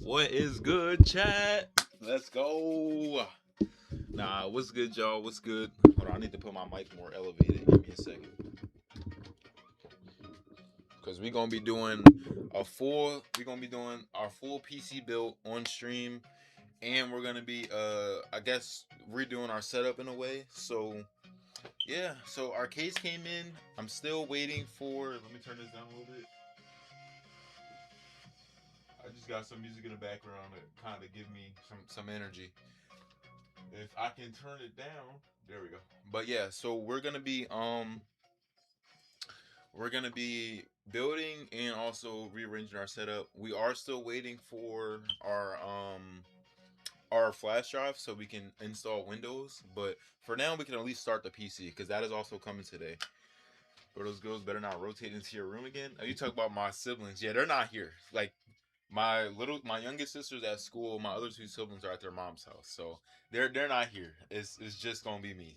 What is good, chat? Let's go. Nah, what's good, y'all? What's good? Hold on, I need to put my mic more elevated. Give me a second. Cause we're gonna be doing our full PC build on stream, and we're gonna be I guess redoing our setup in a way. So yeah, so our case came in. I'm still waiting for. Let me turn this down a little bit. I just got some music in the background to kind of give me some energy. If I can turn it down, there we go. But yeah, so we're gonna be building and also rearranging our setup. We are still waiting for our flash drive so we can install Windows. But for now, we can at least start the PC because that is also coming today. But those girls better not rotate into your room again. Oh, you talk about my siblings? Yeah, they're not here. Like my youngest sister's at school. My other two siblings are at their mom's house, so they're not here. It's just gonna be me.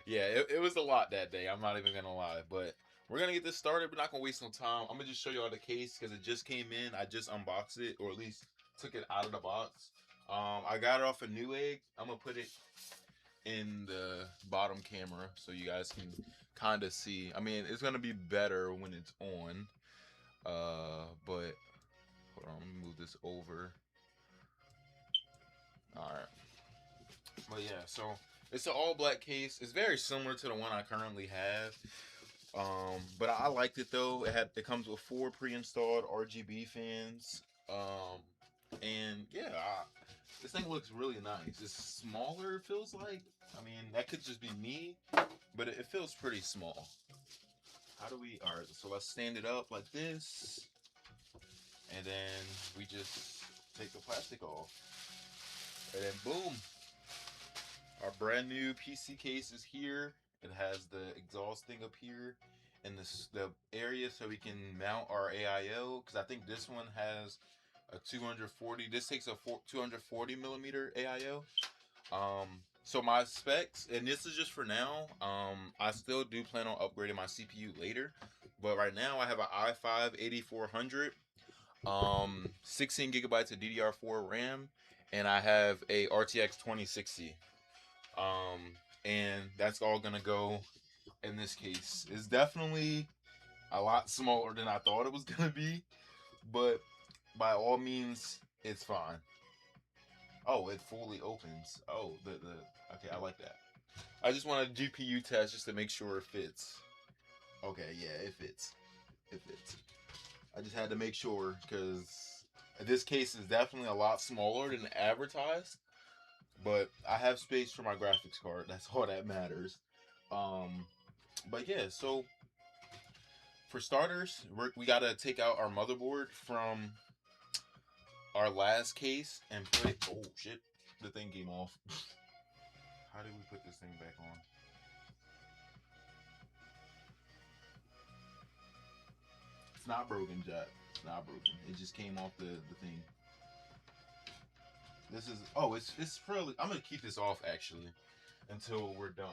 Yeah, it was a lot that day. I'm not even gonna lie, but we're gonna get this started. We're not gonna waste no time. I'm gonna just show y'all the case because it just came in. I just unboxed it, or at least took it out of the box. I got it off a Newegg. I'm gonna put it in the bottom camera so you guys can kind of see. I mean, it's gonna be better when it's on. But hold on, let me move this over. All right. But yeah, so it's an all black case. It's very similar to the one I currently have. But I liked it though. It comes with 4 pre-installed RGB fans. And yeah, this thing looks really nice. It's smaller. It feels like. I mean, that could just be me, but it feels pretty small. How do we? All right. So let's stand it up like this, and then we just take the plastic off, and then boom, our brand new PC case is here. It has the exhaust thing up here and the area so we can mount our AIO because I think this one has a 240. This takes a 240 millimeter AIO. So my specs, and this is just for now. I still do plan on upgrading my CPU later, but right now I have an i5 8400, 16 gigabytes of DDR4 RAM, and I have a RTX 2060. Um, and that's all gonna go in this case. It's definitely a lot smaller than I thought it was gonna be, but by all means, it's fine. Oh, it fully opens. Oh, the okay, I like that. I just want a GPU test just to make sure it fits. Okay, yeah, it fits. It fits. I just had to make sure because this case is definitely a lot smaller than advertised. But I have space for my graphics card. That's all that matters. Um, but yeah, so for starters, we gotta take out our motherboard from our last case and put it. Oh shit, the thing came off. How did we put this thing back on? It's not broken, Jack. It's not broken. It just came off the thing. This is it's really. I'm gonna keep this off actually until we're done.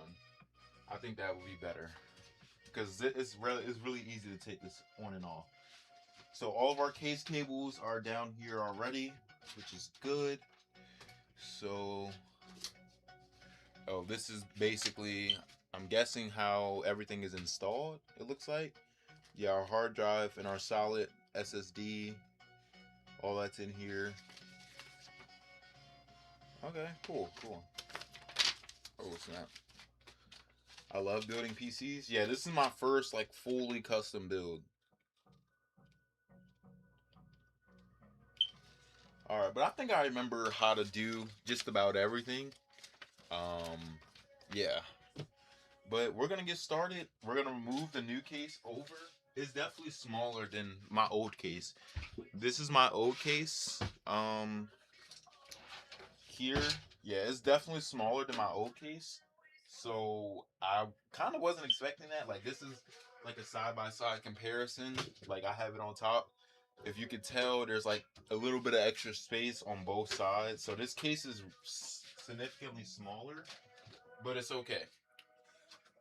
I think that would be better because it's really easy to take this on and off. So all of our case cables are down here already, which is good. So, oh, this is basically, I'm guessing how everything is installed. It looks like, yeah, our hard drive and our solid SSD, all that's in here. Okay, cool, cool. Oh snap! I love building PCs. Yeah, this is my first like fully custom build. All right, but I think I remember how to do just about everything. Um, yeah. But we're gonna get started. We're gonna move the new case over. It's definitely smaller than my old case. This is my old case. Here, yeah, it's definitely smaller than my old case. So I kind of wasn't expecting that. Like this is like a side by side comparison. Like I have it on top. If you could tell, there's like a little bit of extra space on both sides. So this case is significantly smaller, but it's okay.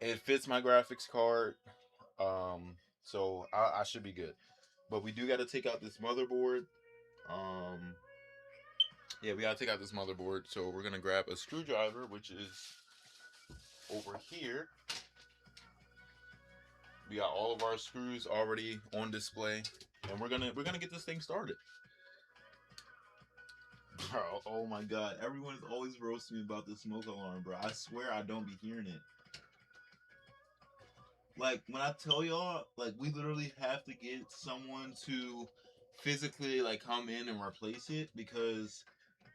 It fits my graphics card. So I should be good. But we do got to take out this motherboard. Yeah, we gotta take out this motherboard, so we're gonna grab a screwdriver, which is over here. We got all of our screws already on display, and we're gonna get this thing started. Bro, oh my god, everyone is always roasting me about the smoke alarm, bro. I swear I don't be hearing it. Like, when I tell y'all, like, we literally have to get someone to physically, like, come in and replace it, because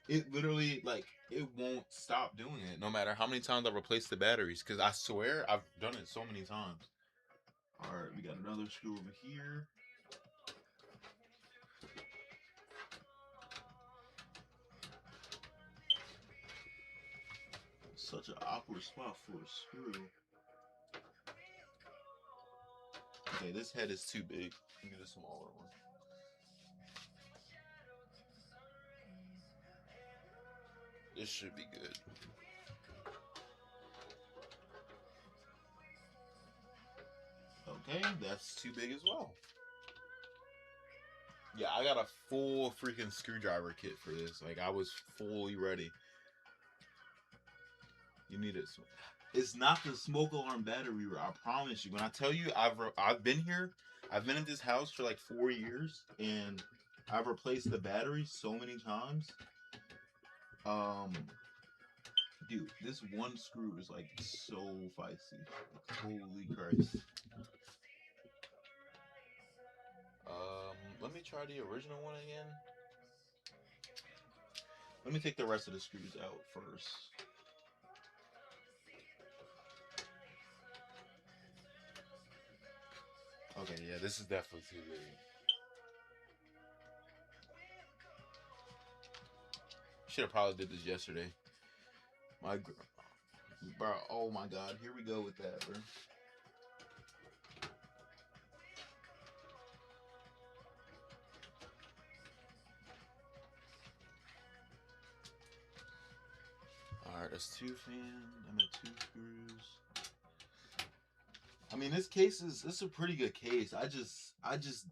it literally, like, it won't stop doing it no matter how many times I replace the batteries, because I swear I've done it so many times. Alright, we got another screw over here. Such an awkward spot for a screw. Okay, this head is too big. Let me get a smaller one. This should be good. Okay, that's too big as well. Yeah, I got a full freaking screwdriver kit for this. Like, I was fully ready. You need it. It's not the smoke alarm battery. I promise you. When I tell you, I've been here. I've been in this house for like 4 years, and I've replaced the battery so many times. Dude, this one screw is like so feisty. Like, holy Christ. Let me try the original one again. Let me take the rest of the screws out first. Okay, yeah, this is definitely too big. Should have probably did this yesterday. Bro, oh my god, here we go with that, bro. Alright, that's 2 fans. I'm at 2 screws. I mean, this is a pretty good case. I just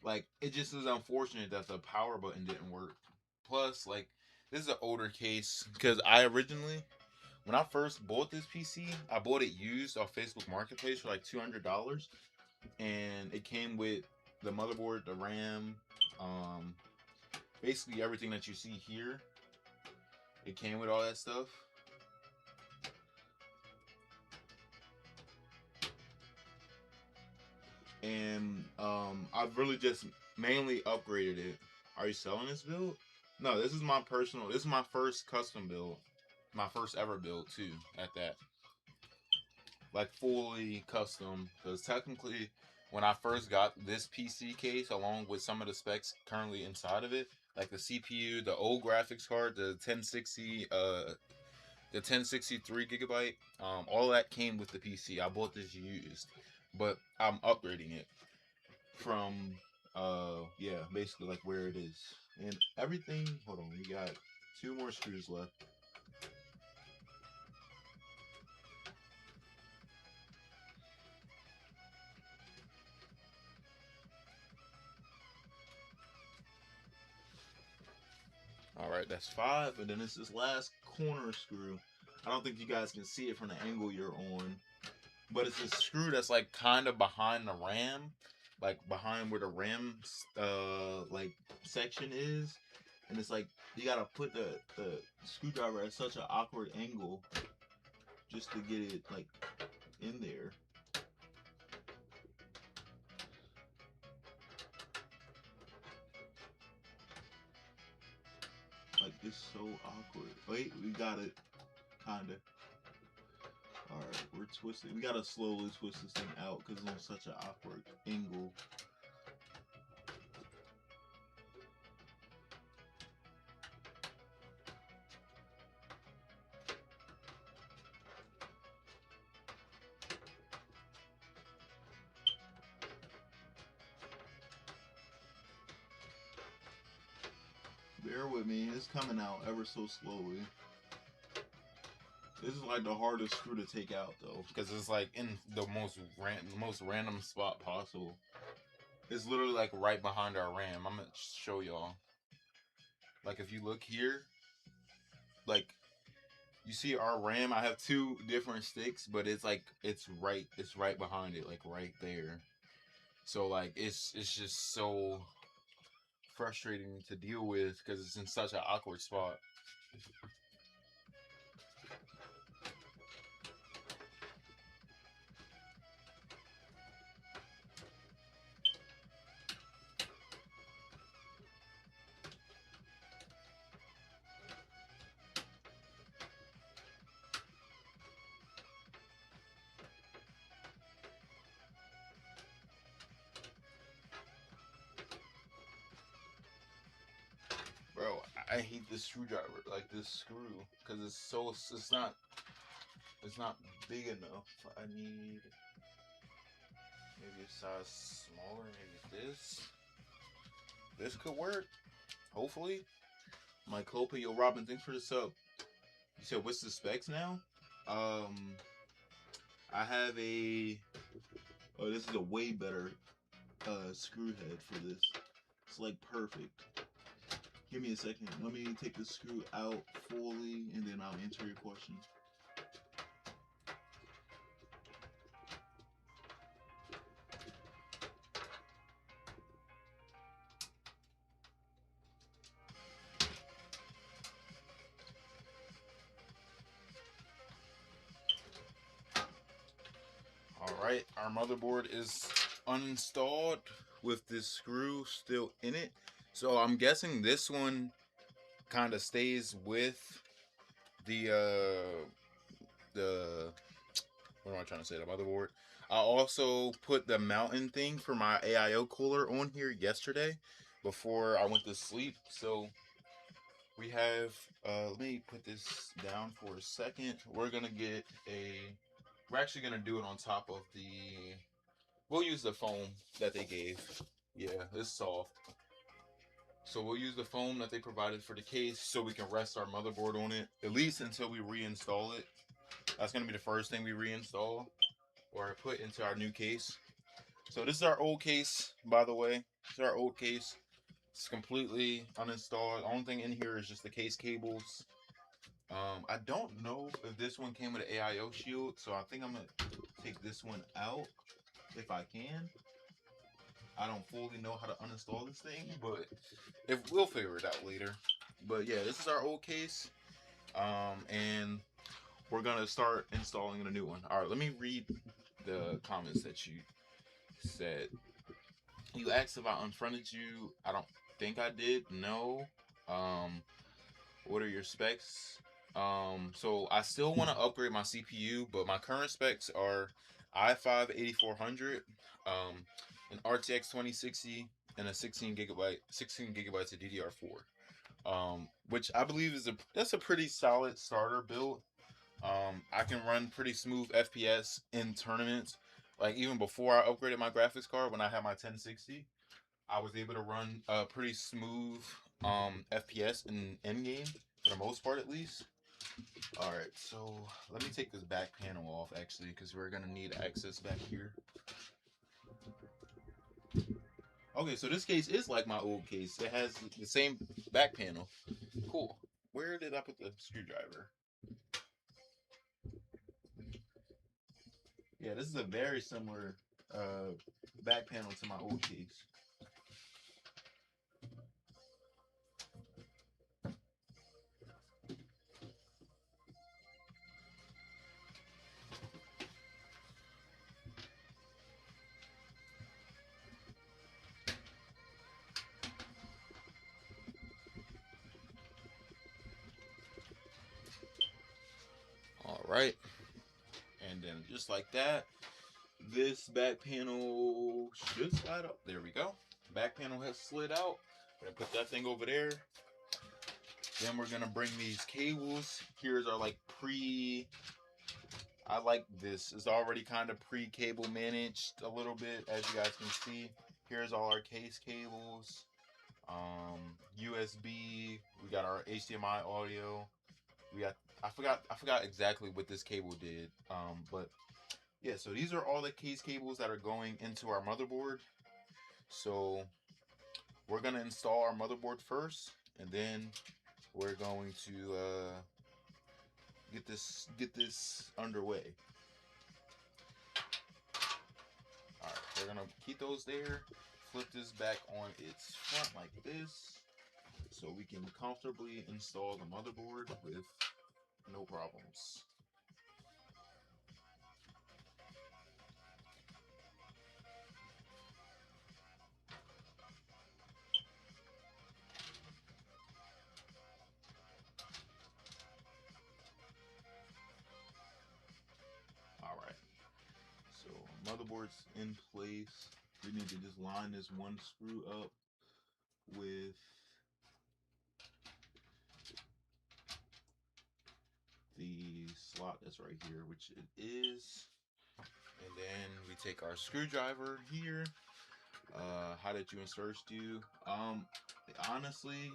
like, it just is unfortunate that the power button didn't work. Plus, like, this is an older case, because I originally, when I first bought this PC, I bought it used off Facebook Marketplace for like $200, and it came with the motherboard, the RAM, basically everything that you see here. It came with all that stuff. And I've really just mainly upgraded it. Are you selling this build? No, this is my personal. This is my first custom build, my first ever build too. At that, like, fully custom. Because technically, when I first got this PC case, along with some of the specs currently inside of it, like the CPU, the old graphics card, the 1060, the 1063 gigabyte, all that came with the PC. I bought this used, but I'm upgrading it from, yeah, basically like where it is. And everything, hold on, we got 2 more screws left. Alright, that's 5, and then it's this last corner screw. I don't think you guys can see it from the angle you're on, but it's a screw that's like kind of behind the RAM, like behind where the RAM like section is, and it's like you gotta put the screwdriver at such an awkward angle just to get it like in there. Like, it's so awkward. Wait, we got it, kinda. Alright, we're twisting. We gotta slowly twist this thing out because it's on such an awkward angle. Bear with me, it's coming out ever so slowly. This is like the hardest screw to take out though, because it's like in the most random spot possible. It's literally like right behind our RAM. I'm gonna show y'all. Like if you look here, like you see our RAM. I have two different sticks, but it's like it's right behind it, like right there. So like it's just so frustrating to deal with because it's in such an awkward spot. Bro, I hate this screwdriver, like this screw, because it's not big enough. I need maybe a size smaller, maybe this could work, hopefully. Mike Hope, yo Robin, thanks for the sub. You said what's the specs now? Um I have this is a way better screw head for this. It's like perfect. Give me a second. Let me take the screw out fully and then I'll answer your question. Alright, our motherboard is uninstalled with this screw still in it. So I'm guessing this one kind of stays with the what am I trying to say, the motherboard. I also put the mountain thing for my AIO cooler on here yesterday before I went to sleep. So we have let me put this down for a second. We're actually gonna do it on top of we'll use the foam that they gave. Yeah, it's soft. So we'll use the foam that they provided for the case so we can rest our motherboard on it, at least until we reinstall it. That's going to be the first thing we reinstall or put into our new case. So this is our old case, by the way. This is our old case. It's completely uninstalled. The only thing in here is just the case cables. I don't know if this one came with an AIO shield, so I think I'm going to take this one out if I can. I don't fully know how to uninstall this thing, but we'll figure it out later. But yeah, this is our old case, and we're gonna start installing a new one. All right, let me read the comments that you said. You asked if I unfriended you. I don't think I did. No. Um, what are your specs? So I still want to upgrade my CPU, but my current specs are i5 8400, an RTX 2060, and a 16 gigabytes of DDR4. Which I believe that's a pretty solid starter build. I can run pretty smooth FPS in tournaments. Like even before I upgraded my graphics card, when I had my 1060, I was able to run a pretty smooth FPS in end game for the most part, at least. All right, so let me take this back panel off actually, because we're gonna need access back here. Okay, so this case is like my old case. It has the same back panel. Cool. Where did I put the screwdriver? Yeah, this is a very similar back panel to my old case. All right, and then just like that, this back panel should slide up. There we go. Back panel has slid out. We're gonna put that thing over there. Then we're gonna bring these cables. Here's our like I like this. It's already kind of pre-cable managed a little bit, as you guys can see. Here's all our case cables. USB. We got our HDMI audio. We got I forgot exactly what this cable did. But yeah, so these are all the case cables that are going into our motherboard. So we're gonna install our motherboard first, and then we're going to get this underway. All right, we're gonna keep those there. Flip this back on its front like this, so we can comfortably install the motherboard with no problems. All right, so motherboard's in place. We need to just line this one screw up with the slot that's right here, which it is. And then we take our screwdriver here. How did you and Search do? Honestly,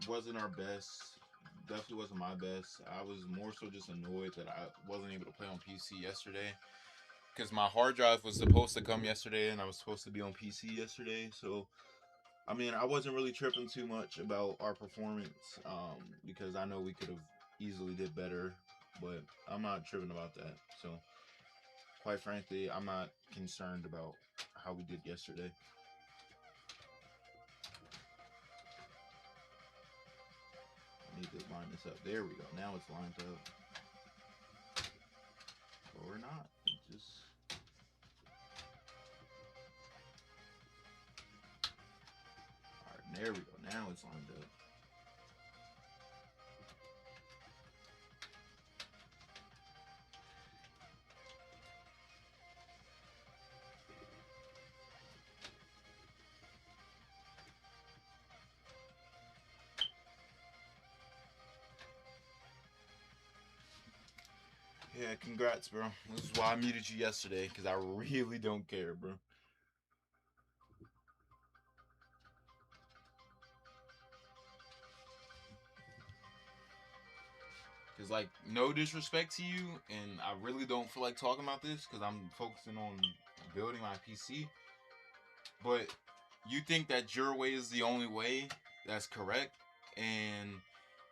wasn't our best. Definitely wasn't my best. I was more so just annoyed that I wasn't able to play on PC yesterday, because my hard drive was supposed to come yesterday and I was supposed to be on PC yesterday. So I mean, I wasn't really tripping too much about our performance, because I know we could have easily did better, but I'm not tripping about that. So quite frankly, I'm not concerned about how we did yesterday. I need to line this up. There we go. Now it's lined up. Or not. It just... Alright, there we go. Now it's lined up. Yeah, congrats, bro. This is why I muted you yesterday, because I really don't care, bro. Because, like, no disrespect to you, and I really don't feel like talking about this because I'm focusing on building my PC. But you think that your way is the only way that's correct, and,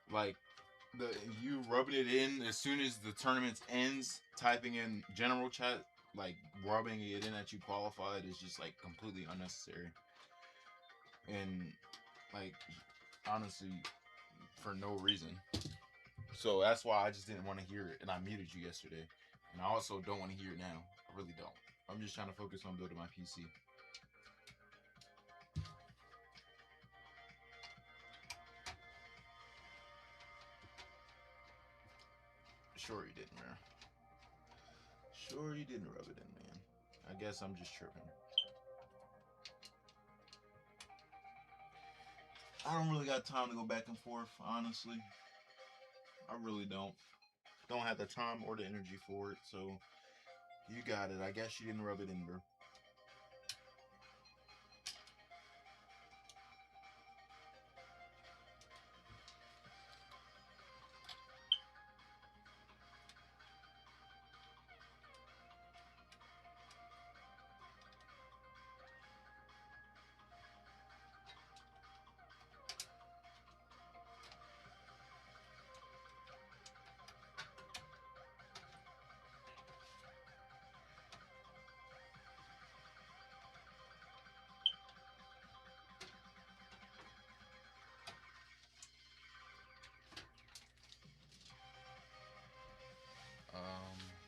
like, you rubbing it in as soon as the tournament ends, typing in general chat, like, rubbing it in that you qualified is just, like, completely unnecessary. And, like, honestly, for no reason. So that's why I just didn't want to hear it, and I muted you yesterday. And I also don't want to hear it now. I really don't. I'm just trying to focus on building my PC. Sure you didn't, man. Sure you didn't rub it in, man. I guess I'm just tripping. I don't really got time to go back and forth, honestly. I really don't. Don't have the time or the energy for it, so you got it. I guess you didn't rub it in, bro.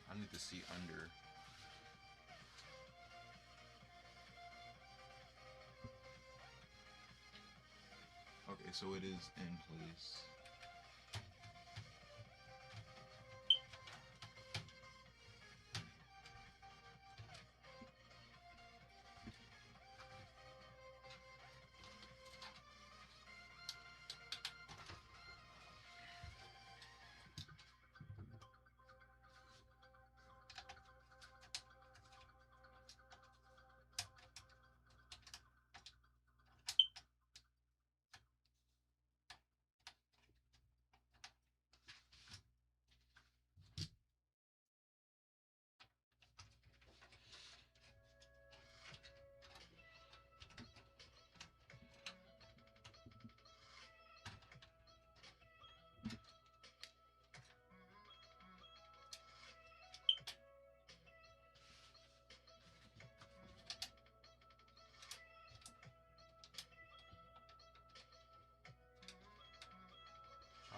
I need to see under. Okay, so it is in place.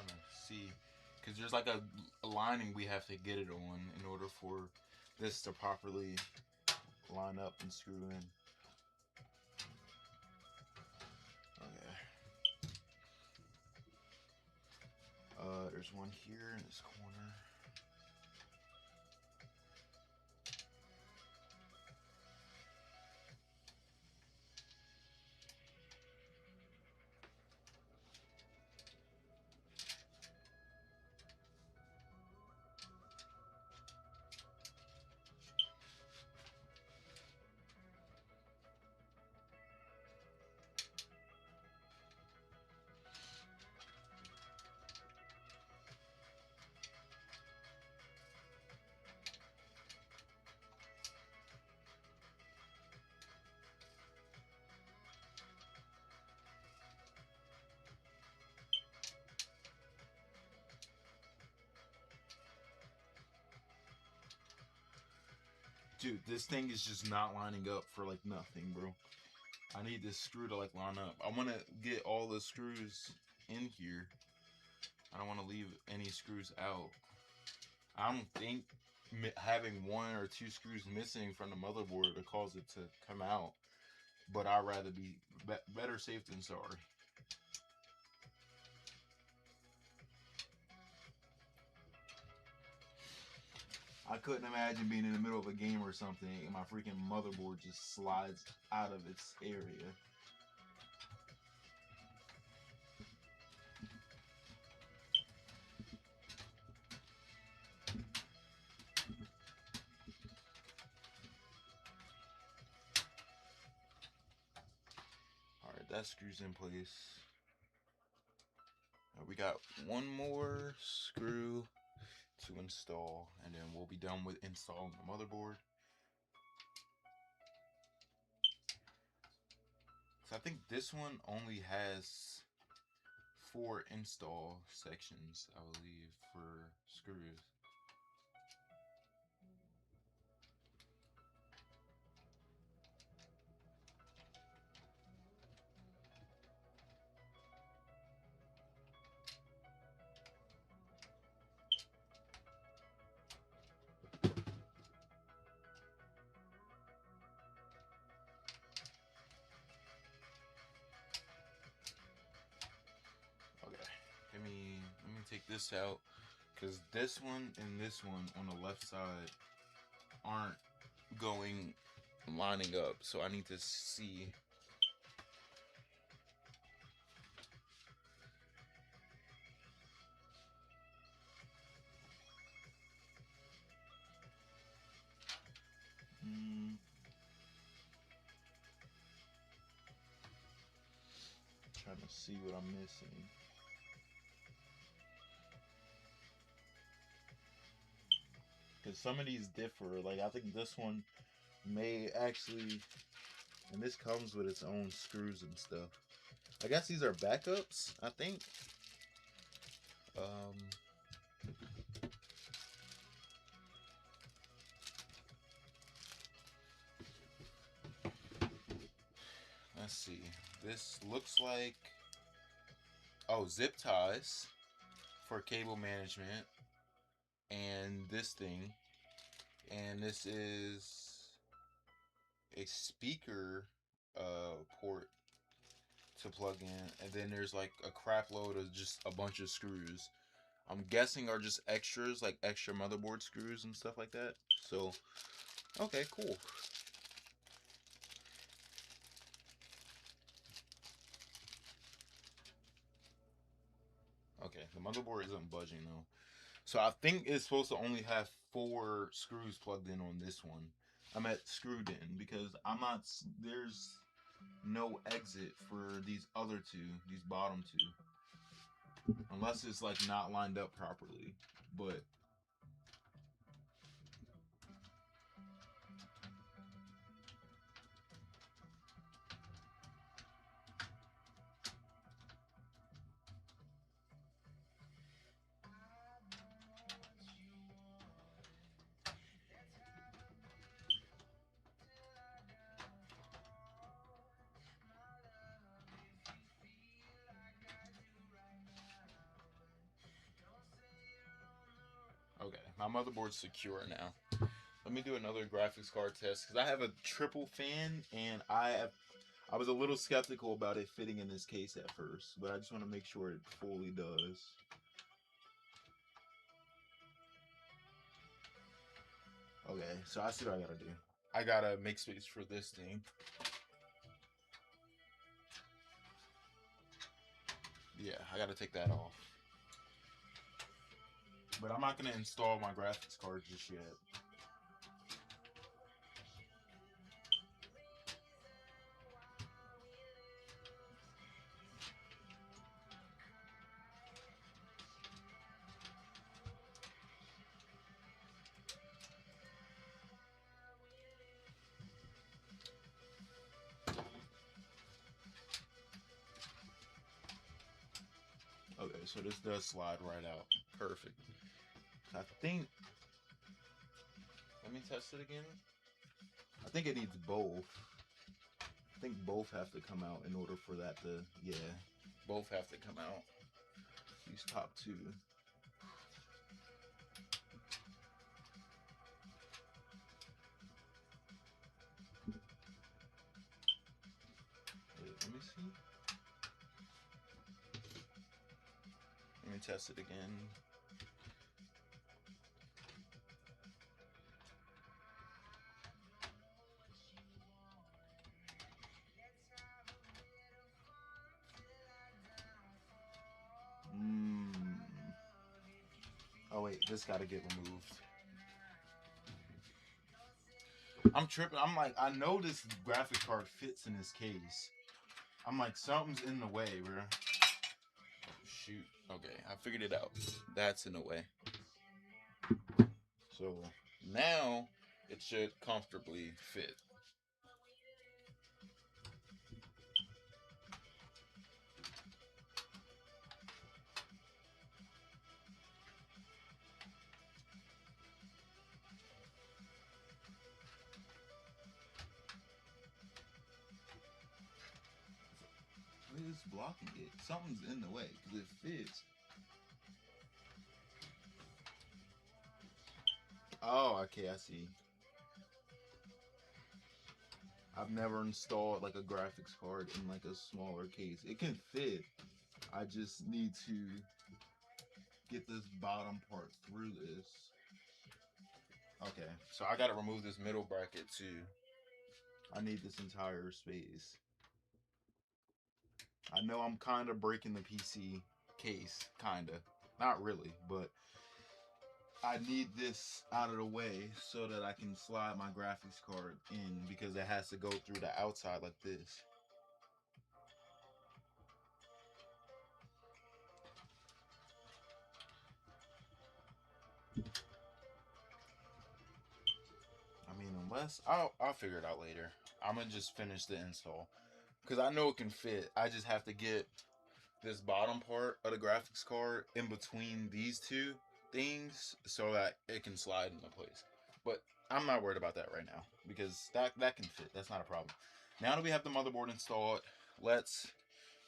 trying to see, because there's like a lining we have to get it on in order for this to properly line up and screw in. Okay. There's one here in this corner. Dude, this thing is just not lining up for like nothing, bro. I need this screw to like line up. I want to get all the screws in here. I don't want to leave any screws out. I don't think having one or two screws missing from the motherboard would cause it to come out. But I'd rather be better safe than sorry. I couldn't imagine being in the middle of a game or something and my freaking motherboard just slides out of its area. Alright, that screws in place. We got one more screw to install, and then we'll be done with installing the motherboard. So I think this one only has 4 install sections, I believe, for screws. Let me take this out, because this one and this one on the left side aren't lining up, so I need to see. Trying to see what I'm missing. Because some of these differ. Like, I think this one may actually, and this comes with its own screws and stuff. I guess these are backups, I think. Let's see. This looks like, oh, zip ties for cable management, and this thing, and this is a speaker port to plug in, and then there's like a crap load of just a bunch of screws. I'm guessing are just extras, like extra motherboard screws and stuff like that. So, okay, cool. Okay, the motherboard isn't budging though. So I think it's supposed to only have 4 screws plugged in on this one. I'm at screwed in because I'm not, there's no exit for these other 2, these bottom 2. Unless it's like not lined up properly. But Okay, my motherboard's secure now. Let me do another graphics card test because I have a triple fan and I was a little skeptical about it fitting in this case at first, but I just want to make sure it fully does. Okay, so I see what I gotta do. I gotta make space for this thing. Yeah, I gotta take that off. But I'm not gonna install my graphics card just yet. Okay, so this does slide right out. Perfect. I think... Let me test it again. I think it needs both. I think both have to come out in order for that to... Yeah, both have to come out. These top two. Wait, let me see. Let me test it again. Oh wait, this gotta get removed. I'm tripping. I'm like, I know this graphic card fits in this case. I'm like, something's in the way, bro. Oh, shoot. Okay, I figured it out. That's in the way. So now it should comfortably fit. What is blocking it? Something's in the way because it fits. Oh, okay, I see. I've never installed like a graphics card in like a smaller case. It can fit. I just need to get this bottom part through this. Okay, so I gotta remove this middle bracket too. I need this entire space. I know I'm kind of breaking the PC case, kind of. Not really, but I need this out of the way so that I can slide my graphics card in because it has to go through the outside like this. I mean, unless I'll figure it out later. I'm gonna just finish the install because I know it can fit. I just have to get this bottom part of the graphics card in between these two things so that it can slide into place. But I'm not worried about that right now because that can fit. That's not a problem. Now that we have the motherboard installed, let's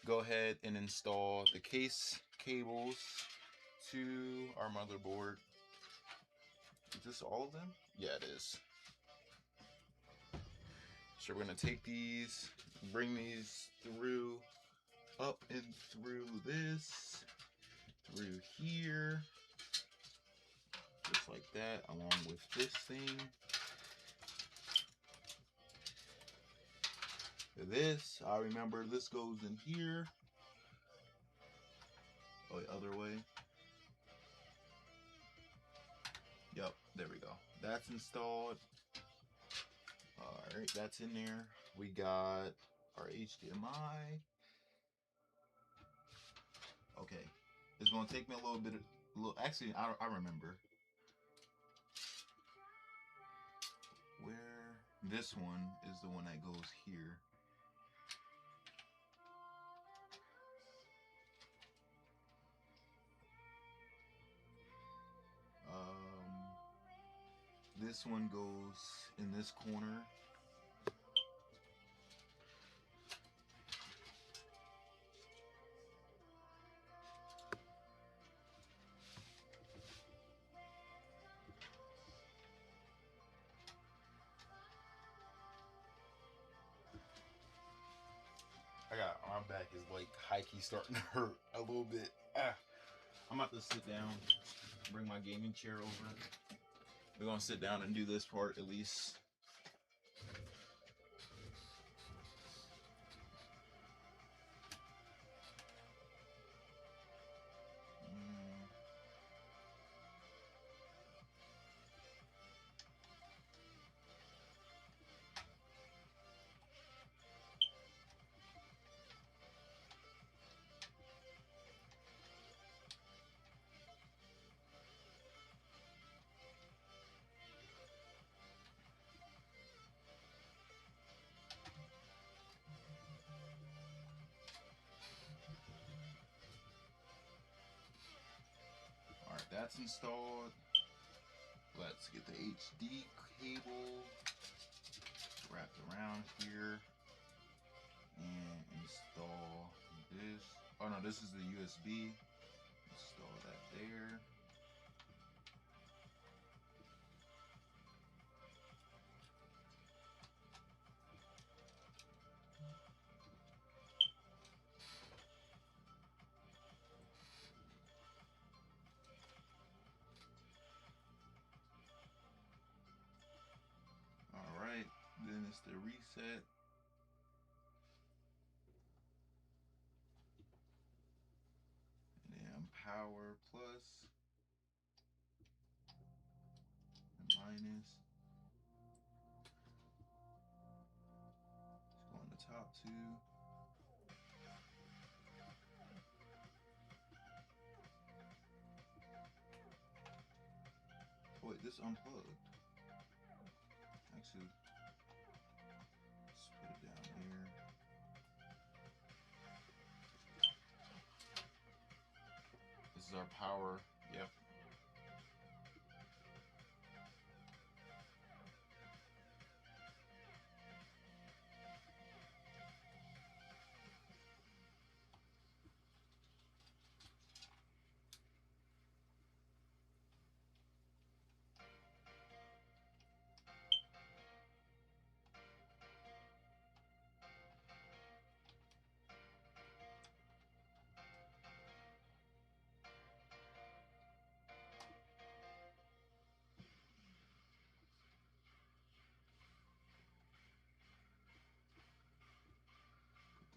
go ahead and install the case cables to our motherboard. Is this all of them? Yeah, it is. So we're gonna take these, bring these through, up and through this, through here, just like that, along with this thing. This, I remember this goes in here. Oh, the other way. Yep, there we go. That's installed. Alright, that's in there. We got our HDMI. Okay, it's gonna take me a little bit of, actually, I remember. Where, this one is the one that goes here. This one goes in this corner. is like high-key starting to hurt a little bit. I'm about to sit down, bring my gaming chair over. We're gonna sit down and do this part at least. Alright, that's installed. Let's get the HD cable wrapped around here and install this. Oh no, this is the USB. Install that there. Alright, then it's the reset. And then power plus and minus. Let's go on the top two. Oh, wait, this unplugged. Actually, let's put it down here. This is our power. Yep.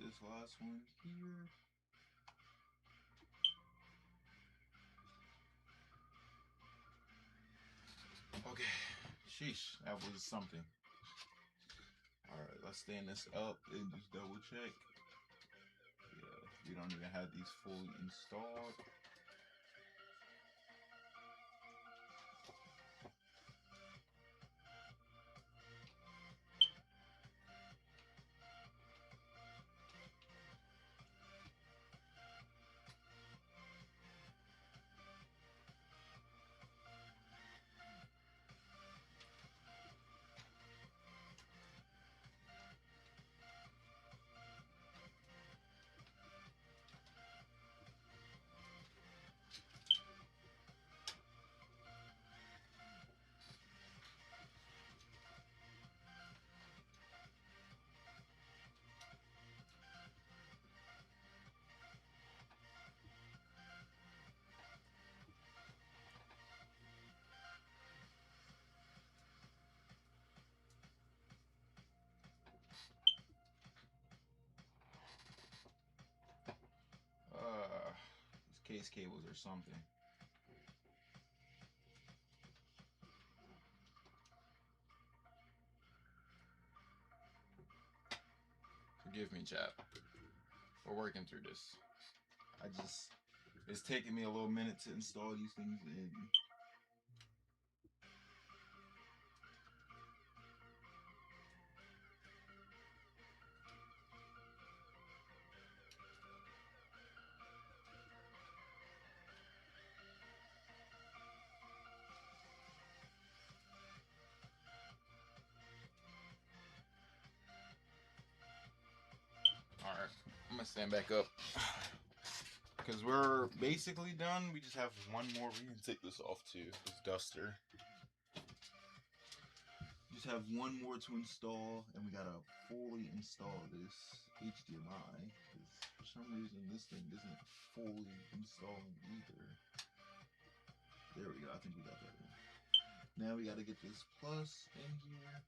This last one here. Okay, sheesh, that was something. Alright, let's stand this up and just double check. Yeah, we don't even have these fully installed. These case cables or something. Forgive me, chat. We're working through this. It's taking me a little minute to install these things in. Alright, I'm gonna stand back up because we're basically done. We just have one more. We can take this off too, this duster. Just have one more to install, and we gotta fully install this HDMI. For some reason, this thing isn't fully installed either. There we go. I think we got that in. Now we got to get this plus in here.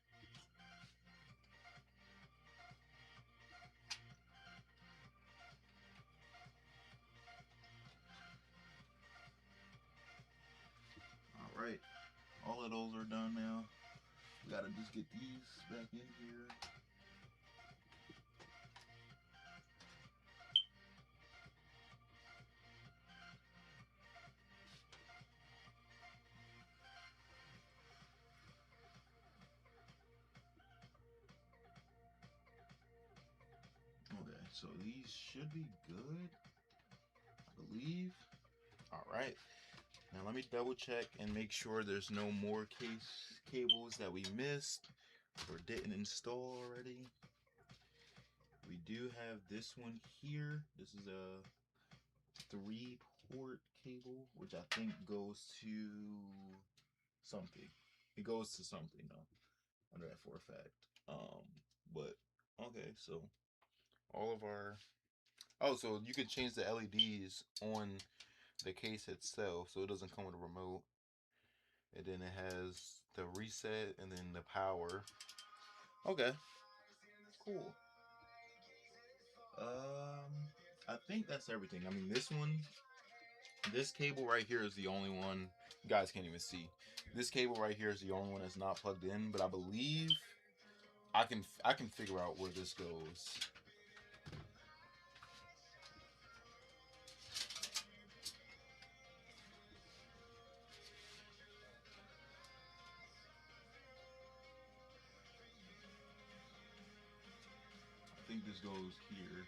All right. All of those are done now. We got to just get these back in here. Okay, so these should be good, I believe. All right. Now let me double check and make sure there's no more case cables that we missed or didn't install already. We do have this one here. This is a 3-port cable, which I think goes to something. It goes to something though. I know that for a fact. But okay, so all of our so you can change the LEDs on the case itself, so it doesn't come with a remote. And then it has the reset and then the power. Okay, cool. I think that's everything. I mean, this cable right here is the only one. You guys can't even see. This cable right here is the only one that's not plugged in, but I believe I can figure out where this goes. I think this goes here.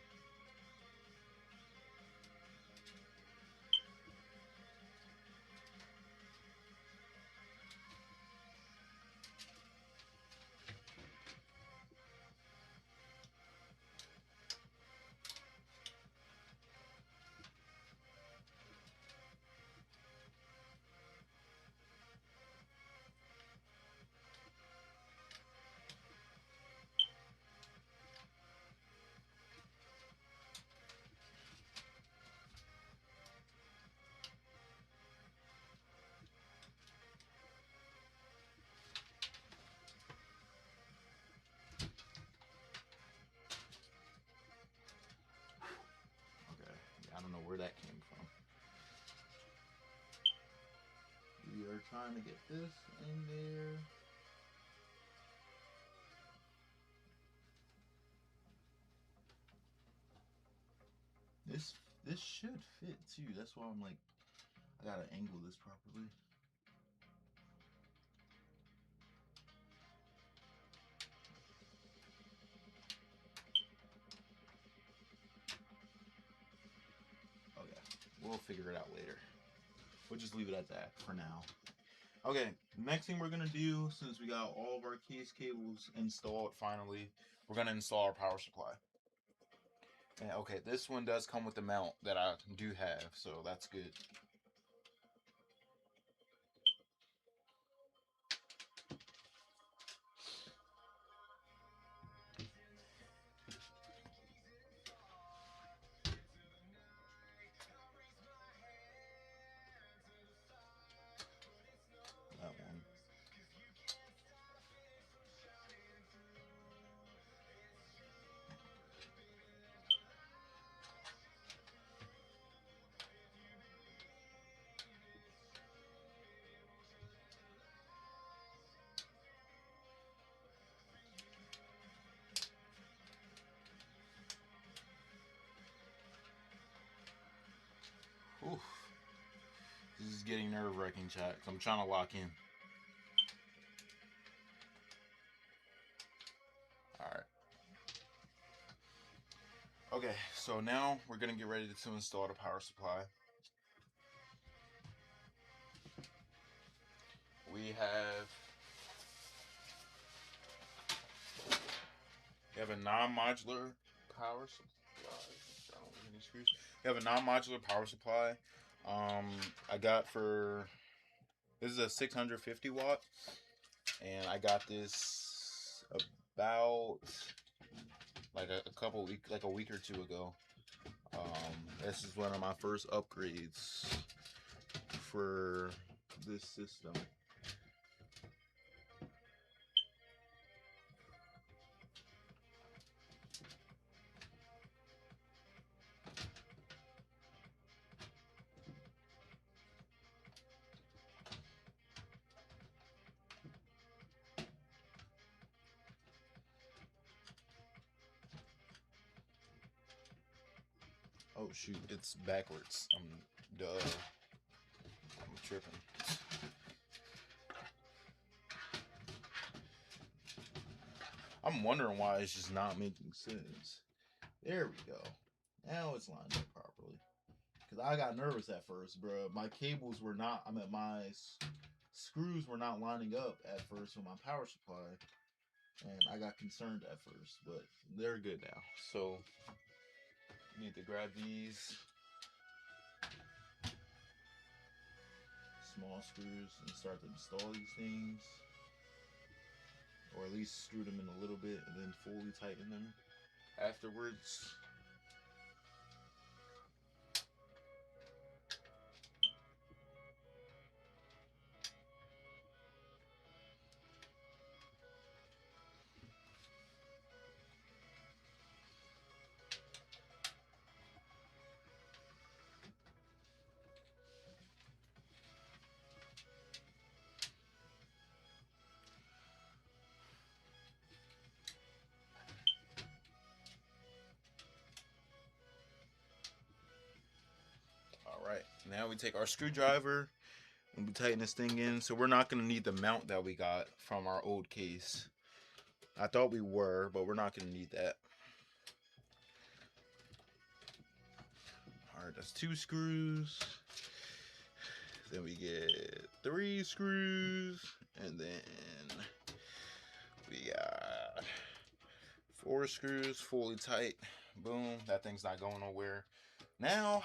I don't know where that came from. We are trying to get this in there. This should fit too. That's why I'm like, I gotta angle this properly. Okay, we'll figure it out later. We'll just leave it at that for now. Okay, next thing we're gonna do, since we got all of our case cables installed finally, we're gonna install our power supply. And okay, this one does come with the mount that I do have, so that's good. That one. Oof. This is getting nerve-wracking, chat. I'm trying to lock in. Alright. Okay, so now we're gonna get ready to install the power supply. We have a non-modular power supply. We have a non-modular power supply. I got this is a 650 watt, and I got this about like a week or two ago. This is one of my first upgrades for this system. Oh shoot, it's backwards. Duh. I'm tripping. I'm wondering why it's just not making sense. There we go. Now it's lined up properly. Cause I got nervous at first, bro. My cables were not. My screws were not lining up at first with my power supply, and I got concerned at first. But they're good now. So you need to grab these small screws and start to install these things, or at least screw them in a little bit and then fully tighten them afterwards. Alright, now we take our screwdriver and we tighten this thing in. So we're not going to need the mount that we got from our old case. I thought we were, but we're not going to need that. Alright, that's 2 screws. Then we get 3 screws. And then we got 4 screws fully tight. Boom, that thing's not going nowhere. Now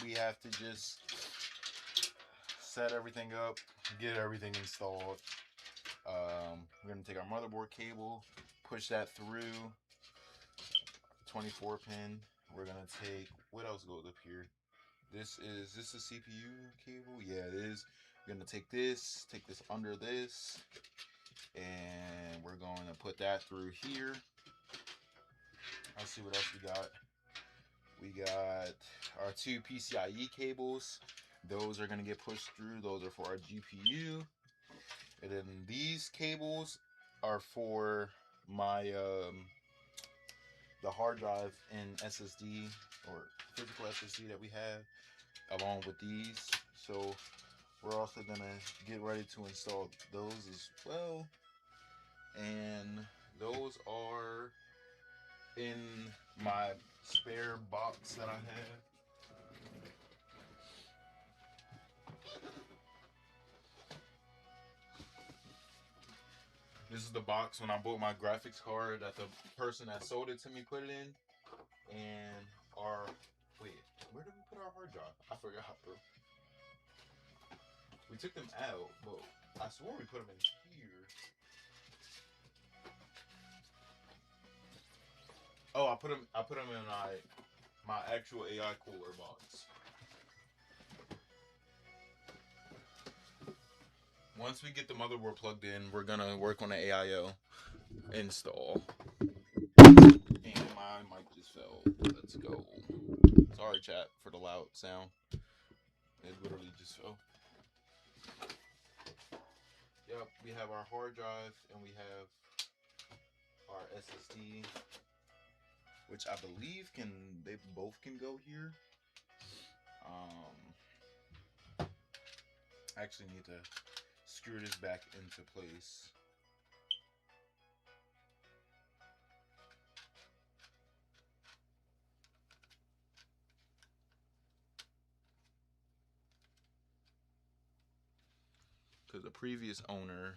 we have to just set everything up, get everything installed. We're going to take our motherboard cable, push that through 24 pin. We're going to take, what else goes up here? Is this a CPU cable? Yeah, it is. We're going to take this under this, and we're going to put that through here. Let's see what else we got. We got our 2 PCIe cables. Those are going to get pushed through. Those are for our GPU. And then these cables are for my the hard drive and SSD, or physical SSD that we have, along with these. So we're also going to get ready to install those as well. And those are in my spare box that I have. This is the box when I bought my graphics card that the person that sold it to me put it in. And our, wait, where did we put our hard drive? I forgot, bro. We took them out, but I swore we put them in here. Oh, I put them in my actual AI cooler box. Once we get the motherboard plugged in, we're gonna work on the AIO install. And my mic just fell. Let's go. Sorry, chat, for the loud sound. It literally just fell. Yep, we have our hard drive and we have our SSD, which I believe they both can go here. I actually need to screw this back into place. Because the previous owner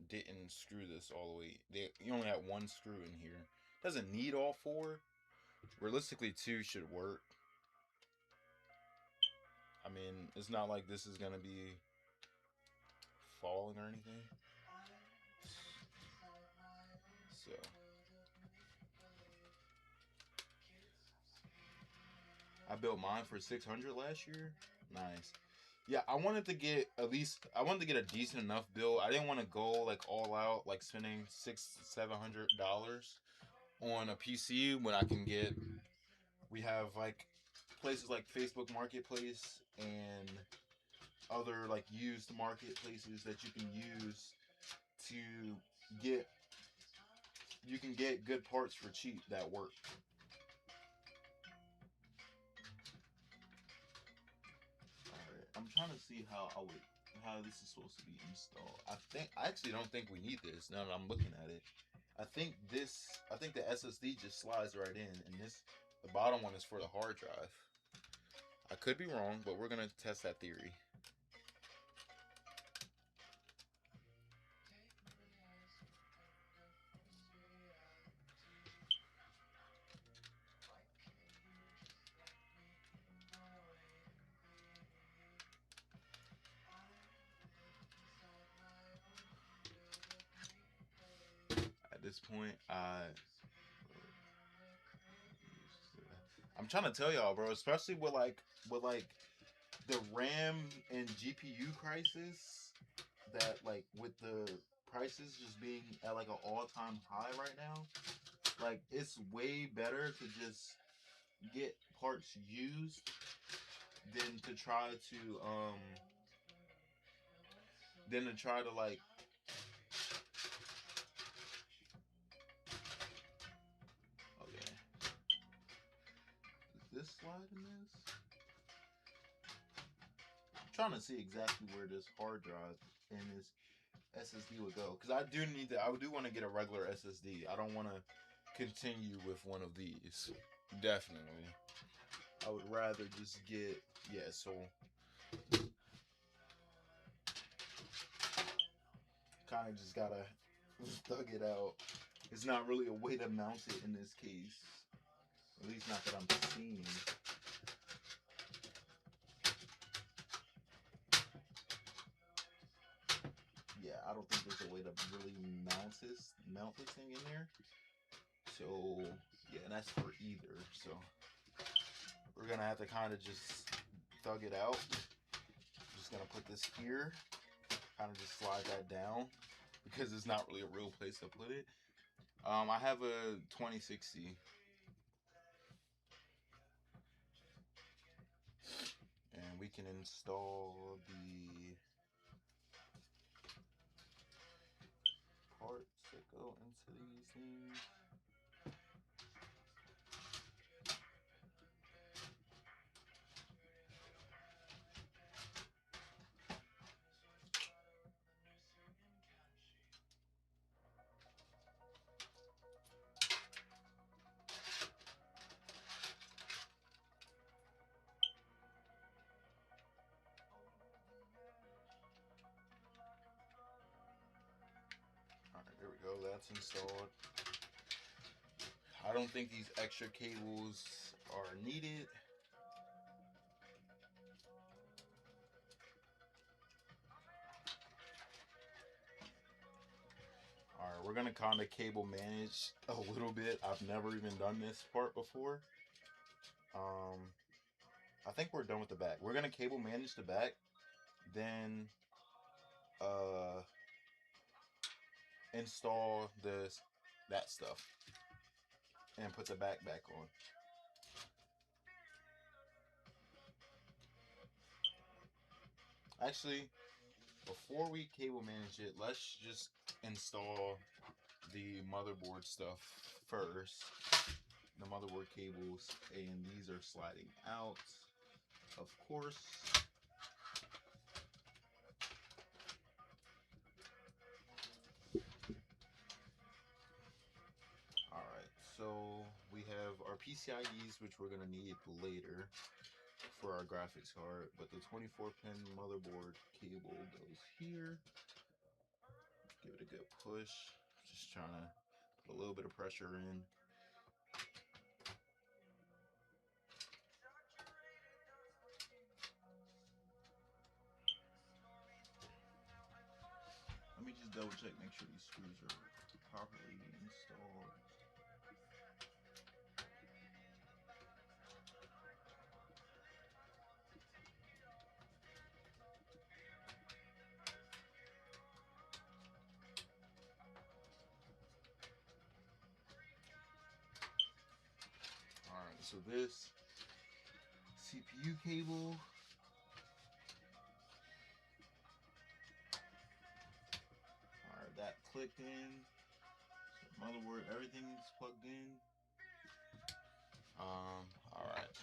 didn't screw this all the way. You only had 1 screw in here. Doesn't need all 4. Realistically, 2 should work. I mean, it's not like this is gonna be falling or anything. So I built mine for 600 last year. Nice. Yeah, I wanted to get a decent enough build. I didn't want to go like all out, like spending $600-700 on a PC when I can get. We have like places like Facebook Marketplace and other like used marketplaces that you can use to get. You can get good parts for cheap that work. Alright, I'm trying to see how this is supposed to be installed. I actually don't think we need this now that I'm looking at it. I think the SSD just slides right in, and the bottom one is for the hard drive. I could be wrong, but we're gonna test that theory. At this point, I'm trying to tell y'all, bro, especially with the RAM and GPU crisis, that like with the prices just being at like an all-time high right now, like it's way better to just get parts used than to try to like. Okay, is this slide in this? I'm trying to see exactly where this hard drive and this SSD would go, because I do want to get a regular SSD. I don't want to continue with one of these. Definitely, I would rather just get, yeah. So kind of just gotta thug it out. It's not really a way to mount it in this case, at least not that I'm seeing. Yeah, I don't think there's a way to really mount this thing in there. So yeah, and that's for either. So we're gonna have to kind of just thug it out. Just gonna put this here, kind of just slide that down, because it's not really a real place to put it. I have a 2060, and we can install the parts that go into these things. Alright, there we go, that's installed. I don't think these extra cables are needed. Alright, we're gonna kind of cable manage a little bit. I've never even done this part before. I think we're done with the back. We're gonna cable manage the back, then install that stuff and put the back on. Actually, before we cable manage it, let's just install the motherboard stuff first. The motherboard cables, and these are sliding out, of course. Alright, so we have our PCIEs, which we're going to need later for our graphics card, but the 24-pin motherboard cable goes here. Give it a good push. Just trying to put a little bit of pressure in. Let me just double check, make sure these screws are properly installed. So this CPU cable. Alright, that clicked in. So motherboard, everything's plugged in. Alright.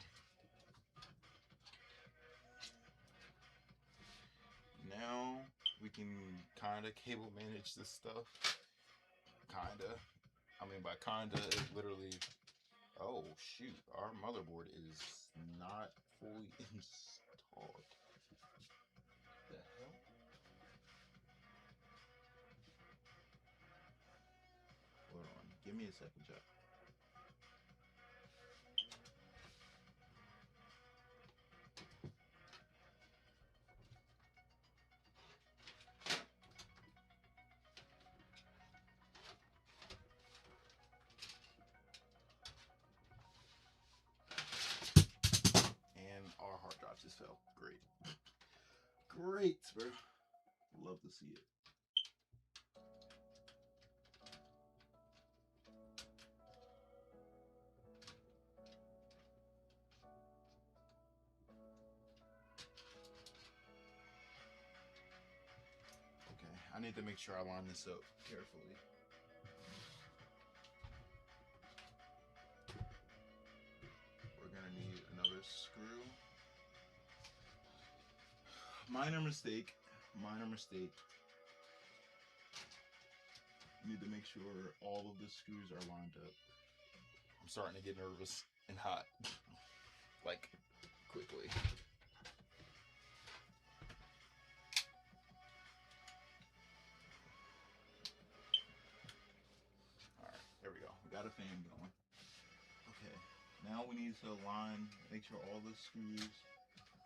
Now we can kinda cable manage this stuff. Kinda. I mean by kinda it literally, oh shoot, our motherboard is not fully installed. The hell? Hold on, give me a second, Jack. And our hard drive just fell. Great. Great, bro. Love to see it. Okay, I need to make sure I line this up carefully. We're gonna need another screw. Minor mistake. Minor mistake. Need to make sure all of the screws are lined up. I'm starting to get nervous and hot. Like, quickly. Alright, there we go. We got a fan going. Okay, now we need to align, make sure all the screws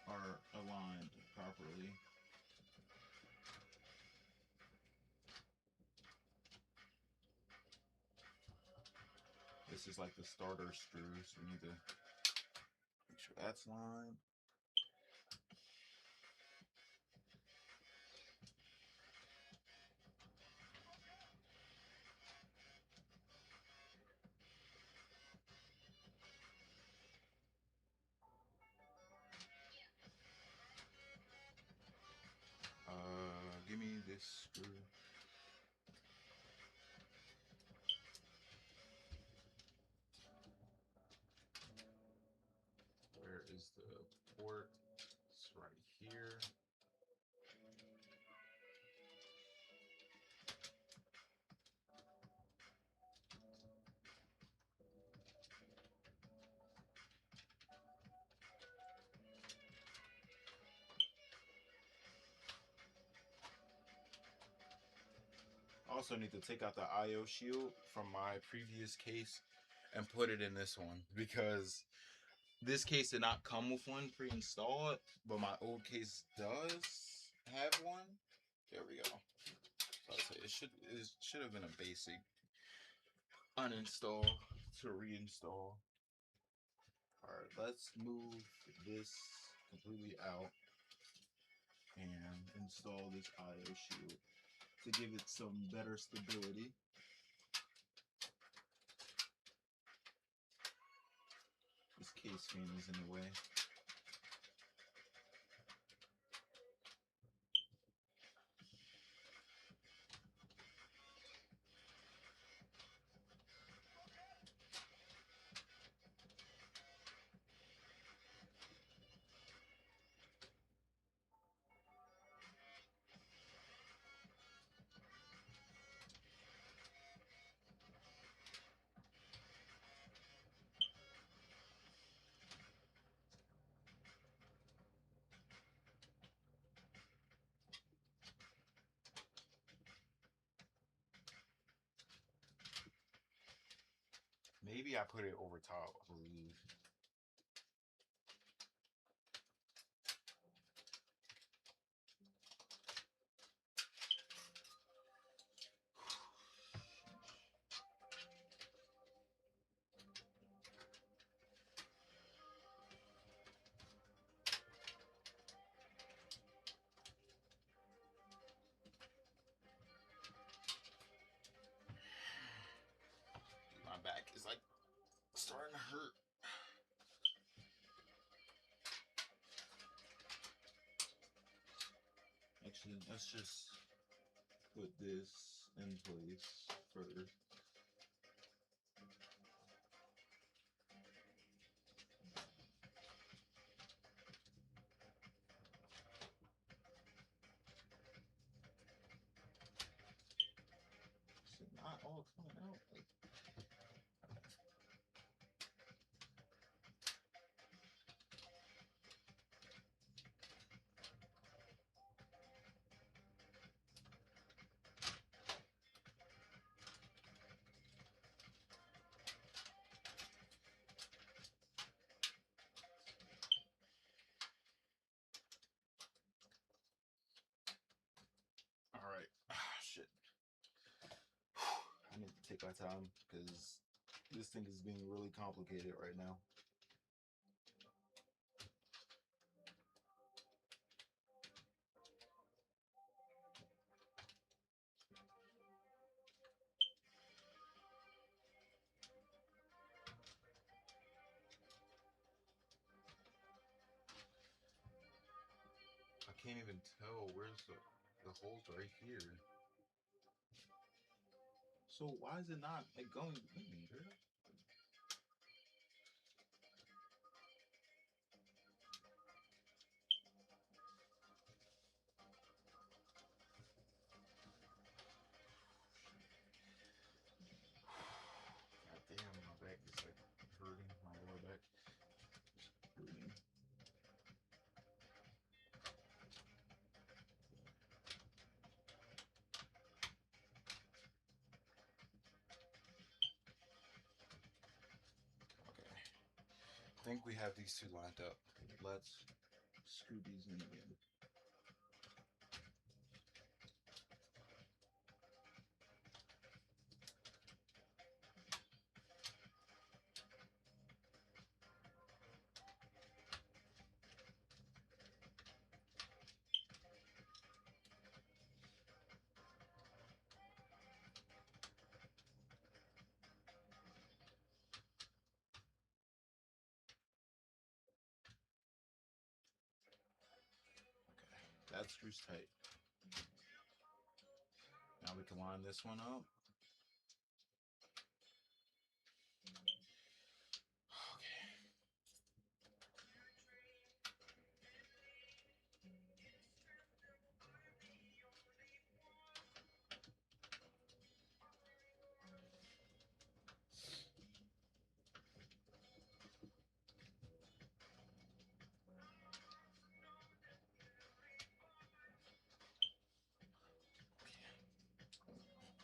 are aligned properly. This is like the starter screws. We need to make sure that's lined. Give me this screw. Where is the port? It's right here. Also need to take out the IO shield from my previous case and put it in this one because this case did not come with one pre-installed, but my old case does have one. There we go. So I'd say it should have been a basic uninstall to reinstall. Alright, let's move this completely out and install this IO shield to give it some better stability. This case fan is in the way. Maybe I put it over top, I believe. My back is like starting to hurt. Actually, let's just put this in place first. Is it not all coming out? All right. Shit. I need to take my time because this thing is being really complicated right now. I can't even tell where's the holes right here. So why is it not like going in, girl? God damn, my back is like hurting. My lower back is hurting. Okay. I think we have these two lined up. Let's screw these in again. That screws tight. Now we can line this one up.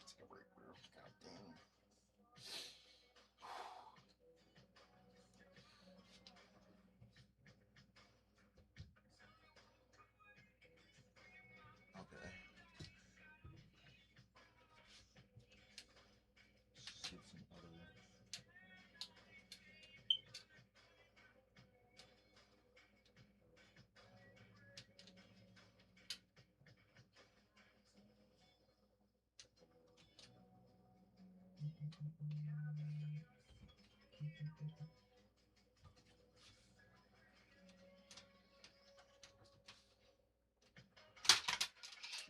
Take a break, bro. God damn. Okay. See some other.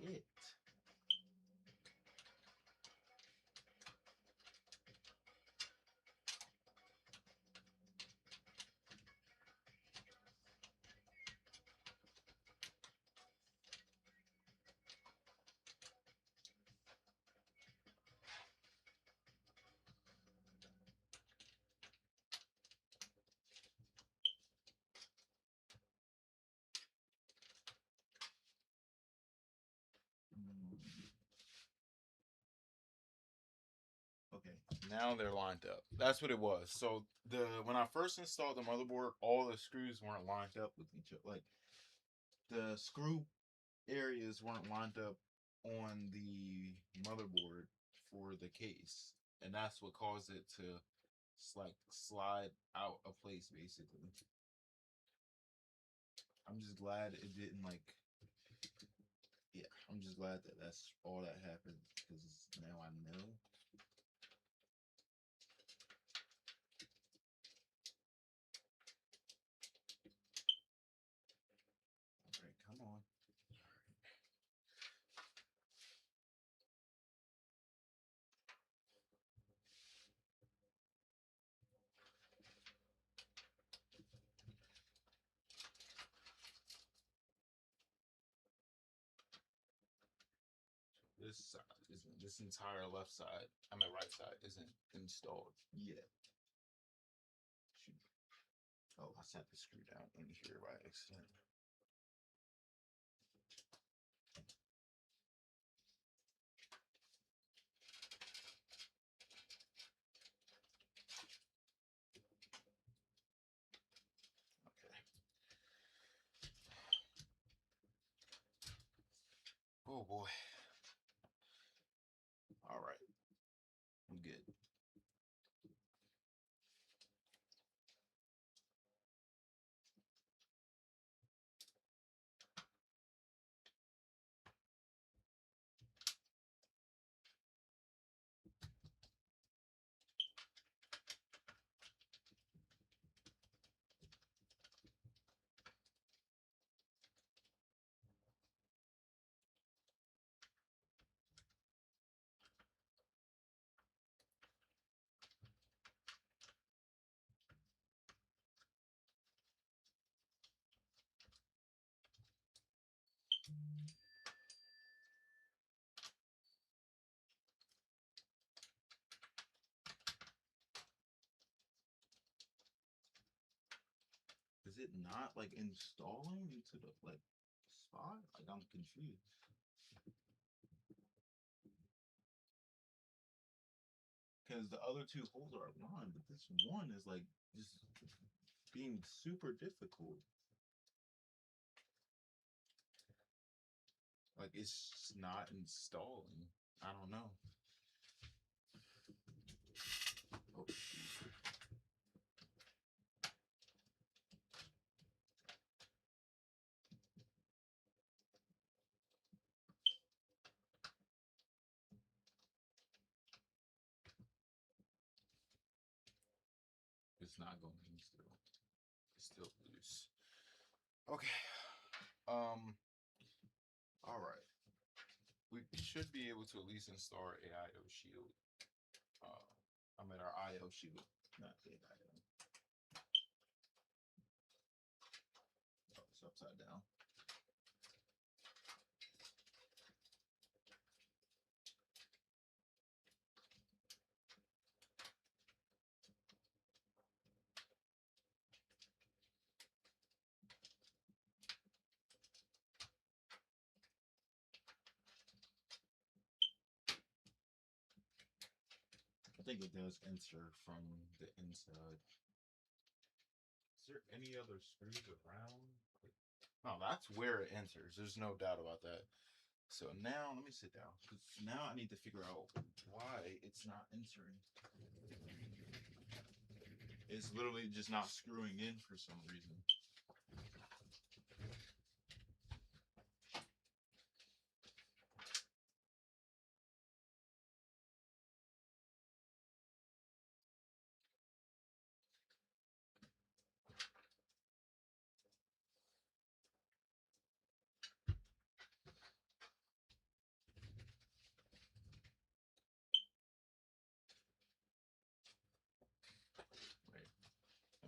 Shit. Okay, now they're lined up. That's what it was. So when I first installed the motherboard, all the screws weren't lined up with each other. Like the screw areas weren't lined up on the motherboard for the case, and that's what caused it to like slide out of place. Basically, I'm just glad it didn't like. Yeah, I'm just glad that that's all that happened because now I know. All right, come on. this side isn't, this entire left side, I mean right side, isn't installed yet. Oh, I sent the screw down in here by accident. Oh boy. All right. I'm good. Is it not like installing into the like spot? Like I'm confused. Because the other two holes are aligned, but this one is like just being super difficult. Like it's not installing. I don't know. Oh. It's not going in still. It's still loose. Okay. All right. We should be able to at least install our AIO shield. I mean our IO shield, not AIO. Oh, it's upside down. I think it does insert from the inside. Is there any other screws around? No, that's where it enters. There's no doubt about that. So now let me sit down. Now I need to figure out why it's not entering. It's literally just not screwing in for some reason.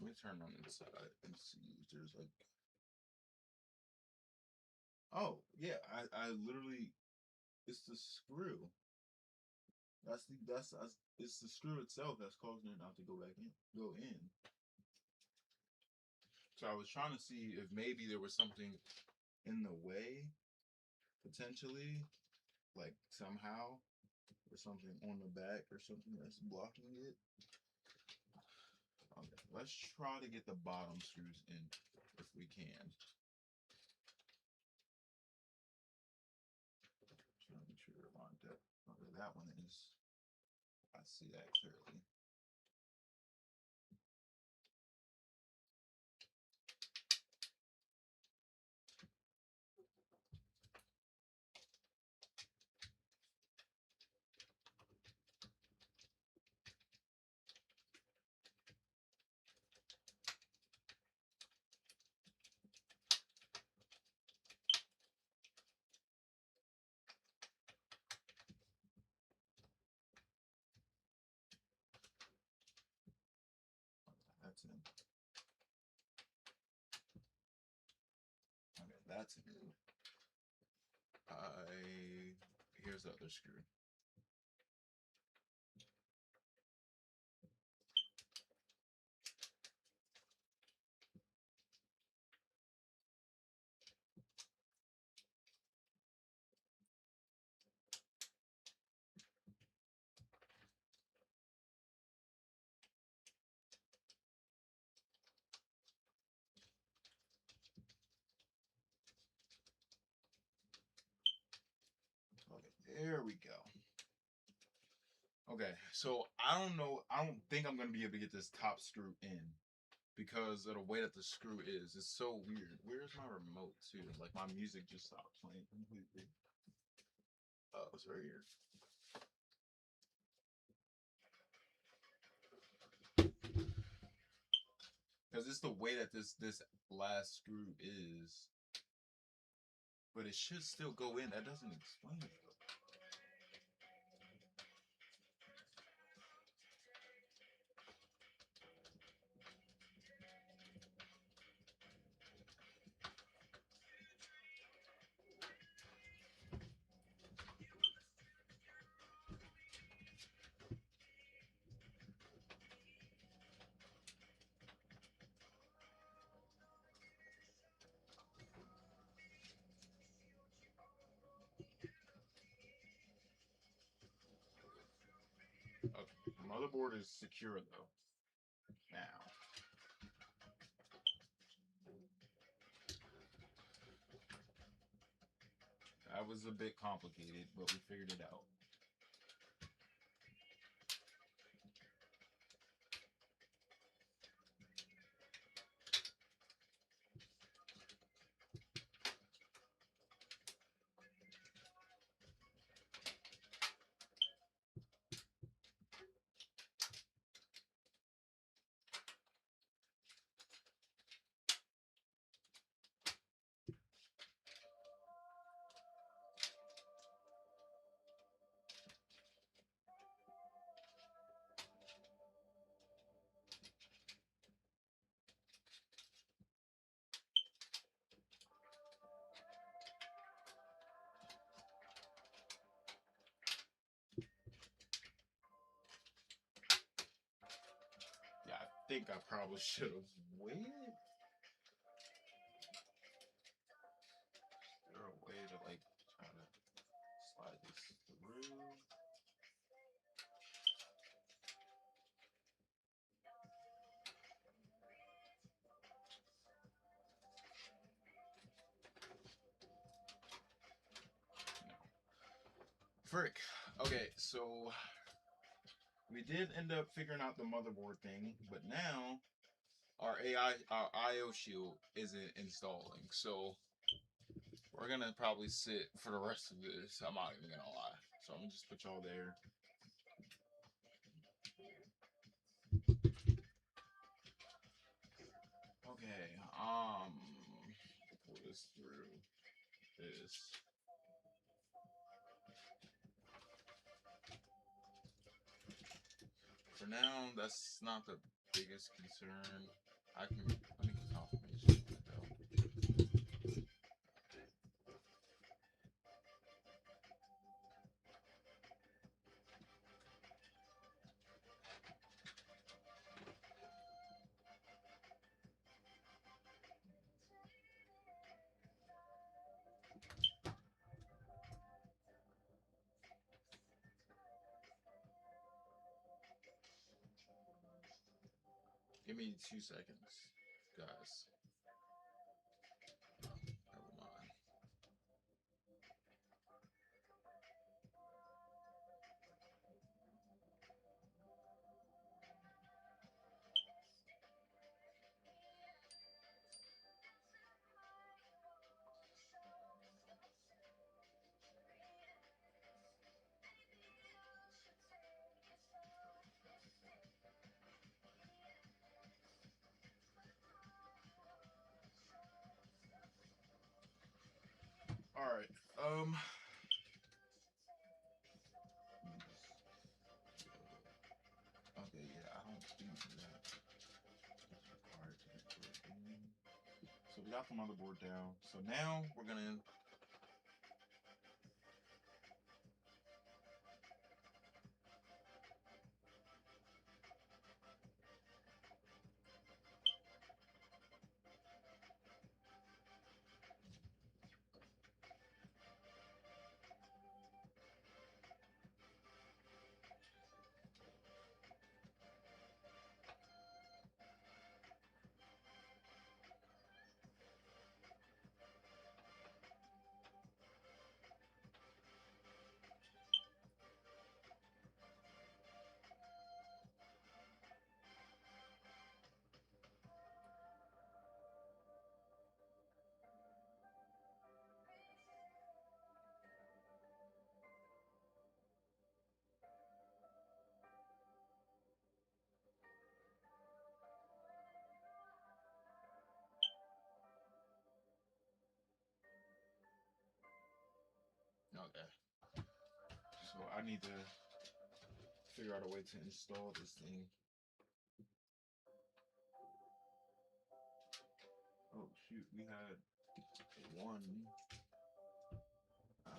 Let me turn on inside and see if there's like. Oh yeah, I literally, it's the screw. That's it's the screw itself that's causing it not to go in. So I was trying to see if maybe there was something in the way, potentially, like somehow, or something on the back or something that's blocking it. Okay, let's try to get the bottom screws in if we can. Trying to make sure they're lined up. Okay, that one is. I see that clearly. That's in. Okay, that's in. here's the other screw. There we go. Okay, so I don't think I'm gonna be able to get this top screw in because of the way that the screw is. It's so weird. Where's my remote too? Like my music just stopped playing completely. Oh, it's right here. Because it's the way that this last screw is. But it should still go in. That doesn't explain it. Okay, the motherboard is secure though. Now. That was a bit complicated, but we figured it out. Yeah, I think I probably should have waited. Is there a way to like try to slide this through? Frick. Okay, so we did end up figuring out the motherboard thing, but now our IO shield isn't installing. So we're gonna probably sit for the rest of this. I'm not even gonna lie. So I'm gonna just put y'all there. Okay, pull this through this. For now, that's not the biggest concern. Let me get confirmation though. Give me 2 seconds, guys. Never mind. All right. Okay, yeah, I don't think that is required to be plugged in. So we got the motherboard down. So now we're gonna Okay. So I need to figure out a way to install this thing. Oh shoot, we had one. Oh.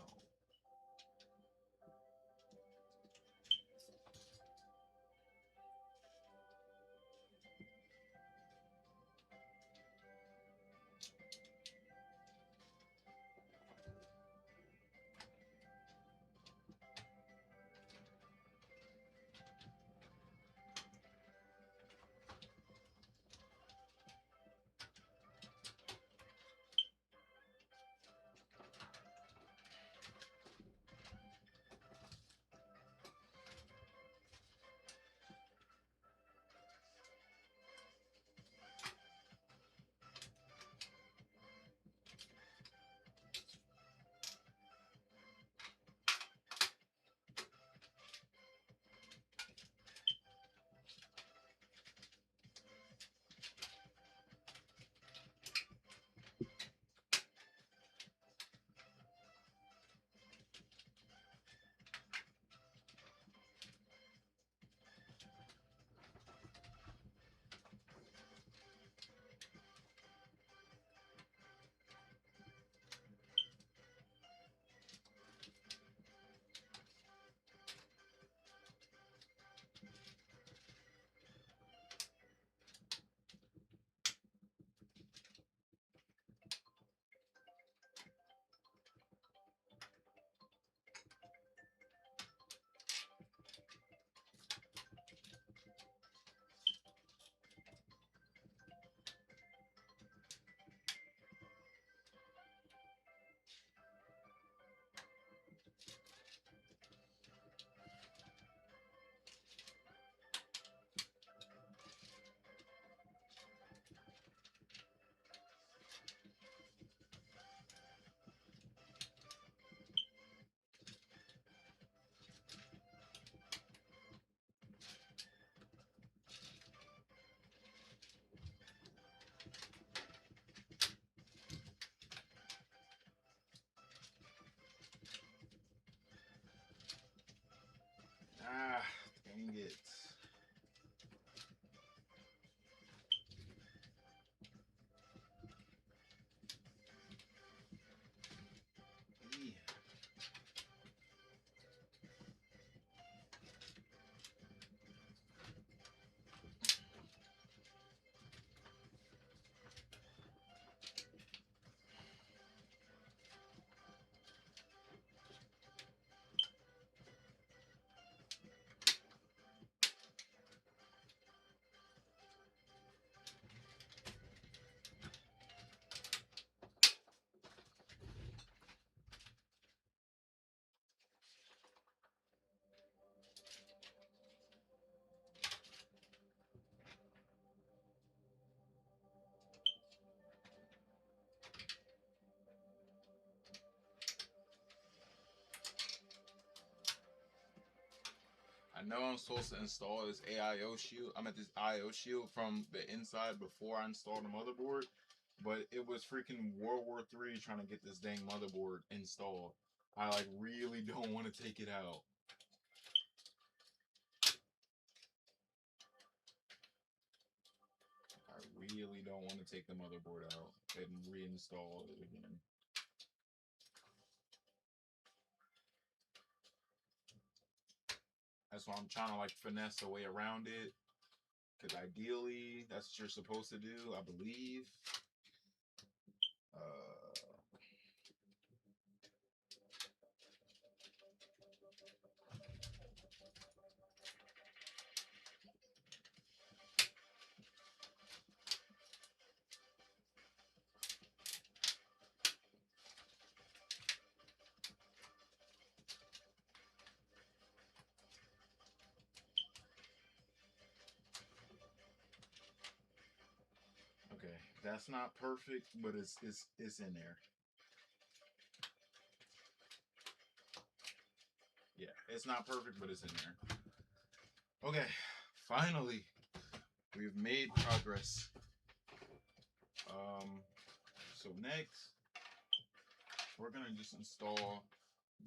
Ah, dang it. Yeah. I know I'm supposed to install this AIO shield. I'm at this IO shield from the inside before I installed the motherboard, but it was freaking World War III trying to get this dang motherboard installed. I like really don't want to take it out. I really don't want to take the motherboard out and reinstall it again. That's why I'm trying to like finesse a way around it. Because ideally, that's what you're supposed to do, I believe. Okay, that's not perfect, but it's in there. Yeah, it's not perfect, but it's in there. Okay, finally, we've made progress. So next, we're gonna just install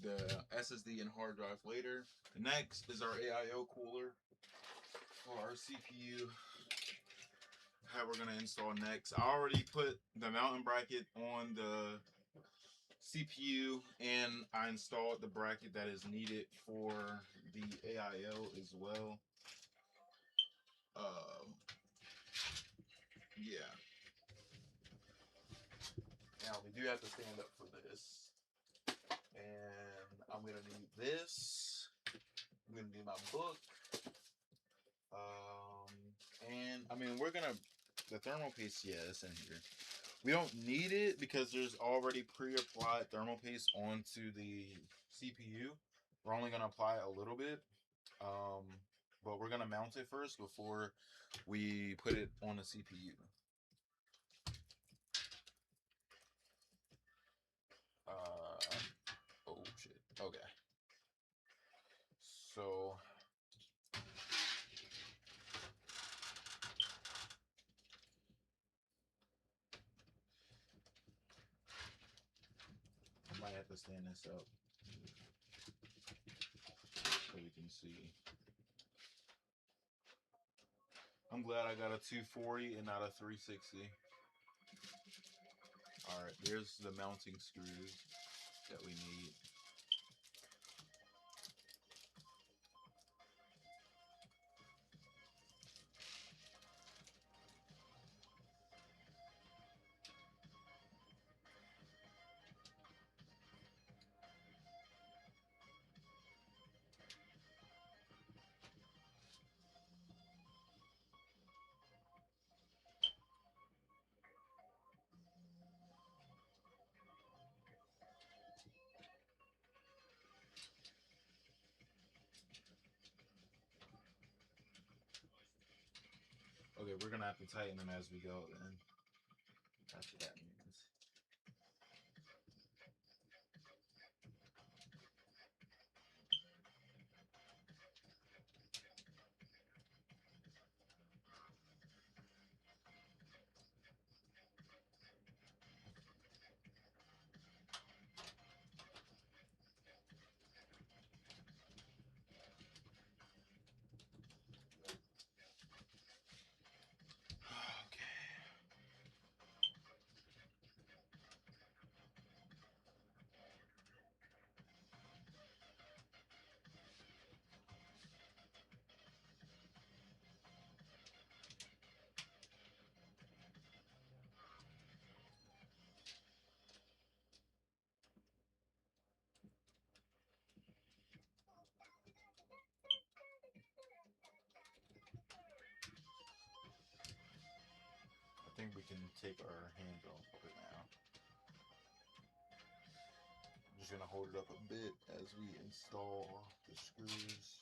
the SSD and hard drive later. Next is our AIO cooler for our CPU. How we're gonna install next. I already put the mounting bracket on the CPU and I installed the bracket that is needed for the AIO as well. Yeah. Now we do have to stand up for this. And I'm gonna need this. I'm gonna need my book. And I mean we're gonna the thermal paste, yeah, it's in here. We don't need it because there's already pre-applied thermal paste onto the CPU. We're only gonna apply a little bit. But we're gonna mount it first before we put it on the CPU. Oh shit. Okay. So I might have to stand this up so we can see. I'm glad I got a 240 and not a 360. Alright, there's the mounting screws that we need. Okay, we're gonna have to tighten them as we go then. That's what that means. I think we can take our hands off of it now. I'm just gonna hold it up a bit as we install the screws.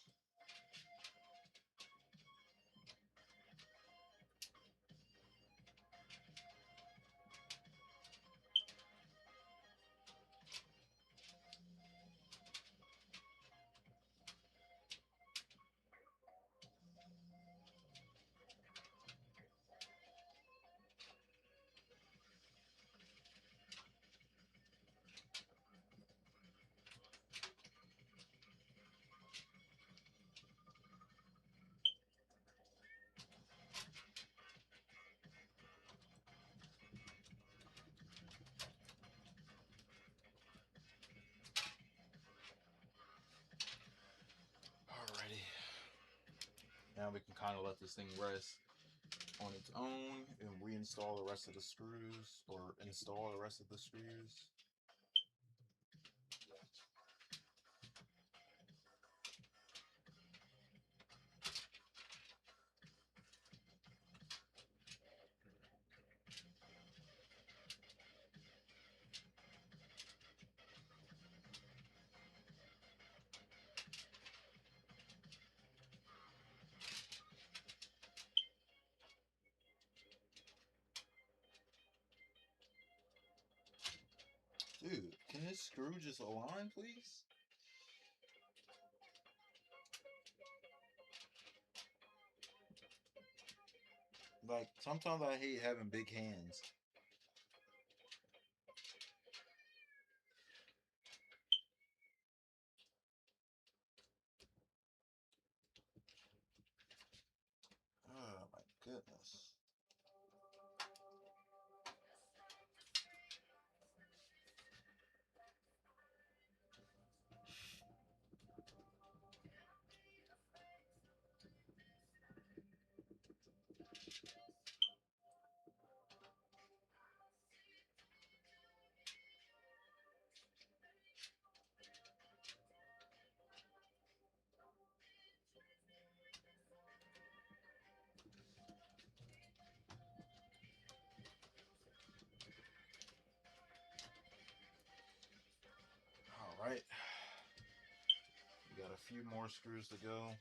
Alrighty. Now we can kind of let this thing rest on its own and reinstall the rest of the screws, or install the rest of the screws. Dude, can this screw just align, please? Like, sometimes I hate having big hands. Alright. We got a few more screws to go.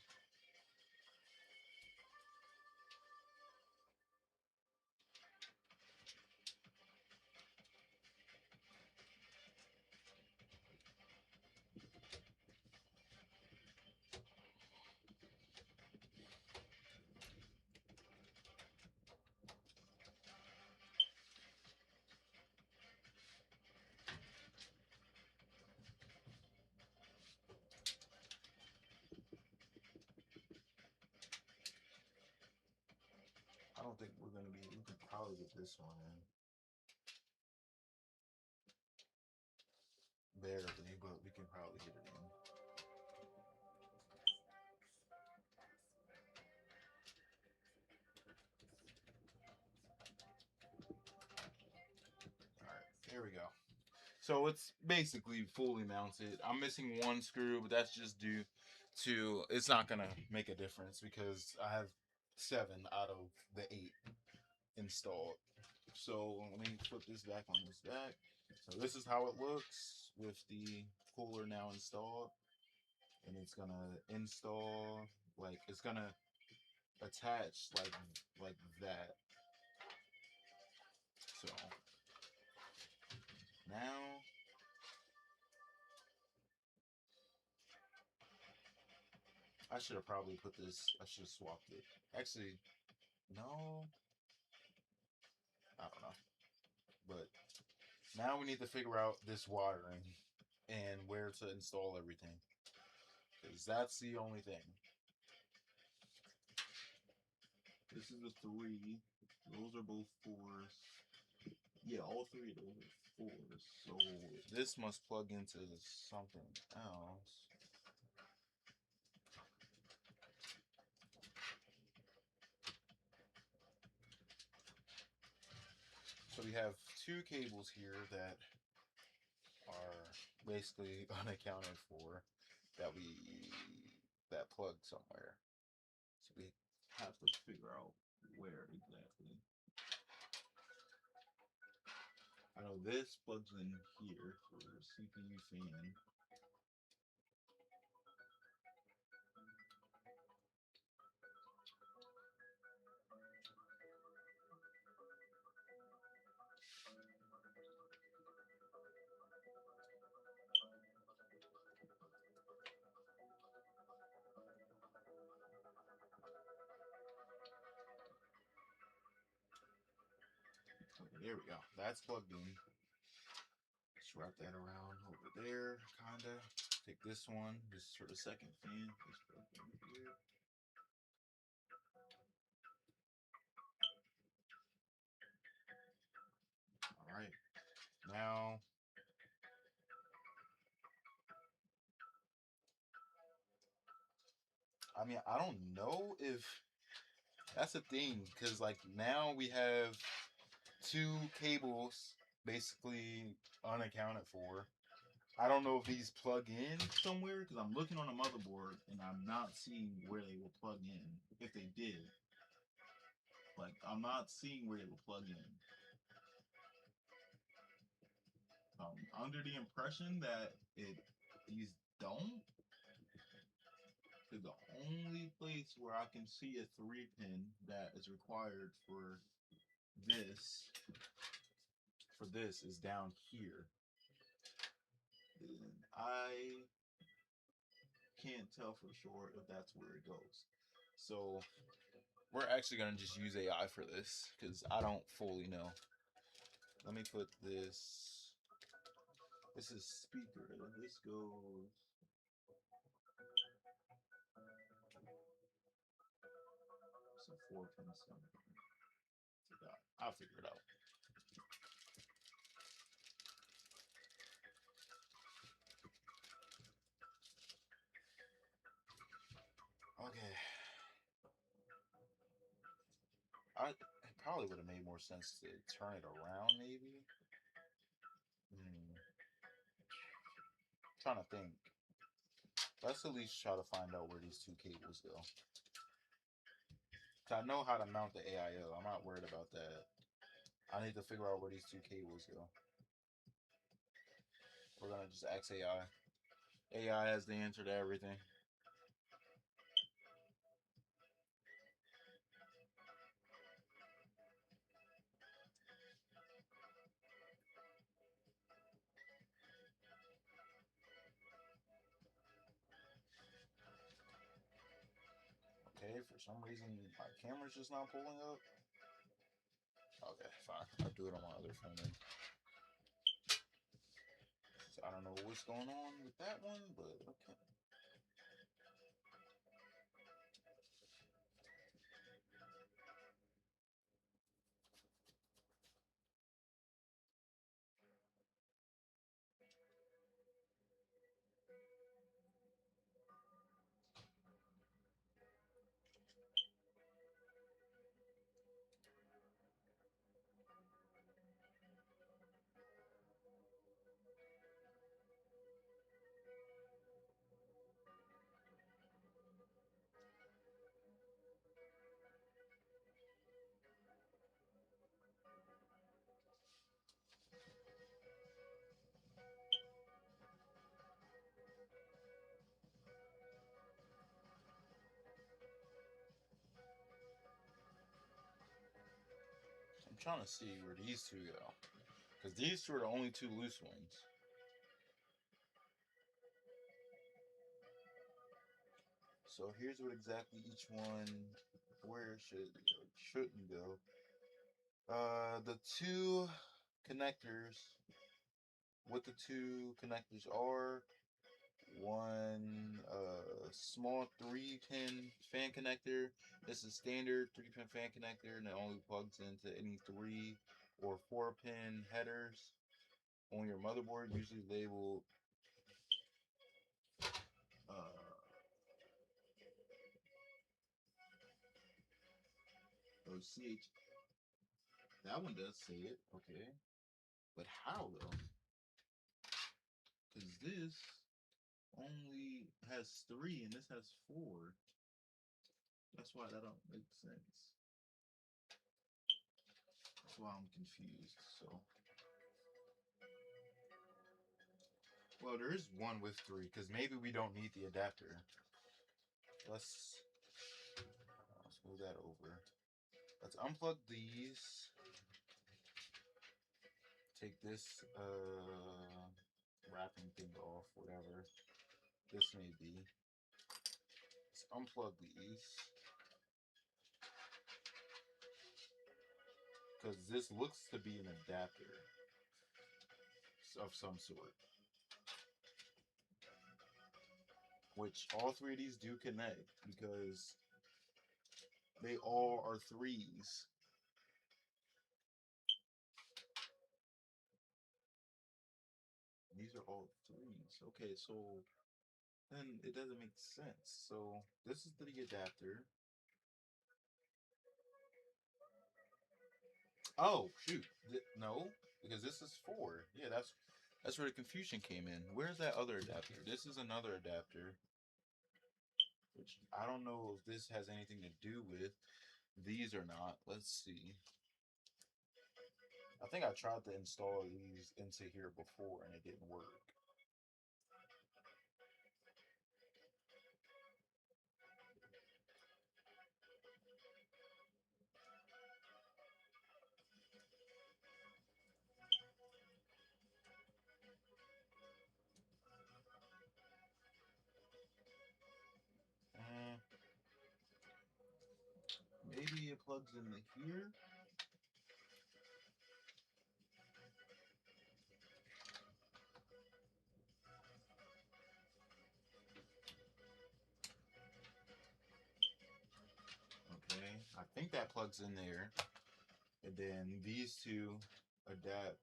I don't think we're gonna be. We can probably get this one in. Barely, but we can probably get it in. Alright, there we go. So it's basically fully mounted. I'm missing one screw, but that's just due to, it's not gonna make a difference because I have 7 out of the 8 installed. So let me put this back on this back. So this is how it looks with the cooler now installed. And it's gonna install, like, it's gonna attach like that. So now I should have probably put this, I should have swapped it. Actually, no, I don't know. But now we need to figure out this wiring and where to install everything. Because that's the only thing. This is a 3. Those are both 4s. Yeah, all 3 of those are 4s. So this must plug into something else. So we have 2 cables here that are basically unaccounted for that plug somewhere. So we have to figure out where exactly. I know this plugs in here for CPU fan. Okay, there we go. That's plugged in. Let's wrap that around over there, kinda. Take this one, this is for the second fan. This plugged in here. Alright. Now I mean, I don't know if that's the thing, because like now we have 2 cables basically unaccounted for. I don't know if these plug in somewhere because I'm looking on a motherboard and I'm not seeing where they will plug in. If they did, like I'm not seeing where they will plug in. Under the impression that these don't. The only place where I can see a 3-pin that is required for this is down here. And I can't tell for sure if that's where it goes. So we're actually gonna just use AI for this because I don't fully know. Let me put this. This is speaker. This goes. It's a 4-pin something. I'll figure it out. Okay. It probably would have made more sense to turn it around, maybe. Trying to think. Let's at least try to find out where these 2 cables go. I know how to mount the AIO. I'm not worried about that. I need to figure out where these 2 cables go. We're gonna just ask AI. AI has the answer to everything. Okay, for some reason my camera's just not pulling up. Okay, fine. I'll do it on my other phone then. So I don't know what's going on with that one, but okay. I'm trying to see where these two go. Because these two are the only two loose ones. So here's what exactly each one, where it should or shouldn't go. The two connectors, what the two connectors are: one small 3-pin fan connector. This is standard 3-pin fan connector, and it only plugs into any 3 or 4-pin headers on your motherboard, usually labeled CH. That one does say it, okay. But how though? Because this only has 3 and this has 4. That's why that don't make sense. That's why I'm confused. So, well, there is one with 3 because maybe we don't need the adapter. Let's move that over. Let's unplug these. Take this wrapping thing off, whatever this may be. Let's unplug these. Because this looks to be an adapter of some sort. Which all 3 of these do connect because they all are 3s. These are all 3s. Okay, so then it doesn't make sense. So this is the adapter. Oh shoot! No, because this is 4. Yeah, that's where the confusion came in. Where's that other adapter? This is another adapter, which I don't know if this has anything to do with these or not. Let's see. I think I tried to install these into here before and it didn't work. Maybe it plugs into here. Okay, I think that plugs in there. And then these two adapt.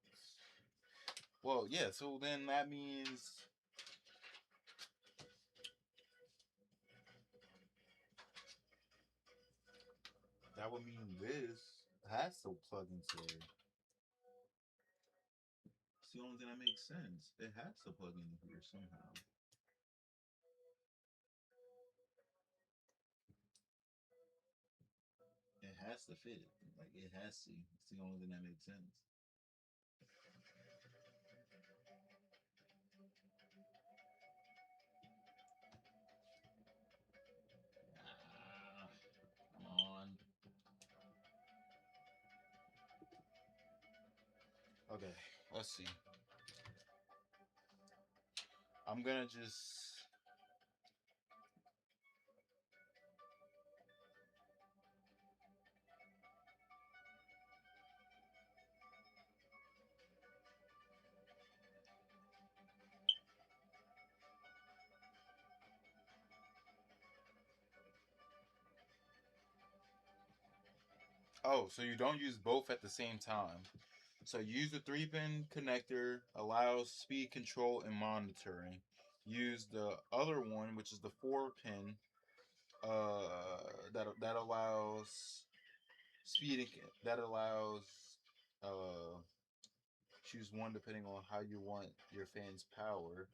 Well, yeah, so then that means that would mean this has to plug into there. It's the only thing that makes sense. It has to plug into here somehow. It has to fit. Like it has to. It's the only thing that makes sense. Okay, let's see. I'm gonna just. Oh, so you don't use both at the same time. So use the 3-pin connector, allows speed control and monitoring. Use the other one, which is the 4-pin, that allows speed that allows uh choose one depending on how you want your fan's power,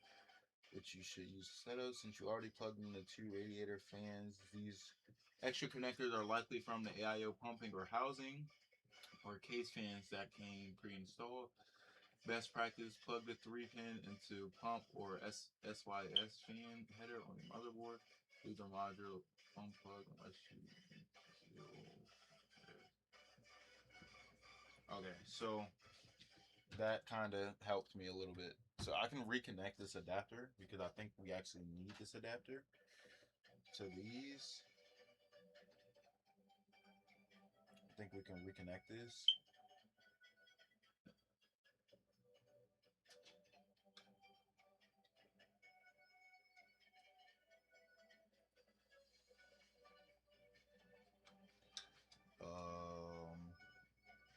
which you should use setup since you already plugged in the 2 radiator fans. These extra connectors are likely from the AIO pumping or housing or case fans that came pre-installed. Best practice, plug the 3-pin into pump or SYS fan header on your motherboard. Use a module pump plug unless you. Okay, so that kind of helped me a little bit. So I can reconnect this adapter because I think we actually need this adapter to these. I think we can reconnect this.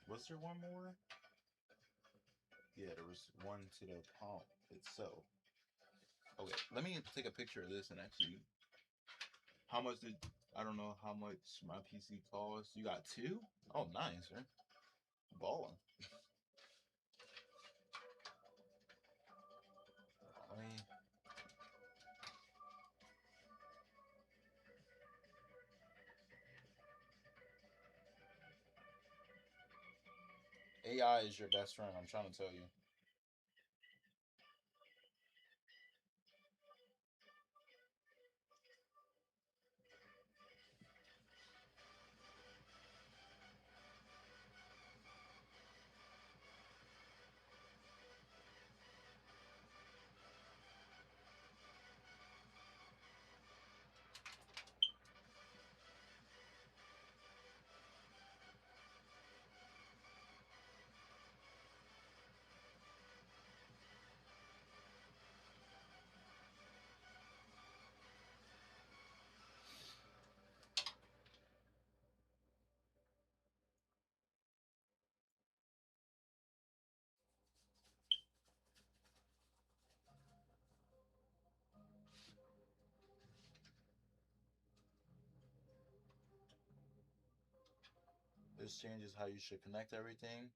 Was there one more? Yeah, there was one to the pump itself. Okay, let me take a picture of this and actually. How much did I don't know how much my PC cost? You got two? Oh, nice, right? Balling. I mean, AI is your best friend. I'm trying to tell you. This changes how you should connect everything.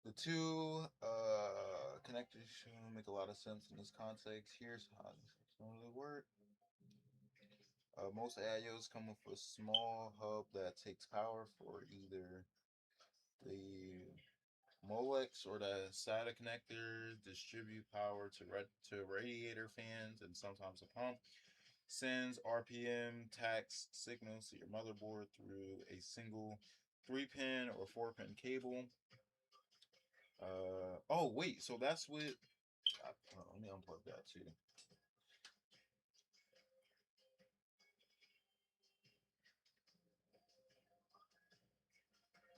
The two connectors should make a lot of sense in this context. Here's how this normally work. Most AIOs come with a small hub that takes power for either the Molex or the SATA connector, distribute power to radiator fans and sometimes a pump. Sends RPM tax signals to your motherboard through a single 3-pin or 4-pin cable. Oh wait, so that's what. Let me unplug that too.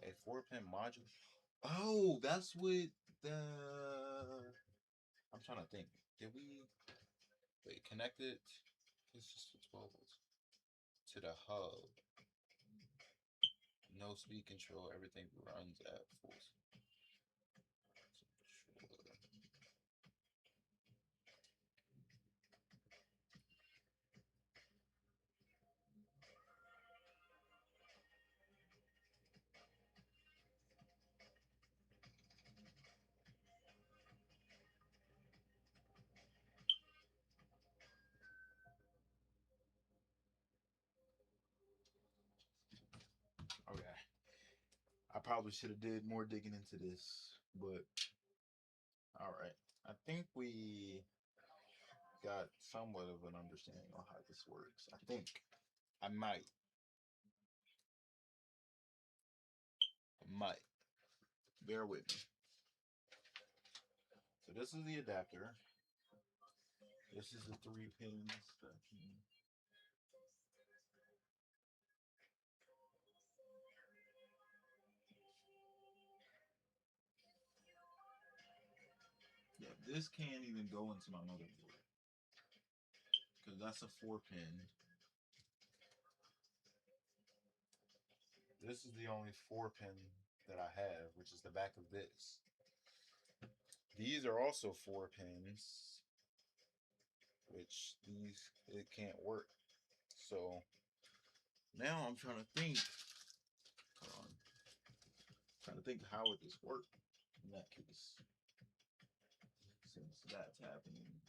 A 4-pin module. Oh, that's what the. I'm trying to think. Did we wait connect it? It's just 12 volts to the hub. No speed control. Everything runs at full. Okay. I probably should have did more digging into this, but all right. I think we got somewhat of an understanding on how this works. I think I might. I might. Bear with me. So this is the adapter. This is the 3 pins. Yeah, this can't even go into my motherboard because that's a 4-pin. This is the only 4-pin that I have, which is the back of this. These are also 4 pins, which it can't work. So now I'm trying to think. Hold on. Trying to think how would this work in that case, since that's happening.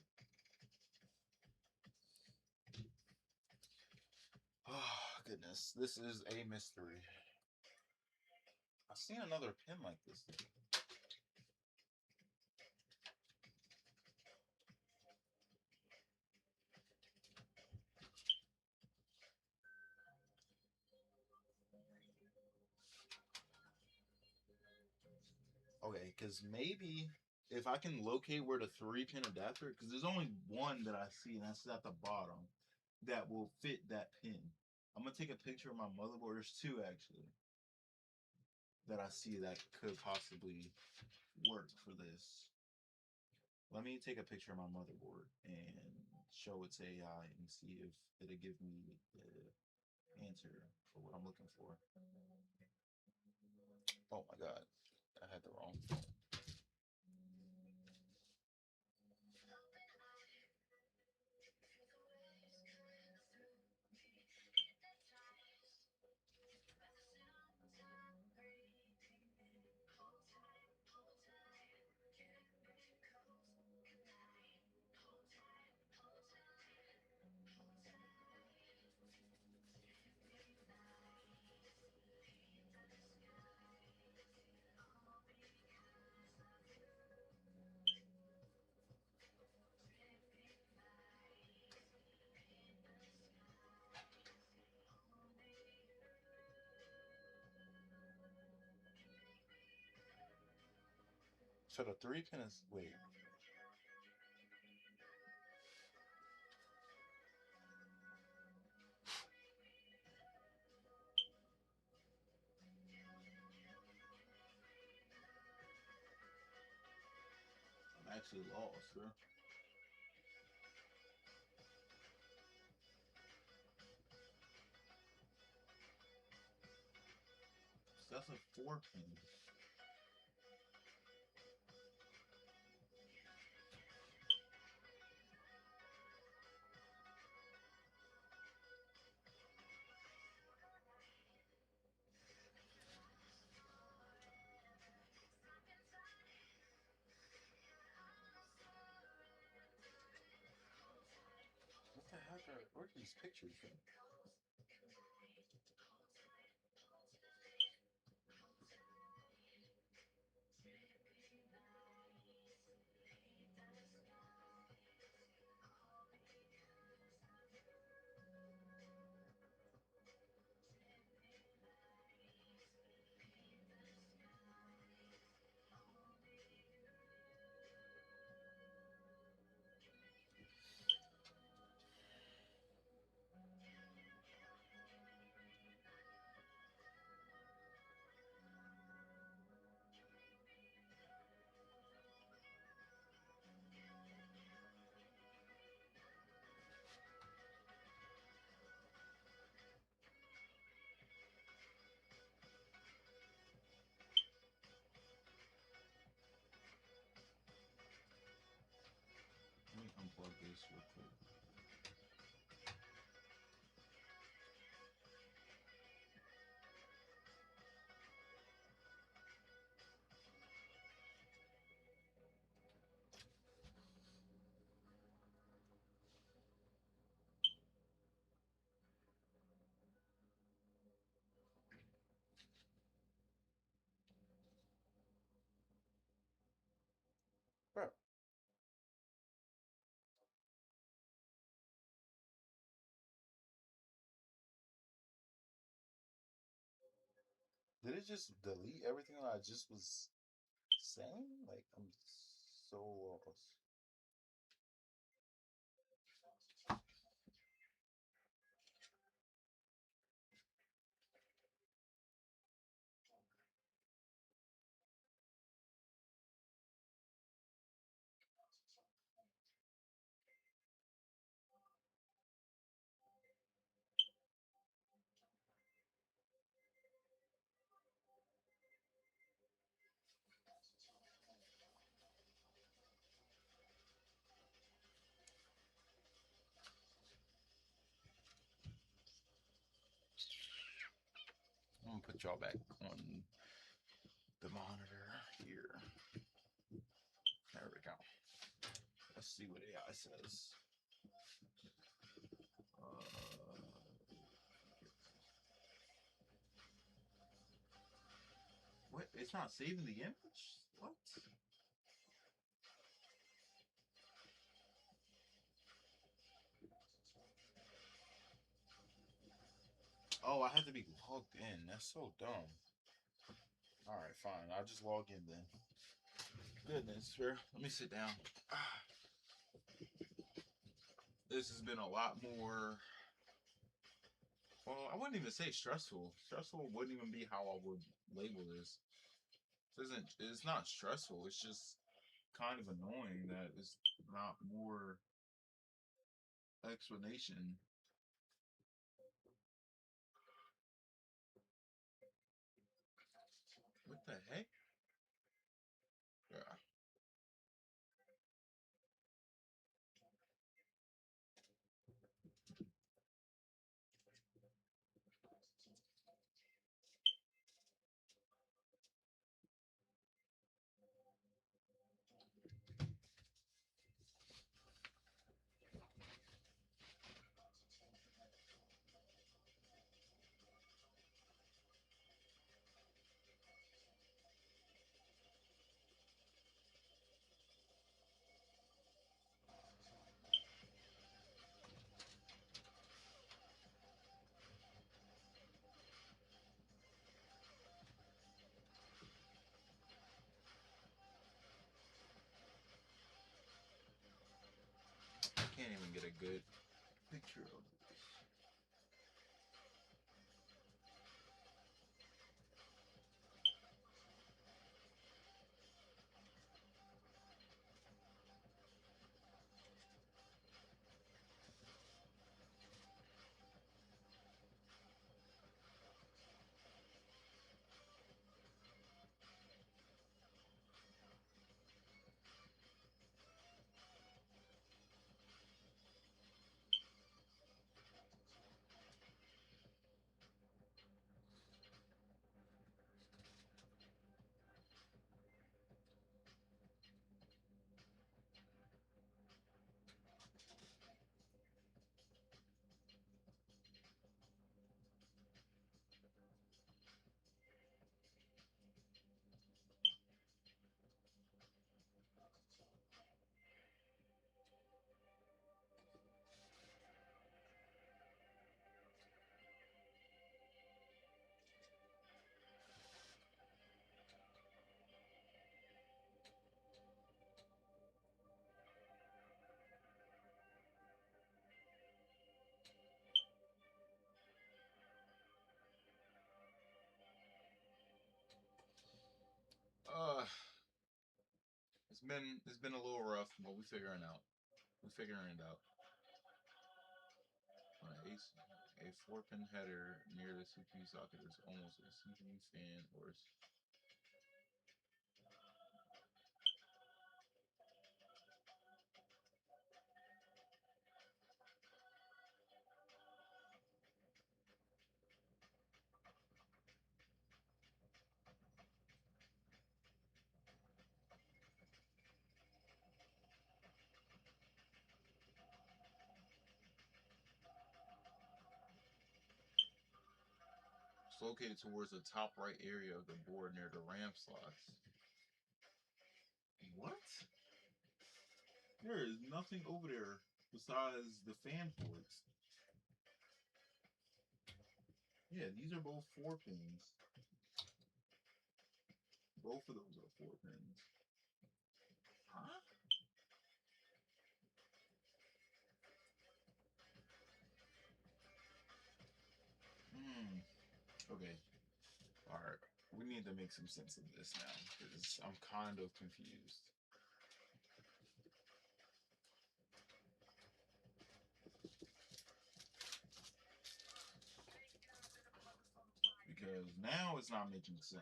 Oh goodness, this is a mystery. I've seen another pin like this. Okay, because maybe if I can locate where the 3-pin adapter, because there's only one that I see, and that's at the bottom, that will fit that pin. I'm gonna take a picture of my motherboard. There's 2 actually that I see that could possibly work for this. Let me take a picture of my motherboard and show its AI and see if it'll give me the answer for what I'm looking for. Oh my god, I had the wrong phone. So the 3-pin is, wait. I'm actually lost, bro. That's a 4-pin. What the heck where are these pictures from? Let me unplug this real quick. Bro. Did it just delete everything I just was saying? Like, I'm So lost. I'm gonna put y'all back on the monitor here. There we go. Let's see what AI says. What? It's not saving the image? What? Oh, I have to be logged in. That's so dumb. Alright, fine. I'll just log in then. Goodness, sir. Let me sit down. This has been a lot more... Well, I wouldn't even say stressful. Stressful wouldn't even be how I would label this. It's not stressful. It's just kind of annoying that it's not more explanation. What the heck? Yeah. I can't even get a good picture of this. Uh, it's been a little rough, but we're figuring out. We're figuring it out. A 4-pin header near the CPU socket is almost a CPU fan or it's located towards the top right area of the board near the RAM slots. What? There is nothing over there besides the fan ports. Yeah, these are both 4 pins. Both of those are 4 pins. Huh? Okay. All right. We need to make some sense of this now because I'm kind of confused. Because now it's not making sense.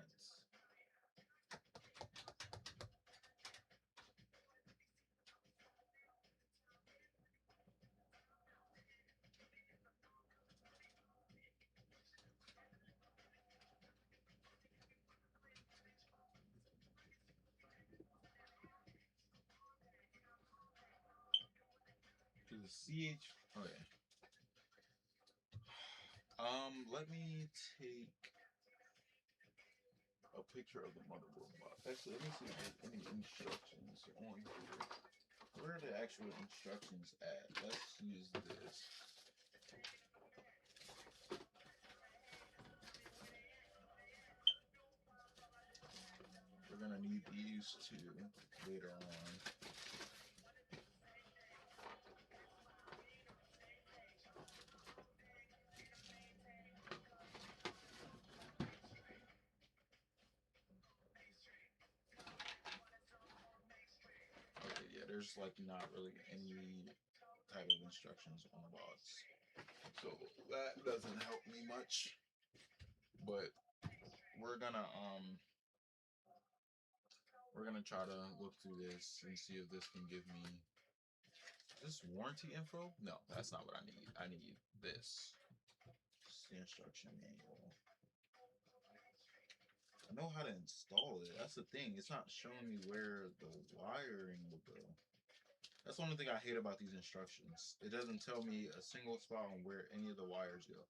To the CH. Okay. Let me take a picture of the motherboard box. Actually, let me see if there's any instructions on here. Where are the actual instructions at? Let's use this. We're gonna need these two later on. Okay, yeah, there's like not really any type of instructions on the box, so that doesn't help me much. But we're gonna try to look through this and see if this can give me this warranty info. No, that's not what I need. I need this. It's the instruction manual. I know how to install it. That's the thing. It's not showing me where the wiring will go. That's the only thing I hate about these instructions. It doesn't tell me a single spot on where any of the wires go.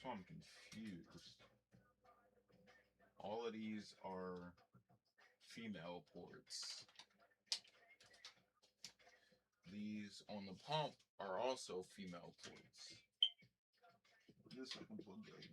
So I'm confused. All of these are female ports. These on the pump are also female ports. This I can plug that in.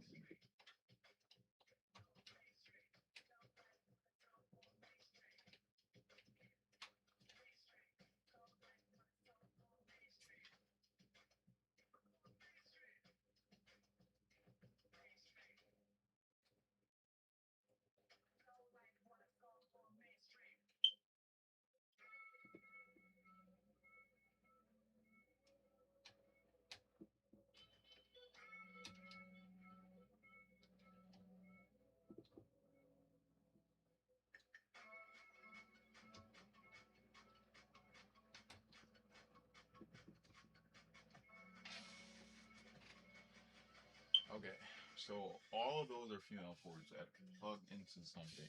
Okay, so all of those are female ports that plug into something.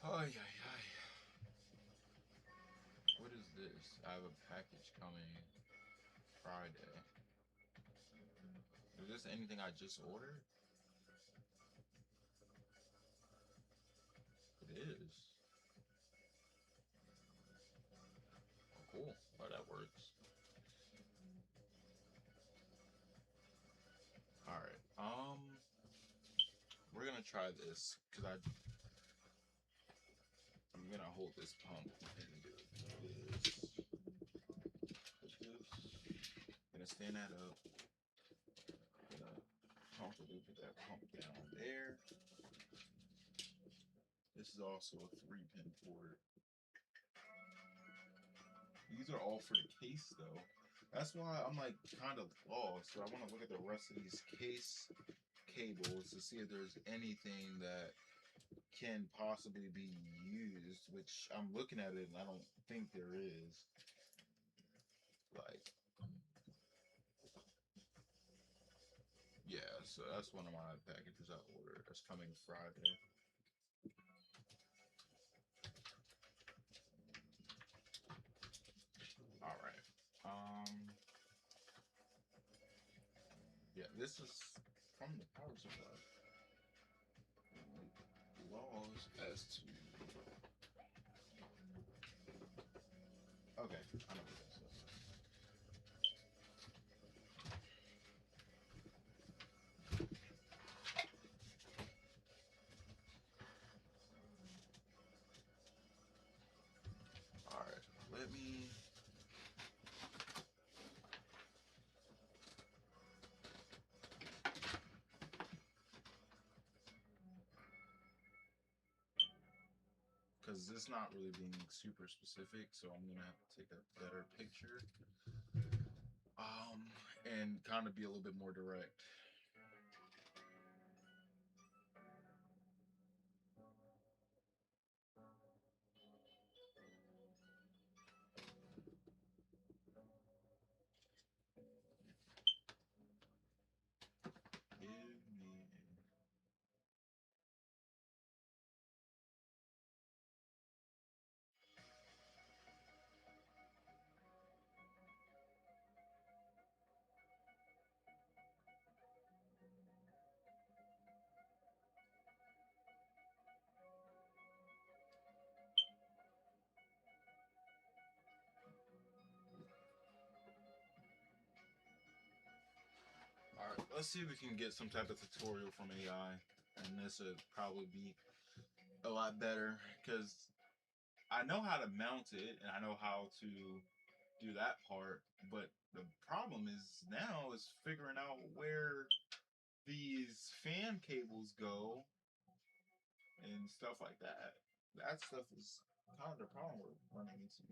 Ay, ay, ay. What is this? I have a package coming Friday. Is this anything I just ordered? It is. Oh, cool. Well, that works. All right. We're gonna try this because I'm gonna hold this pump and do this. Put this. Gonna stand that up. Gonna comfortably put that pump down there. This is also a 3-pin port. These are all for the case though. That's why I'm like kind of lost. So I want to look at the rest of these case cables to see if there's anything that can possibly be used, which I'm looking at it and I don't think there is. Like, Yeah, so that's one of my packages I ordered. That's coming Friday. All right. Yeah, this is from the power supply. Laws as to. Okay, I know what this is. All right, let me. Because it's not really being super specific, so I'm gonna have to take a better picture, and kind of be a little bit more direct. Give me. All right, let's see if we can get some type of tutorial from AI, and this would probably be a lot better because I know how to mount it and I know how to do that part, but the problem is now is figuring out where these fan cables go and stuff like that. That stuff is kind of the problem we're running into.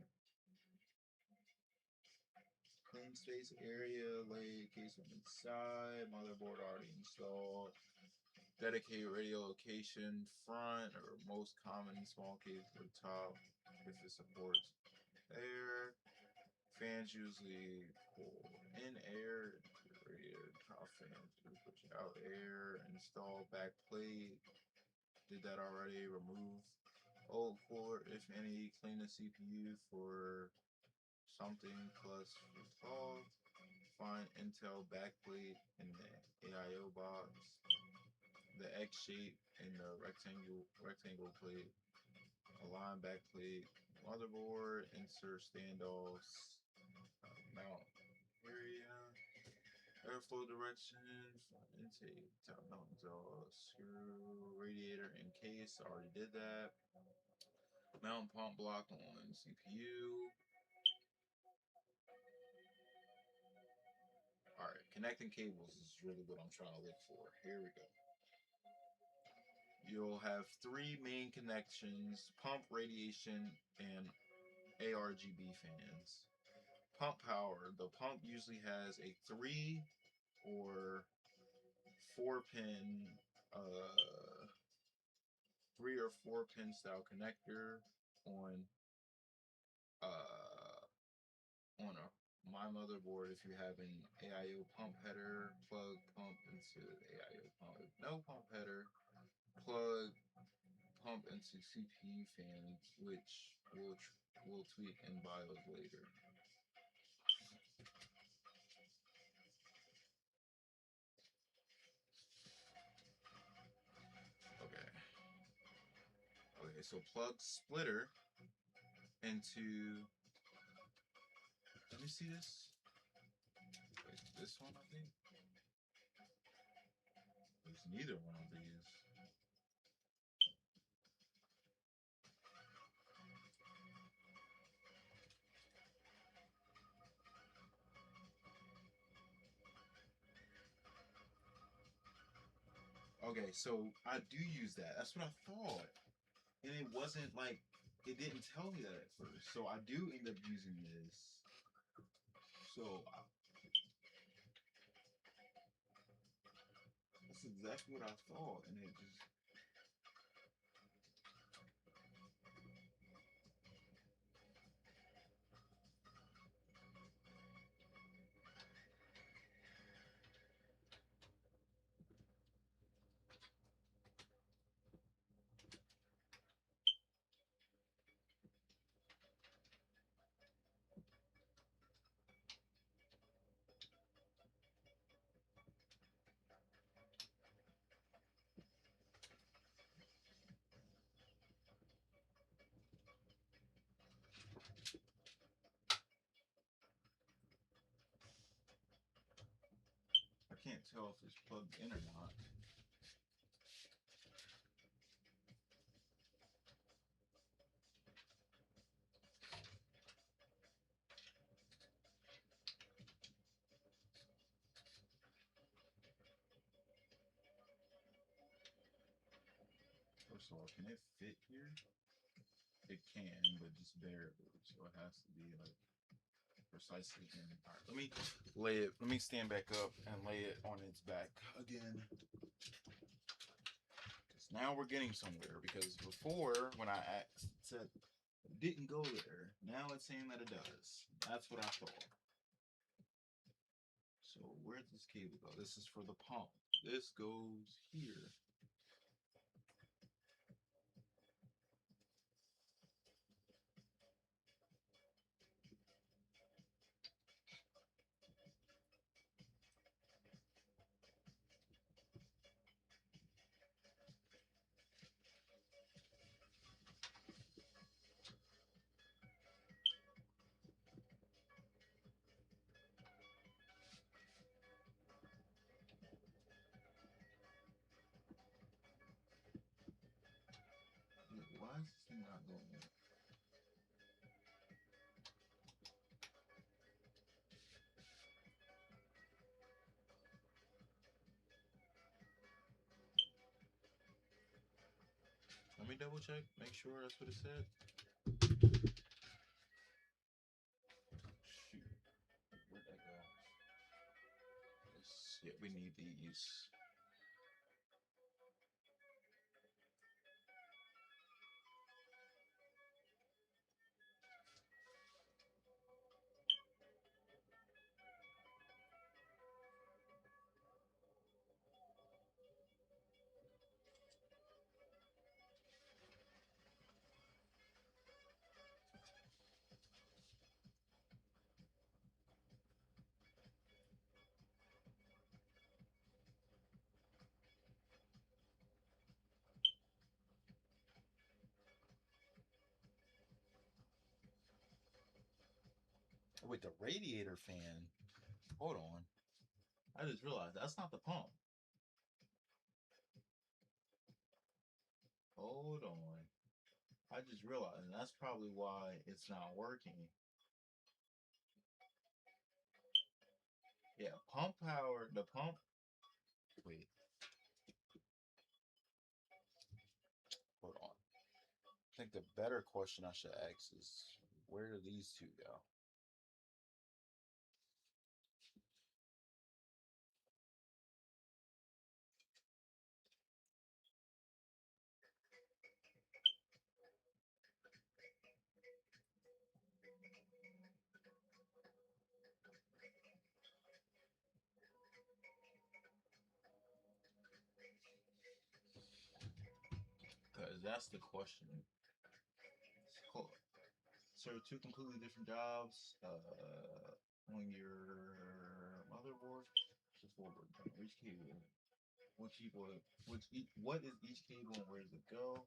Clean space area, lay case on inside, motherboard already installed. Dedicated radio location, front, or most common small case for the top if it supports air. Fans usually pull in air, radiator top fans push out air, install back plate. Did that already. Remove old cooler, if any. Clean the CPU for something plus resolve. Find Intel backplate in the AIO box. The X shape in the rectangle plate. Align backplate. Motherboard. Insert standoffs. Mount area. Airflow direction. Intake. Top mount exhaust. Screw. Radiator in case. Already did that. Mount pump block on CPU. Alright, connecting cables is really what I'm trying to look for. Here we go. You'll have three main connections: pump, radiation, and ARGB fans. Pump power. The pump usually has a 3 or 4 pin, 3 or 4 pin style connector on my motherboard. If you have an AIO pump header, plug pump into AIO pump. If no pump header, plug pump into CPU fans, which we'll tweak in BIOS later. Okay. Okay, so plug splitter into. Let me see this. Wait, this one, I think. There's neither one of these. Okay, so I do use that. That's what I thought. And it wasn't like, it didn't tell me that at first. So I do end up using this. So that's exactly what I thought. And it just. can't tell if it's plugged in or not. First of all, can it fit here? It can, but just barely. So it has to be like precisely in. All right, let me lay it. Let me stand back up and lay it on its back again. Because now we're getting somewhere. Because before, when I said it didn't go there, now it's saying that it does. That's what I thought. So where does this cable go? This is for the pump. This goes here. Why is this thing not going in? Let me double check, make sure that's what it said. Shoot, where'd that go? Yeah, we need these. Wait, the radiator fan. Hold on. I just realized that's not the pump. Hold on. I just realized that's probably why it's not working. Yeah, pump power. The pump. Wait. Hold on. I think the better question I should ask is where do these two go? Because that's the question. Cool. So two completely different jobs on your motherboard. Just forward. Which cable? What is each cable and where does it go?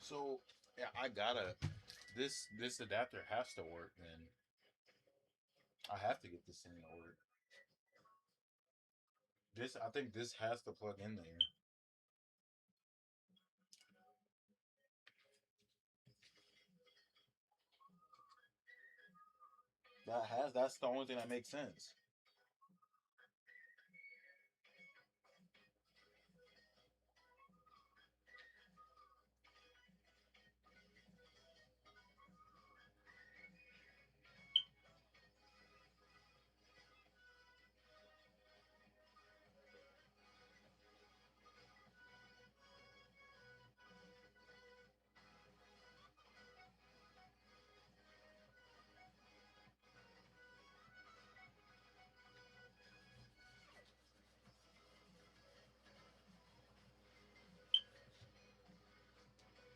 So yeah, I gotta this adapter has to work. Then I have to get this thing to work. This I think this has to plug in there. That's the only thing that makes sense.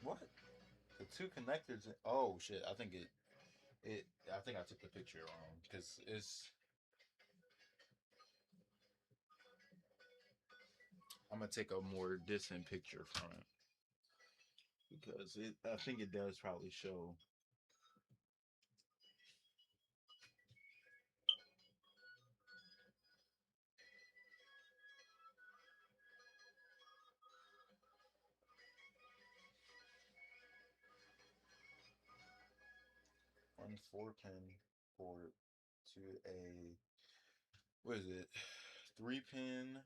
What? The two connectors. Oh shit! I think it. I think I took the picture wrong because it's. I'm gonna take a more distant picture from it because it. I think it does probably show. 1 4 pin port to a what is it? 3 pin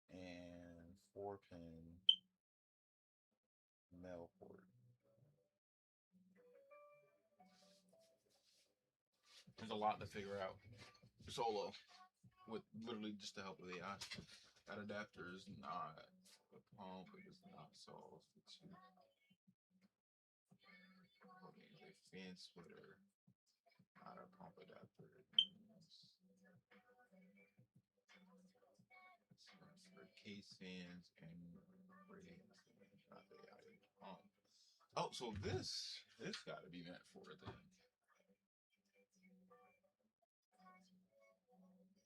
and 4 pin male port. There's a lot to figure out solo with literally just the help of AI. That adapter is not a pump. It does not solve the two. A fan splitter, not a pump adapter. For case fans and radiators, not the AIO pump. Oh, so this got to be meant for it then.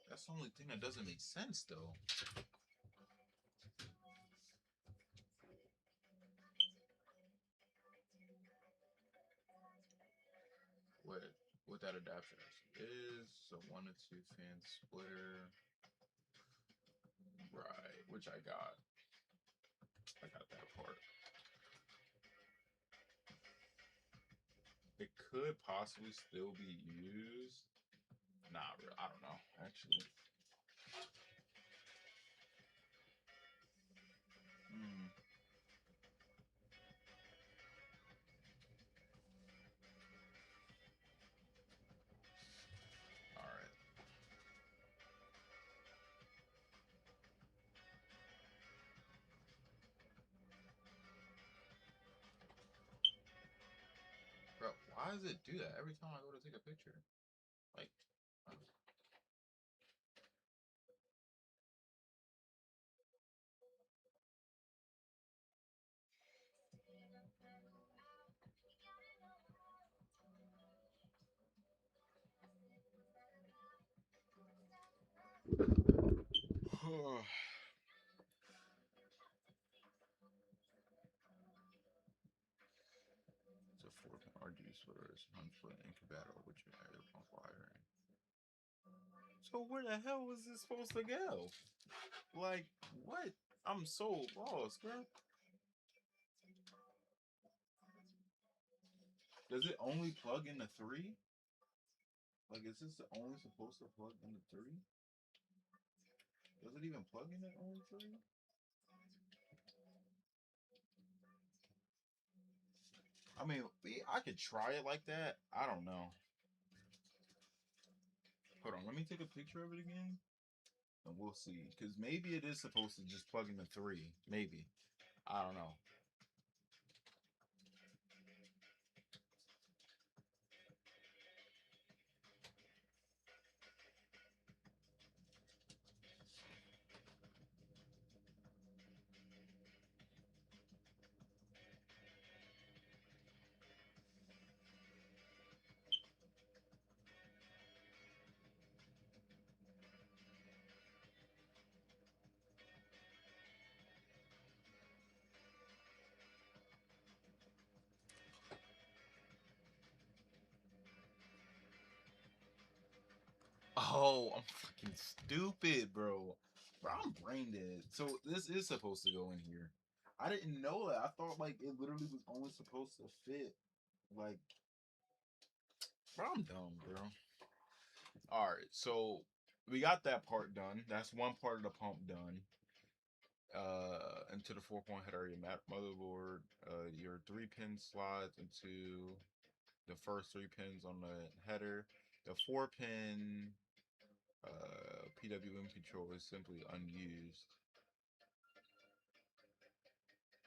That's the only thing that doesn't make sense though. What what that adapter is a 1 to 2 fan splitter, right? Which I got. I got that part. It could possibly still be used. Nah, I don't know actually. Hmm. All right. Bro, why does it do that every time I go to take a picture? Like, it's a 4 pin RGB splitter. It's unsplit incompatible with your air pump wiring. So where the hell was this supposed to go? Like, what? I'm so lost, bro. Does it only plug into 3? Like, is this only supposed to plug into 3? Does it even plug in at only 3? I mean, I could try it like that. I don't know. Hold on, let me take a picture of it again, and we'll see. Because maybe it is supposed to just plug into 3. Maybe. I don't know. Oh, I'm fucking stupid, bro. Bro, I'm brain dead. So this is supposed to go in here. I didn't know that. I thought like it literally was only supposed to fit like. Bro, I'm dumb, bro. All right, so we got that part done. That's one part of the pump done. Into the 4-point header, your motherboard, your 3-pin slides into the first 3 pins on the header. The 4-pin PWM control is simply unused.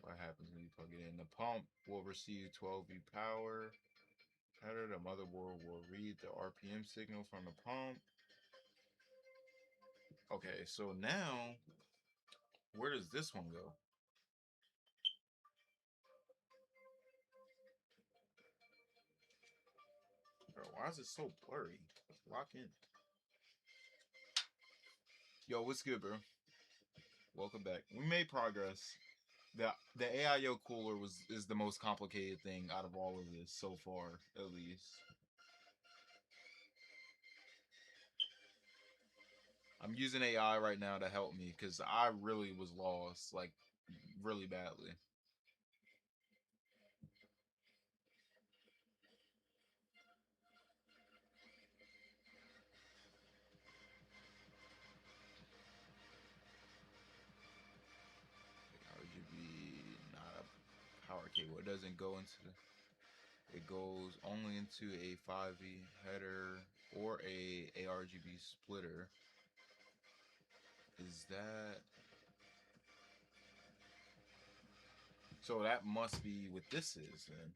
What happens when you plug it in? The pump will receive 12V power. Header, the motherboard will read the RPM signal from the pump. Okay, so now, where does this one go? Bro, why is it so blurry? Let's lock in. Yo, what's good, bro? Welcome back. We made progress. The AIO cooler is the most complicated thing out of all of this so far, at least. I'm using AI right now to help me because I really was lost, like really badly. RGB, not a power cable. It doesn't go into it goes only into a 5V header or a ARGB splitter. Is that so? That must be what this is then.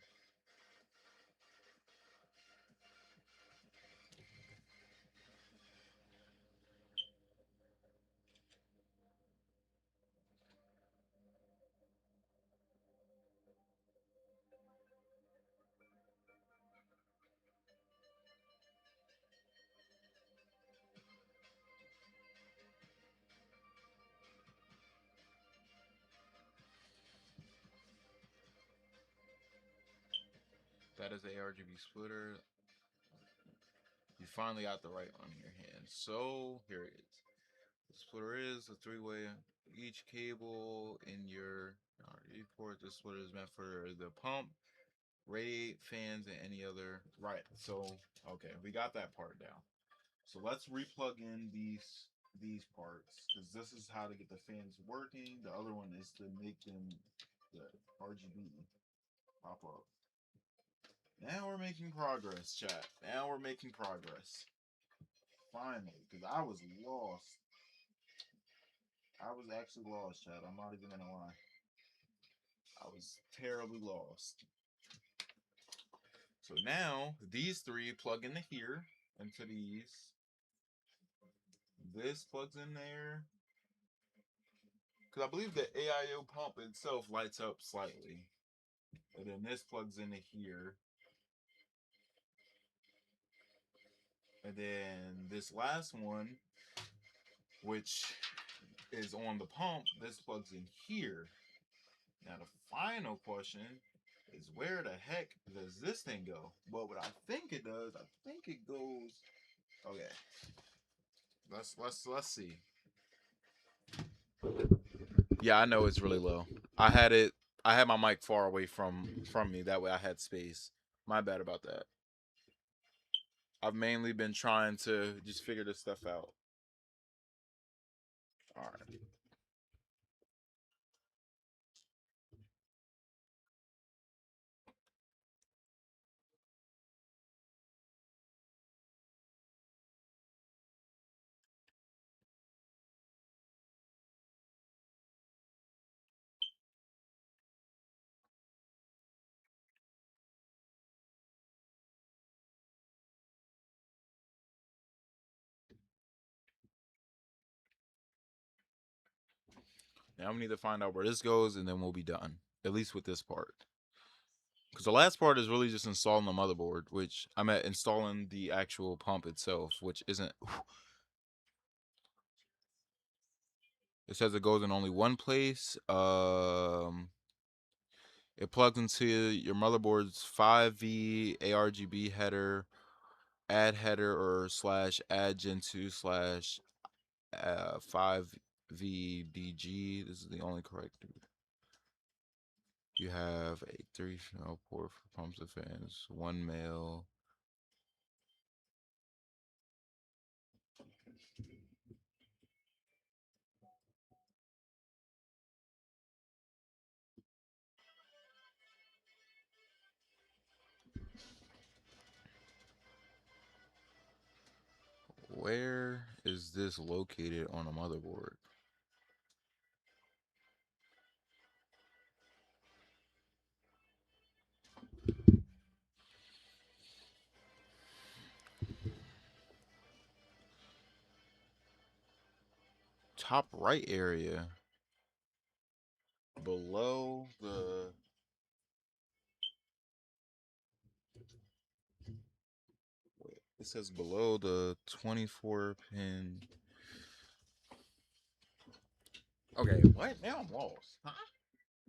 That is a ARGB splitter. You finally got the right one in your hand. So here it is. The splitter is a 3-way. Each cable in your port. The splitter is meant for the pump, radiate, fans, and any other. Right. So okay, we got that part down. So let's replug in these parts because this is how to get the fans working. The other one is to make them the RGB pop up. Now we're making progress, chat. Now we're making progress. Finally, because I was lost. I was actually lost, chat. I'm not even gonna lie. I was terribly lost. So now these three plug into here, into these. This plugs in there. Because I believe the AIO pump itself lights up slightly. And then this plugs into here. And then this last one, which is on the pump, this plugs in here. Now the final question is where the heck does this thing go? But what I think it does, I think it goes. Okay. Let's see. Yeah, I know it's really low. I had my mic far away from me, that way I had space. My bad about that. I've mainly been trying to just figure this stuff out. Alright. Now we need to find out where this goes and then we'll be done. At least with this part. Because the last part is really just installing the motherboard, which I'm at installing the actual pump itself, which isn't. It says it goes in only one place. It plugs into your motherboard's 5V ARGB header add header or slash add gen 2 slash 5VDG. This is the only correct. You have a 3-channel port for pumps and fans, 1 male. Where is this located on a motherboard? Top right area. Below the... Wait, it says below the 24 pin. Okay, what? Now I'm lost. Huh?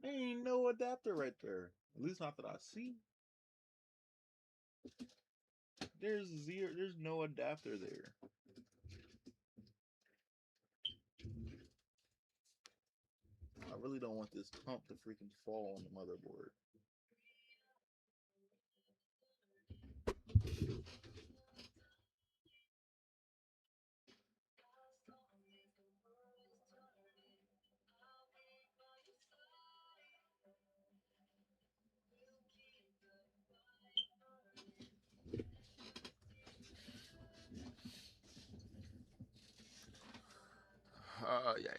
There ain't no adapter right there. At least not that I see. There's no adapter there. I really don't want this pump to freaking fall on the motherboard.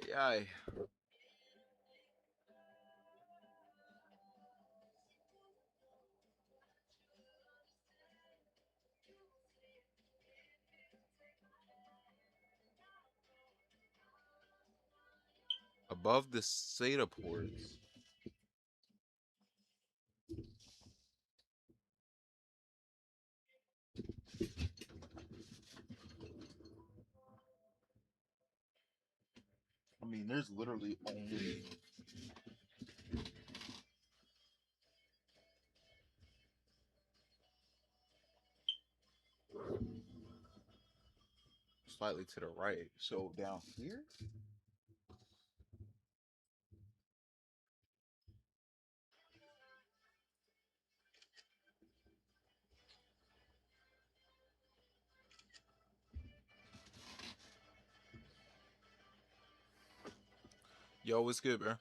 Yeah. Above the SATA ports. I mean, there's literally only slightly to the right. So down here? Yo, what's good, bro?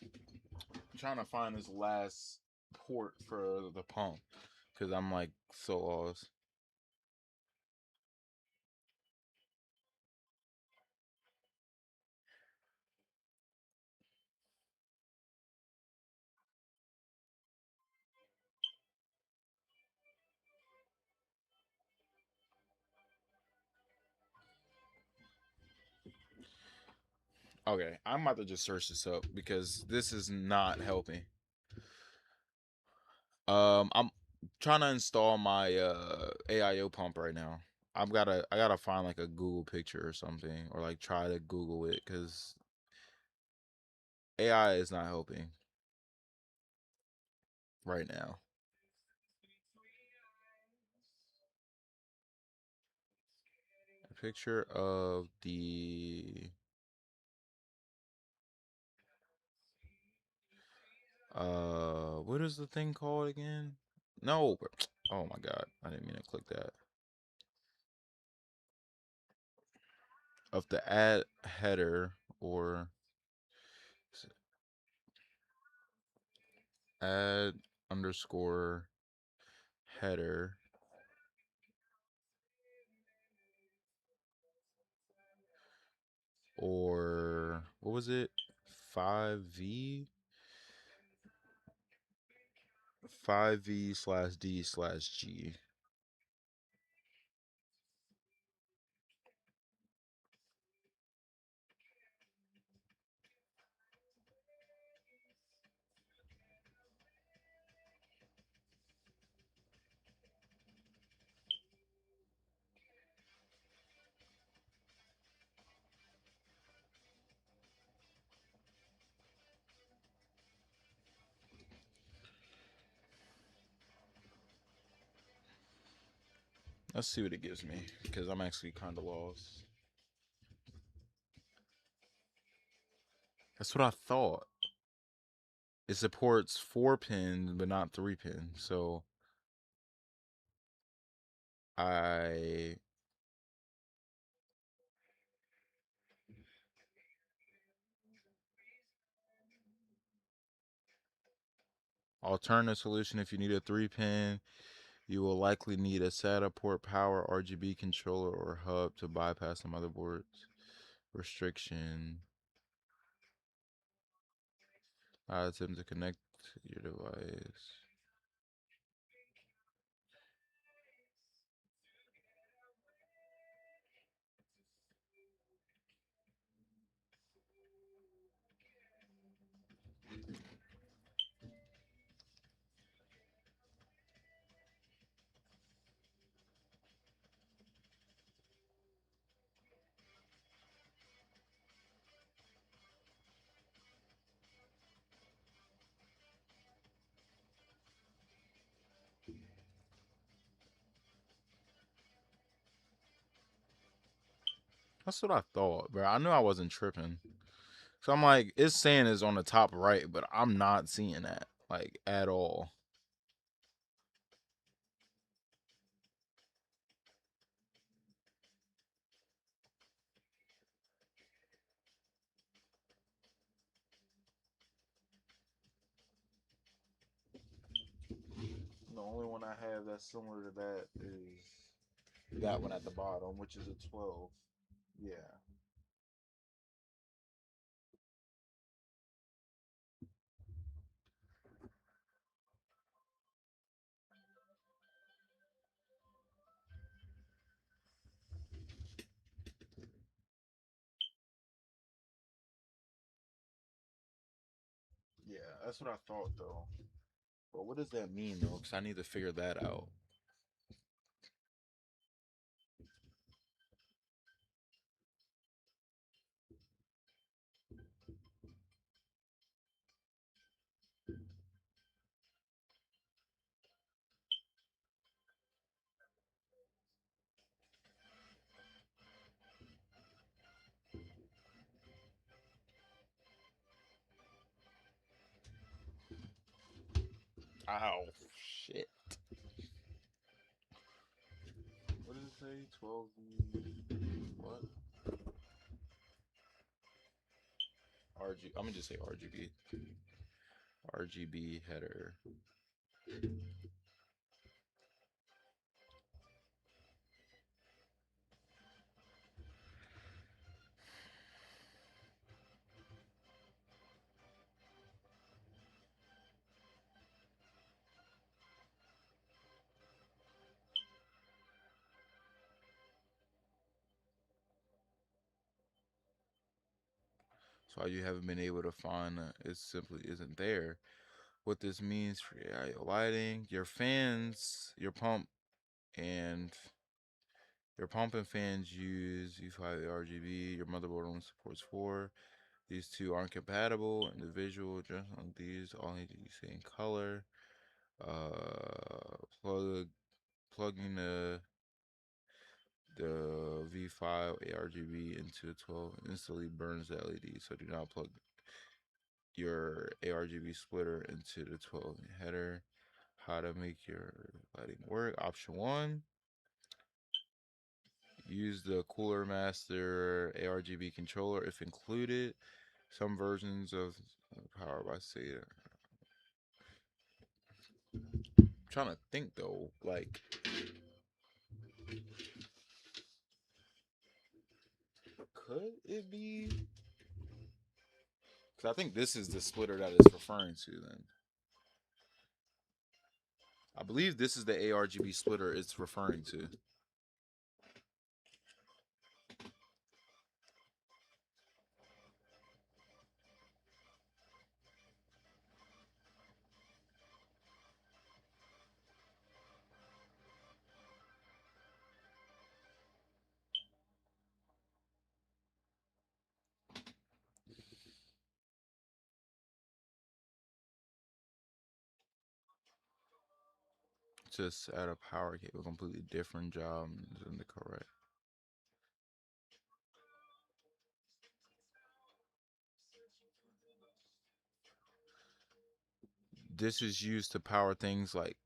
I'm trying to find this last port for the pump because I'm like so lost. Okay, I'm about to just search this up because this is not helping. I'm trying to install my AIO pump right now. I gotta find like a Google picture or something, or like try to Google it because AI is not helping right now. A picture of the what is the thing called again? No, oh my god, I didn't mean to click that. Of the add header or add underscore header or what was it? 5V 5V/D/G. Let's see what it gives me, because I'm actually kind of lost. That's what I thought. It supports 4 pins, but not 3 pins. So I alternate solution: if you need a 3 pin, you will likely need a SATA port power RGB controller or hub to bypass the motherboard's restriction. Attempt to connect your device. That's what I thought, bro. I knew I wasn't tripping. So I'm like, it's saying it's on the top right, but I'm not seeing that, like, at all. The only one I have that's similar to that is that one at the bottom, which is a 12. Yeah. Yeah, that's what I thought though. But what does that mean though? Because I need to figure that out. Ow, shit. What did it say? 12. What? RG. I'm gonna just say RGB. RGB header. So you haven't been able to find it simply isn't there. What this means for your AIO lighting, your fans, and your pump and fans use U5 RGB. Your motherboard only supports 4. These two aren't compatible. Individual just on these all need to be same color. Plugging the V5 ARGB into 12 instantly burns the LED. So do not plug your ARGB splitter into the 12 header. How to make your lighting work. Option 1. Use the Cooler Master ARGB controller if included. Some versions of Power by Sata. I'm trying to think though, like, could it be? Because I think this is the splitter that it's referring to then. I believe this is the ARGB splitter it's referring to. Just add a power cable, completely different job than the correct. This is used to power things like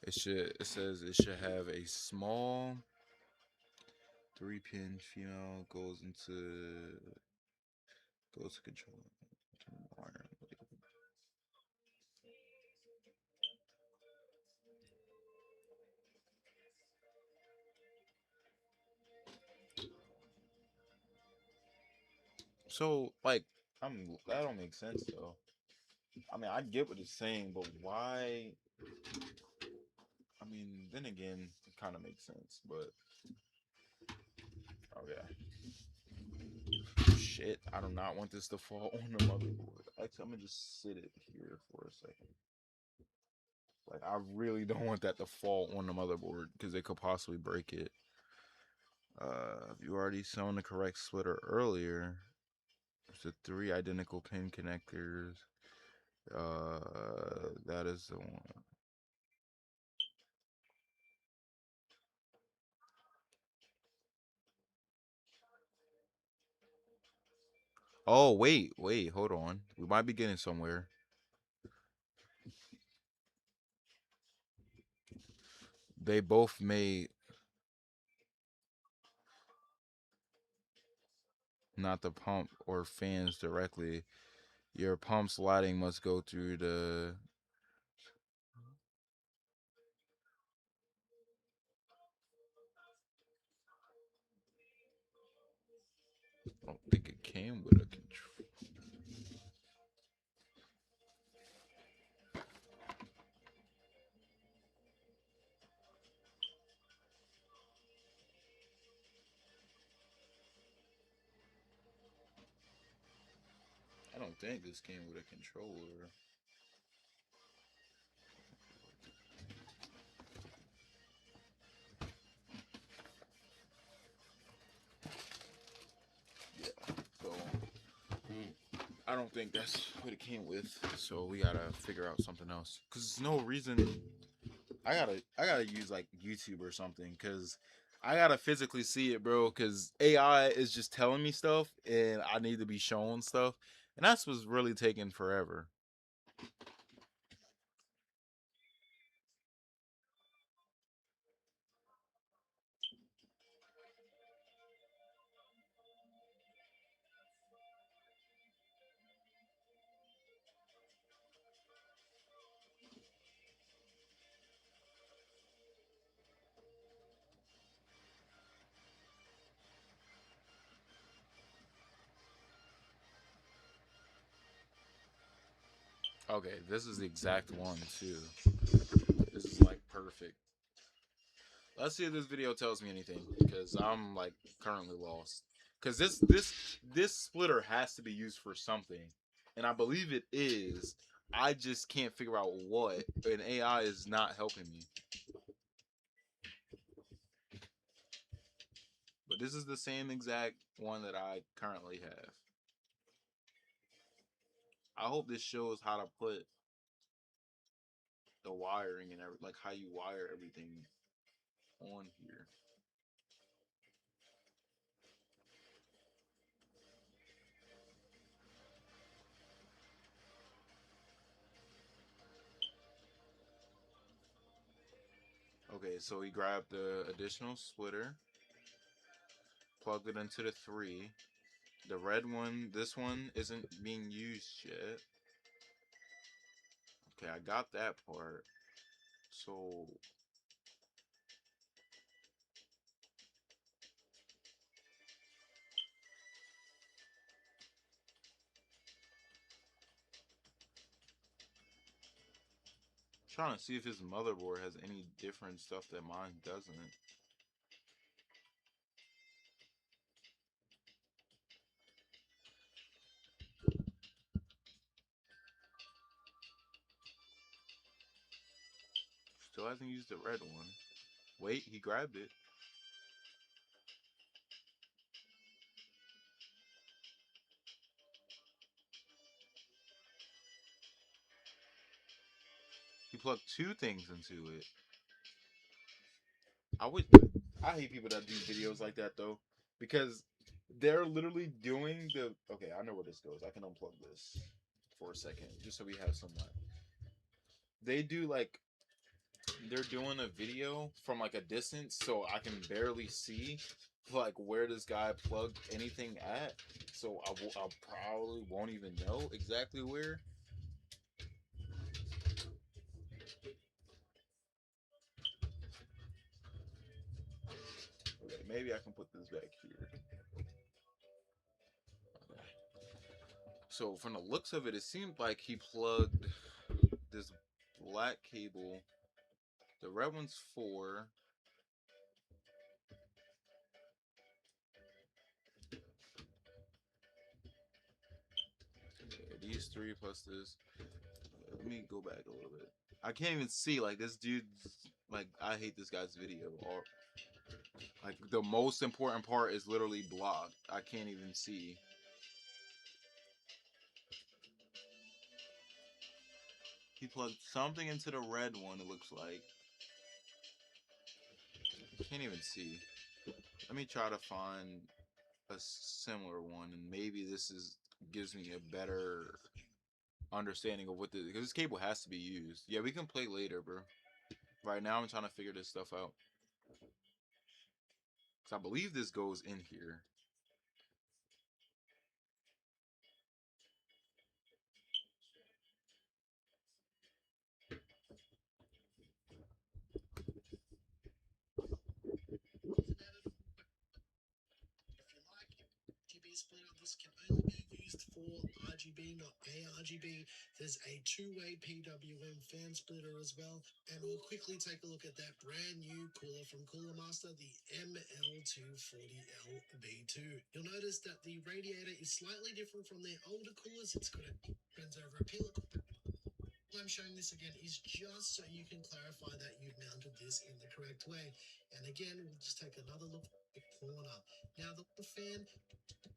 it says it should have a small 3-pin female goes to control wire. So like that don't make sense though. I mean, I get what it's saying, but why? I mean, then again, it kind of makes sense, but okay. Shit, I do not want this to fall on the motherboard. Actually, I'm gonna just sit it here for a second. Like, I really don't want that to fall on the motherboard because it could possibly break it. If you already sewn the correct splitter earlier, it's the 3 identical pin connectors. That is the one. Oh, wait, hold on. We might be getting somewhere. They both made not the pump or fans directly. Your pump's lighting must go through the. I don't think it came with a control. I don't think this came with a controller. Yeah, so I don't think that's what it came with. So we gotta figure out something else. Cause there's no reason. I gotta use like YouTube or something. Cause I gotta physically see it, bro. Cause AI is just telling me stuff, and I need to be shown stuff, and that's what's really taking forever. Okay, this is the exact one too. This is like perfect. Let's see if this video tells me anything, because I'm like currently lost. Because this splitter has to be used for something, and I believe it is. I just can't figure out what, and AI is not helping me. But this is the same exact one that I currently have. I hope this shows how to put the wiring and everything, like how you wire everything on here. Okay, so we grabbed the additional splitter, plugged it into the 3. The red one, this one isn't being used yet. Okay, I got that part. So, trying to see if his motherboard has any different stuff that mine doesn't. Still hasn't used the red one. Wait, he grabbed it. He plugged two things into it. I hate people that do videos like that though, because they're literally doing the. Okay, I know where this goes. I can unplug this for a second, just so we have some. They do like they're doing a video from like a distance, so I can barely see like where this guy plugged anything at. So I probably won't even know exactly where. Okay, maybe I can put this back here. So from the looks of it, it seemed like he plugged this black cable. The red one's 4. Okay, these 3 plus this. Let me go back a little bit. I can't even see like this dude's like I hate this guy's video. Or like the most important part is literally blocked. I can't even see. He plugged something into the red one. It looks like. Can't even see. Let me try to find a similar one, and maybe this is gives me a better understanding of what the because this cable has to be used. Yeah, we can play later, bro. Right now, I'm trying to figure this stuff out. So I believe this goes in here. Splitter. This can only be used for RGB, not ARGB. There's a two-way PWM fan splitter as well. And we'll quickly take a look at that brand new cooler from Cooler Master, the ML240LB2. You'll notice that the radiator is slightly different from their older coolers. It's got a runs over a pillar. I'm showing this again is just so you can clarify that you've mounted this in the correct way. And again, we'll just take another look at the corner. Now the fan,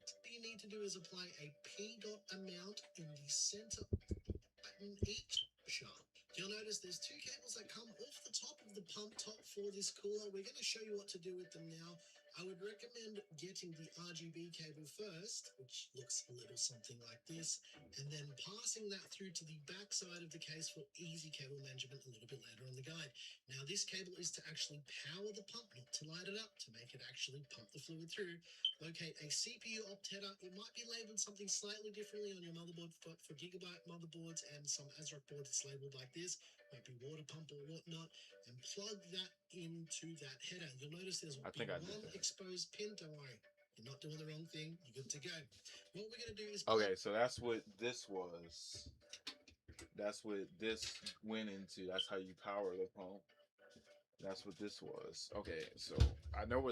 all you need to do is apply a P dot amount in the center button each shaft. You'll notice there's 2 cables that come off the top of the pump top for this cooler. We're going to show you what to do with them now. I would recommend getting the RGB cable first, which looks a little something like this, and then passing that through to the back side of the case for easy cable management a little bit later on the guide. Now, this cable is to actually power the pump, not to light it up, to make it actually pump the fluid through. Locate a CPU opt header. It might be labeled something slightly differently on your motherboard. For gigabyte motherboards and some ASRock boards, it's labeled like this. Might be water pump or whatnot. And plug that into that header. You'll notice there's one exposed pin. Don't worry, you're not doing the wrong thing. You're good to go. What we're going to do is Okay, so that's what this was. That's what this went into. That's how you power the pump. That's what this was. Okay, so I know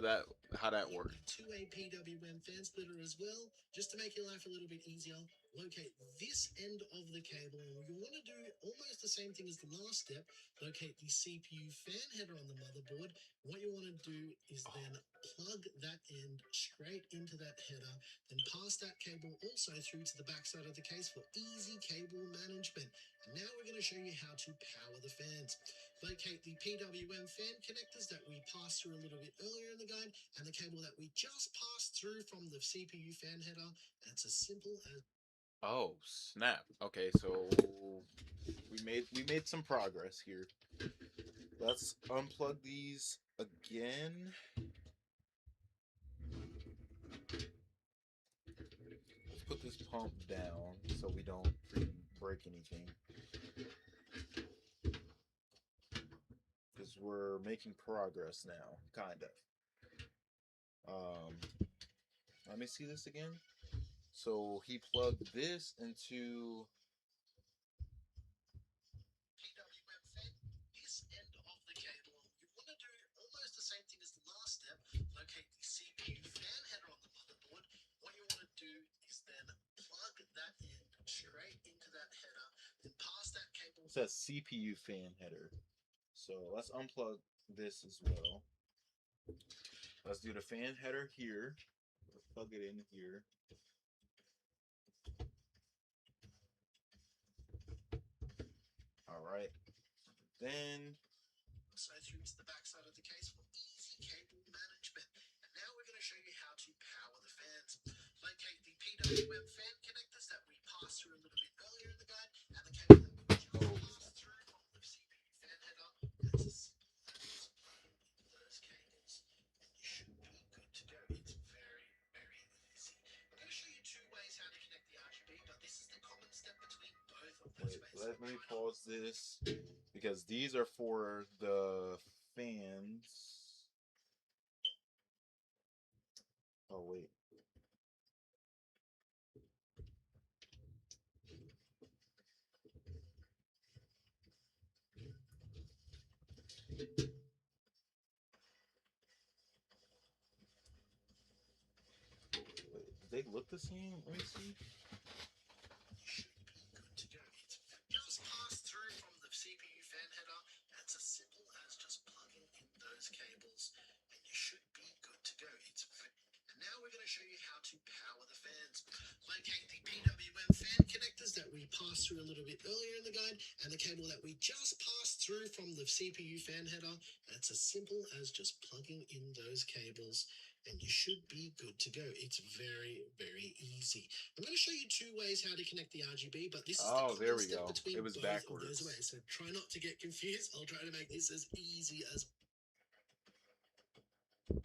how that works. Two-way PWM fan splitter as well, just to make your life a little bit easier. Locate this end of the cable, and you want to do almost the same thing as the last step. Locate the CPU fan header on the motherboard. What you want to do is then plug that end straight into that header, then pass that cable also through to the back side of the case for easy cable management. And now we're going to show you how to power the fans. Locate the PWM fan connectors that we passed through a little bit earlier in the guide and the cable that we just passed through from the CPU fan header. And it's as simple as... Oh, snap. Okay, so we made some progress here. Let's unplug these again. Let's put this pump down so we don't break anything. Because we're making progress now, kind of. Let me see this again. So he plugged this into this end of the cable. You want to do almost the same thing as the last step. Locate the CPU fan header on the motherboard. What you want to do is then plug that end straight into that header, then pass that cable. It says CPU fan header. So let's unplug this as well. Let's do the fan header here. Let's plug it in here. All right. Then So through to the back side of the case for easy cable management. And now we're going to show you how to power the fans. Locate the PWM fan connectors that we passed through a little bit earlier in the guide, and the cable that we just passed through from the CPU fan header. That's as simple as plugging in those cables, and you should be good to go. It's very, very easy. I'm going to show you two ways how to connect the RGB, but this is the common step between both of those ways. let me pause this because these are for the fans. Oh wait. They look the same. Let me see. You should be good to go. It's just passed through from the CPU fan header. It's as simple as just plugging in those cables, and you should be good to go. And now we're going to show you how to power the fans. Locate the PWM fan connectors that we passed through a little bit earlier in the guide, and the cable that we just passed through from the CPU fan header. It's as simple as just plugging in those cables, and you should be good to go. It's very, very easy. I'm going to show you two ways how to connect the RGB, but this is the common step between both of those ways. So try not to get confused. I'll try to make this as easy as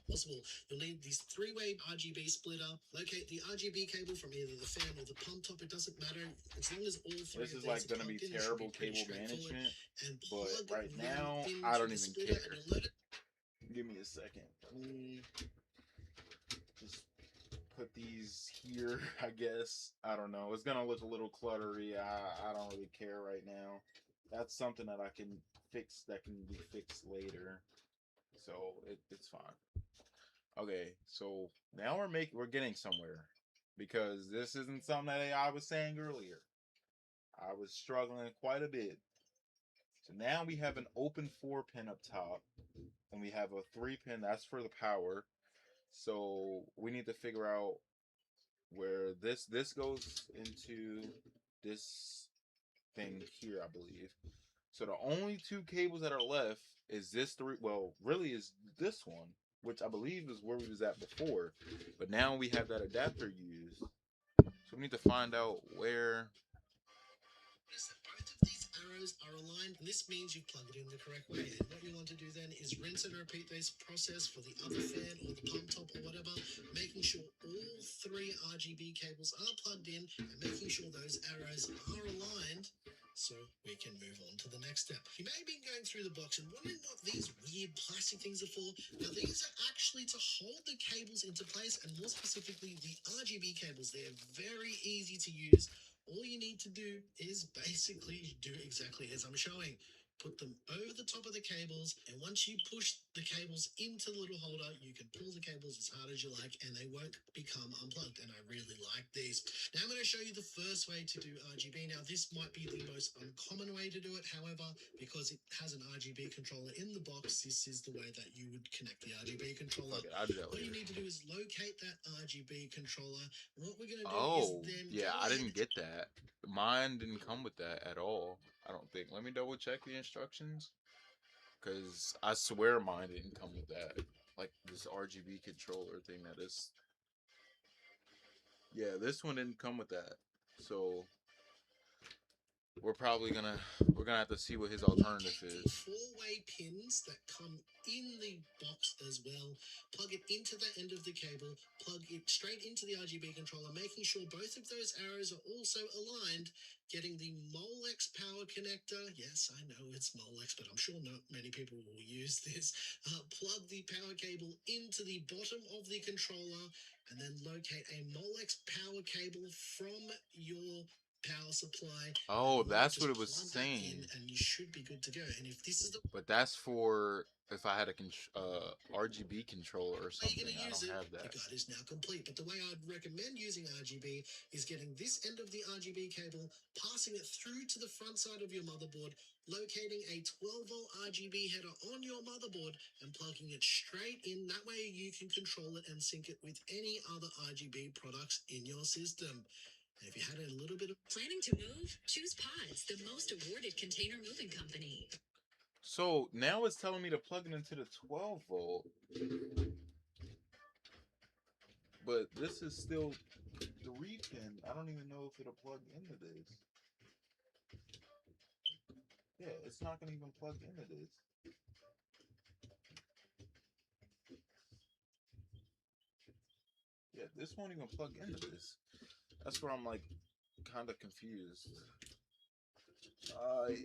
possible. You'll need this three-way RGB splitter. Locate the RGB cable from either the fan or the pump top. It doesn't matter as long as all three. This is like going to be terrible cable management, but right now I don't even care. Give me a second. Just put these here, I guess. I don't know. It's gonna look a little cluttery. I don't really care right now. That's something that I can fix. That can be fixed later. So it's fine. Okay, so now we're getting somewhere because this isn't something that I was saying earlier. I was struggling quite a bit. So now we have an open 4-pin up top, and we have a 3-pin that's for the power. So we need to figure out where this goes into this thing here, I believe. So the only two cables that are left is this three. Well, really is this one, which I believe is where we was at before. But now we have that adapter used. So we need to find out where. Both of these arrows are aligned, and this means you plug it in the correct way. And what you want to do then is rinse and repeat this process for the other fan or the pump top or whatever, making sure all three RGB cables are plugged in and making sure those arrows are aligned, so we can move on to the next step. You may have been going through the box and wondering what these weird plastic things are for. Now, these are actually to hold the cables into place, and more specifically, the RGB cables. They're very easy to use. All you need to do is basically do exactly as I'm showing. Put them over the top of the cables, and once you push the cables into the little holder, you can pull the cables as hard as you like, and they won't become unplugged, and I really like these. Now I'm going to show you the first way to do RGB. Now this might be the most uncommon way to do it, however, because it has an RGB controller in the box, this is the way that you would connect the RGB controller. Okay, I'll do that What later. you need to do is locate that RGB controller. What we're going to do Oh, is then yeah, I didn't get that. Mine didn't come with that at all. I don't think. Let me double check the instructions. Because I swear mine didn't come with that. Like this RGB controller thing that is. Yeah, this one didn't come with that. So we're gonna have to see what his alternative is. Four-way pins that come in the box as well. Plug it into the end of the cable. Plug it straight into the RGB controller, making sure both of those arrows are also aligned. Getting the Molex power connector. Yes, I know it's Molex, but I'm sure not many people will use this. Plug the power cable into the bottom of the controller, and then locate a Molex power cable from your power supply. Oh, that's what it was saying. And you should be good to go. And if this is the But that's for if I had a RGB controller or something. I don't have that. The guide is now complete. But the way I'd recommend using RGB is getting this end of the RGB cable, passing it through to the front side of your motherboard, locating a 12-volt RGB header on your motherboard, and plugging it straight in. That way you can control it and sync it with any other RGB products in your system. And if you had a little bit of planning to move, choose Pods, the most awarded container moving company. So now it's telling me to plug it into the 12 volt, but this is still 3 pin. I don't even know if it'll plug into this. Yeah, it's not gonna even plug into this. Yeah, this won't even plug into this. That's where I'm like kind of confused. I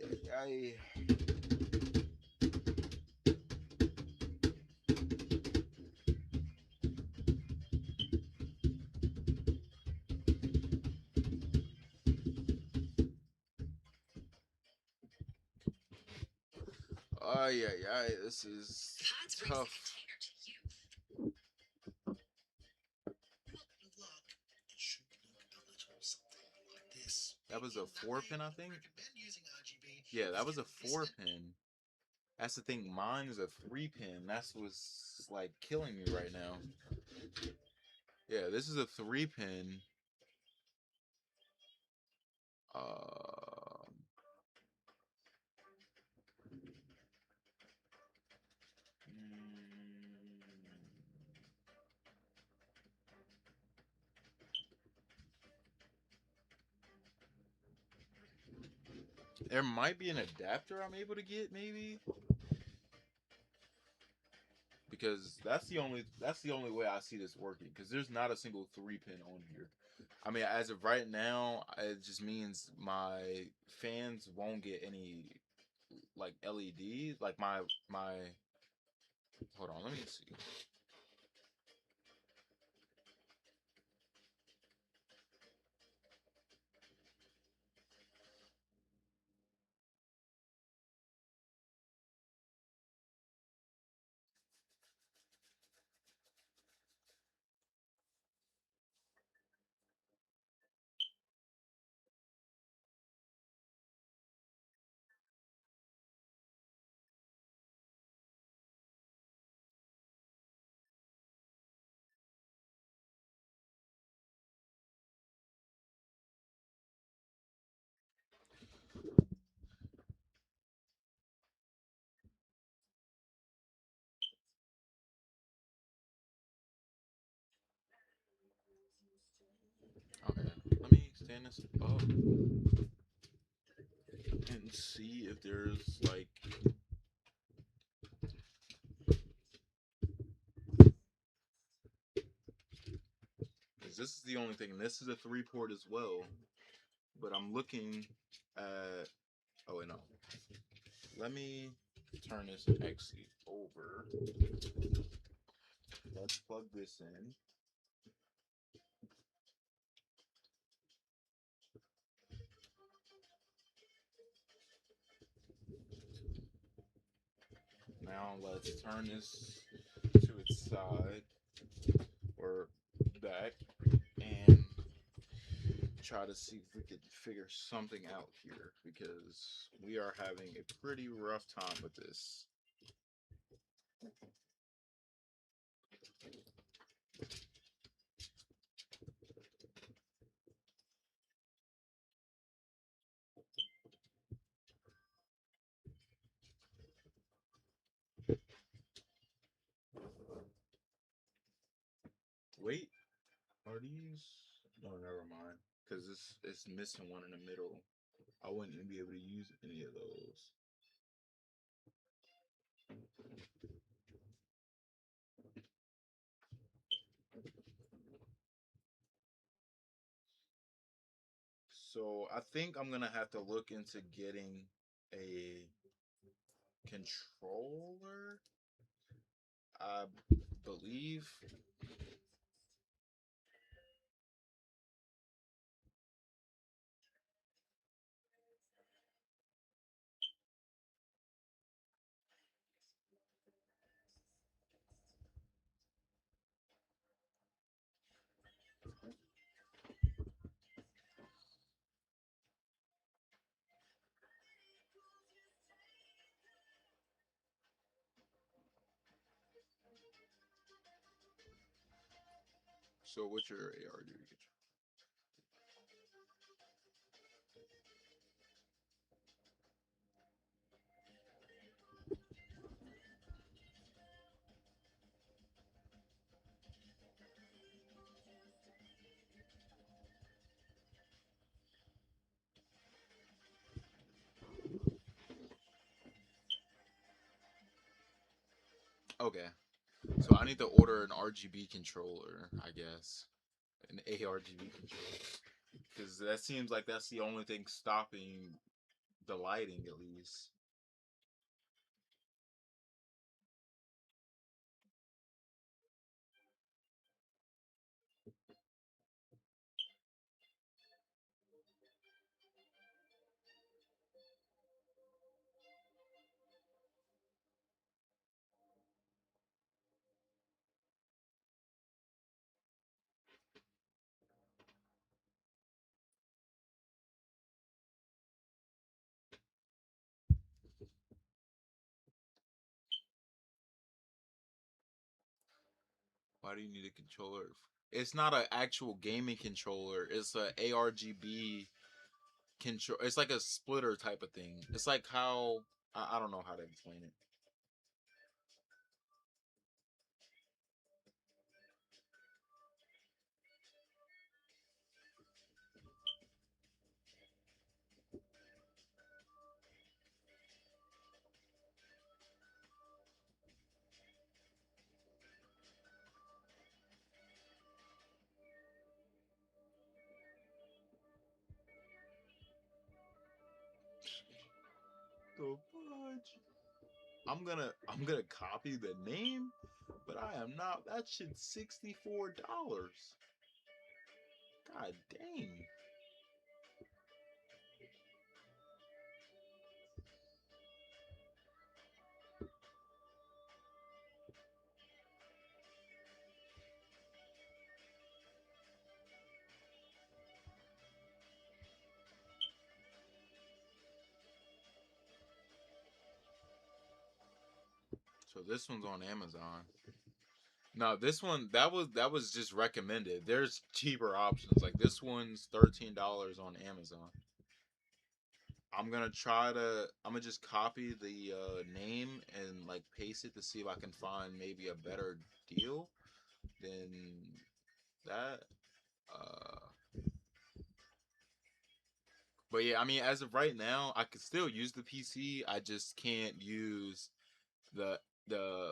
this is tough. That was a 4 pin, I think. Yeah, that was a 4 pin. That's the thing. Mine is a 3 pin. That's what's like killing me right now. Yeah, this is a 3 pin. There might be an adapter I'm able to get, maybe, because that's the only way I see this working. Because there's not a single 3 pin on here. I mean, as of right now, it just means my fans won't get any like LEDs. Like my hold on, let me see. Okay, let me stand this up and see if there's like. Because this is the only thing. This is a 3 port as well. But I'm looking at. Oh, wait, no. Let me turn this actually over. Let's plug this in. Now let's turn this to its side or back and try to see if we can figure something out here, because we are having a pretty rough time with this. Wait, are these? No, never mind. Because it's missing one in the middle. I wouldn't even be able to use any of those. So I think I'm gonna have to look into getting a controller. I believe. So what's your AR do? Okay. So I need to order an RGB controller, I guess. An ARGB controller. Because that seems like that's the only thing stopping the lighting, at least. Why do you need a controller? It's not an actual gaming controller. It's a ARGB control. It's like a splitter type of thing. It's like how I don't know how to explain it. The fudge. I'm gonna copy the name, but I am not. That shit's $64. God dang. So this one's on Amazon. No, this one that was just recommended. There's cheaper options. Like this one's $13 on Amazon. I'm gonna just copy the name and like paste it to see if I can find maybe a better deal than that. Uh, but yeah, I mean, as of right now, I can still use the PC. I just can't use the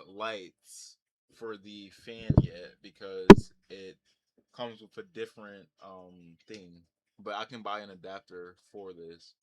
lights for the fan yet because it comes with a different thing. But I can buy an adapter for this.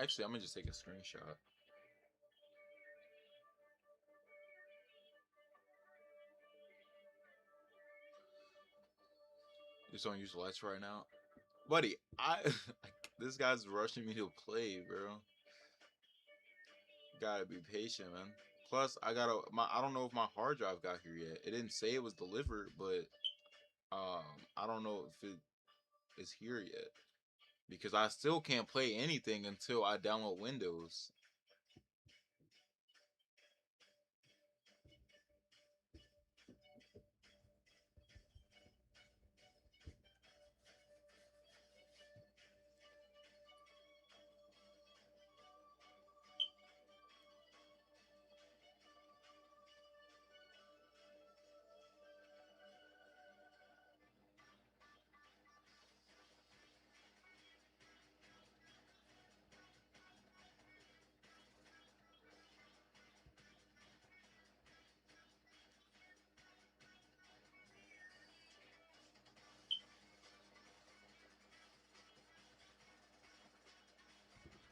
Actually, I'm gonna just take a screenshot. Just don't use lights right now, buddy. I this guy's rushing me to play, bro. Gotta be patient, man. Plus, I don't know if my hard drive got here yet. It didn't say it was delivered, but I don't know if it is here yet because I still can't play anything until I download Windows.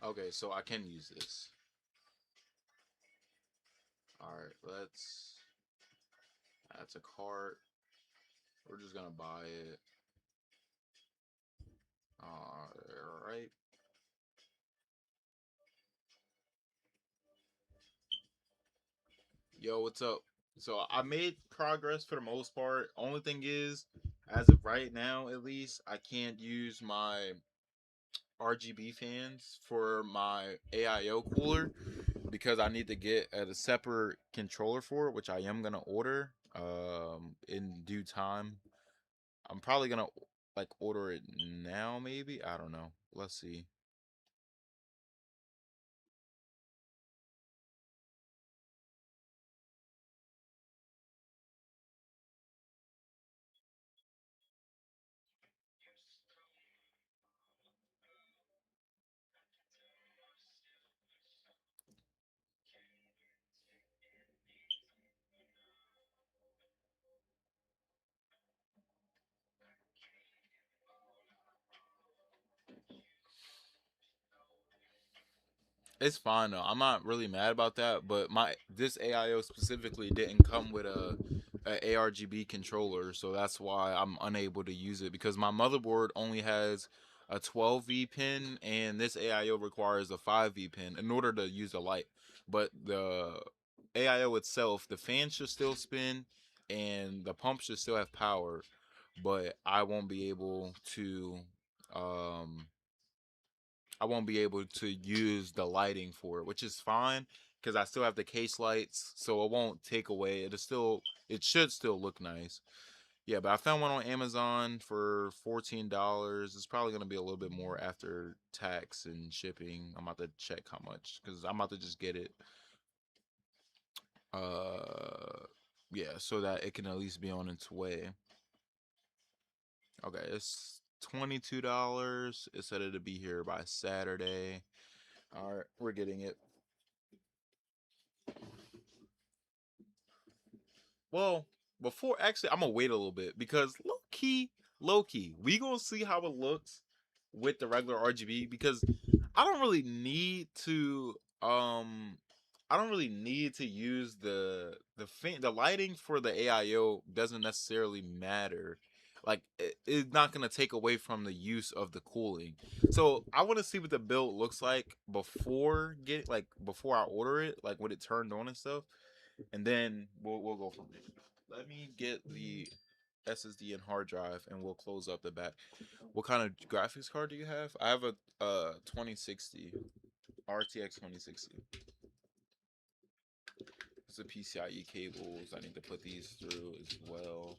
Okay, so I can use this. All right, let's add to cart. We're just gonna buy it. All right. Yo, what's up? So I made progress for the most part. Only thing is, as of right now, at least, I can't use my RGB fans for my AIO cooler because I need to get a separate controller for it, which I am gonna order in due time. I'm probably gonna like order it now, maybe. I don't know. Let's see. It's fine though. I'm not really mad about that, but this AIO specifically didn't come with a ARGB controller, so that's why I'm unable to use it because my motherboard only has a 12V pin and this AIO requires a 5V pin in order to use a light. But the AIO itself, the fan should still spin and the pump should still have power, but um I won't be able to use the lighting for it, which is fine because I still have the case lights, so it won't take away. It should still look nice. Yeah, but I found one on Amazon for $14. It's probably gonna be a little bit more after tax and shipping. I'm about to check how much because I'm about to just get it. Yeah, so that it can at least be on its way. Okay, it's $22. It said it'd be here by Saturday. All right, we're getting it. Well, before actually, I'm gonna wait a little bit because low key, we gonna see how it looks with the regular RGB because I don't really need to um I don't really need to use the lighting for the AIO doesn't necessarily matter. Like it's not gonna take away from the use of the cooling. So I want to see what the build looks like before I order it, like when it turned on and stuff, and then we'll go from there. Let me get the SSD and hard drive, and we'll close up the back. What kind of graphics card do you have? I have a 2060 RTX 2060. It's a PCIe cables. I need to put these through as well.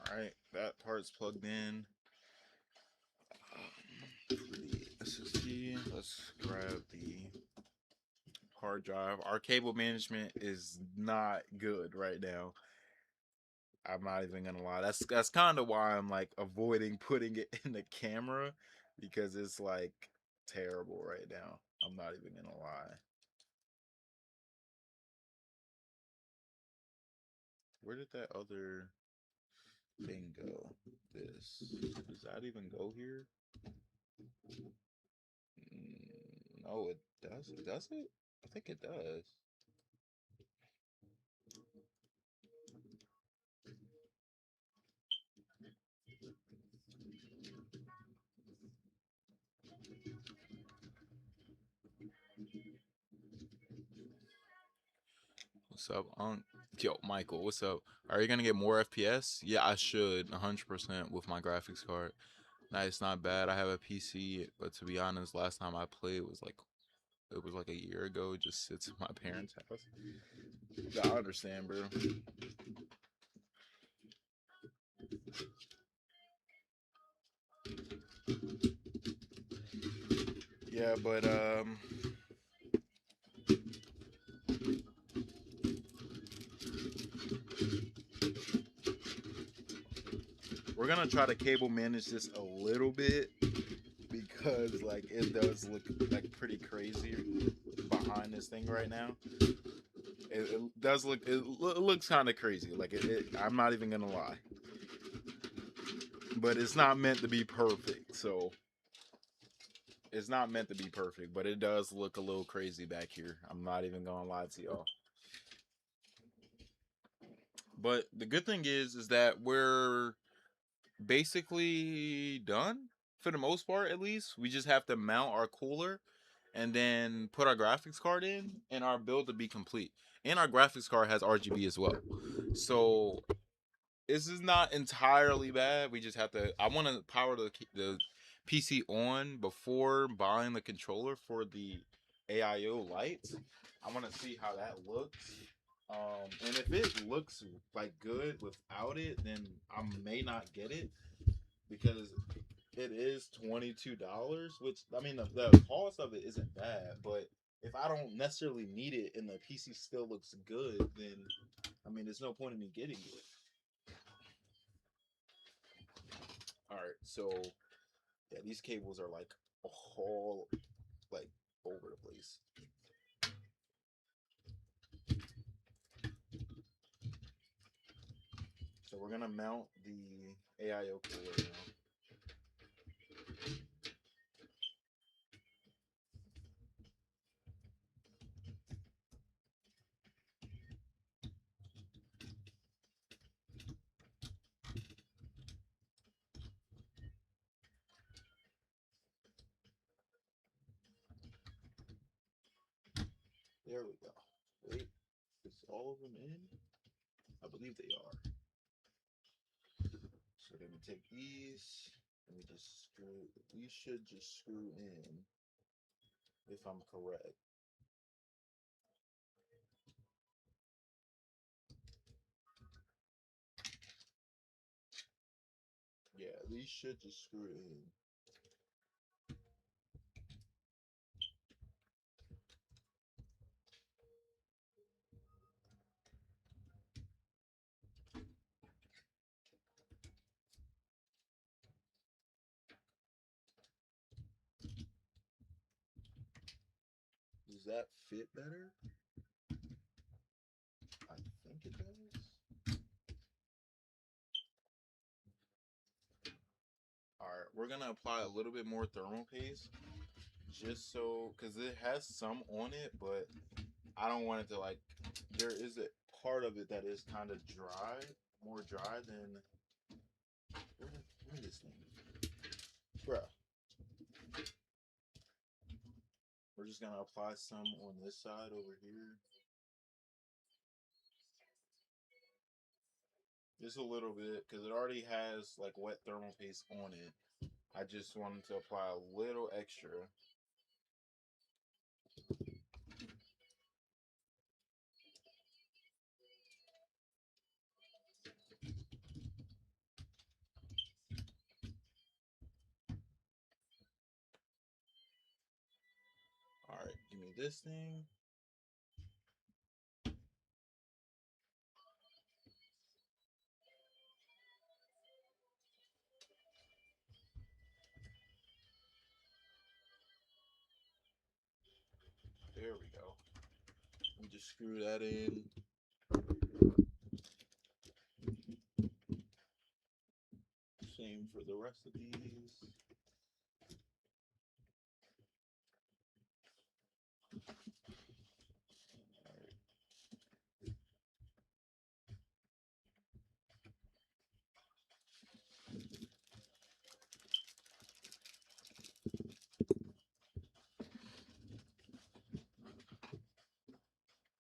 All right, that part's plugged in. For the SSD, let's grab the hard drive. Our cable management is not good right now. I'm not even gonna lie. That's kind of why I'm like avoiding putting it in the camera because it's like terrible right now. I'm not even gonna lie. Where did that other thing go? Does that even go here? No, it does. Does it? I think it does. What's up, Unc? Yo, Michael, what's up? Are you gonna get more FPS? Yeah, I should, 100% with my graphics card. Nah, it's not bad. I have a PC, but to be honest, last time I played it was like a year ago. It just sits in my parents' house. Yeah, I understand, bro. Yeah, but we're gonna try to cable manage this a little bit because like it does look like pretty crazy behind this thing right now. It does look it looks kind of crazy. Like I'm not even gonna lie, but it's not meant to be perfect. So It's not meant to be perfect, but it does look a little crazy back here. I'm not even gonna lie to y'all. But the good thing is that we're basically done for the most part. At least we just have to mount our cooler and then put our graphics card in, and our build to be complete. And our graphics card has RGB as well, so this is not entirely bad. We just have to. I want to power the PC on before buying the controller for the AIO lights. I want to see how that looks. And if it looks like good without it, then I may not get it because it is $22. Which I mean, the cost of it isn't bad, but if I don't necessarily need it and the PC still looks good, then I mean, there's no point in me getting it. All right, so yeah, these cables are like all like over the place. So we're gonna mount the AIO cooler now. There we go. Wait, is all of them in? I believe they are. So then we take these and we just screw. These should just screw in, if I'm correct. Yeah, these should just screw in. Does that fit better? I think it does. All right, we're gonna apply a little bit more thermal paste, just so because it has some on it, but I don't want it to like. There is a part of it that is kind of dry, more dry than. Where is this thing, bruh? We're just gonna apply some on this side over here. Just a little bit, because it already has like wet thermal paste on it. I just wanted to apply a little extra. All right, give me this thing. There we go. We just screw that in. Same for the rest of these.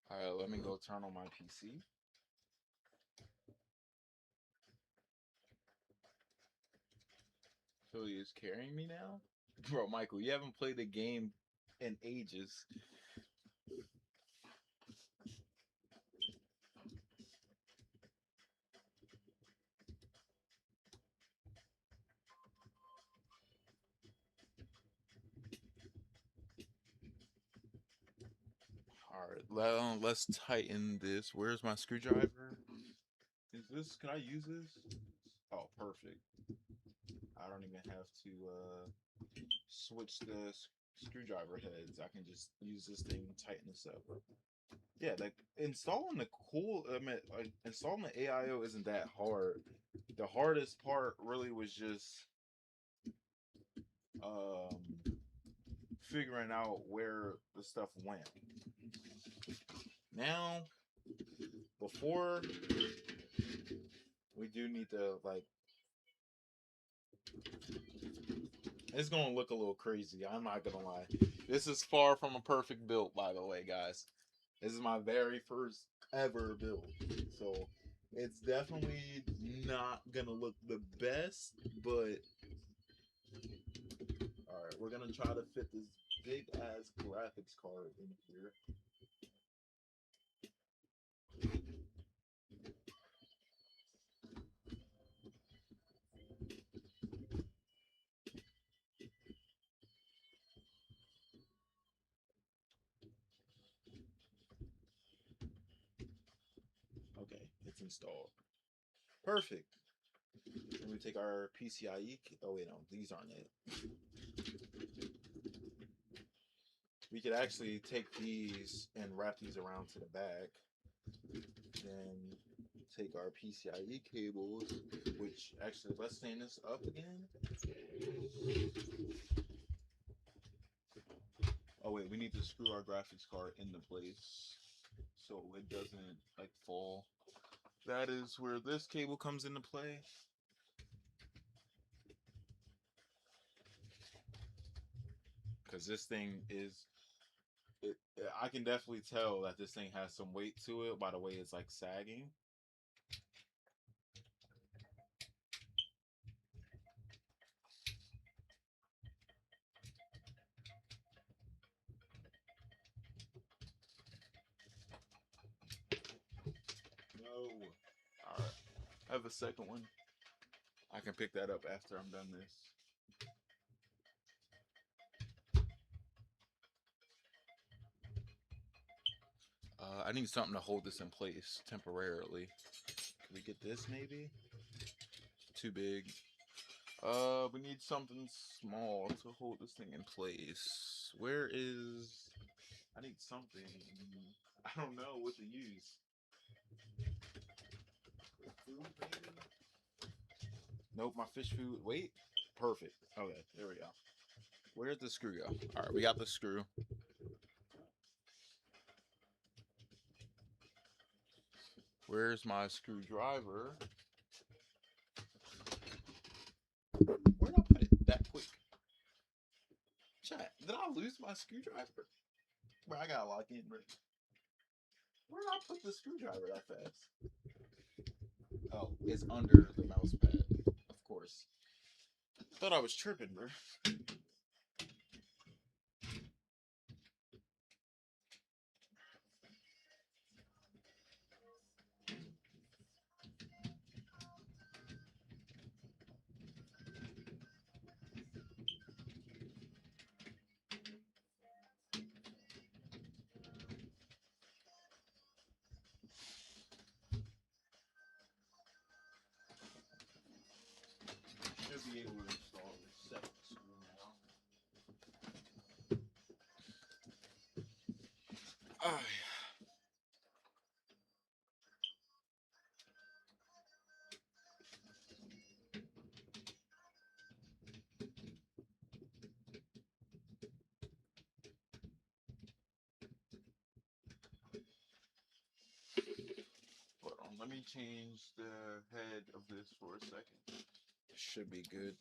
All right, let me go turn on my PC. Philly is carrying me now? Bro, Michael, you haven't played the game in ages. All right, let's tighten this. Where's my screwdriver? Is this? Can I use this? Oh, perfect. I don't even have to switch the screwdriver heads. I can just use this thing and tighten this up. Yeah, like installing the like installing the AIO isn't that hard. The hardest part really was just um figuring out where the stuff went. Now, before we do need to, like, it's gonna look a little crazy. I'm not gonna lie. This is far from a perfect build, by the way, guys. This is my very first ever build, so it's definitely not gonna look the best. But all right, we're gonna try to fit this big ass graphics card in here. Okay, it's installed. Perfect. Then we take our PCIe. Oh wait, no, these aren't it. We could actually take these and wrap these around to the back. Then take our PCIe cables, which actually, let's stand this up again. Oh wait, we need to screw our graphics card into place so it doesn't like fall. That is where this cable comes into play. Because this thing is, I can definitely tell that this thing has some weight to it by the way it's like sagging. No. Alright. I have a second one. I can pick that up after I'm done this. I need something to hold this in place temporarily. Can we get this maybe? Too big. We need something small to hold this thing in place. Where is... I need something. I don't know what to use. Food, maybe? Nope, my fish food. Wait. Perfect. Okay, there we go. Where's the screw go? Alright, we got the screw. Where's my screwdriver? Where did I put it that quick? Chat, did I lose my screwdriver? Bro, I gotta lock in, bro. Where did I put the screwdriver that fast? Oh, it's under the mouse pad, of course. Thought I was tripping, bro. Should be able to install the second screw now. Hold on, let me change the head of this for a second. Should be good.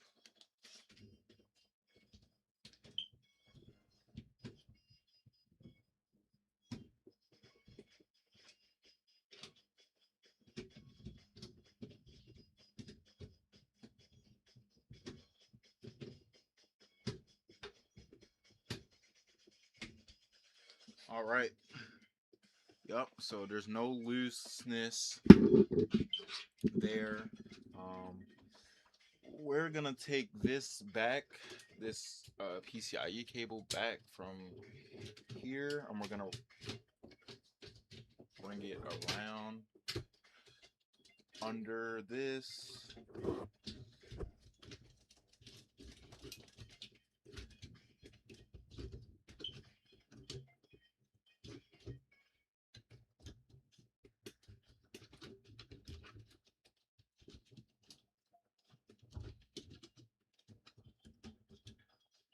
All right. Yep. So there's no looseness there. We're gonna take this back, this PCIe cable back from here, and we're gonna bring it around under this.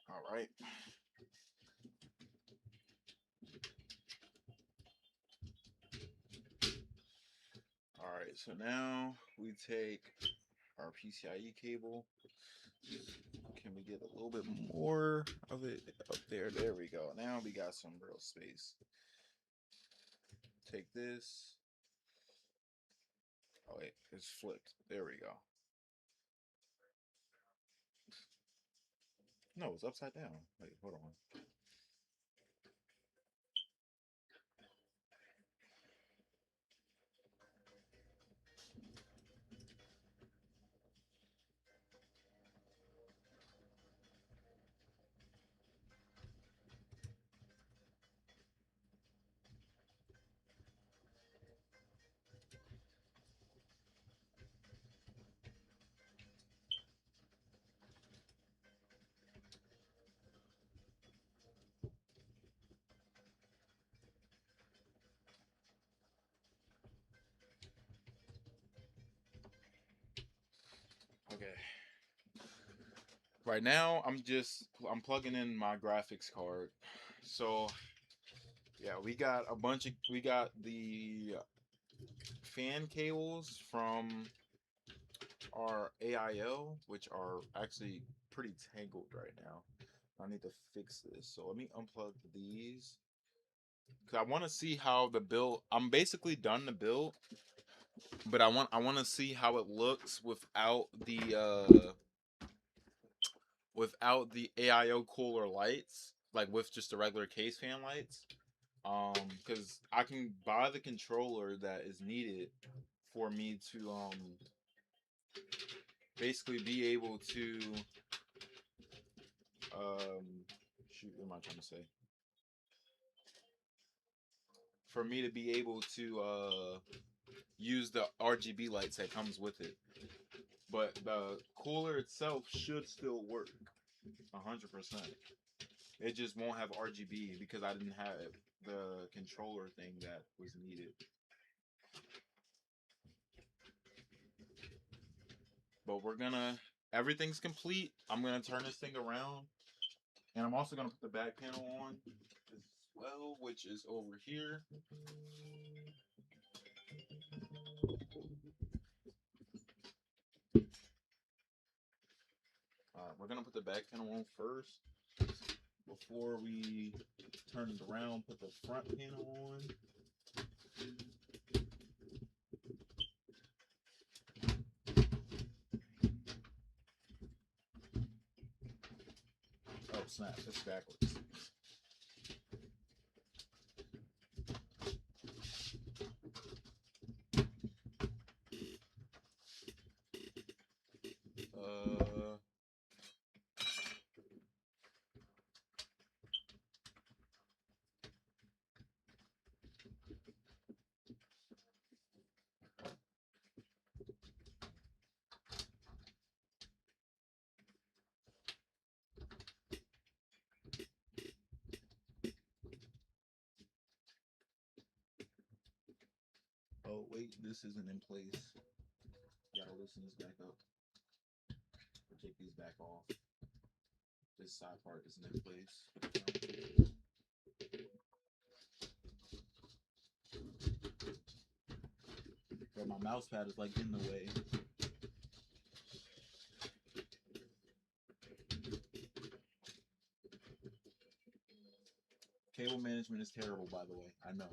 All right. so now we take our PCIe cable. Can we get a little bit more of it up there? There we go. Now we got some real space. Take this. Oh wait, it's flipped. There we go. No, it's upside down. Wait, hold on. Okay. Right now, I'm plugging in my graphics card. So yeah, we got the fan cables from our AIO, which are actually pretty tangled right now. I need to fix this. So let me unplug these. Cause I want to see how the build. I'm basically done the build, but I want to see how it looks without the AIO cooler lights, like with just the regular case fan lights. Because I can buy the controller that is needed for me to basically be able to shoot, what am I trying to say? For me to be able to use the RGB lights that comes with it. But the cooler itself should still work 100%. It just won't have RGB because I didn't have the controller thing that was needed. But everything's complete. I'm gonna turn this thing around, and I'm also gonna put the back panel on as well, which is over here. We're gonna put the back panel on first before we turn it around. Put the front panel on. Oh snap! It's backwards. Oh wait, this isn't in place. Gotta loosen this back up. Or take these back off. This side part isn't in place. But my mouse pad is like in the way. Cable management is terrible, by the way. I know.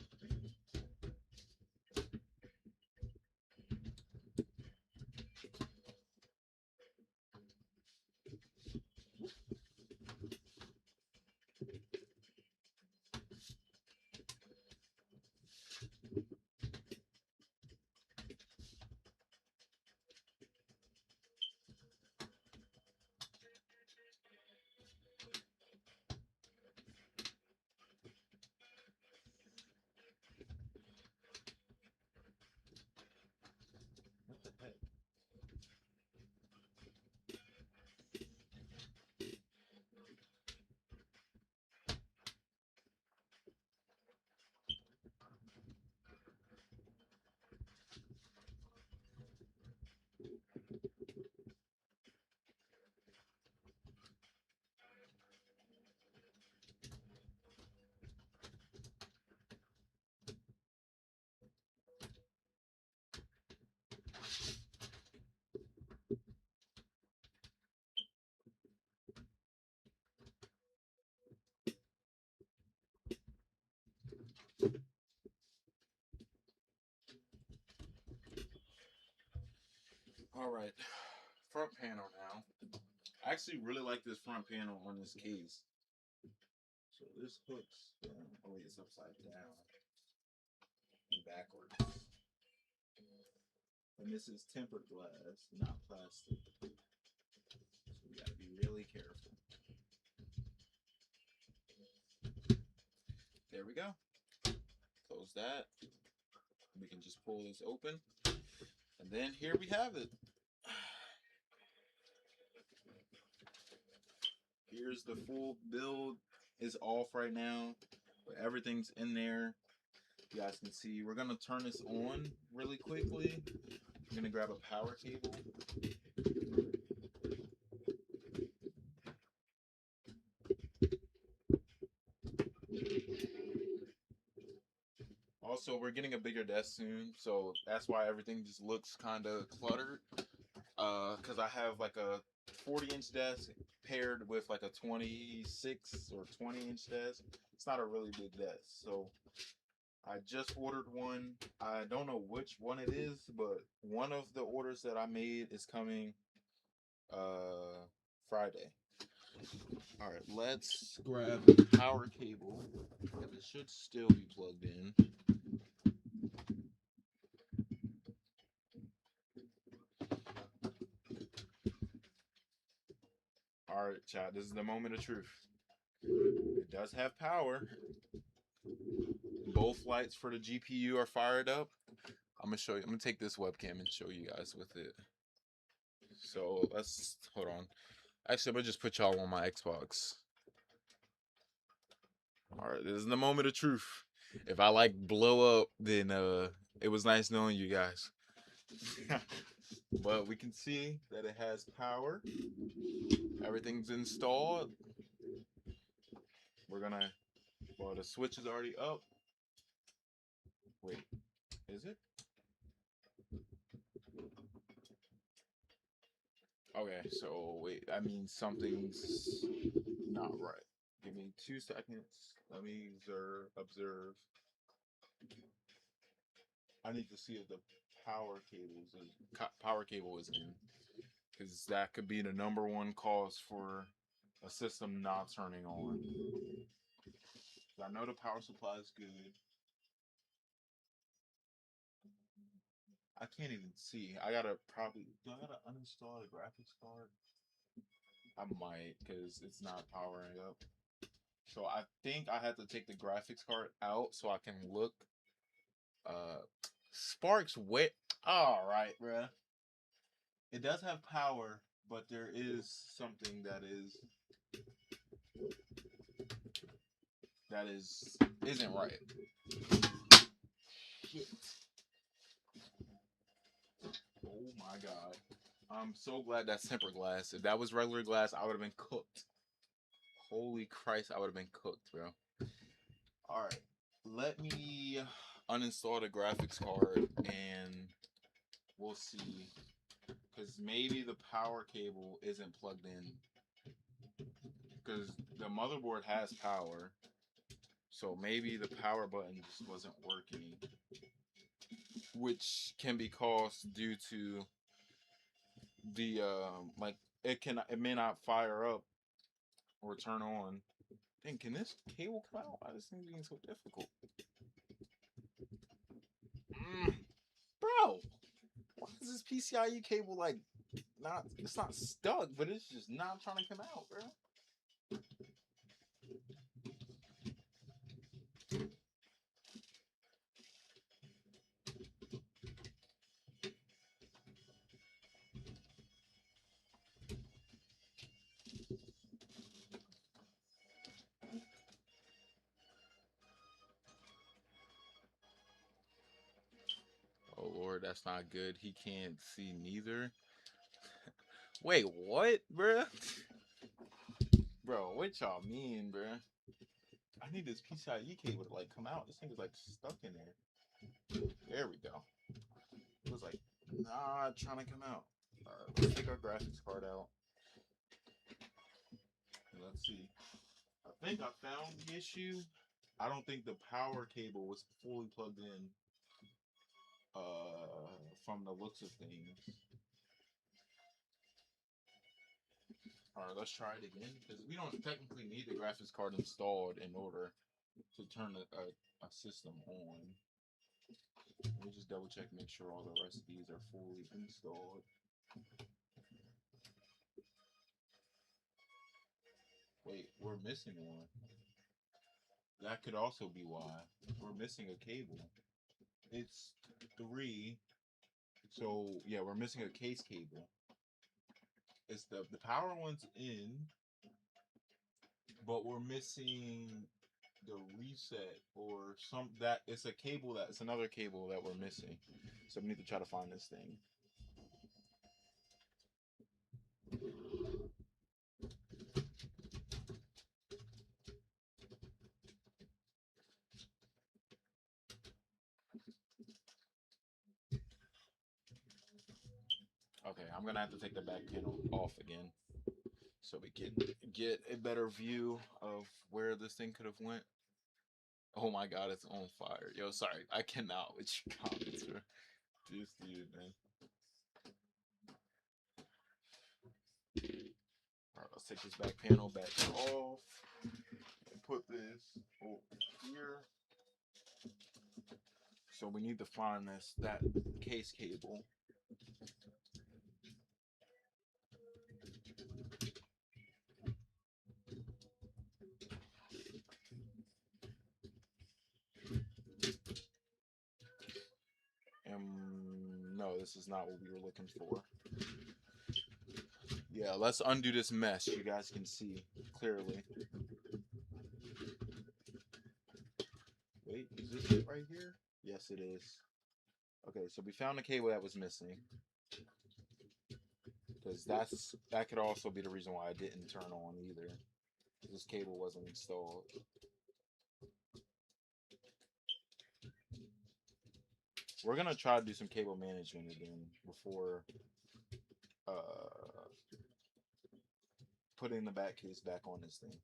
right, front panel now. I actually really like this front panel on this case. So this hooks down. Oh wait, it's upside down and backwards. And this is tempered glass, not plastic. So we gotta be really careful. There we go. Close that. We can just pull this open. And then here we have it. Here's the full build. It's off right now, but everything's in there. You guys can see. We're gonna turn this on really quickly. I'm gonna grab a power cable. Also, we're getting a bigger desk soon, so that's why everything just looks kind of cluttered. Because I have like a 40-inch desk paired with like a 26 or 20-inch desk. It's not a really big desk, so I just ordered one. I don't know which one it is, but one of the orders that I made is coming Friday. All right, let's grab the power cable because it should still be plugged in. All right, chat. This is the moment of truth. It does have power. Both lights for the GPU are fired up. I'm gonna show you. I'm gonna take this webcam and show you guys with it. So let's hold on. Actually, I'm gonna just put y'all on my Xbox. All right, this is the moment of truth. If I like blow up, then it was nice knowing you guys. But we can see that it has power. Everything's installed. We're gonna. Well, the switch is already up. Wait, is it? Okay, so wait, that means something's not right. Give me 2 seconds. Let me observe. I need to see if the power cable is in, because that could be the #1 cause for a system not turning on. I know the power supply is good. I can't even see. I gotta probably. Do I gotta uninstall the graphics card? I might, because it's not powering up. So I think I have to take the graphics card out so I can look. Sparks wet. All right, bruh. It does have power, but there is something that isn't right. Shit. Oh my god. I'm so glad that's tempered glass. If that was regular glass, I would have been cooked. Holy Christ, I would have been cooked, bro. Alright. Let me uninstall the graphics card and we'll see. Because maybe the power cable isn't plugged in. Because the motherboard has power. So maybe the power button just wasn't working. Which can be caused due to the like it may not fire up or turn on. Dang, can this cable come out? Why is this thing being so difficult? Bro, why is this PCIe cable like not? It's not stuck, but it's just not trying to come out, bro. Oh Lord, that's not good. He can't see neither. Wait, what, bruh? Bro, what y'all mean, bruh? I need this PCIe cable to like come out. This thing is like stuck in there. There we go. It was like not trying to come out. Alright, let's take our graphics card out. Let's see. I think I found the issue. I don't think the power cable was fully plugged in from the looks of things. All right, let's try it again because we don't technically need the graphics card installed in order to turn a system on. Let me just double check, make sure all the rest of these are fully installed. Wait, we're missing one. That could also be why. We're missing a cable. It's 3. So, yeah, we're missing a case cable. It's the power one's in, but we're missing the reset or some that it's a cable it's another cable that we're missing. So we need to try to find this thing. Okay, I'm gonna have to take the back panel off again so we can get a better view of where this thing could have went. Oh my god, it's on fire. Yo, sorry, I cannot with your comments, bro. Just dude, man. Alright, let's take this back panel back off and put this over here. So we need to find that case cable. No, this is not what we were looking for. Yeah, let's undo this mess. You guys can see clearly. Wait, is this it right here? Yes, it is. Okay, so we found the cable that was missing. Because that could also be the reason why I didn't turn on either. This cable wasn't installed. We're gonna try to do some cable management again before putting the back case back on this thing.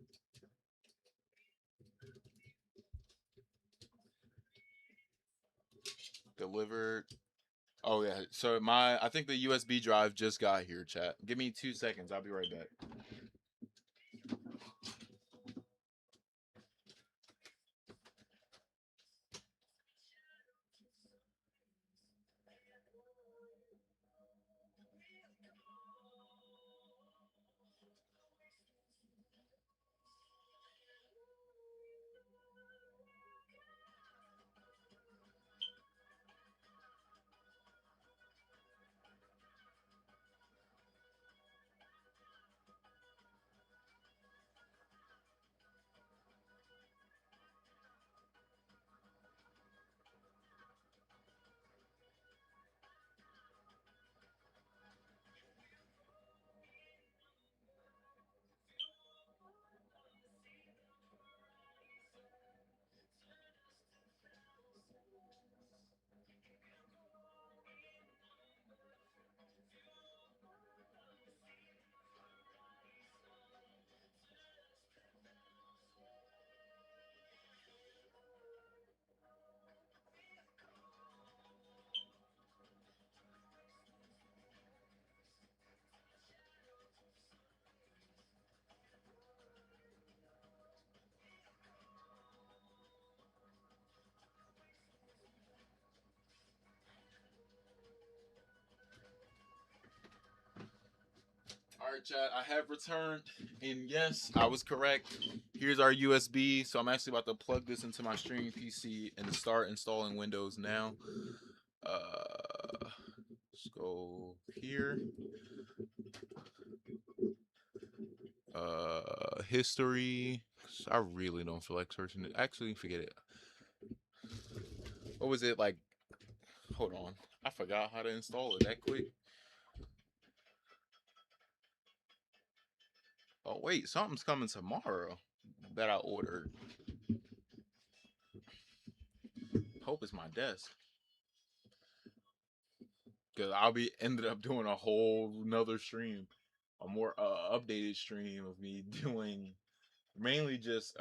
Delivered. Oh yeah, so I think the USB drive just got here, chat. Give me 2 seconds, I'll be right back. Alright, chat, I have returned, and yes, I was correct. Here's our USB, so I'm actually about to plug this into my streaming PC and start installing Windows now. Let's go here. History. I really don't feel like searching it. Actually, forget it. What was it like? Hold on. I forgot how to install it that quick. Oh, wait. Something's coming tomorrow that I ordered. Hope it's my desk. Because I'll be ended up doing a whole nother stream. A more updated stream of me doing mainly just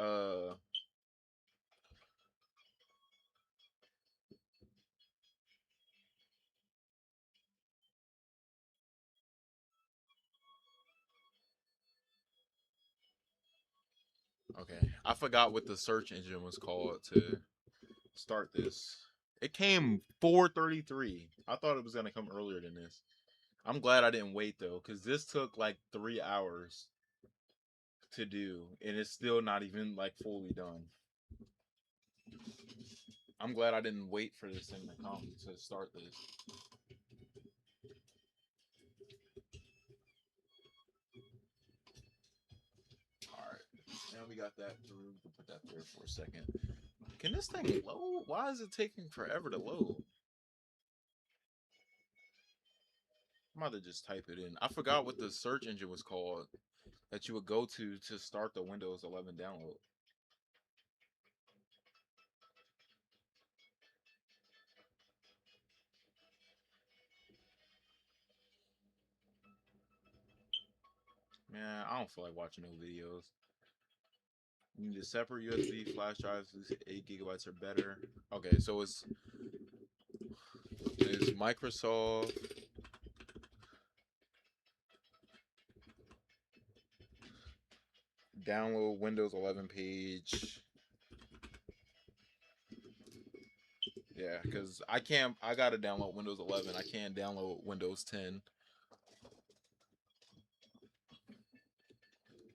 Okay, I forgot what the search engine was called to start this. It came 4:33. I thought it was gonna come earlier than this. I'm glad I didn't wait though, because this took like 3 hours to do, and it's still not even like fully done. I'm glad I didn't wait for this thing to come to start this. All right, now we got that through. We'll put that there for a second. Can this thing load? Why is it taking forever to load? I'm about to just type it in. I forgot what the search engine was called that you would go to start the Windows 11 download. Man, I don't feel like watching no videos. You need a separate USB flash drive, 8 GB or better. Okay, so it's Microsoft download Windows 11 page. Yeah, because I can't. I gotta download Windows 11. I can't download Windows 10.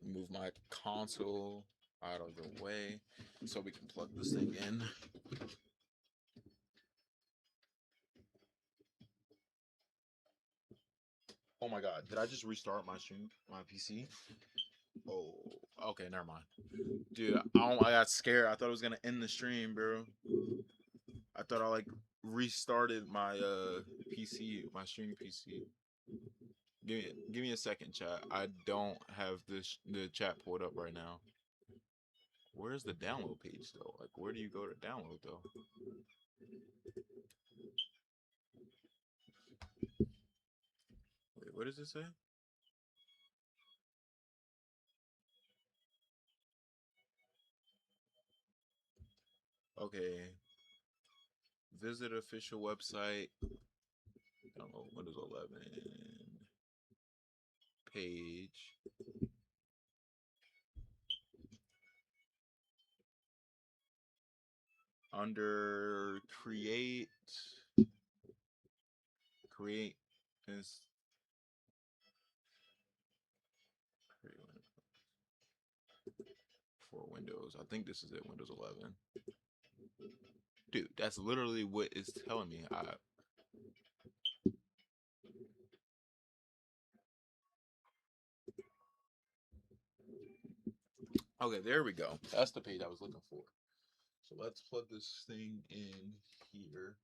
Move my console out of the way so we can plug this thing in. Oh my god, did I just restart my stream, my PC? Oh, okay, never mind. Dude, I got scared. I thought it was gonna end the stream, bro. I thought I like restarted my PC, my stream PC. Give me a second, chat. I don't have the chat pulled up right now. Where's the download page though? Like, where do you go to download though? Wait, what does it say? Okay, visit official website. Download Windows 11 page. Under create this for Windows. I think this is it, Windows 11. Dude, that's literally what it's telling me. Okay, there we go. That's the page I was looking for. So let's plug this thing in here.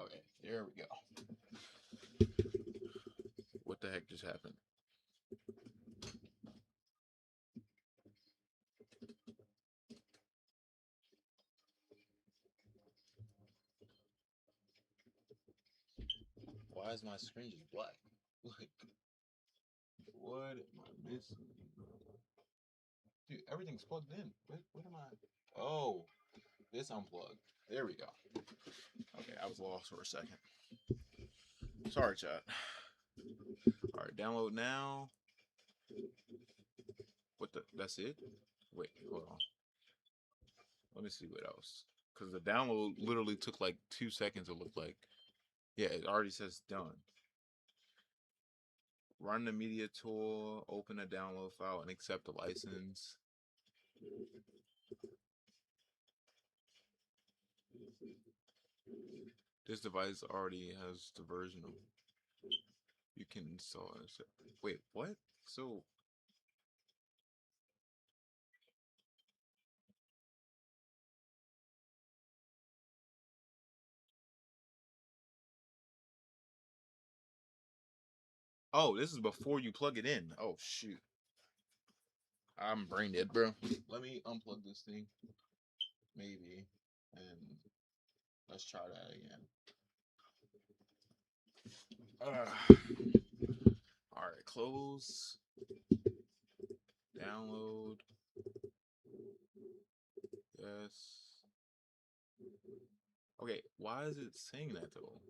Okay, there we go. What the heck just happened? Why is my screen just black? Like, what am I missing? Dude, everything's plugged in. What am I? Oh, this unplugged. There we go. Okay, I was lost for a second. Sorry, chat. All right, download now. What the? That's it? Wait, hold on. Let me see what else. Because the download literally took like 2 seconds, it looked like. Yeah, it already says done. Run the media tool, open a download file, and accept the license. This device already has the version of. You can install it. Wait, what? So. Oh, this is before you plug it in. Oh, shoot. I'm brain dead, bro. Let me unplug this thing. Maybe. And let's try that again. All right, close. download. Yes. Okay, why is it saying that though?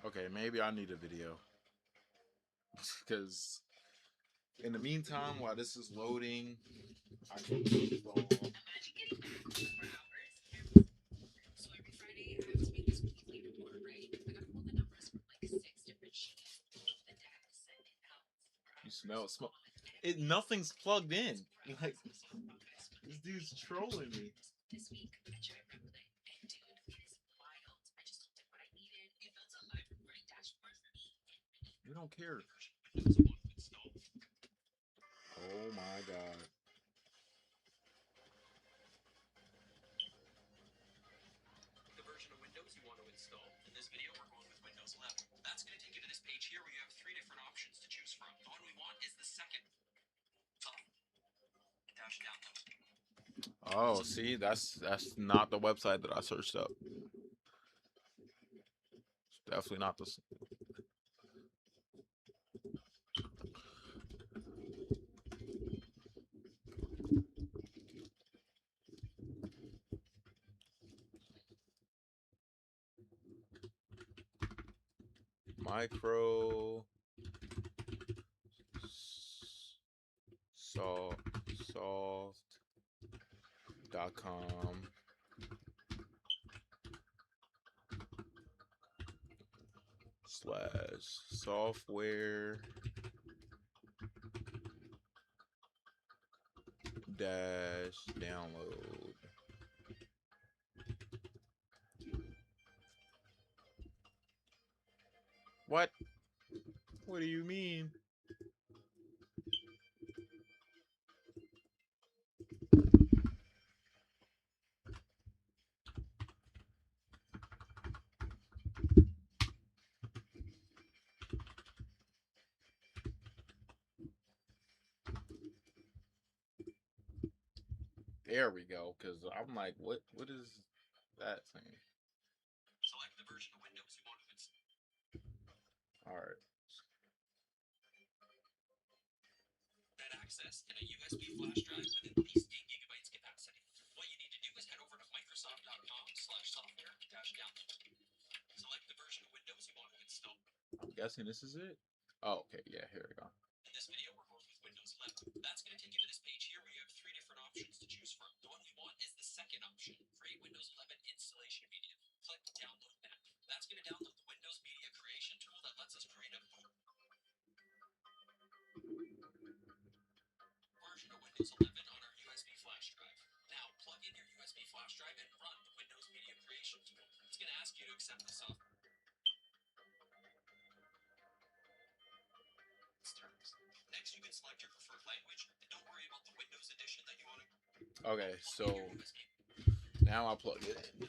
Okay, maybe I need a video. Because in the meantime, while this is loading, I can install. Imagine getting back for hours. So every Friday, I have to make this weekly report, right? I gotta pull the numbers from like 6 different sheets, the tax and outs. You smell smoke. It nothing's plugged in. Like this dude's trolling me. This week, I tried Reorganization, and dude, it is wild. I just looked at what I needed. It built a live reporting dashboard for me. We don't care. Oh my god. The version of Windows you want to install. In this video, we're going with Windows 11. That's going to take you to this page here where you have 3 different options to choose from. The one we want is the second. Dash download. Oh, see, that's not the website that I searched up. It's definitely not the. Micro soft.com / software dash download. What? What do you mean? There we go. Because I'm like, what is that thing? Select the version of Windows you want to install. All right. That access and a USB flash drive with at least 8 gigabytes capacity. What you need to do is head over to Microsoft.com/software-download. Select the version of Windows you want to install. I'm guessing this is it. Oh, okay. Yeah, here we go. In this video, we're going with Windows 11. That's going to take you to this page here where you have 3 different options to choose from. The one we want is the second option, Create Windows 11 Installation Media. Click Download Now. That's going to download the Windows Media Creation tool that lets us create a version of Windows 11 on our USB flash drive. Now, plug in your USB flash drive and run the Windows Media Creation tool. It's going to ask you to accept the software terms. Next, you can select your preferred language, and don't worry about the Windows edition that you want to. Okay, so now I plug it in.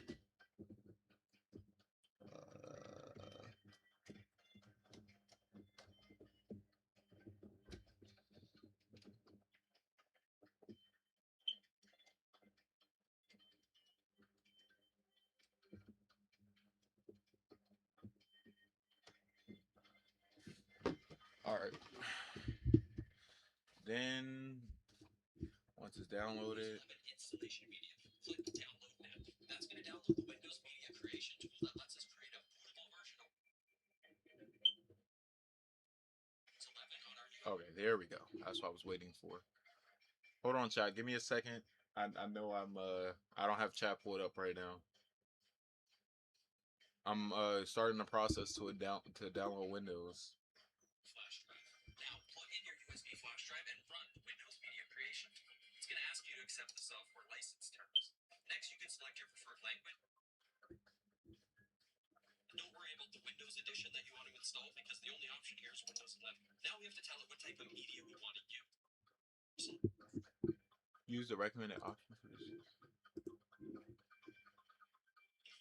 All right. Then once it's downloaded, Installation Media. Click Download Now. That's going to download the Windows Media Creation tool that lets us create a bootable version of Windows 11 on our. okay, there we go. That's what I was waiting for. Hold on, chat. Give me a second. I know I don't have chat pulled up right now. I'm starting the process to download Windows. Flash drive. Now plug in your USB flash drive and run Windows Media Creation. It's going to ask you to accept the software license terms. Next, you can select your preferred language. Don't worry about the Windows edition that you want to install because the only option here is Windows 11. Now we have to tell it what type of media we want to use. Use the recommended option for this.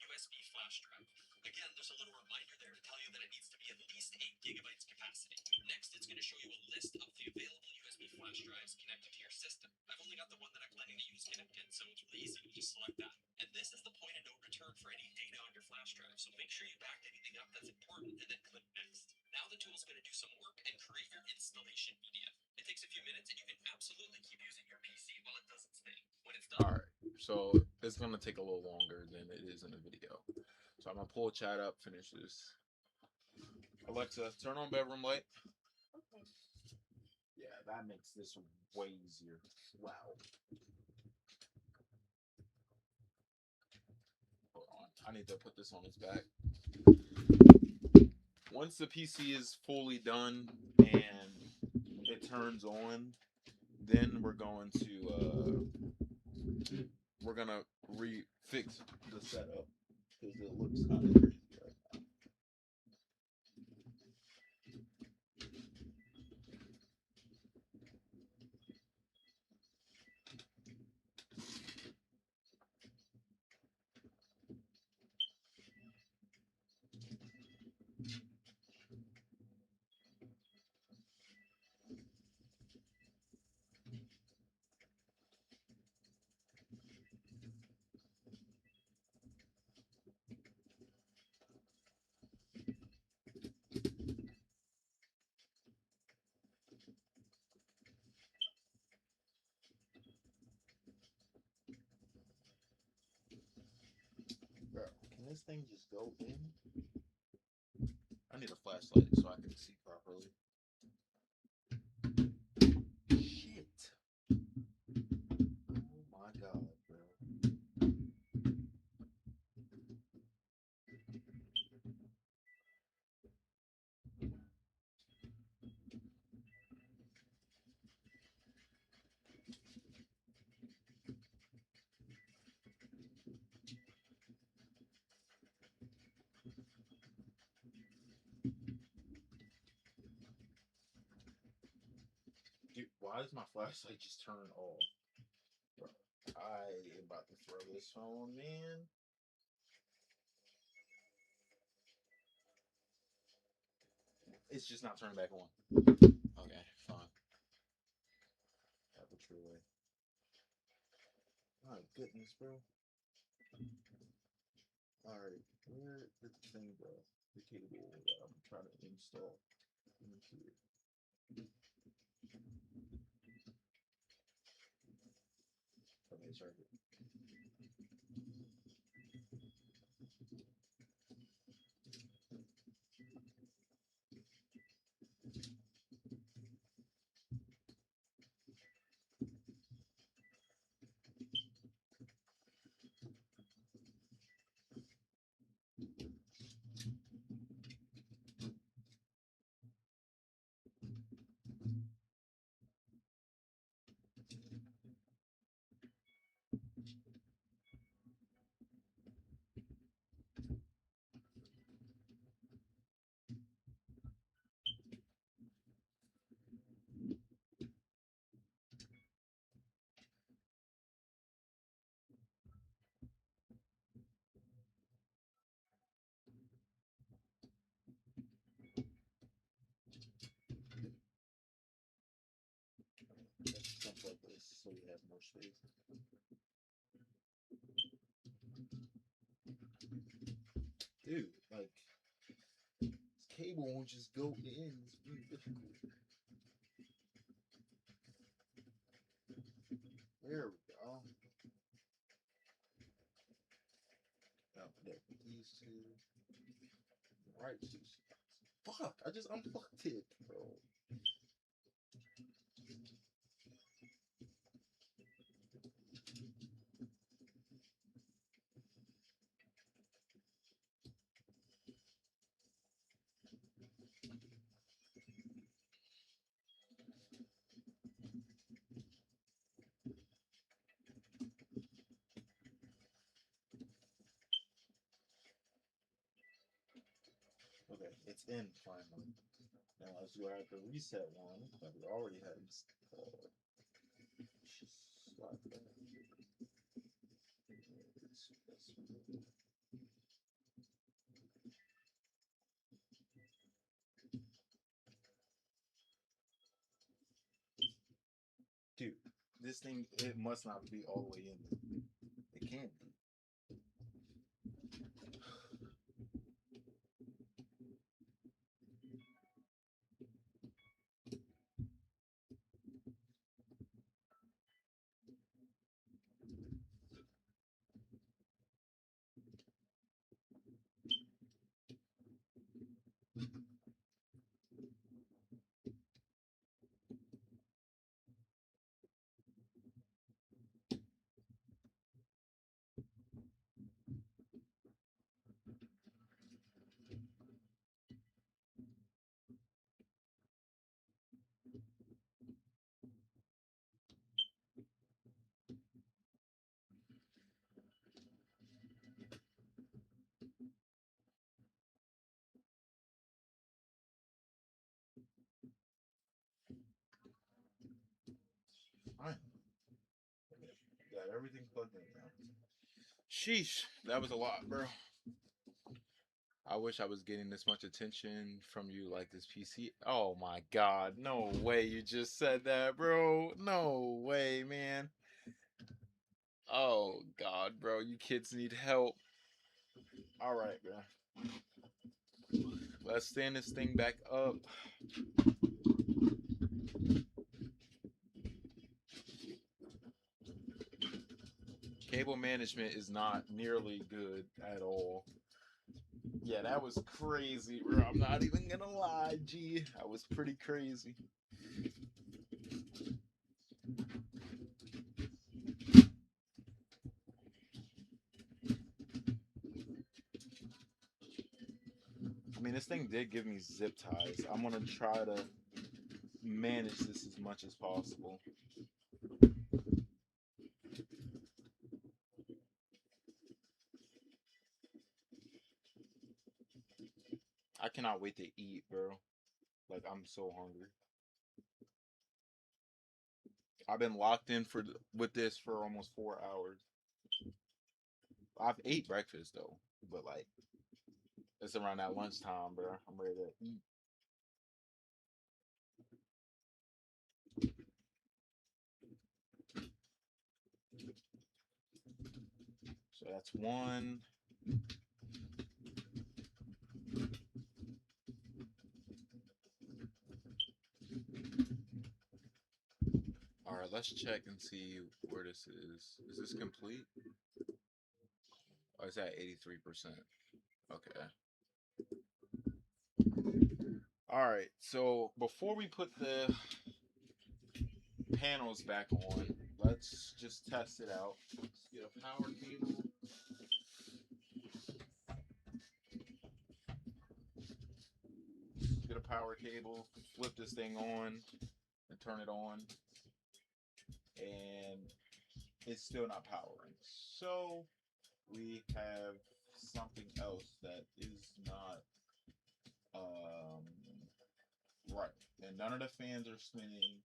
USB flash drive. Again, there's a little reminder there to tell you that it needs to be at least 8 gigabytes capacity. Next, it's going to show you a list of the available USB flash drives connected to your system. I've only got the one that I'm planning to use connected, so it's really easy to just select that. And this is the point of no return for any data on your flash drive, so make sure you backed anything up that's important and then click next. Now the tool's going to do some work and create your installation media. It takes a few minutes and you can absolutely keep using your PC while it does its thing. When it's done. Alright, so it's going to take a little longer than it is in the video. So I'm going to pull chat up, finish this. Alexa, turn on bedroom light. Okay. Yeah, that makes this way easier. Wow. Hold on, I need to put this on its back. Once the PC is fully done and it turns on, then we're going to refix the setup because it looks kind of crazy right now. Bro, can this thing just go in? I need a flashlight so I can see properly. Shit. Oh my god, bro. Dude, why does my flashlight just turn off? Bro, I am about to throw this phone, man. It's just not turning back on. Okay, fine. Have a true way. My goodness, bro. Alright, where is the thing, bro? The cable that I'm trying to install into it. Okay, it's right here. Stuff like this so you have more space. Dude, like, this cable won't just go in. It's really difficult. There we go. Now, these two. Right, fuck, I just unplugged it, bro. Okay, it's in finally. Now let's go ahead to reset one that we already had installed. Just slide that. Dude, this thing, it must not be all the way in. It can't be. Fine. Got everything plugged in now. Sheesh, that was a lot, bro. I wish I was getting this much attention from you like this PC. Oh my god, no way you just said that, bro. No way, man. Oh god, bro, you kids need help. Alright, bro. Let's stand this thing back up. Cable management is not nearly good at all. Yeah, that was crazy, bro. I'm not even gonna lie, G. That was pretty crazy. I mean, this thing did give me zip ties. I'm gonna try to manage this as much as possible. I cannot wait to eat, bro. Like, I'm so hungry. I've been locked in with this for almost 4 hours. I've ate breakfast though, but like it's around that lunchtime, bro. I'm ready to eat. So that's one. All right, let's check and see where this is. Is this complete? Oh, it's at 83%. Okay. All right. So before we put the panels back on, let's just test it out. Let's get a power cable. Get a power cable, flip this thing on, and turn it on, and it's still not powering. So we have something else that is not right. And none of the fans are spinning.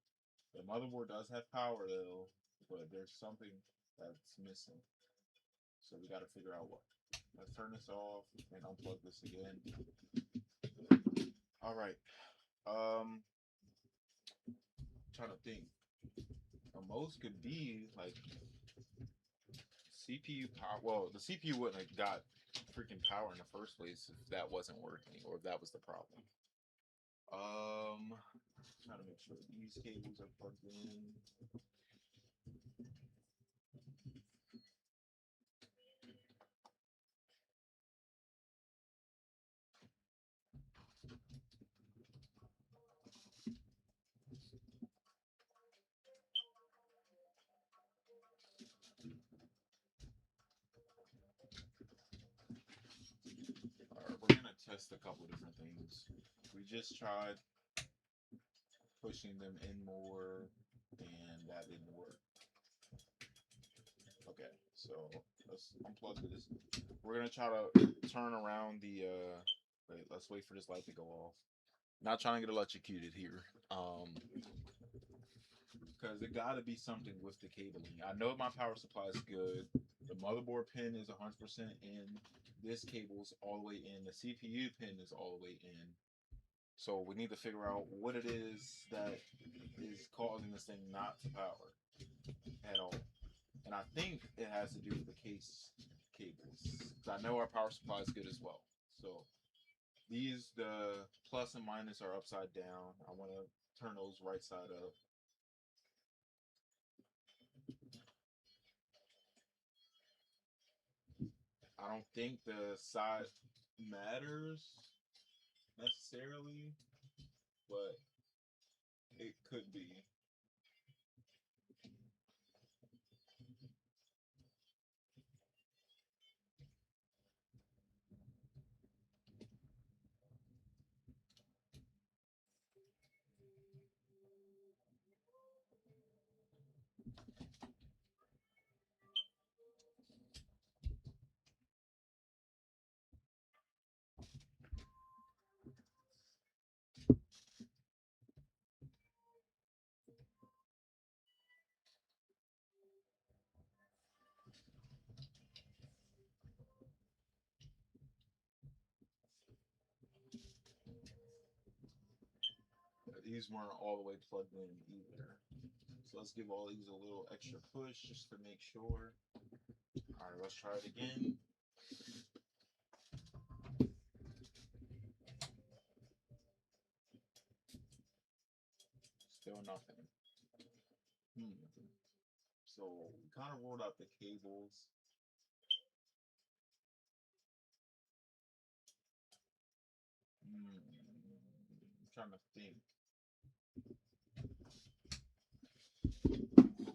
The motherboard does have power though, but there's something that's missing. So we got to figure out what. Let's turn this off and unplug this again. All right. Trying to think. Most could be like CPU power. Well, the CPU wouldn't have got freaking power in the first place if that wasn't working or if that was the problem. Trying to make sure these cables are plugged in. Alright, we're gonna test a couple different things. We just tried pushing them in more and that didn't work. Okay, so let's unplug this. We're gonna try to turn around the Wait, let's wait for this light to go off. Not trying to get electrocuted here. Because it got to be something with the cabling. I know my power supply is good. The motherboard pin is 100% in. This cable's all the way in. The CPU pin is all the way in. So we need to figure out what it is that is causing this thing not to power at all. And I think it has to do with the case cables. I know our power supply is good as well. So the plus and minus are upside down. I want to turn those right side up. I don't think the side matters necessarily, but it could be. These weren't all the way plugged in either. So let's give all these a little extra push just to make sure. All right, let's try it again. Still nothing. So we kind of rolled out the cables. I'm trying to think.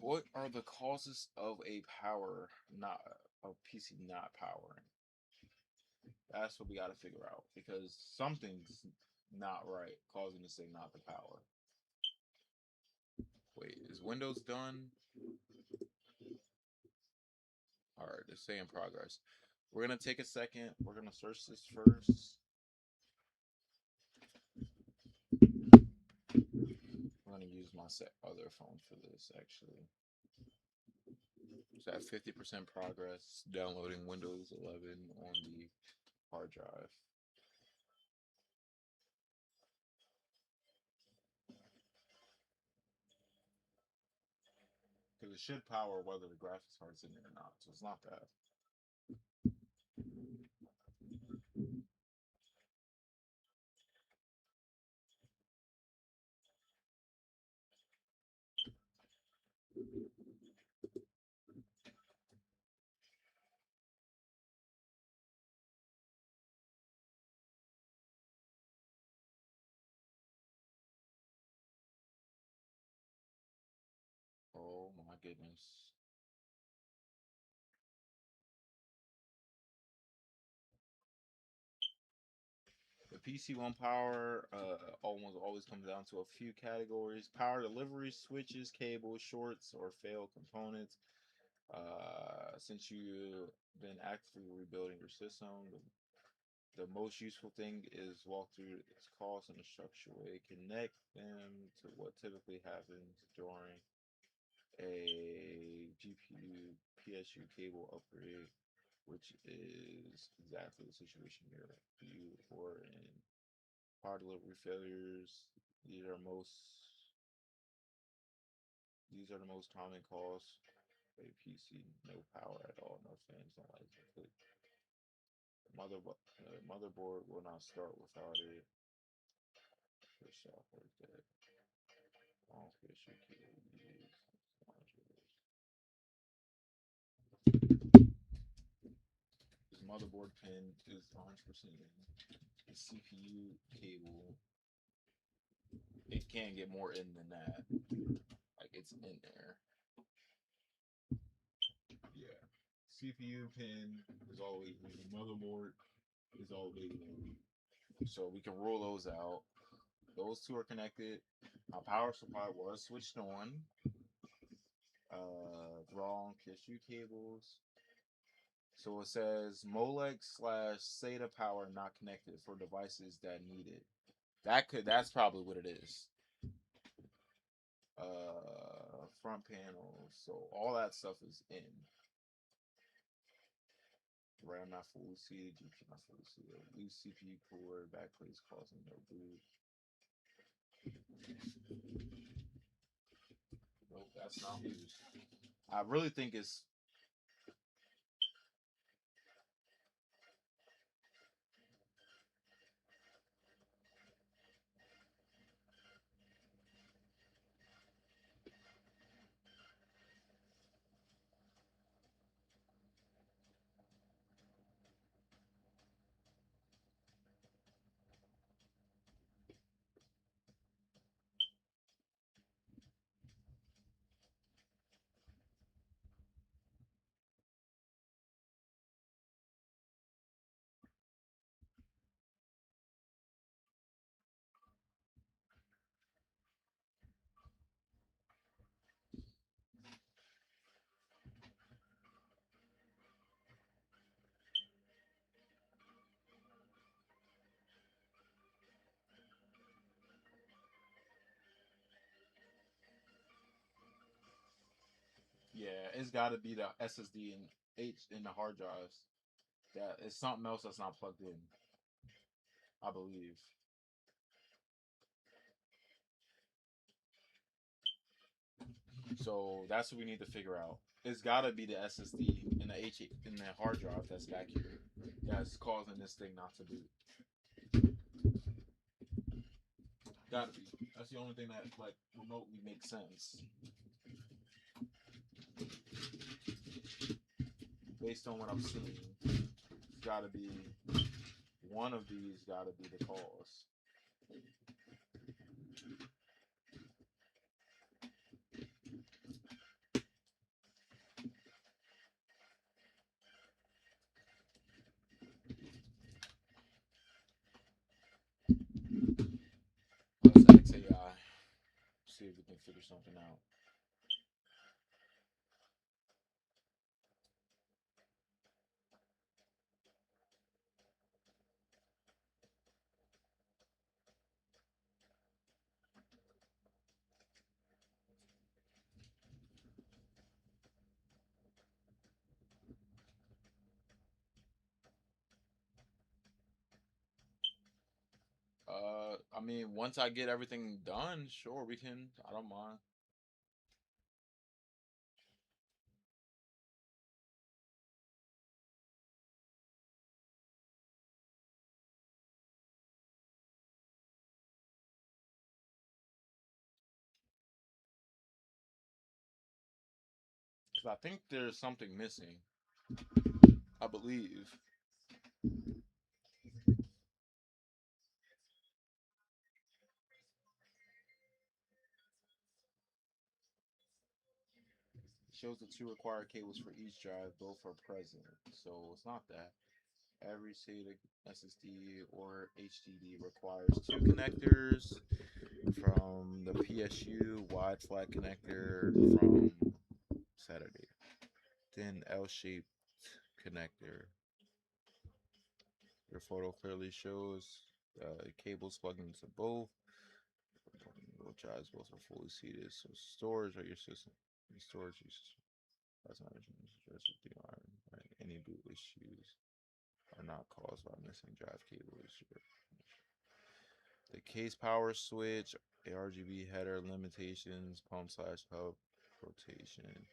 What are the causes of a PC not powering? That's what we got to figure out because something's not right causing this thing not to power. Wait, is Windows done? All right, just say in progress. We're gonna take a second. We're gonna search this first. I'm gonna use my other phone for this actually. It's at 50% progress. Downloading Windows 11 on the hard drive. Because it should power whether the graphics card's in there or not, so it's not bad. Oh my goodness. The PC One power almost always comes down to a few categories: power delivery, switches, cables, shorts, or failed components. Since you've been actively rebuilding your system, the most useful thing is walk through its cost in a structured way. Connect them to what typically happens during a GPU PSU cable upgrade, which is exactly the situation you were in. Power delivery failures. These are most. These are the most common cause. A PC, no power at all, no fans, no lights. The motherboard will not start without it. The software is dead. Long issue This motherboard pin is 100% in. The CPU cable, it can't get more in than that. Like it's in there. Yeah. CPU pin is all the way in. The motherboard is all the way in. So we can rule those out. Those two are connected. My power supply was switched on. Wrong tissue cables. So it says Molex/SATA power not connected for devices that need it. That's probably what it is. Front panel. So all that stuff is in. RAM not fully seated, GPU not fully seated. Loose CPU cord, backplates causing no boot. Nope, that's not loose. I really think it's yeah, it's got to be the SSD and H in the hard drives. That is something else that's not plugged in, I believe. So that's what we need to figure out. It's got to be the SSD and the H in the hard drive that's back here that's causing this thing not to boot. Gotta be. That's the only thing that like remotely makes sense based on what I'm seeing. It's gotta be one of these. Gotta be the cause. Let's ask AI. See if we can figure something out. I mean, once I get everything done, sure, we can. I don't mind. 'Cause I think there's something missing. I believe. It shows the two required cables for each drive. Both are present. So it's not that. Every SATA SSD or HDD requires two connectors from the PSU wide flat connector from Saturday. Then L-shaped connector. Your photo clearly shows cables plugged into both. Both drives both are fully seated. So storage or your system. Storage uses. That's not right? Any boot issues are not caused by missing drive cables. The case power switch, RGB header limitations, pump/hub rotation.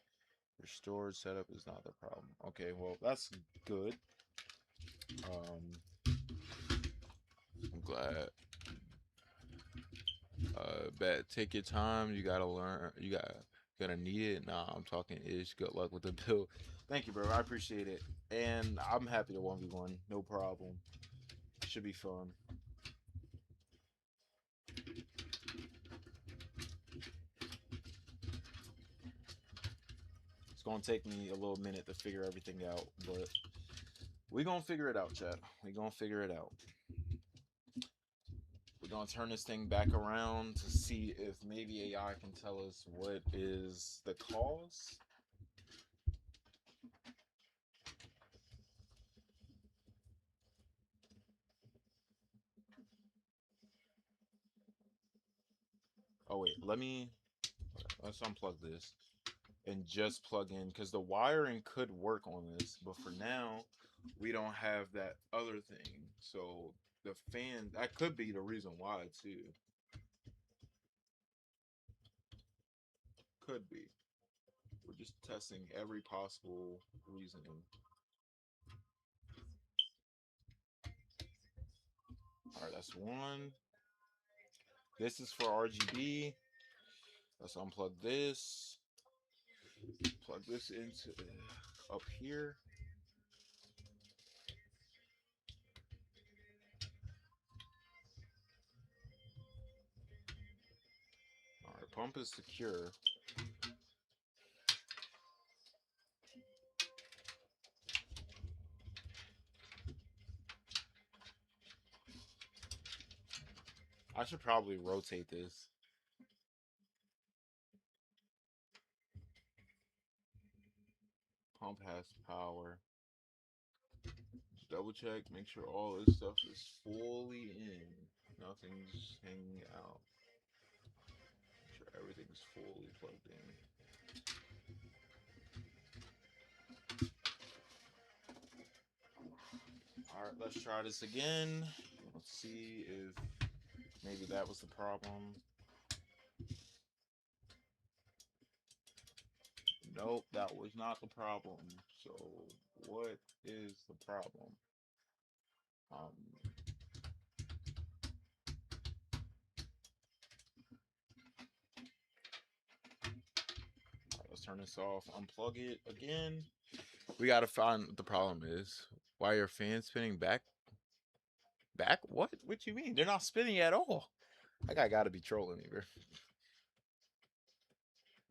Your storage setup is not the problem. Okay, well that's good. I'm glad. Bet take your time. You gotta learn. Gonna need it. Nah, I'm talking ish. Good luck with the build. Thank you, bro. I appreciate it, and I'm happy to 1v1. No problem. Should be fun. It's gonna take me a little minute to figure everything out, but we gonna figure it out, chat. We gonna figure it out. We're gonna turn this thing back around to see if maybe AI can tell us what is the cause. wait, let's unplug this and just plug in, because the wiring could work on this, but for now we don't have that other thing. So the fan, that could be the reason why too. Could be. We're just testing every possible reasoning. All right, that's one. This is for RGB. Let's unplug this. Plug this into up here. All right, pump is secure. I should probably rotate this. Pump has power. Double check, make sure all this stuff is fully in. Nothing's hanging out. Make sure everything's fully plugged in. Alright, let's try this again. Let's see if maybe that was the problem. Nope, that was not the problem. So, what is the problem? Let's turn this off, unplug it again. We gotta find what the problem is. Why are your fans spinning back? Back? What you mean? They're not spinning at all. That guy gotta be trolling me, bro.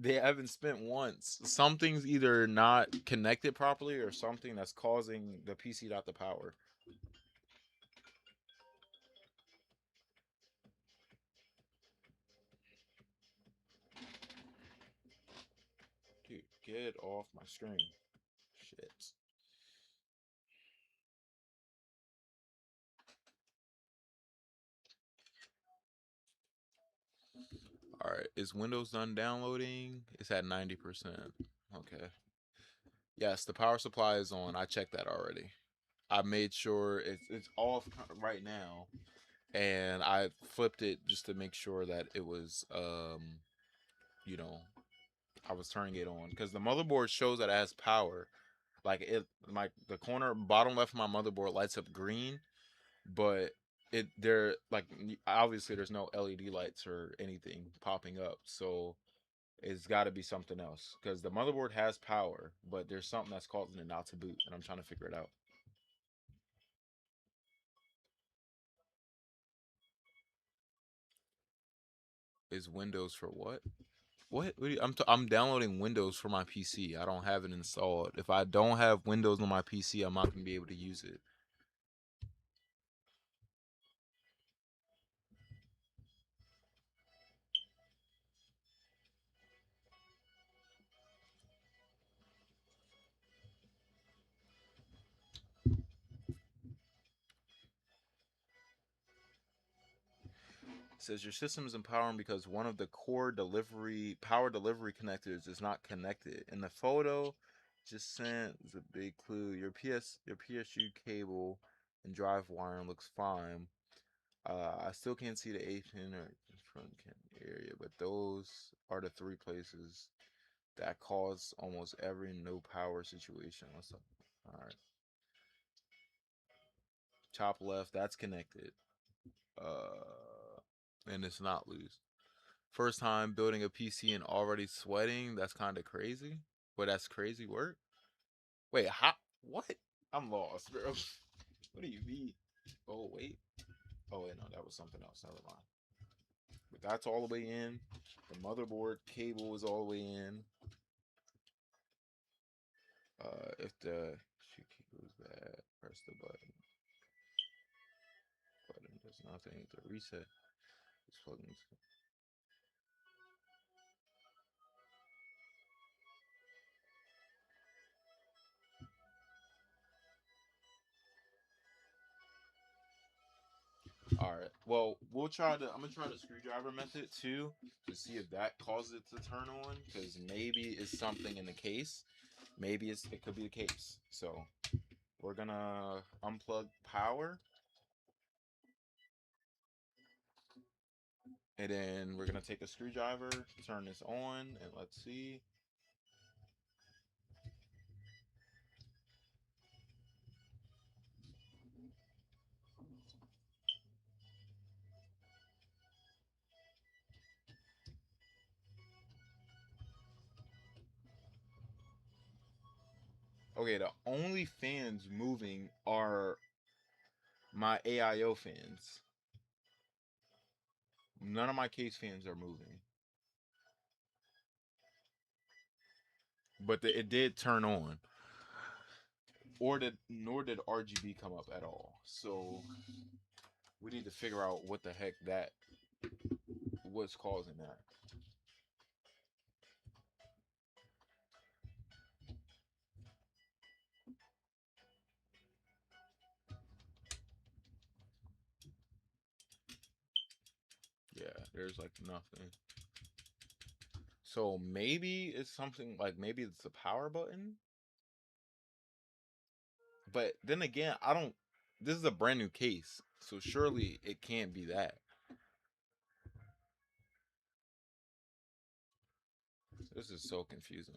They haven't spent once. Something's either not connected properly or something that's causing the PC not to power. Dude, get off my screen. Shit. Alright, is Windows done downloading? It's at 90%. Okay. Yes, the power supply is on. I checked that already. I made sure it's off right now, and I flipped it just to make sure that it was you know, I was turning it on, because the motherboard shows that it has power. Like the corner bottom left of my motherboard lights up green, but there, like, obviously there's no LED lights or anything popping up, so it's got to be something else, because the motherboard has power, but there's something that's causing it not to boot, and I'm trying to figure it out. Is Windows for what? What I'm downloading Windows for my PC. I don't have it installed. If I don't have Windows on my PC, I'm not gonna be able to use it. It says your system is empowering because one of the core power delivery connectors is not connected. In the photo just sent is a big clue. Your PSU cable and drive wiring looks fine. I still can't see the 8 pin or front area, but those are the three places that cause almost every no power situation. What's up? All right. Top left, that's connected. And it's not loose. First time building a PC and already sweating. That's kind of crazy. But that's crazy work. Wait, how? What? I'm lost, bro. What do you mean? Oh wait. Oh wait, no, that was something else. Never mind. But that's all the way in. The motherboard cable is all the way in. If the shoot key goes bad, press the button. Button does nothing to reset. It's plugging. All right. Well, we'll try the. I'm gonna try the screwdriver method too to see if that causes it to turn on. Because maybe it's something in the case. Maybe it could be the case. So we're gonna unplug power, and then we're gonna take a screwdriver, turn this on, and let's see. Okay, the only fans moving are my AIO fans. None of my case fans are moving. But it did turn on. Nor did RGB come up at all. So we need to figure out what the heck that was causing that. Yeah, there's like nothing. So maybe it's something like maybe it's the power button. But then again, I don't. This is a brand new case, so surely it can't be that. This is so confusing.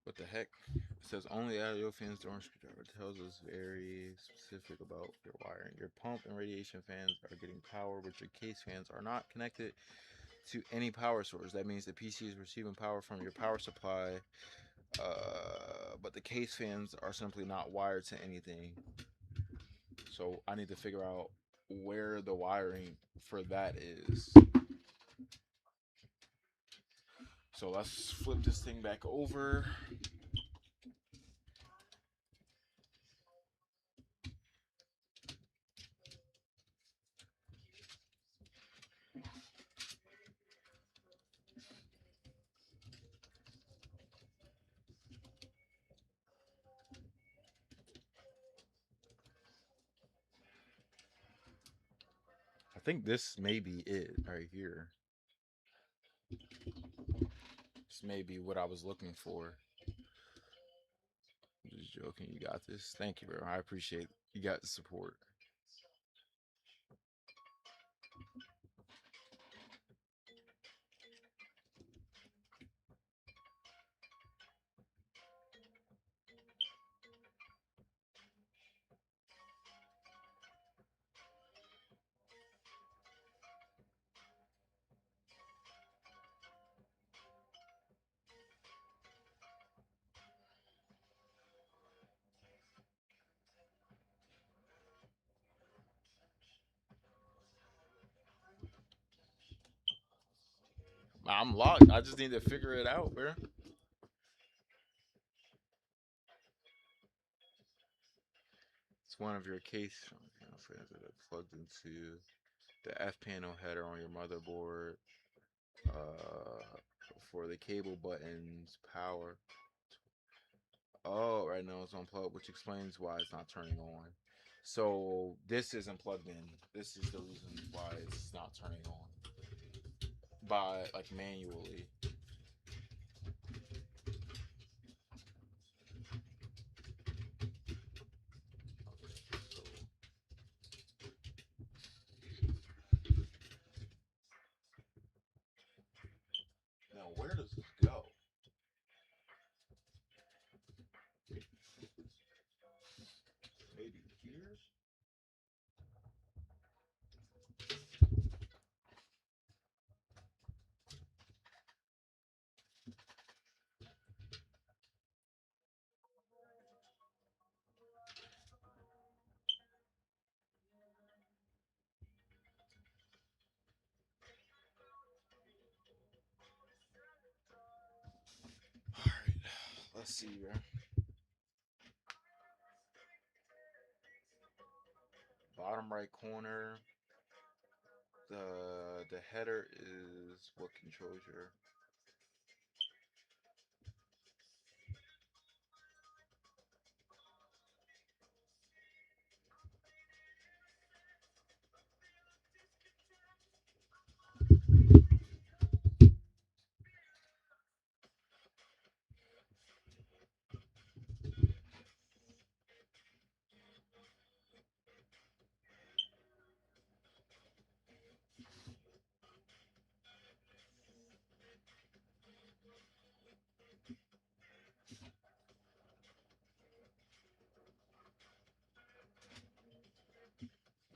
What the heck? It says only AIO fans don't screwdriver. It tells us very specific about your wiring. Your pump and radiation fans are getting power, but your case fans are not connected to any power source. That means the PC is receiving power from your power supply, but the case fans are simply not wired to anything. So I need to figure out where the wiring for that is. So let's flip this thing back over. I think this may be it right here. This may be what I was looking for. I'm just joking. You got this. Thank you, bro. I appreciate you got the support. I'm locked. I just need to figure it out, bro. It's one of your case fans that are plugged into the F panel header on your motherboard for the cable buttons power. Oh, right now it's unplugged, which explains why it's not turning on. So this isn't plugged in. This is the reason why it's not turning on by like manually. Now where does this go? Maybe here? Let's see here. Bottom right corner. The header is what controls your.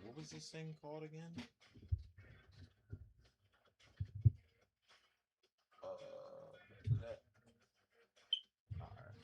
What was this thing called again? That. All right.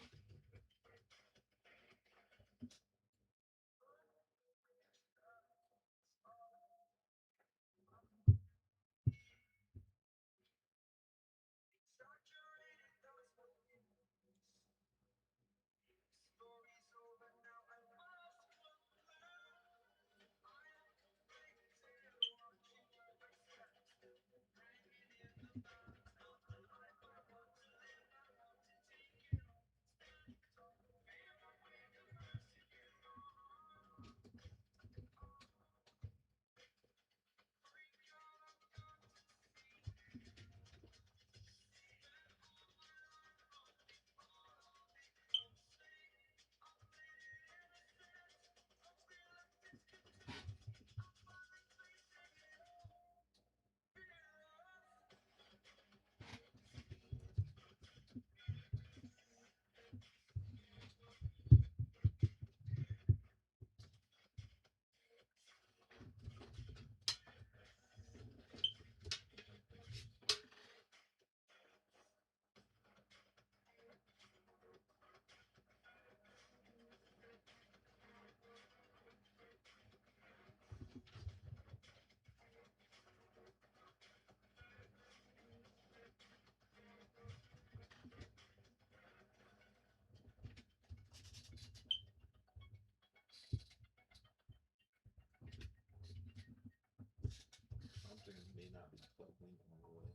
Something may not be plugged in all the way.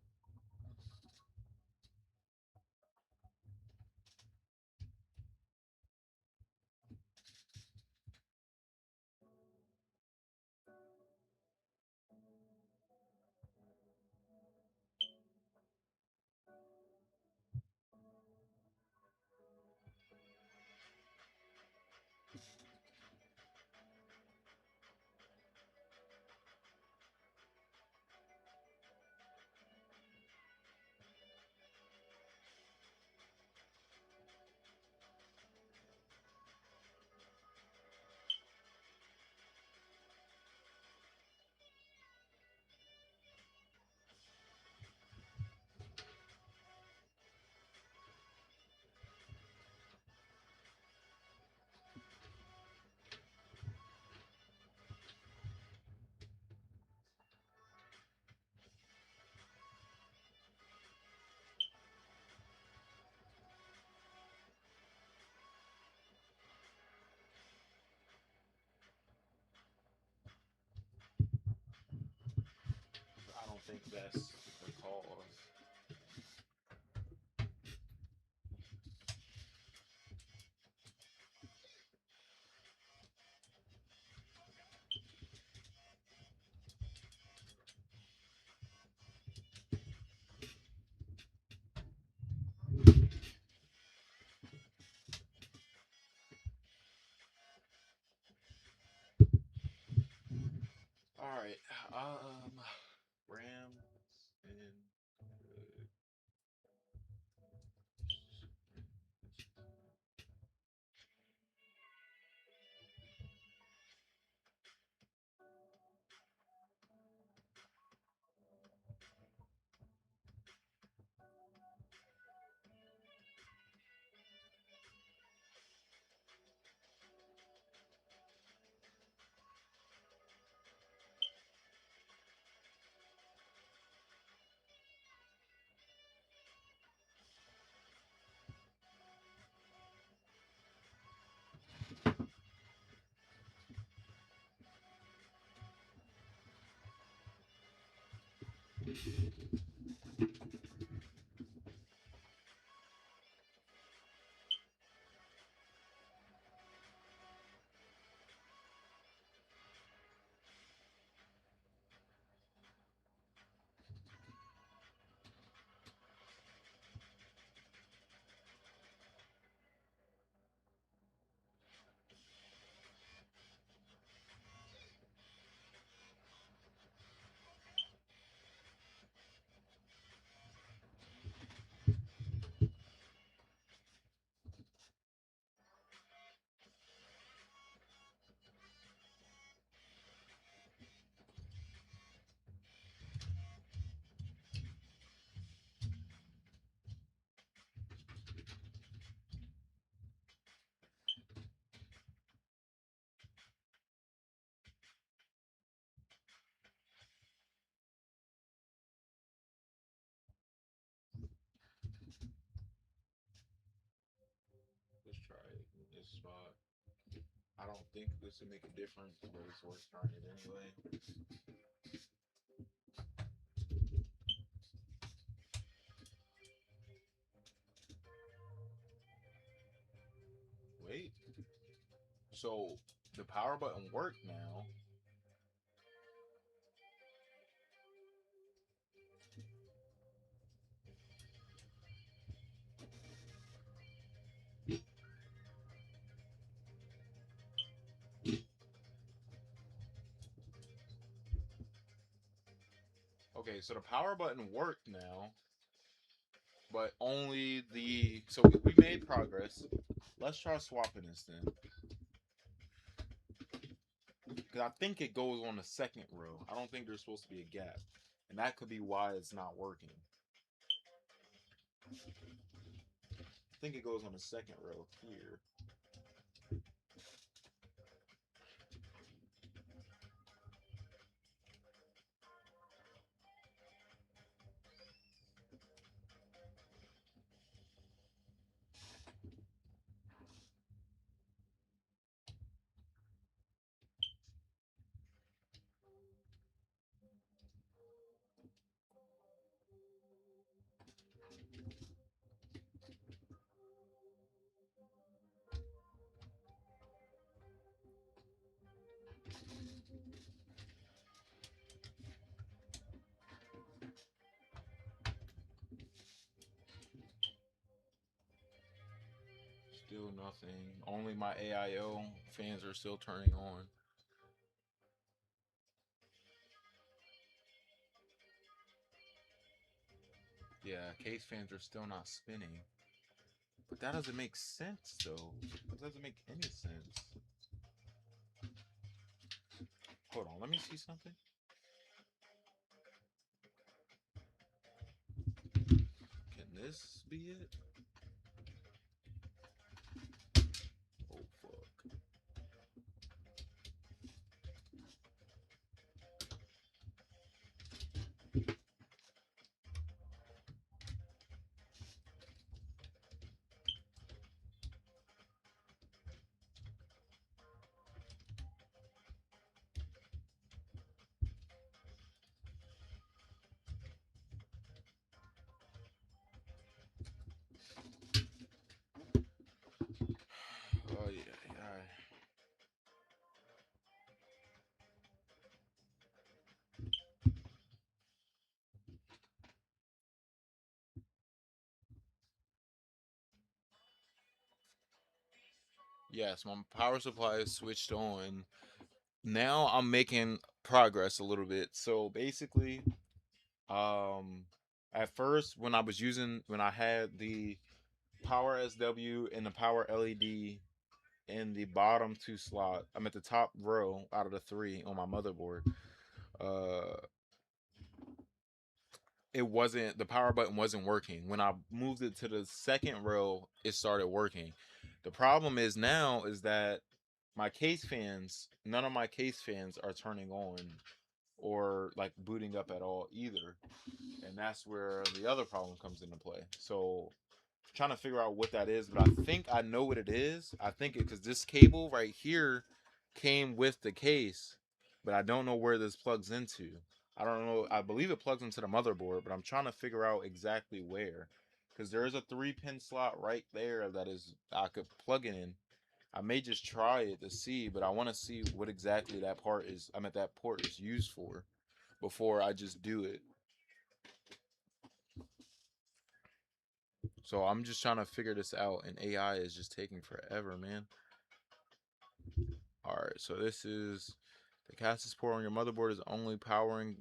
I don't think that's the cause. All right. RAM and Let's try it in this spot. I don't think this would make a difference, but it's worth trying it anyway. Wait. So the power button worked now. Okay, so the power button worked now, but only the. So we made progress. Let's try swapping this then. Because I think it goes on the second row. I don't think there's supposed to be a gap. And that could be why it's not working. I think it goes on the second row here. Still nothing. Only my AIO fans are still turning on. Yeah, case fans are still not spinning. But that doesn't make sense, though. That doesn't make any sense. Hold on, let me see something. Can this be it? Oh, fuck. Oh, yeah, yeah. Yes, my power supply is switched on. Now I'm making progress a little bit. So basically, um, at first when I had the power SW and the power LED in the bottom two slot, I'm at the top row out of the three on my motherboard. Uh, it wasn't the power button wasn't working. When I moved it to the second row, it started working. The problem is now is that my case fans, none of my case fans are turning on or like booting up at all either. And that's where the other problem comes into play. So trying to figure out what that is, but I think I know what it is. I think it because this cable right here came with the case, but I don't know where this plugs into. I don't know. I believe it plugs into the motherboard, but I'm trying to figure out exactly where. Because there is a 3-pin slot right there that is I could plug it in. I may just try it to see, but I want to see what exactly that part is. I mean, that port is used for before I just do it. So I'm just trying to figure this out, and AI is just taking forever, man. All right, so this is the capacitor port on your motherboard is only powering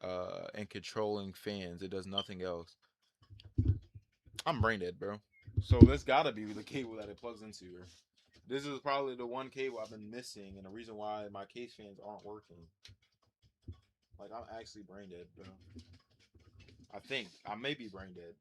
and controlling fans. It does nothing else. I'm brain dead, bro. So this gotta be the cable that it plugs into. This is probably the one cable I've been missing, and the reason why my case fans aren't working. Like I'm actually brain dead, bro. I think I may be brain dead.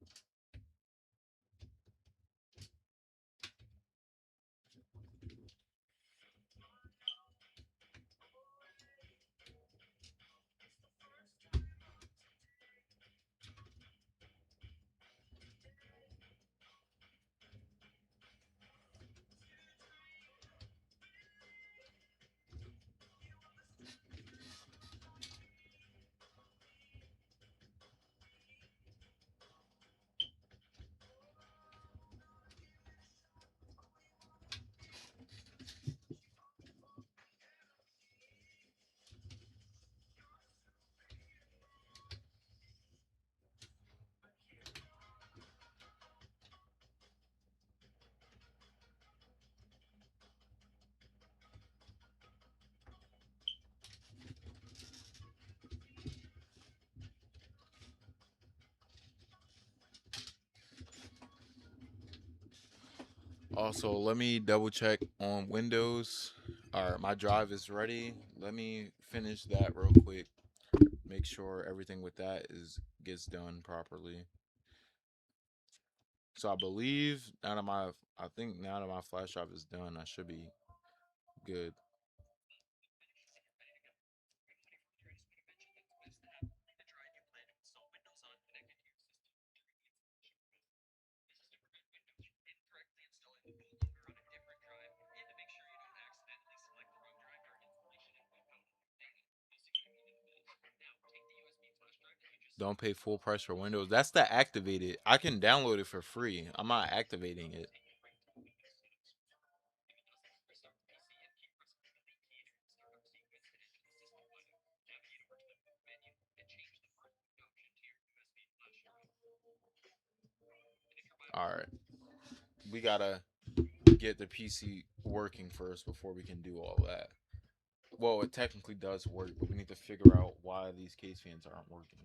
Also, let me double check on Windows. All right, my drive is ready. Let me finish that real quick. Make sure everything with that is gets done properly. So I believe I think now that my flash drive is done, I should be good. Don't pay full price for Windows. That's the activated. I can download it for free. I'm not activating it. All right. We gotta get the PC working first before we can do all that. Well, it technically does work, but we need to figure out why these case fans aren't working.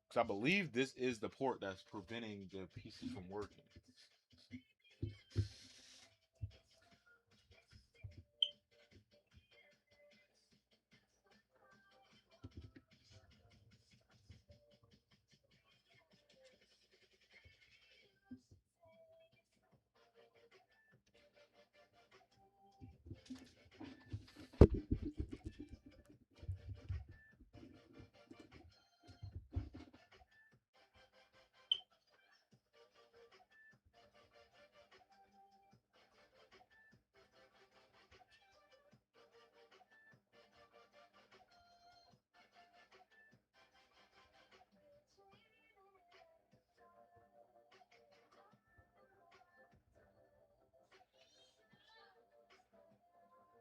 Because I believe this is the port that's preventing the PC from working.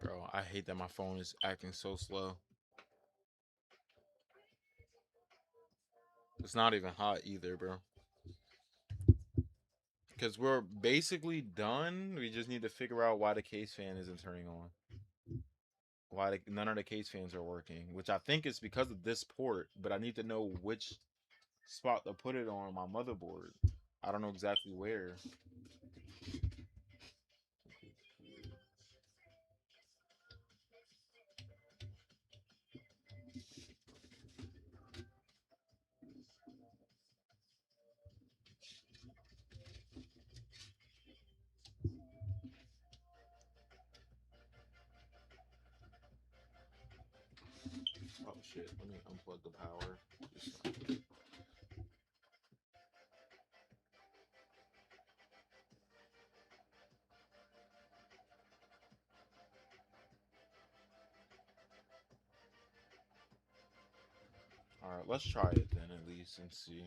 Bro, I hate that my phone is acting so slow. It's not even hot either, bro. Because we're basically done. We just need to figure out why the case fan isn't turning on. None of the case fans are working, which I think is because of this port, but I need to know which spot to put it on my motherboard. I don't know exactly where. Oh shit, let me unplug the power. All right, let's try it then at least and see.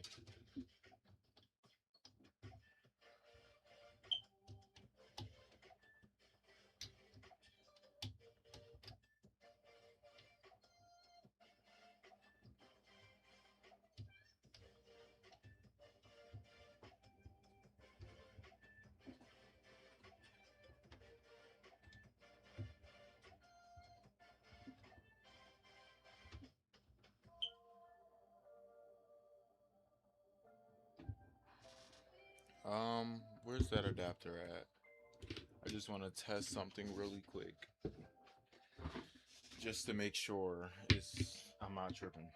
Where's that adapter at? I just want to test something really quick, just to make sure I'm not tripping.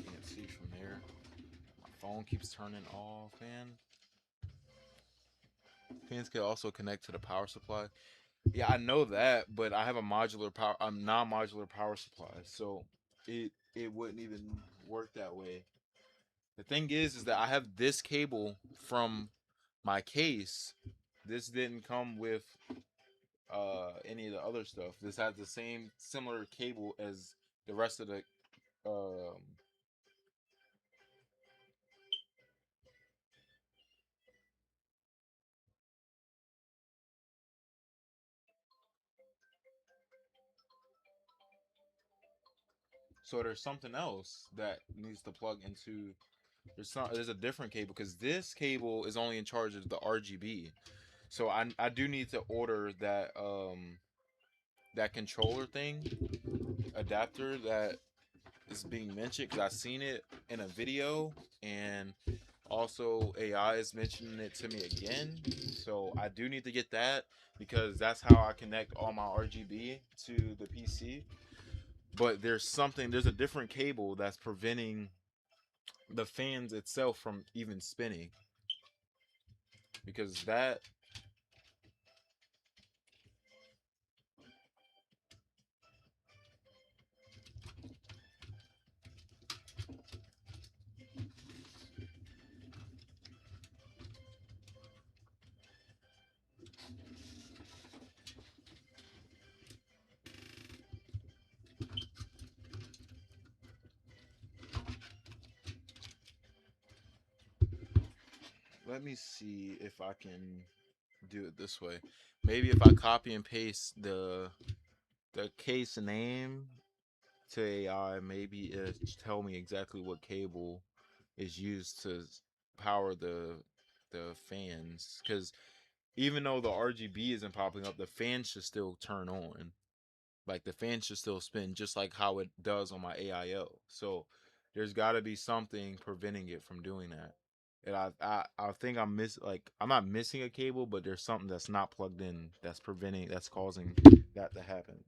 Can't see from there. My phone keeps turning off, man. Fans can also connect to the power supply. Yeah, I know that, but I have a modular power, non-modular power supply, so it wouldn't even work that way. The thing is that I have this cable from my case. This didn't come with any of the other stuff. This has the same similar cable as the rest of the um so there's something else that needs to plug into. There's a different cable because this cable is only in charge of the RGB. So I do need to order that controller thing adapter that is being mentioned because I've seen it in a video, and also AI is mentioning it to me again. So I do need to get that because that's how I connect all my RGB to the PC. But there's a different cable that's preventing the fans itself from even spinning because that. Let me see if I can do it this way. Maybe if I copy and paste the case name to AI, maybe it tell me exactly what cable is used to power the fans. Because even though the RGB isn't popping up, the fan should still turn on. Like the fan should still spin, just like how it does on my AIO. So there's got to be something preventing it from doing that. And I think I'm not missing a cable, but there's something that's not plugged in that's causing that to happen.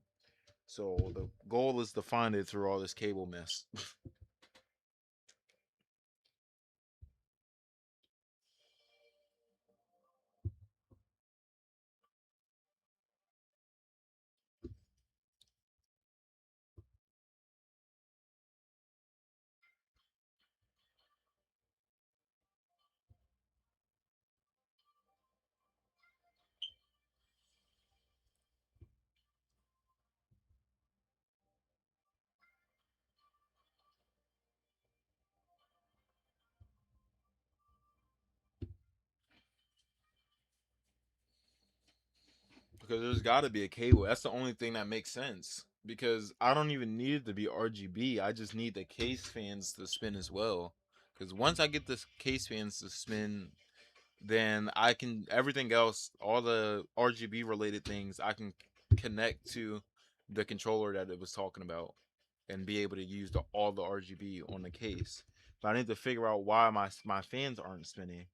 So the goal is to find it through all this cable mess. Because there's got to be a cable. That's the only thing that makes sense. Because I don't even need it to be RGB. I just need the case fans to spin as well. Because once I get the case fans to spin, then I can everything else, all the RGB related things, I can connect to the controller that it was talking about and be able to use all the RGB on the case. But I need to figure out why my fans aren't spinning.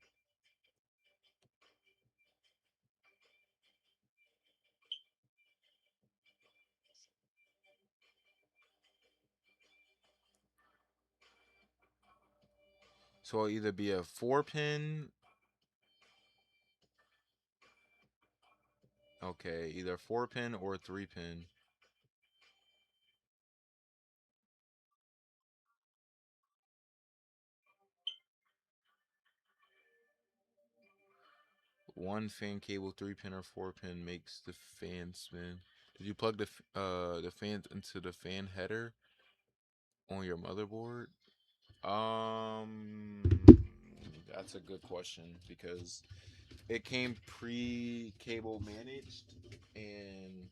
So it'll either be a 4 pin. Okay, either 4 pin or 3 pin. One fan cable, 3 pin or 4 pin makes the fan spin. Did you plug the fans into the fan header on your motherboard? Um, that's a good question because it came pre-cable managed, and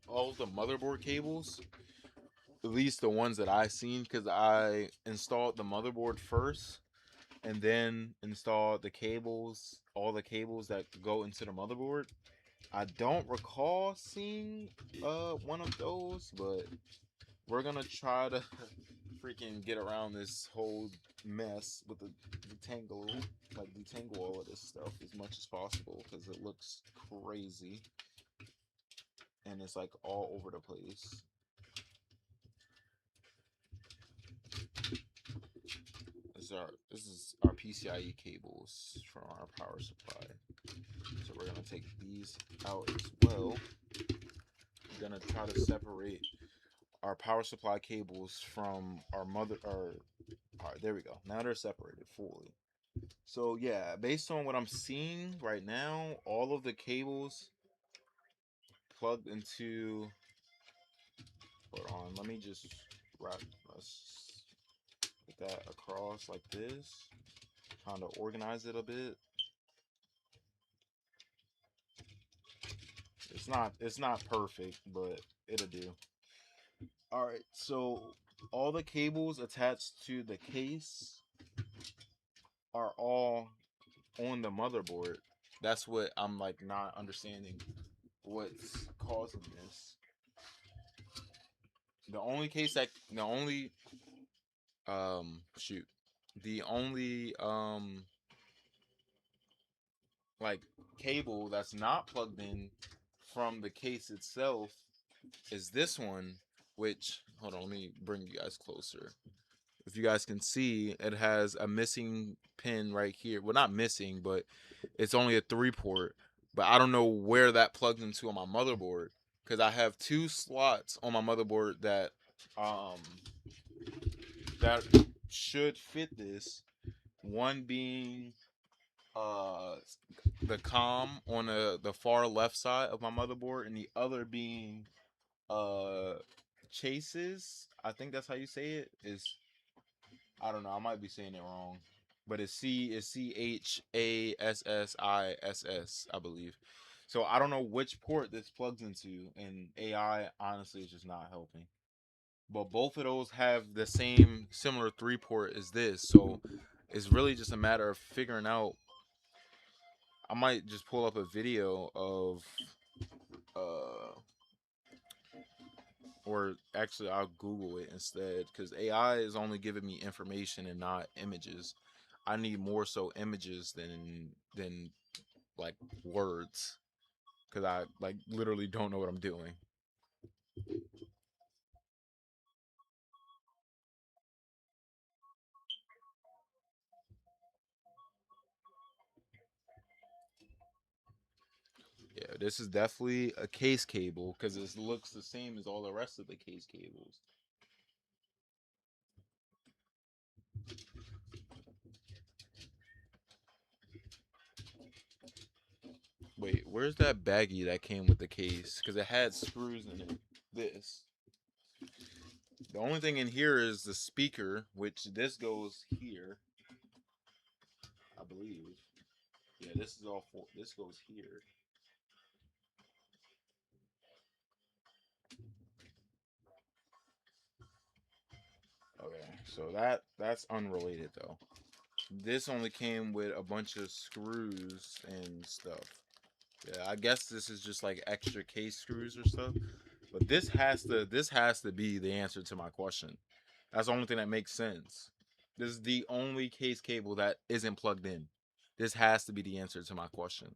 all the motherboard cables, at least the ones that I seen, because I installed the motherboard first and then installed the cables, all the cables that go into the motherboard. I don't recall seeing one of those, but we're gonna try to freaking get around this whole mess with the detangle, like detangle all of this stuff as much as possible because it looks crazy and it's like all over the place. This is our PCIe cables from our power supply. So we're gonna take these out as well. We're gonna try to separate our power supply cables from our mother. All right, there we go. Now they're separated fully. So yeah, based on what I'm seeing right now, all of the cables plugged into. Hold on, let me just wrap. Let's get that across like this. Trying to organize it a bit. It's not perfect, but it'll do. All right, so all the cables attached to the case are all on the motherboard. That's what I'm like not understanding what's causing this. The only shoot. The only like cable that's not plugged in from the case itself is this one, which hold on, let me bring you guys closer. If you guys can see, it has a missing pin right here. Well, not missing, but it's only a 3 port. But I don't know where that plugs into on my motherboard because I have two slots on my motherboard um that should fit this. One being uh the COM on the far left side of my motherboard, and the other being uh Chases. I think that's how you say it. Is I don't know. I might be saying it wrong, but it's CHASSISS, I believe. So I don't know which port this plugs into, and AI honestly is just not helping. But both of those have the same similar 3 port as this, so it's really just a matter of figuring out. I might just pull up a video of uh or actually I'll Google it instead because AI is only giving me information and not images. I need more so images than like words because I like literally don't know what I'm doing. Yeah, this is definitely a case cable because it looks the same as all the rest of the case cables. Wait, where's that baggie that came with the case? Because it had screws in it. This. The only thing in here is the speaker, which this goes here, I believe. Yeah, this is all for. This goes here. Okay, so that's unrelated though. This only came with a bunch of screws and stuff. Yeah, I guess this is just like extra case screws or stuff. But this has to be the answer to my question. That's the only thing that makes sense. This is the only case cable that isn't plugged in. This has to be the answer to my question.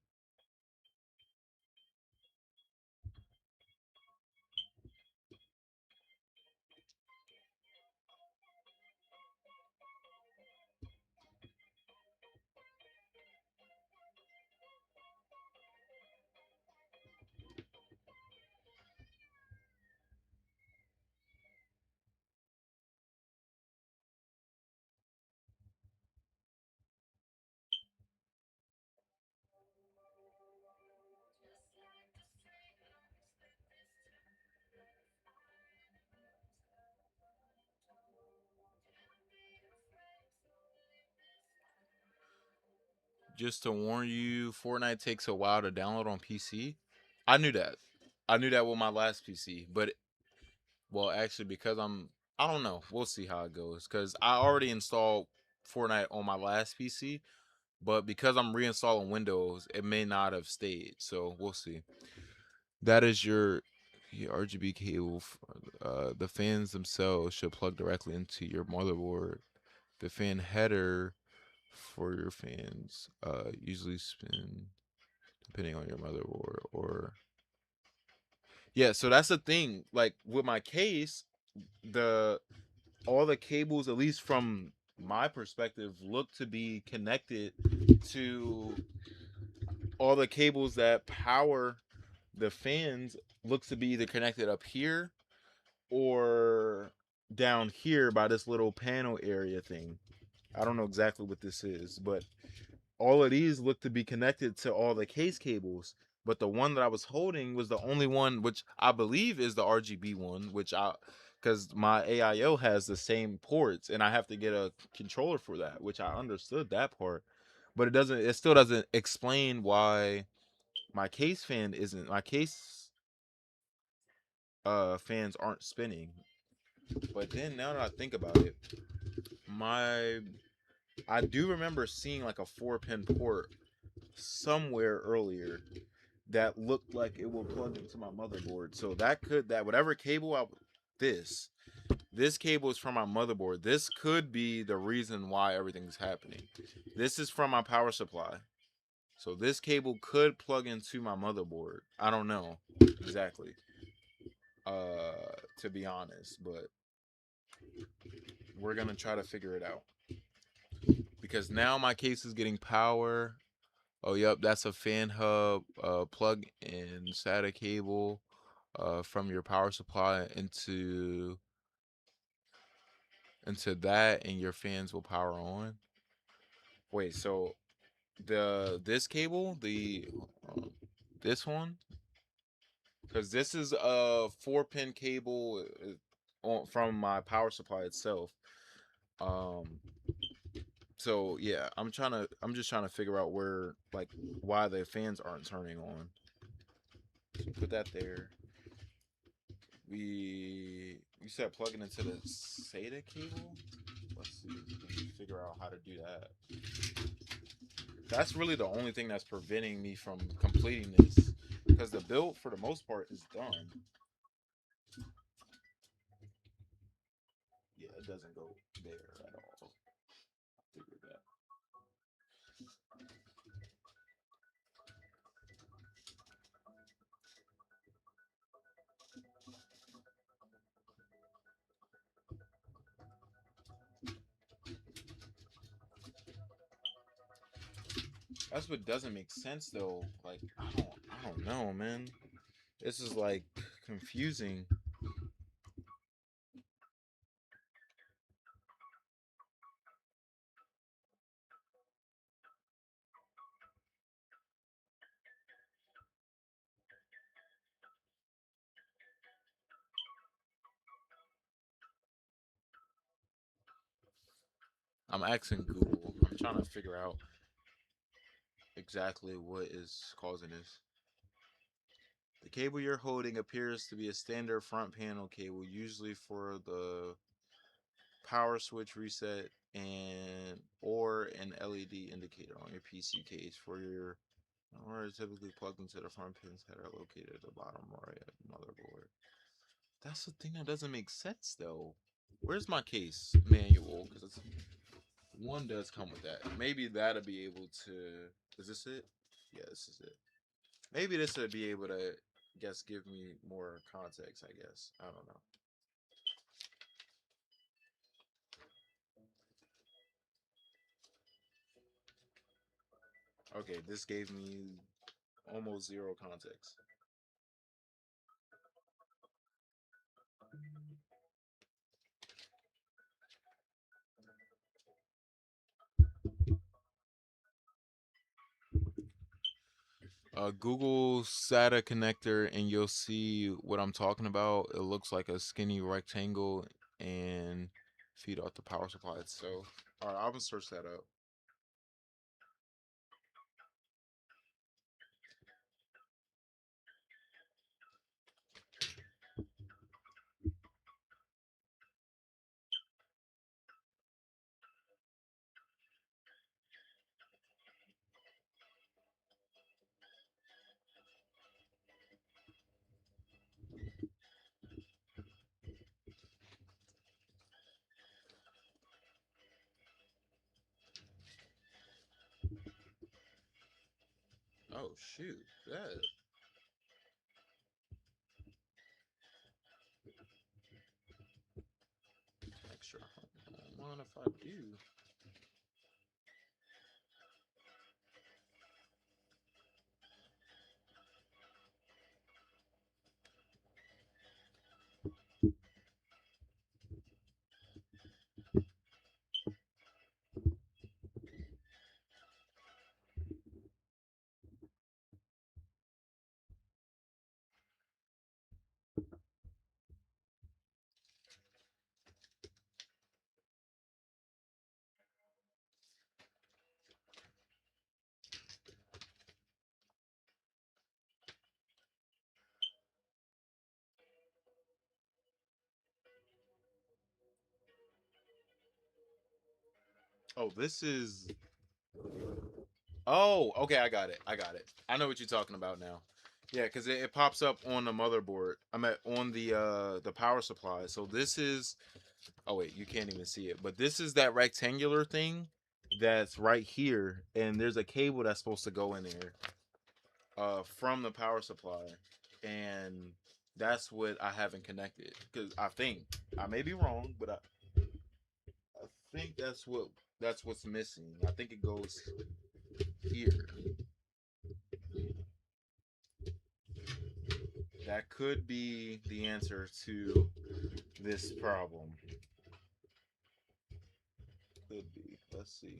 Just to warn you, Fortnite takes a while to download on PC. I knew that. I knew that with my last PC, but well, actually, because I don't know. We'll see how it goes. Because I already installed Fortnite on my last PC, but because I'm reinstalling Windows, it may not have stayed. So we'll see. That is your RGB cable. The fans themselves should plug directly into your motherboard. The fan header for your fans usually spin depending on your motherboard or yeah. So that's the thing. Like with my case, the all the cables, at least from my perspective, look to be connected to all the cables that power the fans. Looks to be either connected up here or down here by this little panel area thing. I don't know exactly what this is, but all of these look to be connected to all the case cables. But the one that I was holding was the only one, which I believe is the RGB one, which because my AIO has the same ports, and I have to get a controller for that, which I understood that part, but it still doesn't explain why my case fans aren't spinning. But then now that I think about it, my I do remember seeing like a 4-pin port somewhere earlier that looked like it will plug into my motherboard. So that whatever cable this cable is from my motherboard. This could be the reason why everything's happening. This is from my power supply. So this cable could plug into my motherboard. I don't know exactly. To be honest, but we're gonna try to figure it out. Because now my case is getting power. Oh, yep, that's a fan hub plug in SATA cable from your power supply into that, and your fans will power on. Wait, so this cable, um, this one, because this is a 4-pin cable from my power supply itself. Um, so yeah, I'm just trying to figure out why the fans aren't turning on. So put that there. You said plug it into the SATA cable. Let's see if we can figure out how to do that. That's really the only thing that's preventing me from completing this, because the build for the most part is done. Yeah, it doesn't go there at all. I figured that. That's what doesn't make sense though. Like I don't know, man. This is like confusing. I'm asking Google. I'm trying to figure out exactly what is causing this. The cable you're holding appears to be a standard front panel cable, usually for the power switch reset, and or an LED indicator on your PC case for your, or is typically plugged into the front pins that are located at the bottom right of the motherboard. That's the thing that doesn't make sense though. Where's my case manual? Because one does come with that. Maybe that'll be able to. Is this it? Yeah, this is it. Maybe this would be able to, guess, give me more context. I guess I don't know. Okay, this gave me almost zero context. Google SATA connector, and you'll see what I'm talking about. It looks like a skinny rectangle, and feed off the power supply itself. All right, I'm gonna search that up. Oh shoot, that extra. I don't mind if I do. Oh, this is. Oh, okay, I got it. I got it. I know what you're talking about now. Yeah, because it pops up on the motherboard. I'm at on the power supply. So this is. Oh wait, you can't even see it, but this is that rectangular thing that's right here, and there's a cable that's supposed to go in there from the power supply, and that's what I haven't connected because I think I may be wrong, but I think that's what's missing. I think it goes here. That could be the answer to this problem. Could be. Let's see.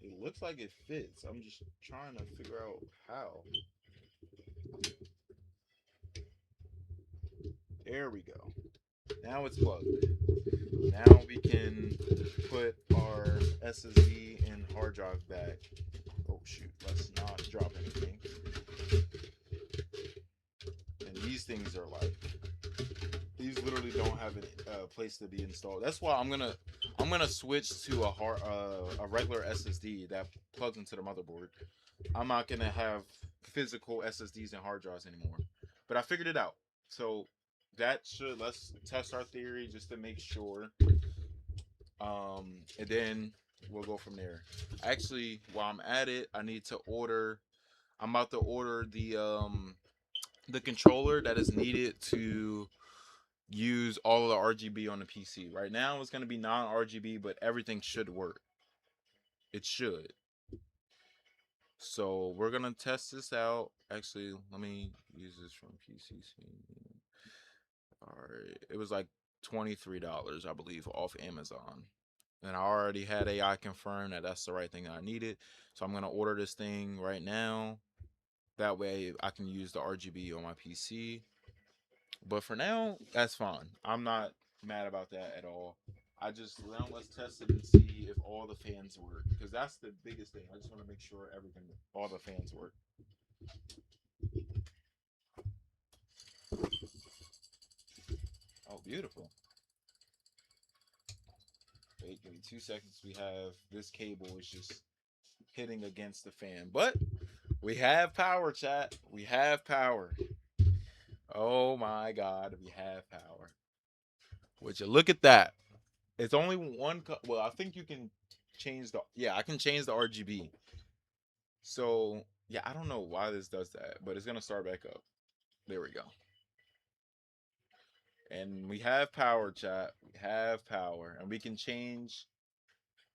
It looks like it fits. I'm just trying to figure out how. There we go. Now it's plugged. Now we can put our SSD and hard drive back. Oh shoot, let's not drop anything. And these things are like, these literally don't have a place to be installed. That's why I'm gonna switch to a regular SSD that plugs into the motherboard. I'm not gonna have physical SSDs and hard drives anymore. But I figured it out. So that should, let's test our theory just to make sure. And then we'll go from there. Actually, while I'm at it, I need to order. I'm about to order the controller that is needed to use all of the RGB on the PC. Right now, it's gonna be non-RGB, but everything should work. It should. So we're gonna test this out. Actually, let me use this from PCC. All right, it was like $23, I believe, off Amazon. And I already had AI confirm that that's the right thing that I needed. So I'm gonna order this thing right now. That way I can use the RGB on my PC. But for now, that's fine. I'm not mad about that at all. now let's test it and see if all the fans work, because that's the biggest thing. I just want to make sure all the fans work. Oh, beautiful. Wait, give me 2 seconds. We have this cable is just hitting against the fan, but we have power, chat. We have power. Oh my God, we have power. Would you look at that? It's only one. Well, I think you can change the. Yeah, I can change the RGB. So yeah, I don't know why this does that, but it's gonna start back up. There we go. And we have power, chat. We have power, and we can change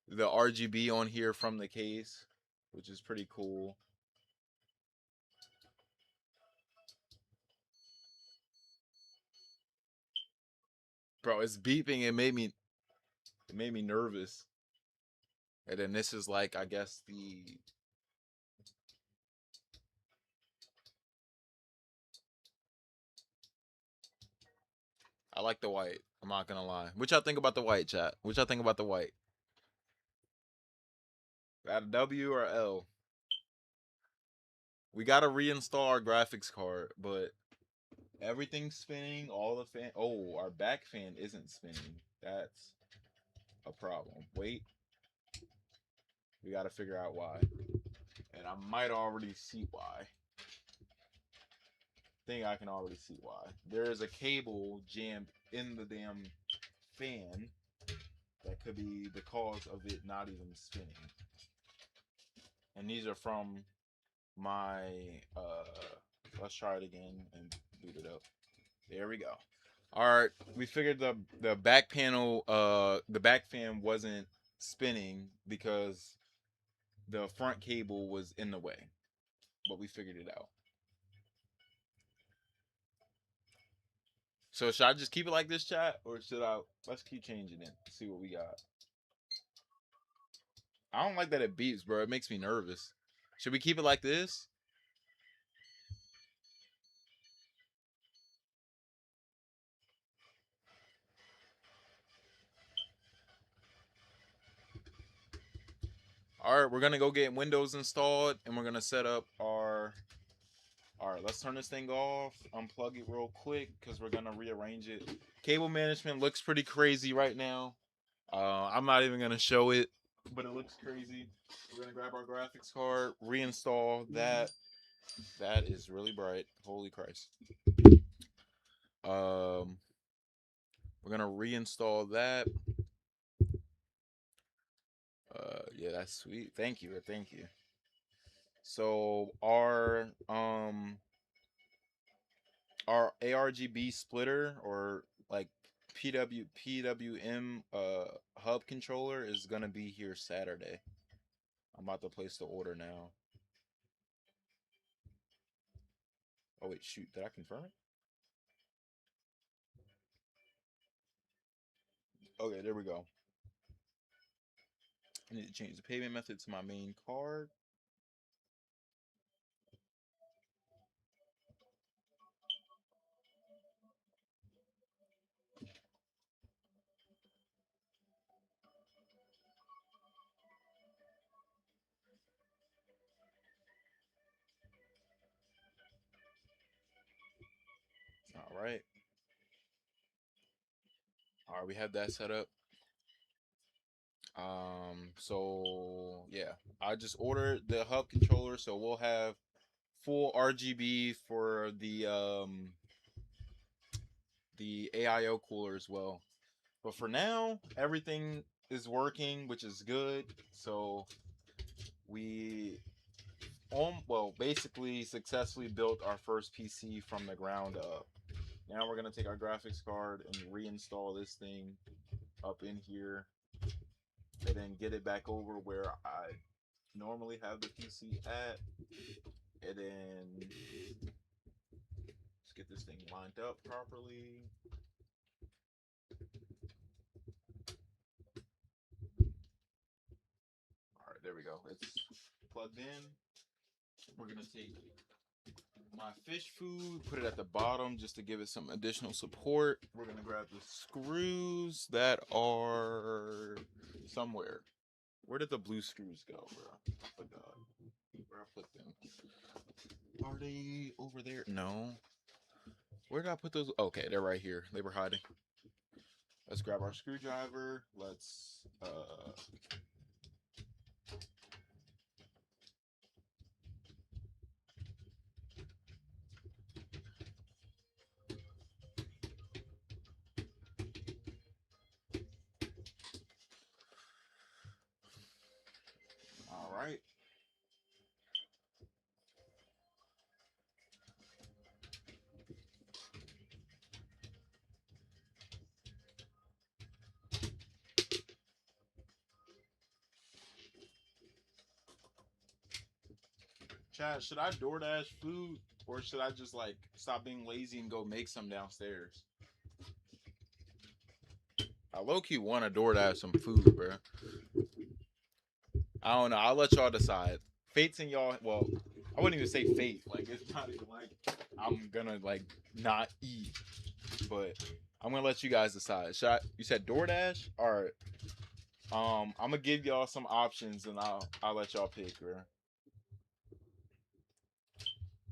the RGB on here from the case, which is pretty cool. Bro, it's beeping. It made me nervous. And then this is like, I guess the. I like the white. I'm not gonna lie. What y'all think about the white, chat? What y'all think about the white? At a W or L? We gotta reinstall our graphics card, but everything's spinning. All the fan. Oh, our back fan isn't spinning. That's a problem. Wait, we gotta figure out why. And I might already see why. Think I can already see why. There is a cable jammed in the damn fan that could be the cause of it not even spinning. And these are from my let's try it again and boot it up. There we go. All right, we figured the back panel the back fan wasn't spinning because the front cable was in the way. But we figured it out. So should I just keep it like this, chat, or should I let's keep changing it? See what we got. I don't like that it beeps, bro. It makes me nervous. Should we keep it like this? All right, we're gonna go get Windows installed, and we're gonna set up our. All right, let's turn this thing off. Unplug it real quick because we're gonna rearrange it. Cable management looks pretty crazy right now. I'm not even gonna show it, but it looks crazy. We're gonna grab our graphics card, reinstall that. That is really bright. Holy Christ. We're gonna reinstall that. Yeah, that's sweet. Thank you. Thank you. So our ARGB splitter or like PWM hub controller is gonna be here Saturday. I'm about to place the order now. Oh wait, shoot, did I confirm it? Okay, there we go. I need to change the payment method to my main card. All right. All right, we have that set up. So yeah, I just ordered the hub controller, so we'll have full RGB for the AIO cooler as well. But for now, everything is working, which is good. So we basically successfully built our first PC from the ground up. Now we're gonna take our graphics card and reinstall this thing up in here, and then get it back over where I normally have the PC at, and then let's get this thing lined up properly. All right, there we go. It's plugged in. We're gonna take my fish food, put it at the bottom just to give it some additional support. We're gonna grab the screws that are somewhere. Where did the blue screws go, bro? I forgot where I put them. Are they over there? No. Where did I put those? Okay, they're right here. They were hiding. Let's grab our screwdriver. Let's all right. Chad, should I DoorDash food or should I just like stop being lazy and go make some downstairs? I low key want to DoorDash some food, bro. I don't know. I'll let y'all decide. Fate's in y'all. Well, I wouldn't even say fate. Like it's not even like I'm gonna like not eat, but I'm gonna let you guys decide. You said DoorDash? All right. I'm gonna give y'all some options and I'll let y'all pick, bro.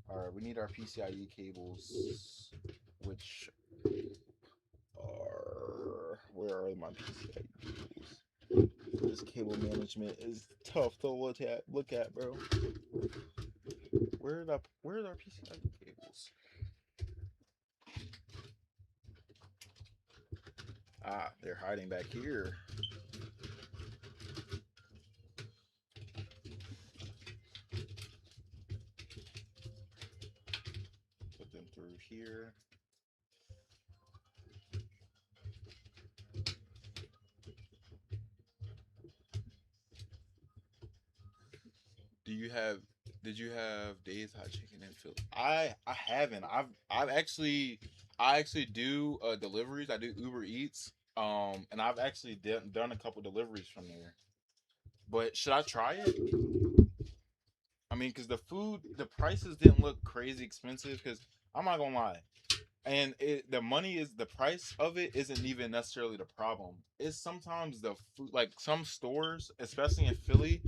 All right, we need our PCIe cables, which are where are my PCIe cables? This cable management is tough to look at. Look at, bro. Where's our PCIe cables? Ah, they're hiding back here. Put them through here. Did you have Dave's Hot Chicken in Philly? I haven't. I actually do deliveries. I do Uber Eats. And I've actually done a couple deliveries from there. But should I try it? I mean, because the prices didn't look crazy expensive. Because I'm not gonna lie, and the money is the price of it isn't even necessarily the problem. It's sometimes the food, like some stores, especially in Philly,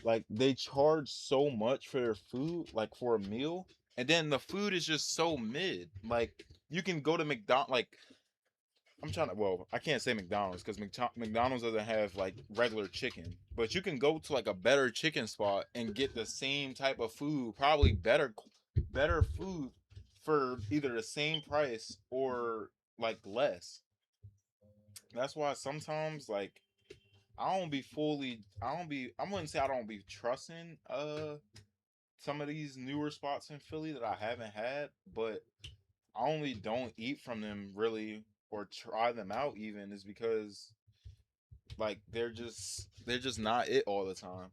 like they charge so much for their food, like for a meal, and then the food is just so mid. Like you can go to McDonald's, like I'm trying to. Well, I can't say McDonald's because McDonald's doesn't have like regular chicken, but you can go to like a better chicken spot and get the same type of food, probably better food for either the same price or like less. That's why sometimes like I don't be fully. I don't be. I wouldn't say I don't be trusting some of these newer spots in Philly that I haven't had, but I only don't eat from them really or try them out even is because like they're just not it all the time.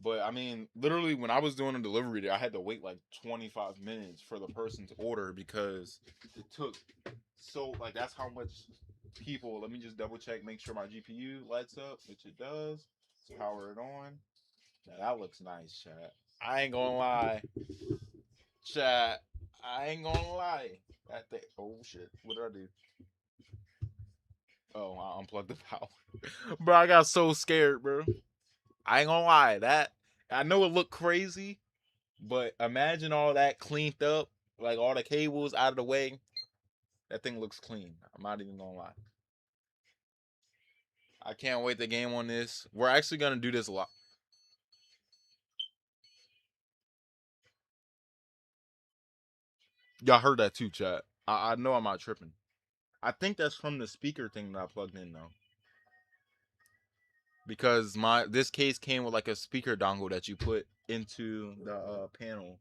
But I mean, literally when I was doing a delivery there, I had to wait like 25 minutes for the person to order because it took so like that's how much people. Let me just double check, make sure my GPU lights up, which it does. Let's power it on. Now that looks nice, chat. I ain't gonna lie, chat. I ain't gonna lie. That thing. Oh shit! What did I do? Oh, I unplugged the power. Bro, I got so scared, bro. I ain't gonna lie. That I know it looked crazy, but imagine all that cleaned up, like all the cables out of the way. That thing looks clean. I'm not even gonna lie. I can't wait to game on this. We're actually gonna do this a lot. Y'all heard that too, chat. I know I'm not tripping. I think that's from the speaker thing that I plugged in though. Because my this case came with like a speaker dongle that you put into the panel,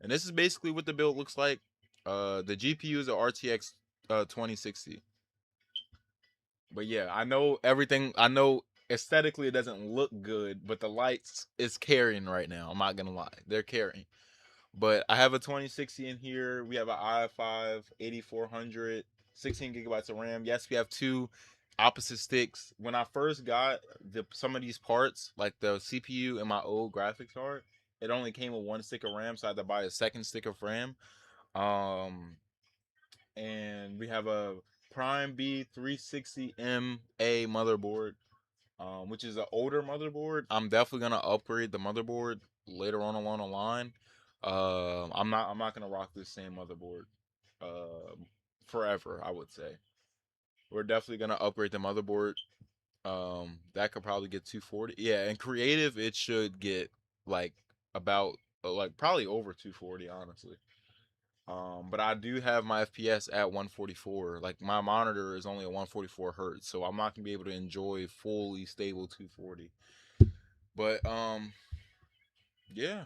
and this is basically what the build looks like. The GPU is a RTX 2060, but yeah, I know everything. I know aesthetically it doesn't look good, but the lights is carrying right now. I'm not gonna lie, they're carrying. But I have a 2060 in here. We have an i5 8400, 16 gigabytes of RAM. Yes, we have two opposite sticks. When I first got some of these parts, like the CPU and my old graphics card, it only came with 1 stick of RAM, so I had to buy a second stick of RAM. And we have a Prime B360MA motherboard, which is an older motherboard. I'm definitely gonna upgrade the motherboard later on along the line. I'm not gonna rock this same motherboard forever. I would say we're definitely gonna upgrade the motherboard. That could probably get 240. Yeah, and creative it should get like about like probably over 240, honestly. But I do have my FPS at 144. Like my monitor is only a 144 hertz, so I'm not gonna be able to enjoy fully stable 240. But yeah.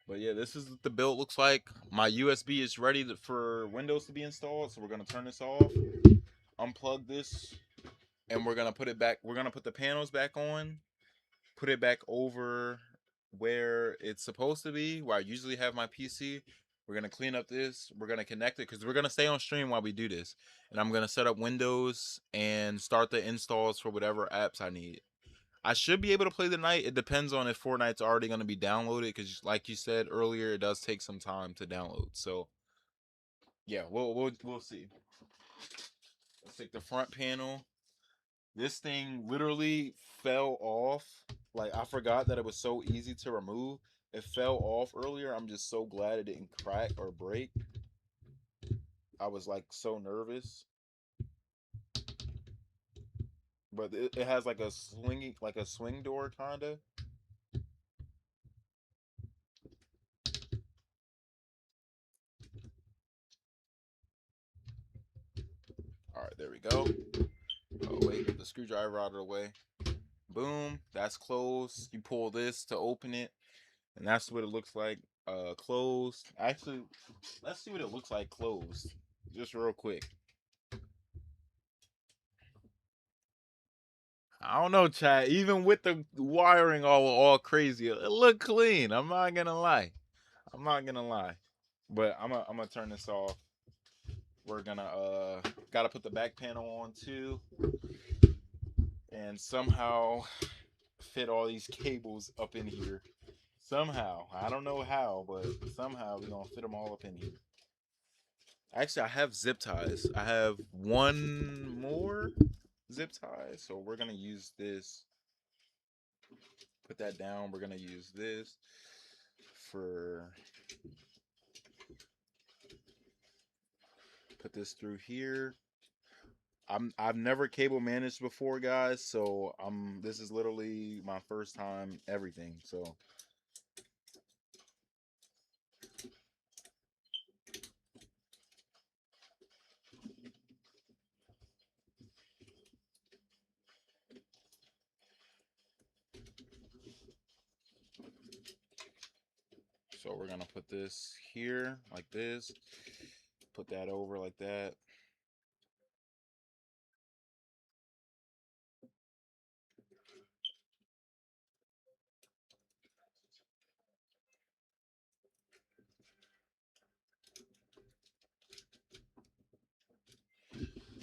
But yeah, this is what the build looks like. My USB is ready for Windows to be installed, so we're gonna turn this off, unplug this, and we're gonna put it back. We're gonna put the panels back on, put it back over where it's supposed to be, where I usually have my PC. We're gonna clean up this. We're gonna connect it because we're gonna stay on stream while we do this, and I'm gonna set up Windows and start the installs for whatever apps I need. I should be able to play tonight. It depends on if Fortnite's already gonna be downloaded, because like you said earlier, it does take some time to download. So yeah, we'll see. Let's take the front panel. This thing literally fell off. Like, I forgot that it was so easy to remove. It fell off earlier. I'm just so glad it didn't crack or break. I was like so nervous. But it has like a swing door kinda. Alright, there we go. Oh wait, get the screwdriver out of the way. Boom, that's closed. You pull this to open it, and that's what it looks like closed. Actually, let's see what it looks like closed, just real quick. I don't know, chat. Even with the wiring all crazy, it looked clean. I'm not gonna lie. I'm not gonna lie. But I'm gonna turn this off. We're gonna gotta put the back panel on too, and somehow fit all these cables up in here. Somehow, I don't know how, but somehow we're gonna fit them all up in here. Actually, I have zip ties. I have one more zip tie, so we're gonna use this. Put that down. We're gonna use this for, put this through here. I've never cable managed before, guys, so this is literally my first time everything. So we're gonna put this here like this. Put that over like that.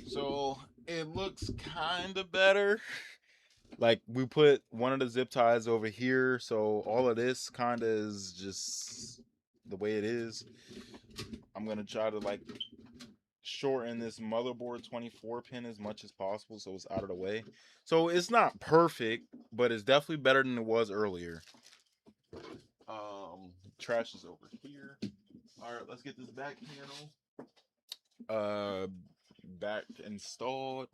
So it looks kind of better. Like, we put one of the zip ties over here, so all of this kind of is just the way it is. I'm gonna try to like shorten this motherboard 24 pin as much as possible so it's out of the way. So it's not perfect, but it's definitely better than it was earlier. Trash is over here. All right, let's get this back panel back installed.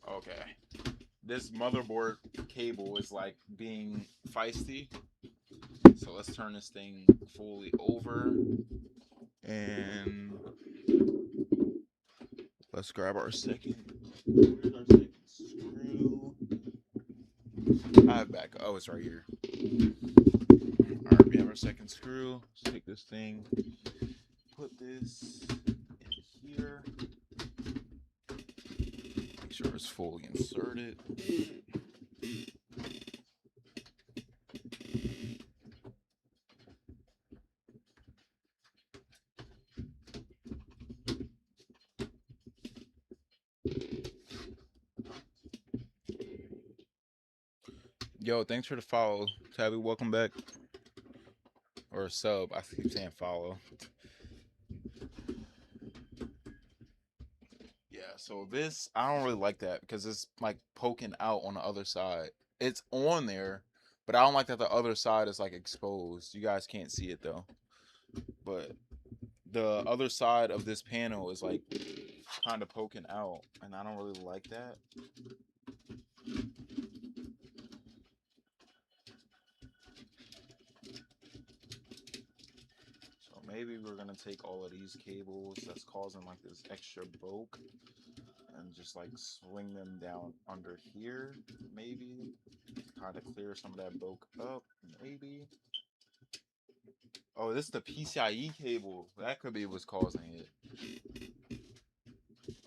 Okay. This motherboard cable is like being feisty. So let's turn this thing fully over. And let's grab our second. Where's our second screw? I have back. Oh, it's right here. All we have our second screw. Let's take this thing, put this in here. Make sure it's fully inserted. Yo, thanks for the follow, Tabby. Welcome back. Or a sub. I keep saying follow. Yeah, so this, I don't really like that because it's like poking out on the other side. It's on there, but I don't like that the other side is like exposed. You guys can't see it though. But the other side of this panel is like kind of poking out, and I don't really like that. So maybe we're gonna take all of these cables that's causing like this extra bulk and just like swing them down under here, maybe kind of clear some of that bulk up, maybe. Oh, this is the PCIe cable. That could be what's causing it.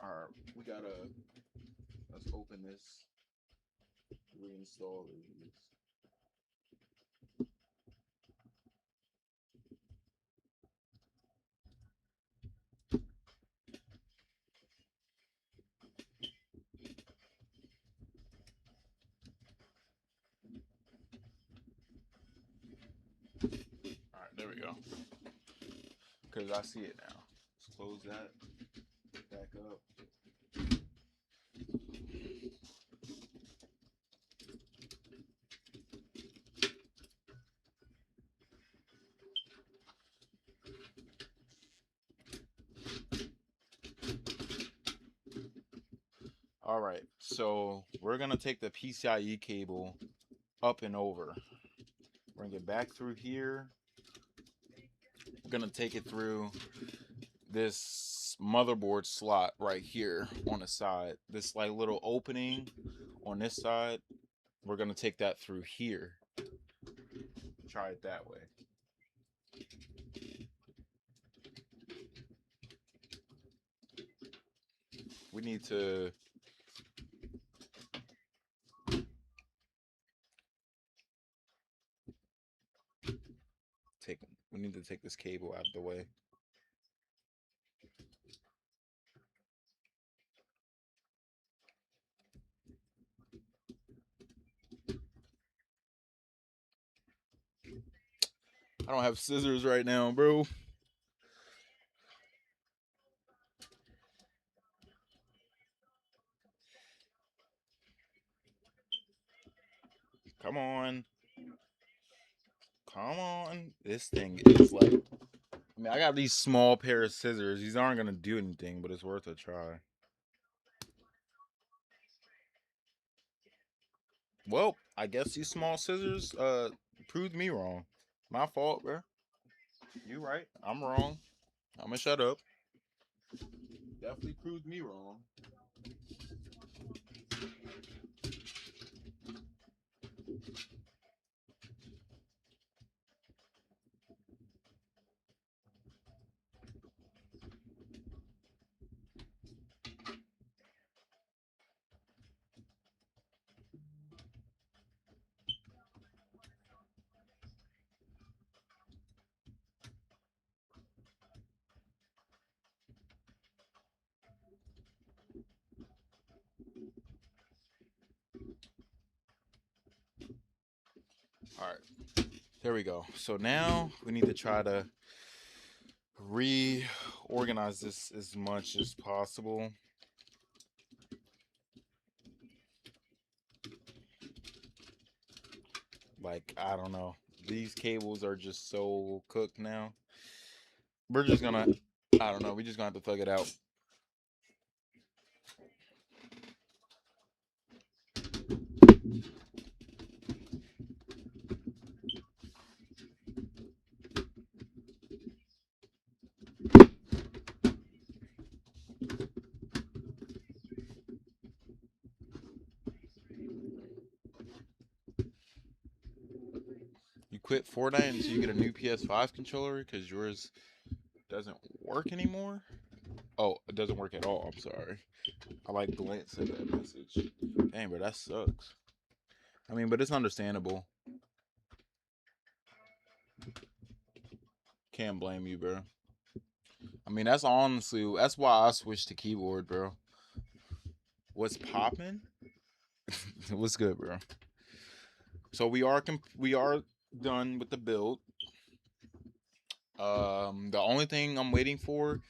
Alright, let's open this, reinstall these. Alright, there we go. Because I see it now. Let's close that, back up. Alright, so we're going to take the PCIe cable up and over. Bring it back through here. We're going to take it through this motherboard slot right here on the side. This like little opening on this side. We're going to take that through here. Try it that way. We need to take this cable out of the way. I don't have scissors right now, bro. Come on. Come on. This thing is like, I mean, I got these small pair of scissors. These aren't going to do anything, but it's worth a try. Well, I guess these small scissors proved me wrong. My fault, bro. You right. I'm wrong. I'm going to shut up. Definitely proved me wrong. All right, there we go. So now we need to try to reorganize this as much as possible. Like, I don't know. These cables are just so cooked now. We're just gonna, I don't know. We just gonna have to thug it out. quit Fortnite until you get a new PS5 controller because yours doesn't work anymore. Oh, it doesn't work at all. I'm sorry. I like glanced at that message. Dang, bro, that sucks. I mean, but it's understandable. Can't blame you, bro. I mean, that's why I switched to keyboard, bro. What's popping? What's good, bro? So we are done with the build. The only thing I'm waiting for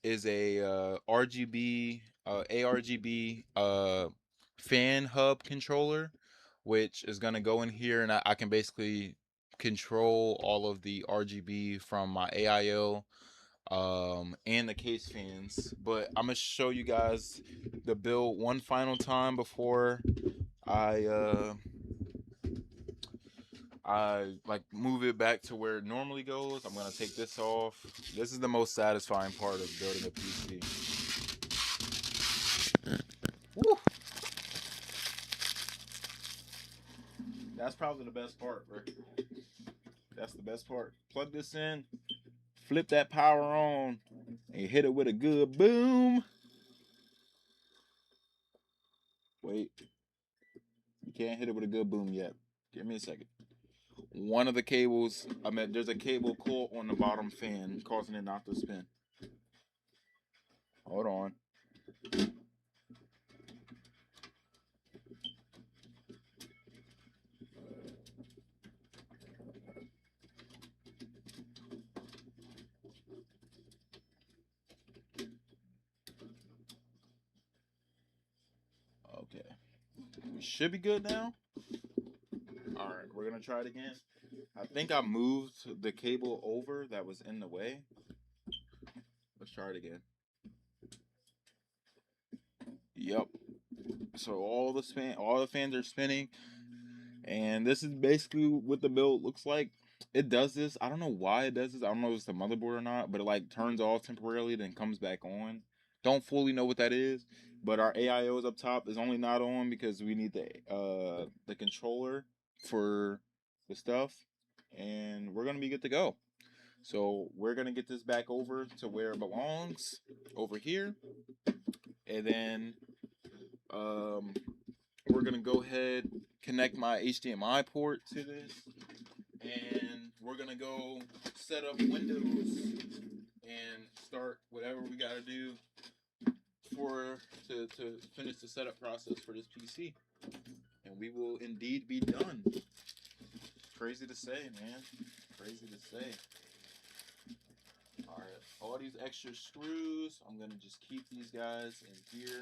is a RGB ARGB fan hub controller, which is gonna go in here, and I can basically control all of the RGB from my AIO and the case fans. But I'm gonna show you guys the build one final time before I like move it back to where it normally goes. I'm gonna take this off. This is the most satisfying part of building a PC. Woo. That's probably the best part, bro. That's the best part. Plug this in, flip that power on, and hit it with a good boom. Wait, you can't hit it with a good boom yet. Give me a second. One of the cables, there's a cable caught on the bottom fan, causing it not to spin. Hold on. Okay. We should be good now. Alright, we're gonna try it again. I think I moved the cable over that was in the way. Let's try it again. Yep. So all the fans are spinning, and this is basically what the build looks like. It does this. I don't know why it does this. I don't know if it's the motherboard or not, but it like turns off temporarily, then comes back on. Don't fully know what that is, but our AIOs up top is only not on because we need the controller for the stuff, and we're gonna be good to go. So we're gonna get this back over to where it belongs, over here, and then we're gonna go ahead, connect my HDMI port to this, and we're gonna go set up Windows and start whatever we gotta do to finish the setup process for this PC, and we will indeed be done. Crazy to say, man. Crazy to say. All right, all these extra screws, I'm gonna just keep these guys in here.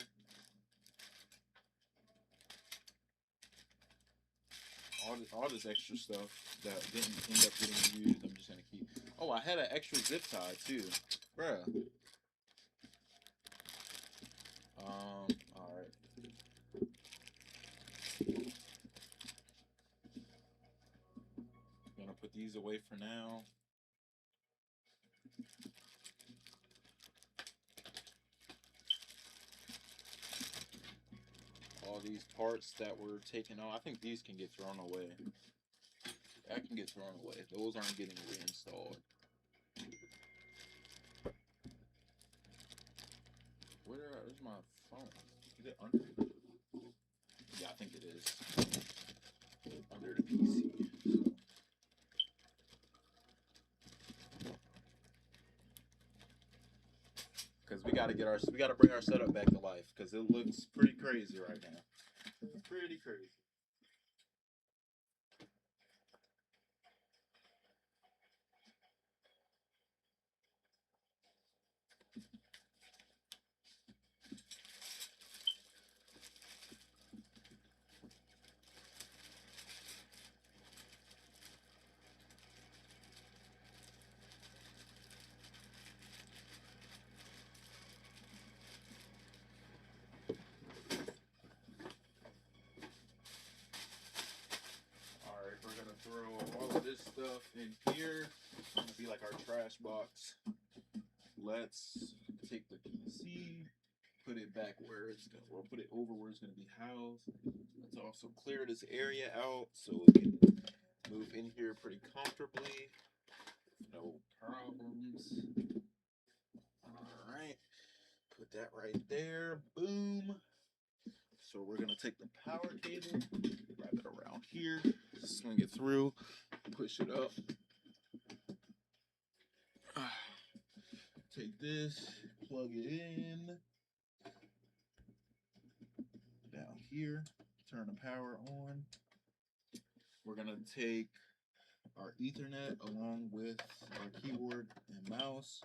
All this extra stuff that didn't end up getting used, I'm just gonna keep. Oh, I had an extra zip tie too, bruh. All right. Gonna put these away for now. All these parts that were taken off, I think these can get thrown away. That can get thrown away. Those aren't getting reinstalled. Where's my phone? Is it under? Yeah, I think it is. Under the PC. Because we gotta bring our setup back to life. Because it looks pretty crazy right now. Pretty crazy. Alright, we're gonna throw all of this stuff in here. It's gonna be like our trash box. Let's take the PC, put it back where it's gonna, or put it over where it's gonna be housed. Let's also clear this area out so we can move in here pretty comfortably. No problems. All right, put that right there. Boom. So we're gonna take the power cable, wrap it around here, swing it through, push it up. Take this, plug it in down here, turn the power on. We're gonna take our Ethernet along with our keyboard and mouse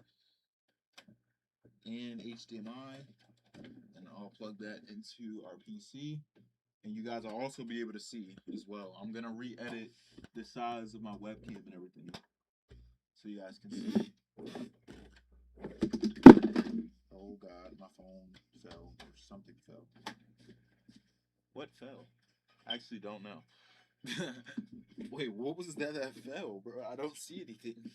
and HDMI, and I'll plug that into our PC. And you guys will also be able to see as well. I'm gonna re-edit the size of my webcam and everything so you guys can see. Oh God, my phone fell or something fell. What fell? I actually don't know. Wait, what was that fell, bro? I don't see anything.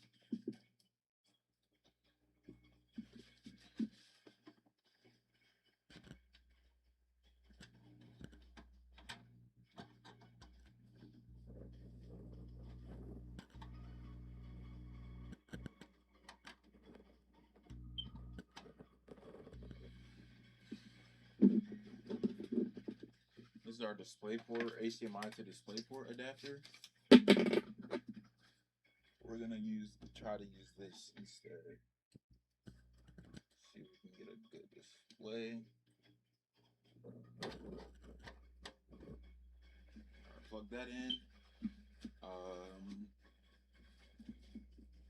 This is our DisplayPort, HDMI to DisplayPort adapter. We're gonna try to use this instead. See if we can get a good display. Plug that in.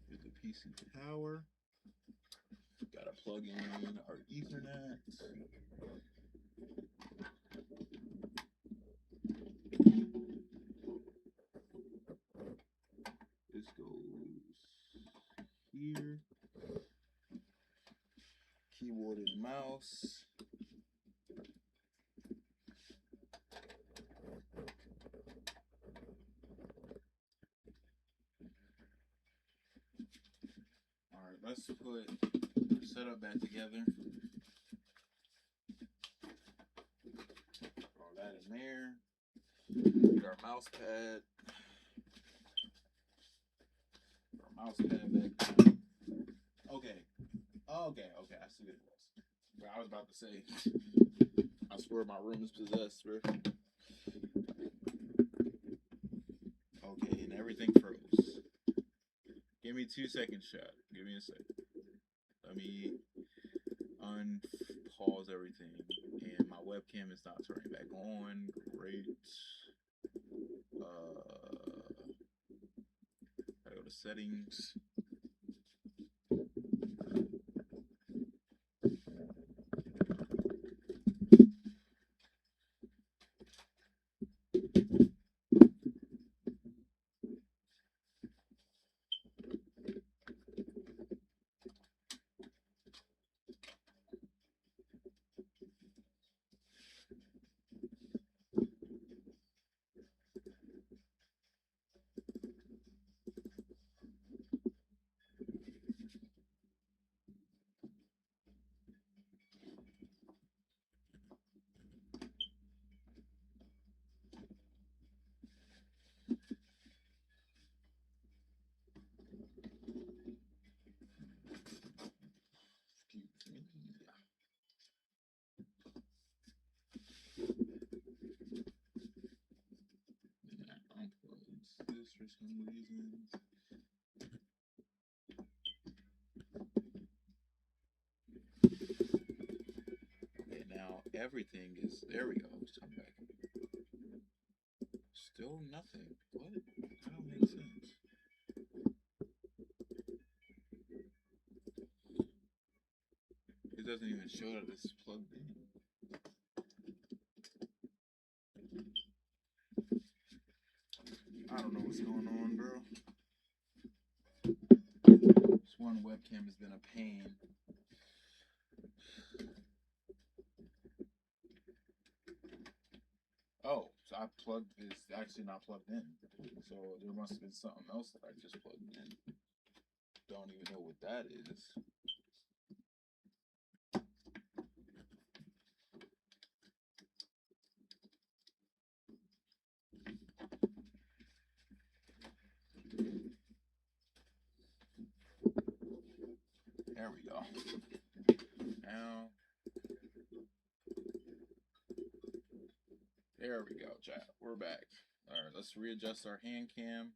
Here's the PC power. Gotta plug in our Ethernet. This goes here. Keyboard and mouse. Alright, let's put our setup back together. Throw that in there. Get our mouse pad. Our mouse pad back. Okay. I see what it was. But I was about to say, I swear my room is possessed, bro. Okay, and everything froze. Give me 2 seconds, chat. Give me a second. Let me unpause everything. And my webcam is not turning back on. Great. Gotta go to settings. This for some reason. Okay, now everything is, there we go. Let's come back. Still nothing. What? That don't make sense. It doesn't even show that it's plugged in. I don't know what's going on, bro. This one webcam has been a pain. Oh, so it's actually not plugged in. So there must have been something else that I just plugged in. Don't even know what that is. There we go. Now, there we go, chat. We're back. All right, let's readjust our hand cam.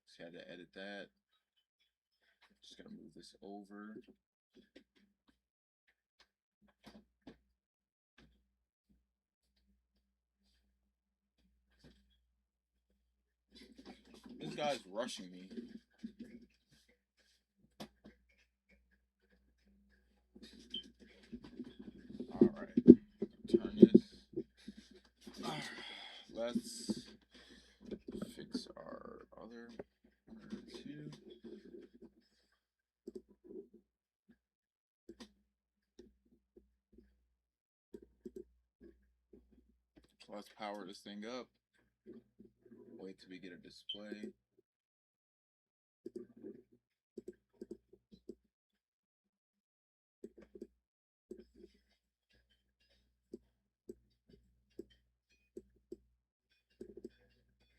Just had to edit that. Just gonna move this over. This guy's rushing me. All right, turn this. Let's fix our other two. Let's power this thing up. Wait till we get a display.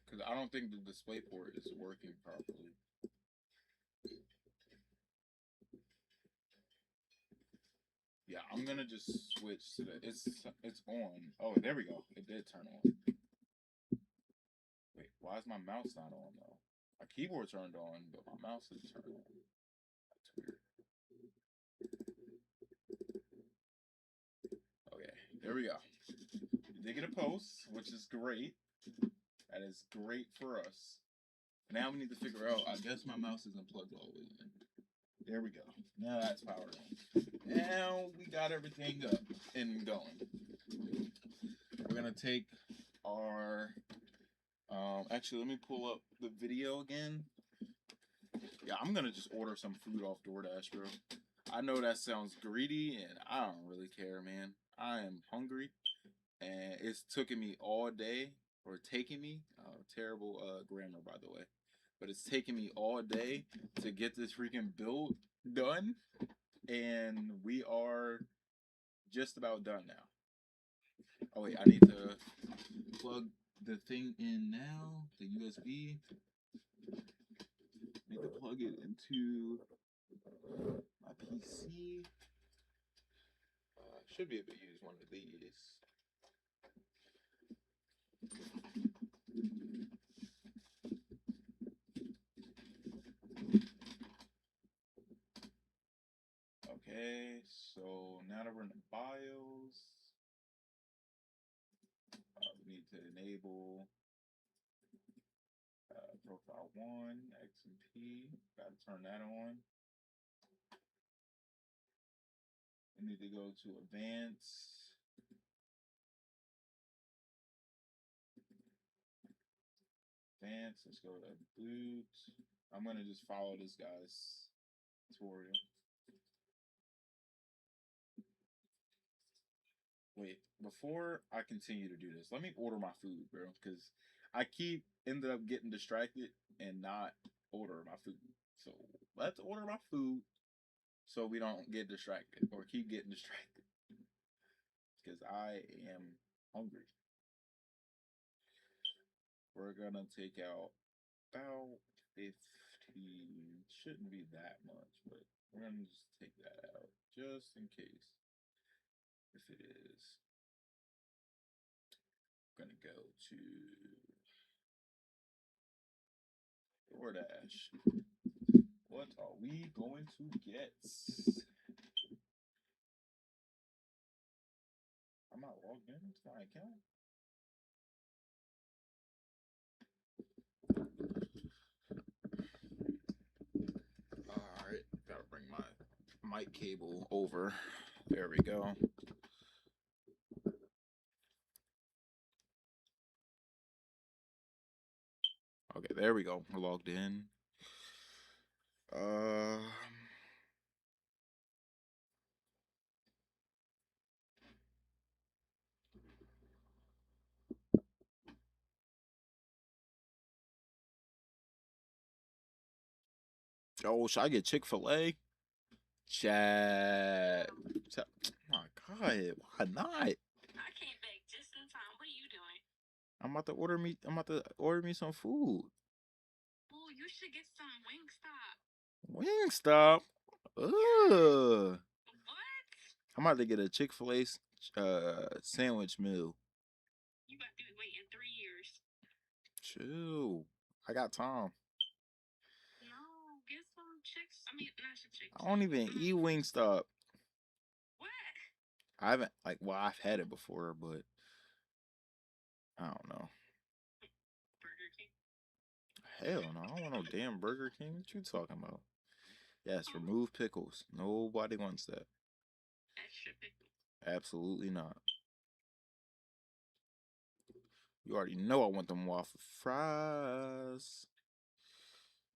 Because I don't think the display port is working properly. Yeah, I'm gonna just switch to the. It's on. Oh, there we go. It did turn on. Wait, why is my mouse not on though? My keyboard turned on, but my mouse isn't turned on. That's weird. Okay, there we go. We did get a post, which is great. That is great for us. Now we need to figure out. I guess my mouse isn't plugged all the way in. There we go. Now that's powered on. Now we got everything up and going. We're gonna take our. Actually, let me pull up the video again. Yeah, I'm gonna just order some food off DoorDash, bro. I know that sounds greedy, and I don't really care, man. I am hungry, and it's taking me all day, or taking me. Terrible grammar, by the way. But it's taking me all day to get this freaking build done, and we are just about done now. Oh wait, I need to plug the thing in now, the USB. Need to plug it into my PC. Should be able to use one of these. Okay, so now that we're in the BIOS, we need to enable profile 1, X and P. Got to turn that on. We need to go to advanced. Let's go to boot. I'm gonna just follow this guy's tutorial. Wait, before I continue to do this, let me order my food, bro, because I keep ended up getting distracted and not order my food. So let's order my food so we don't get distracted or keep getting distracted, because I am hungry. We're gonna take out about 15. Shouldn't be that much, but we're gonna just take that out just in case. If it is, I'm gonna go to DoorDash. What are we going to get? I'm not logged into my account. Alright, gotta bring my mic cable over. There we go. Okay, there we go. We're logged in. Oh, should I get Chick-fil-A? Chat. My God, why not? I came back just in time. What are you doing? I'm about to order me some food. Oh, you should get some Wingstop. Wingstop? Ugh. What? I'm about to get a Chick-fil-A sandwich meal. You about to be waiting 3 years. Chill. I got time. No, get some chicks. I mean, not some chicks. I don't even eat Wingstop. What? I haven't, like, well, I've had it before, but I don't know. Burger King. Hell no, I don't want no damn Burger King. What you talking about? Yes, remove pickles. Nobody wants that. Extra pickle. Absolutely not. You already know I want them waffle fries.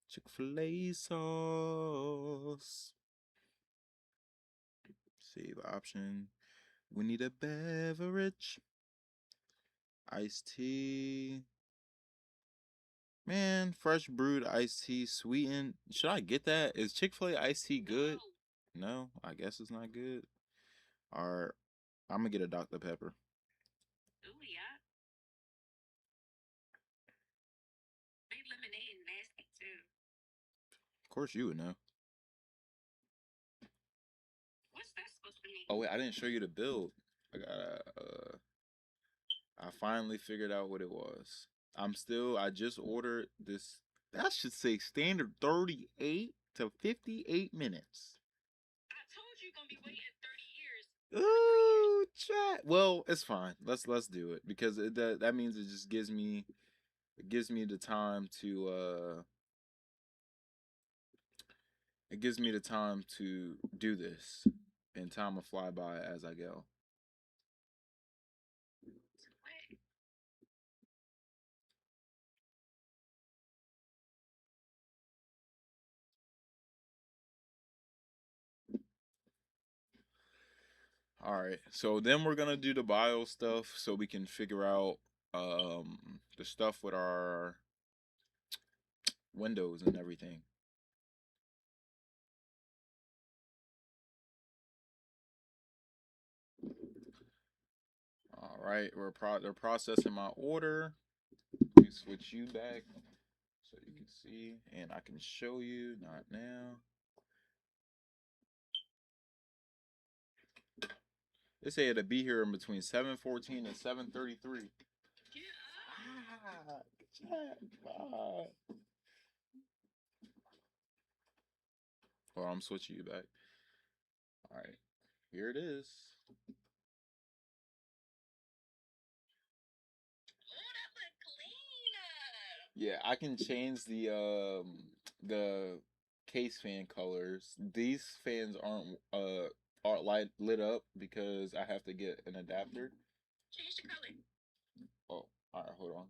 Chick-fil-A sauce. Save option. We need a beverage. Iced tea. Man, fresh brewed iced tea, sweetened. Should I get that? Is Chick-fil-A iced tea good? No, I guess it's not good. Or I'm gonna get a Dr. Pepper. Ooh, yeah. They lemonade nasty too. Of course you would know. What's that supposed to mean? Oh wait, I didn't show you the build. I finally figured out what it was. I just ordered this. That should say standard 38 to 58 minutes. I told you you're gonna be waiting 30 years. Ooh, chat. Well, it's fine. Let's do it because that means it just gives me the time to it gives me the time to do this, and time will fly by as I go. Wait. All right, so then we're gonna do the bio stuff so we can figure out the stuff with our windows and everything. All right, they're processing my order. Let me switch you back so you can see, and I can show you. Not now. They say it'll be here in between 7:14 and 7:33. Oh, I'm switching you back. All right, here it is. Yeah, I can change the case fan colors. These fans aren't lit up because I have to get an adapter. Change the color. Oh, all right, hold on.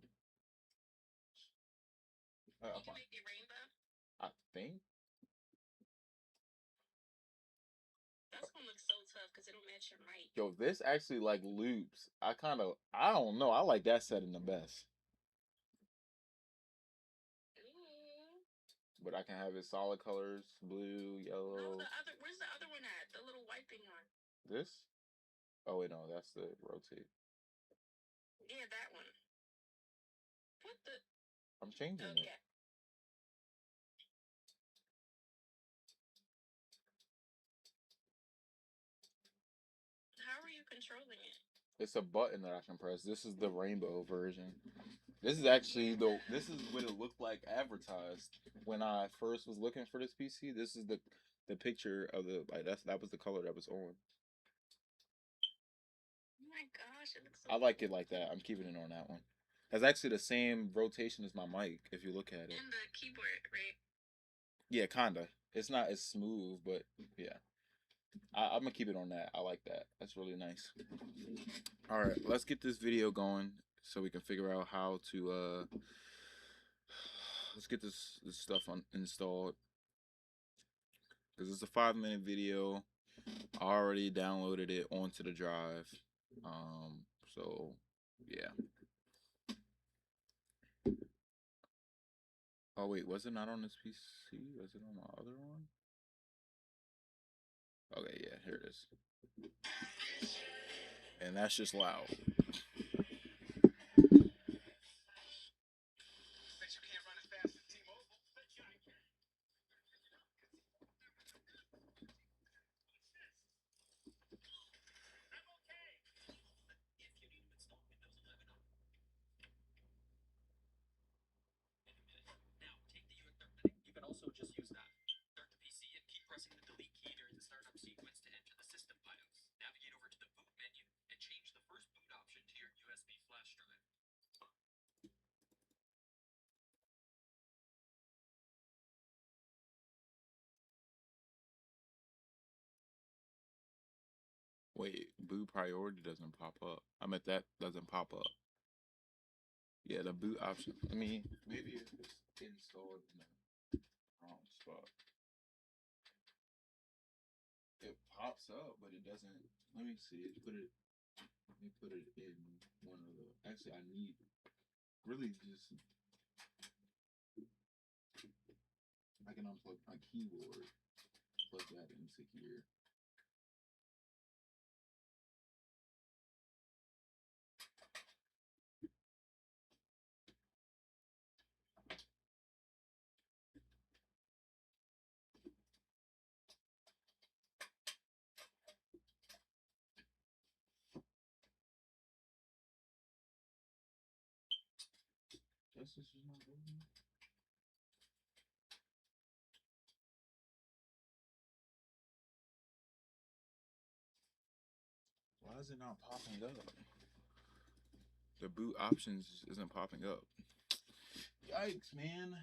You can make it rainbow. I think. That's gonna look so tough because it'll match your mic. Yo, this actually like loops. I don't know. I like that setting the best. Ooh. But I can have it solid colors, blue, No, yellow. where's the other one at? The little white thing on. This? Oh wait, no, that's the rotate. Yeah, that one. What the? I'm changing it. How are you controlling it? It's a button that I can press. This is the rainbow version. This is actually this is what it looked like advertised when I first was looking for this PC. This is the picture of the like that was the color that was on. Oh my gosh, it looks so I like it like that. I'm keeping it on that one. That's actually the same rotation as my mic if you look at it. And the keyboard, right? Yeah, kinda. It's not as smooth, but yeah. I'm gonna keep it on that. I like that. That's really nice. All right, let's get this video going so we can figure out how to let's get this stuff installed because it's a 5-minute video. I already downloaded it onto the drive. So yeah. Oh wait, was it not on this PC? Was it on my other one? Okay, yeah, here it is. And that's just loud. Wait, boot priority doesn't pop up. I meant that doesn't pop up. Yeah, the boot option. I mean, maybe if it's installed in the wrong spot. It pops up, but it doesn't. Let me see. Let me put it in one of the. Actually, I need really just. I can unplug my keyboard, plug that into here. This is not open. Why is it not popping up? The boot options isn't popping up. Yikes, man.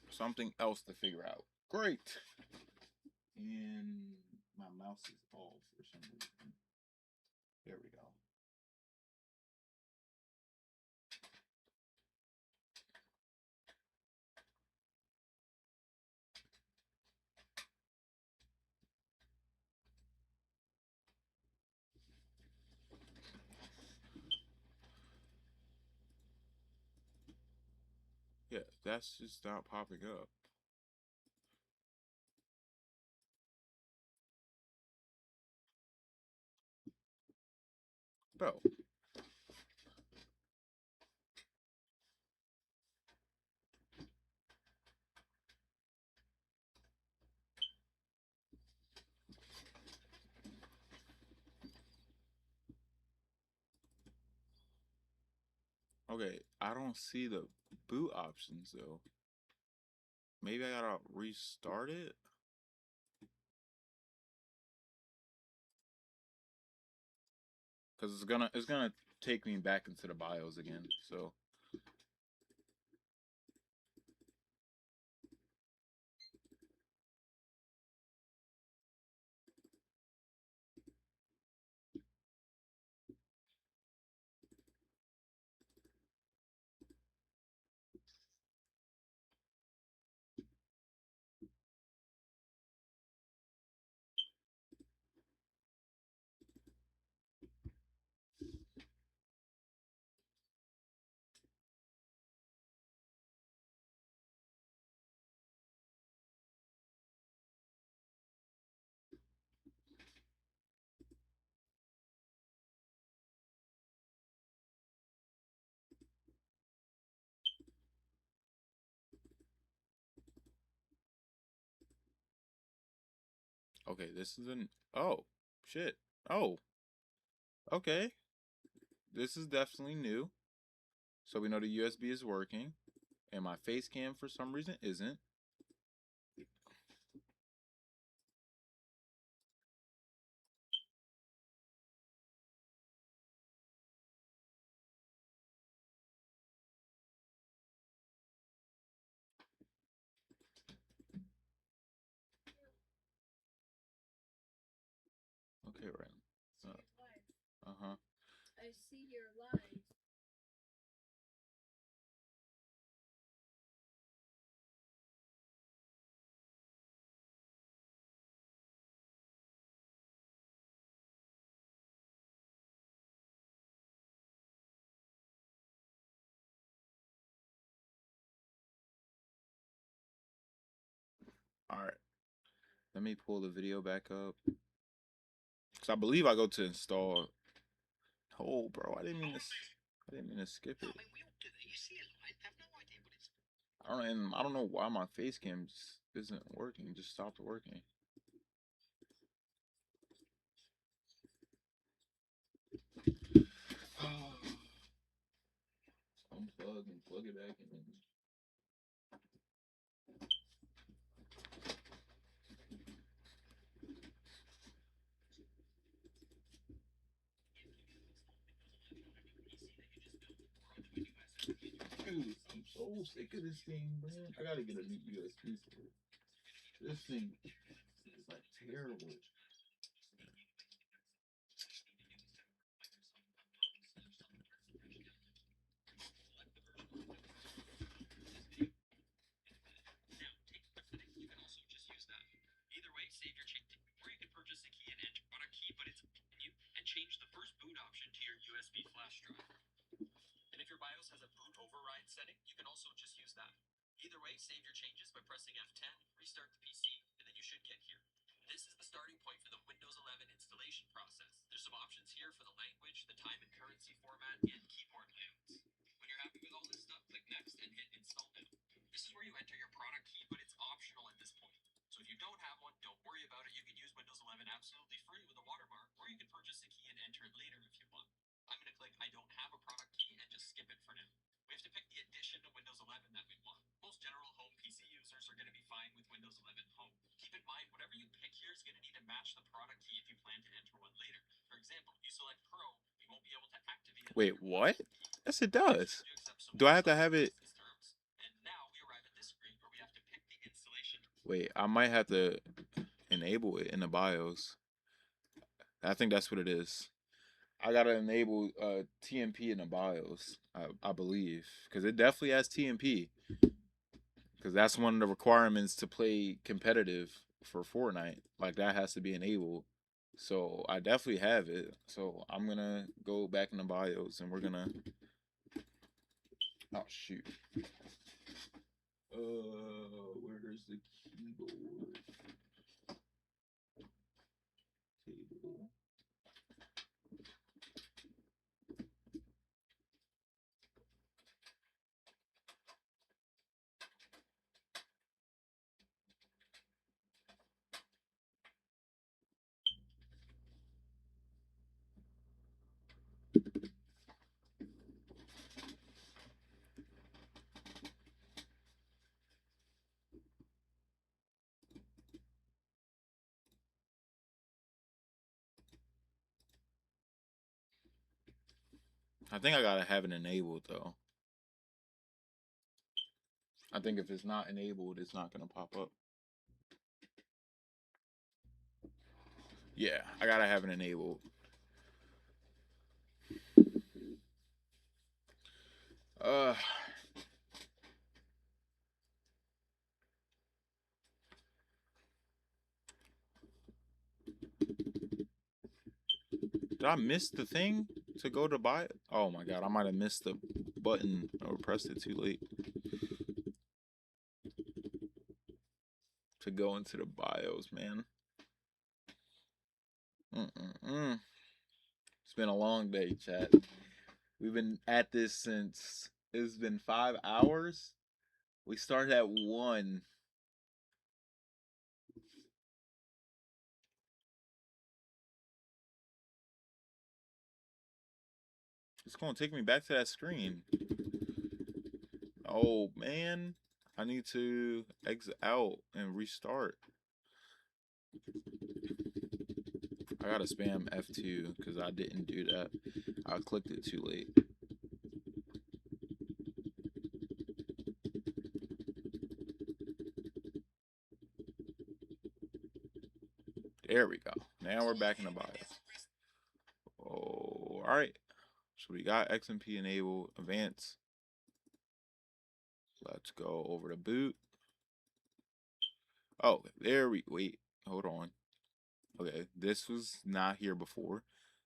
Something else to figure out. Great. And my mouse is off for some reason. There we go. Yeah, that's just not popping up. Bro. Okay, I don't see the boot options though. Maybe I gotta restart it. Cause it's gonna take me back into the BIOS again. So okay, this is an oh shit. Oh, okay. This is definitely new. So we know the USB is working. And my face cam for some reason isn't. Okay, right. Uh-huh. I see your live. All right. Let me pull the video back up. Cause I believe I go to install. Oh, bro, I didn't mean to skip it. I don't know why my face cam just isn't working. It just stopped working. Unplug and plug it back in. Dude, I'm so sick of this thing, man. I gotta get a new USB for it. This thing like terrible. Change the first boot option to your USB flash drive. And if your BIOS has a boot override setting, you can also just use that. Either way, save your changes by pressing F10, restart the PC, and then you should get here. This is the starting point for the Windows 11 installation process. There's some options here for the language, the time and currency format, and keyboard layouts. When you're happy with all this stuff, click Next and hit Install Now. This is where you enter your product key, but it's optional at this point. So if you don't have one, don't worry about it. You can use Windows 11 absolutely free with a watermark, or you can purchase the key and enter it later if you want. I'm going to click I don't have a product key and just skip it for now. We have to pick the edition of Windows 11 that we want. Most general home PC users are going to be fine with Windows 11 Home. Keep in mind, whatever you pick here is going to need to match the product key if you plan to enter one later. For example, if you select Pro, you won't be able to activate it. Wait, what? Yes, it does. Do I have to have it? And now we arrive at this screen where we have to pick the installation. Wait, I might have to enable it in the BIOS. I think that's what it is. I gotta enable TMP in the BIOS, I believe, because it definitely has TMP. Because that's one of the requirements to play competitive for Fortnite. Like, that has to be enabled. So I definitely have it. So I'm gonna go back in the BIOS and we're gonna. Oh shoot. Where's the keyboard? Table. I think I gotta have it enabled though. I think if it's not enabled, it's not gonna pop up. Yeah, I gotta have it enabled. Did I miss the thing to go to buy it? Oh my god, I might have missed the button or pressed it too late to go into the BIOS, man. It's been a long day, chat. We've been at this since it's been 5 hours. We started at 1. It's gonna take me back to that screen. Oh man, I need to exit out and restart. I gotta spam F2 because I didn't do that. I clicked it too late. There we go. Now we're back in the BIOS. Oh, all right. So we got XMP enabled, advanced. Let's go over to boot. Oh, there we wait. Hold on. Okay, this was not here before,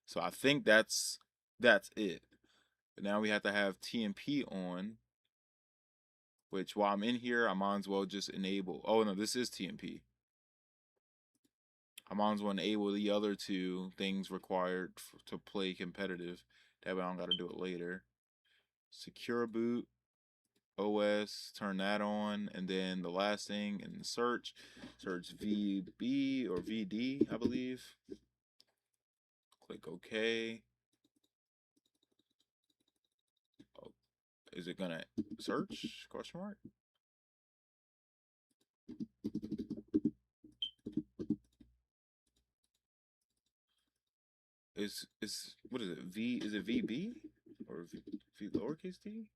so I think that's it. But now we have to have TMP on. Which while I'm in here, I might as well just enable. Oh no, this is TMP. I might as well enable the other two things required to play competitive. That way I don't got to do it later. Secure boot, OS, turn that on, and then the last thing in search VB or VD, I believe. Click OK. Oh, is it gonna search? Question mark. Is what is it? V is it VB or V lowercase d?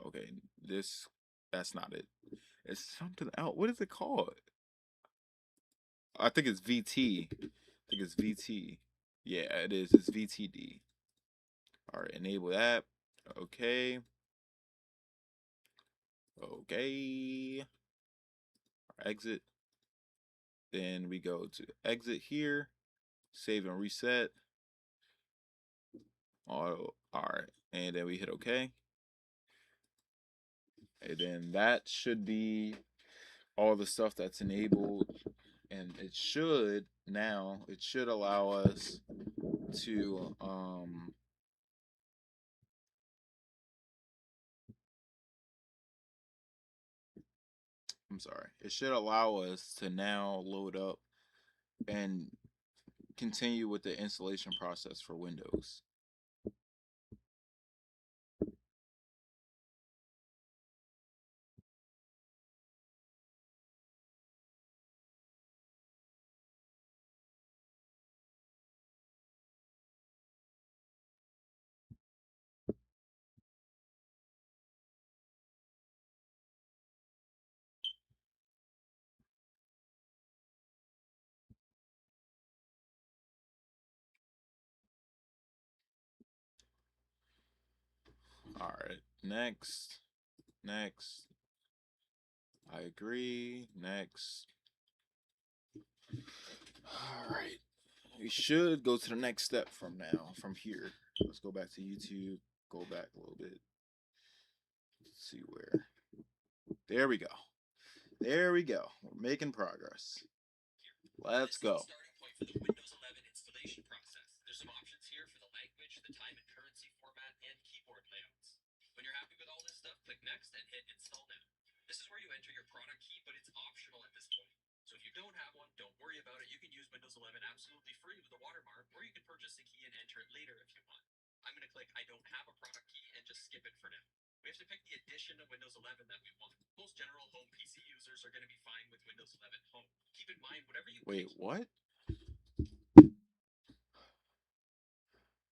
Okay, this. That's not it. It's something else. What is it called? I think it's VT. I think it's VT. Yeah, it is. It's VTD. All right, enable that. Okay. Okay. Exit. Then we go to exit here. Save and reset. All right. And then we hit OK. And then that should be all the stuff that's enabled. And it should allow us to I'm sorry. It should allow us to now load up and continue with the installation process for Windows. All right. Next. Next. I agree. Next. All right. We should go to the next step from now, from here. Let's go back to YouTube. Go back a little bit. Let's see where. There we go. There we go. We're making progress. Let's go. Starting point for the Windows 11 installation process. There's some options here for the language, the time and currency format, and keyboard layouts. When you're happy with all this stuff, click next and hit install now. This is where you enter your product key, but it's optional at this point. So if you don't have one, don't worry about it. You can use Windows 11 absolutely free with a watermark, or you can purchase the key and enter it later if you want. I'm going to click I don't have a product key and just skip it for now. We have to pick the edition of Windows 11 that we want. Most general home PC users are going to be fine with Windows 11 Home. Keep in mind, whatever you Wait, what?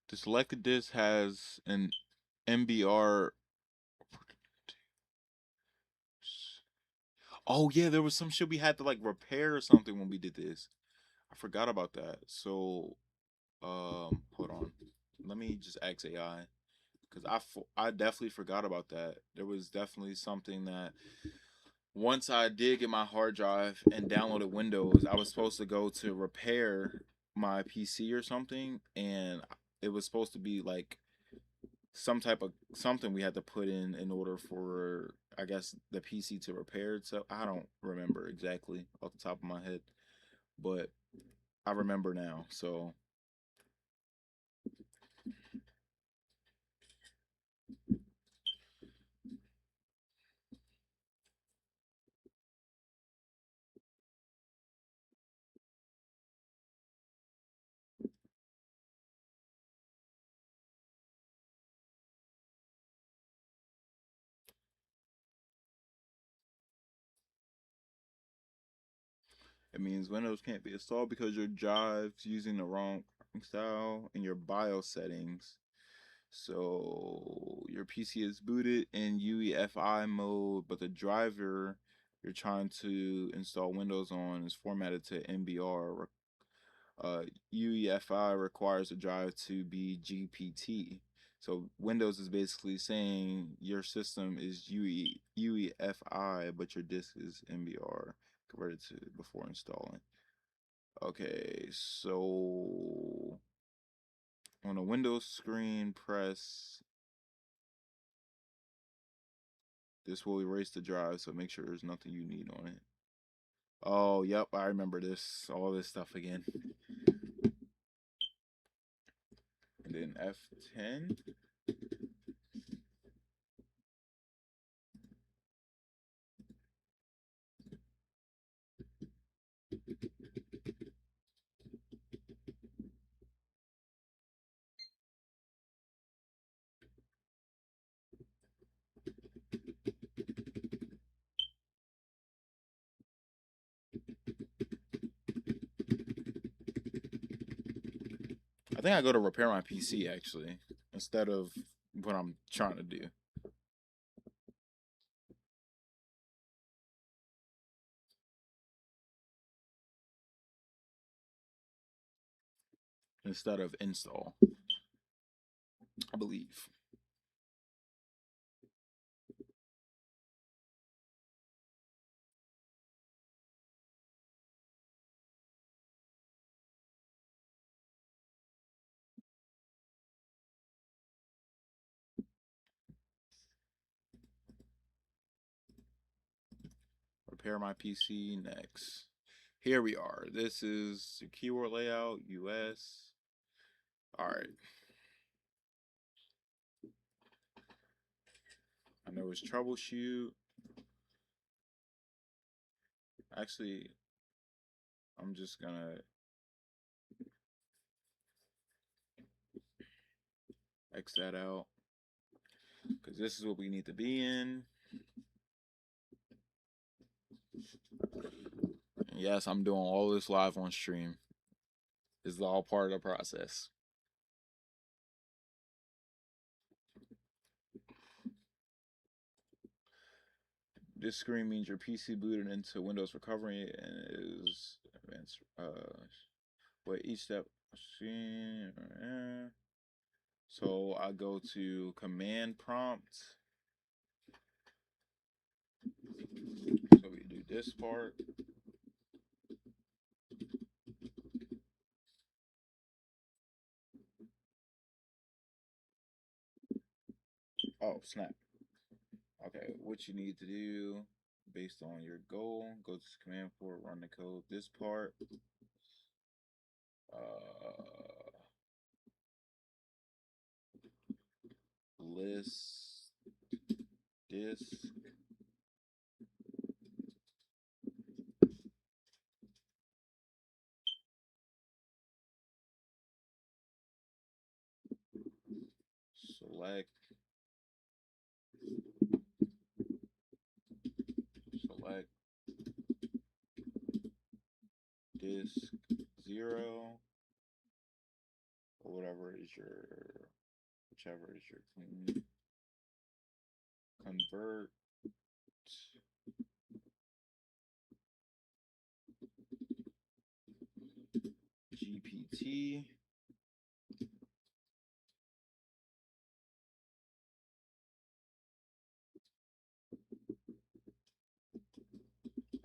The selected disk has an MBR. Oh yeah, there was some shit we had to like repair or something when we did this. I forgot about that. So, hold on. Let me just ask AI because I definitely forgot about that. There was definitely something that once I did get my hard drive and downloaded Windows, I was supposed to go to repair my PC or something, and it was supposed to be like some type of something we had to put in order for I guess the PC to repair itself. I don't remember exactly off the top of my head, but I remember now. So it means Windows can't be installed because your drive's using the wrong style in your BIOS settings. So your PC is booted in UEFI mode, but the driver you're trying to install Windows on is formatted to MBR. UEFI requires the drive to be GPT. So Windows is basically saying your system is UEFI, but your disk is MBR converted to before installing. Okay, so on a Windows screen, press. This will erase the drive, so make sure there's nothing you need on it. Oh, yep, I remember this. All this stuff again. And then F10. I think I go to repair my PC actually, instead of what I'm trying to do. instead of install, I believe. Repair my PC next. Here we are. This is the keyboard layout, US. All right. I know it's troubleshoot. Actually, I'm just gonna X that out because this is what we need to be in. Yes, I'm doing all this live on stream. This is all part of the process. This screen means your PC booted into Windows Recovery and is advanced. Wait, each step. So I go to command prompt. So we do this part. Oh, snap. Okay, what you need to do based on your goal, go to command port, run the code. This part. List disk. Select disk 0 or whatever is whichever is your clean. Convert GPT.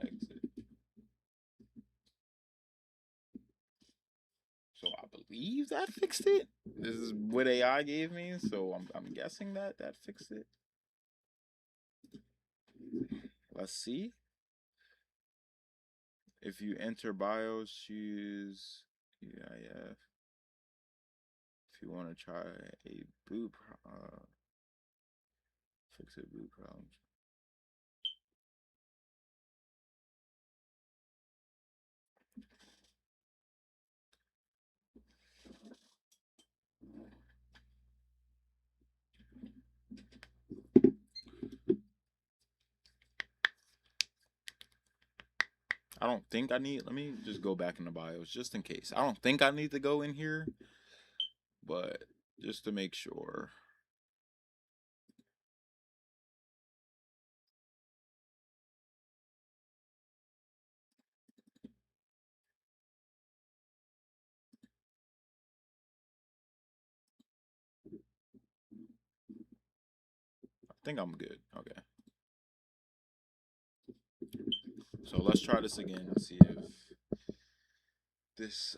Exit. So I believe that fixed it. This is what AI gave me, so I'm guessing that fixed it. Let's see. If you enter BIOS, choose EIF. If you want to try a boot, fix a boot problem. I don't think I need, let me just go back in the BIOS just in case. I don't think I need to go in here, but just to make sure. I think I'm good. Okay. So let's try this again and see if this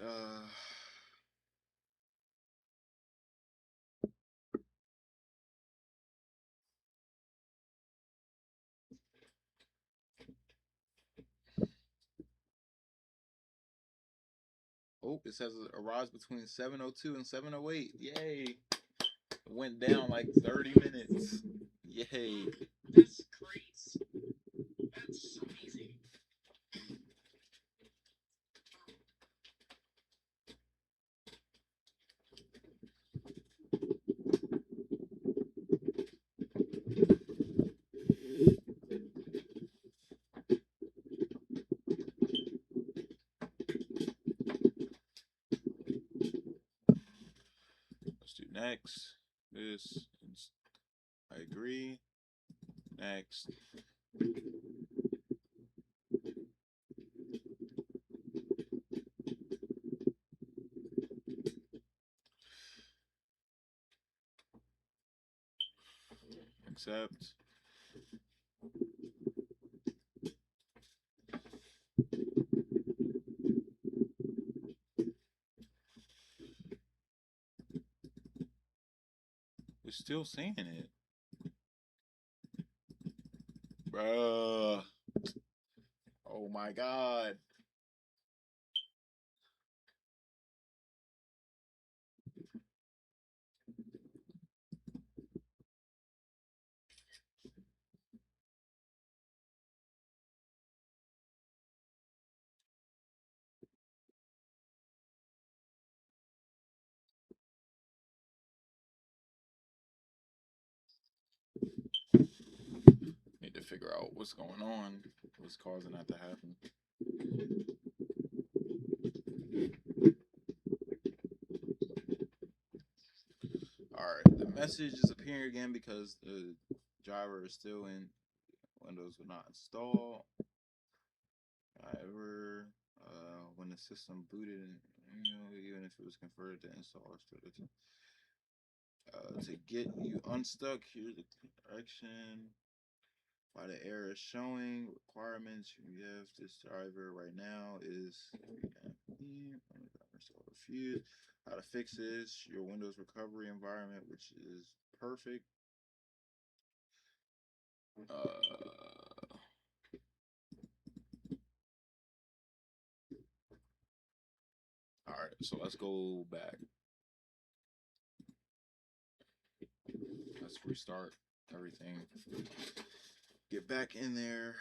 oh, it says it arrives between 7:02 and 7:08. Yay. It went down like 30 minutes. Yay. That's great. That's amazing. Let's do next. This. I agree. Next. Accept. It's still saying it. Bruh. Oh my god. Need to figure out what's going on, what's causing that to happen. Alright, the message is appearing again because the driver is still in. Windows will not install. However, when the system booted, even if it was converted to install, to get you unstuck, here's the direction. While the error is showing requirements, you have this driver right now is refused. How to fix this? Your Windows recovery environment, which is perfect. All right, so let's go back. Let's restart everything. Get back in there.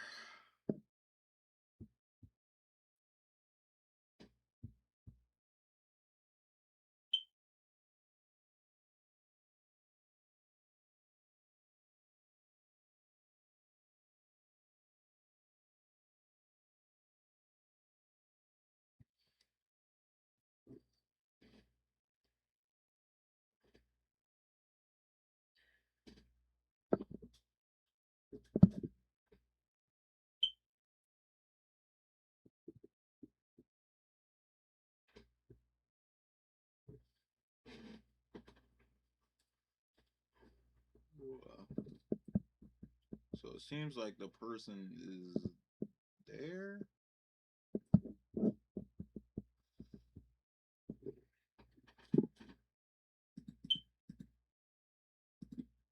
So it seems like the person is there.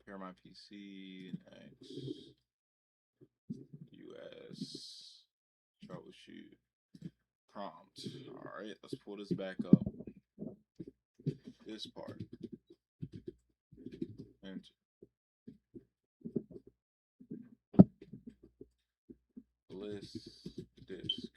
Pair my PC, next, US, troubleshoot, prompt. All right, let's pull this back up. This part. Enter. List disk.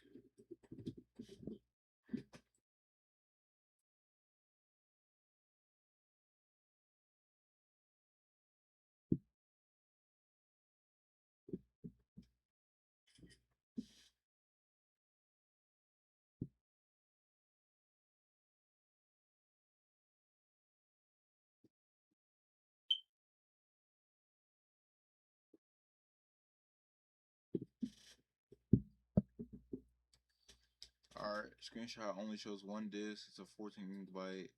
Alright, screenshot only shows one disk. It's a 14 gigabyte.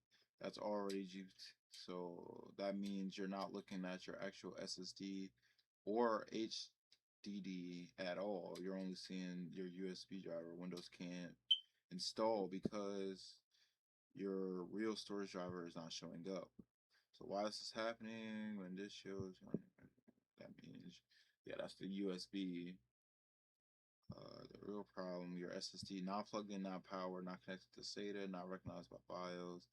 That's already juked. So that means you're not looking at your actual SSD or HDD at all. You're only seeing your USB driver. Windows can't install because your real storage driver is not showing up. So why is this happening when this shows? That means, yeah, that's the USB. The real problem, your SSD not plugged in, not powered, not connected to SATA, not recognized by BIOS,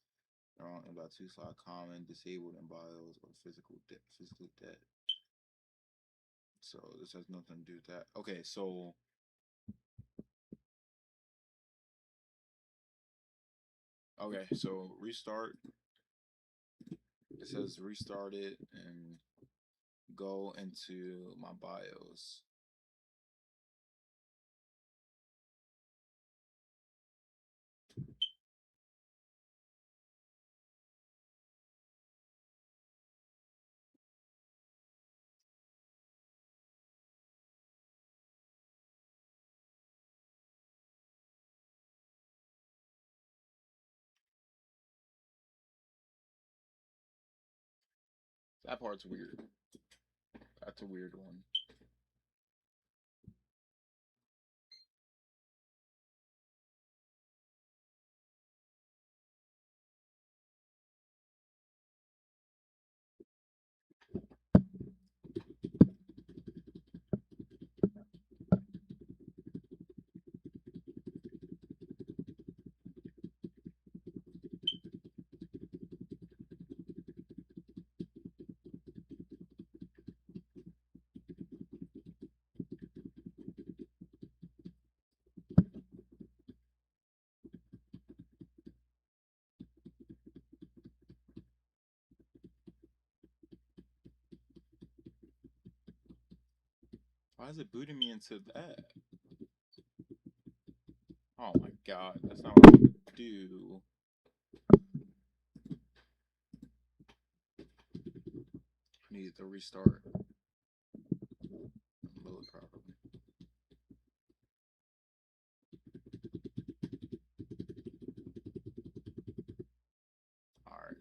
wrong in about 2 slot common, disabled in BIOS, or physically dead. So this has nothing to do with that. Okay, so restart. It says restart it and go into my BIOS. That part's weird. That's a weird one. Why is it booting me into that? Oh my god, that's not what I want to do. I need to restart. Load properly. Alright.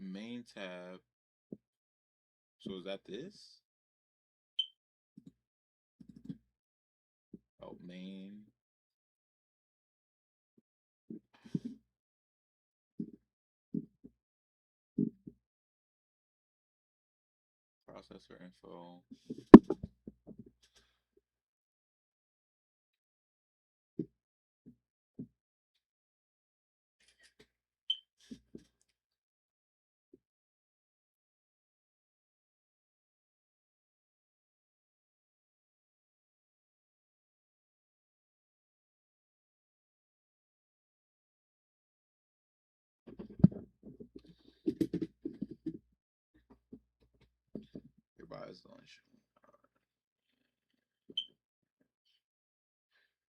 Main tab. So is that this? Oh, main. Processor info. Goodbye installation.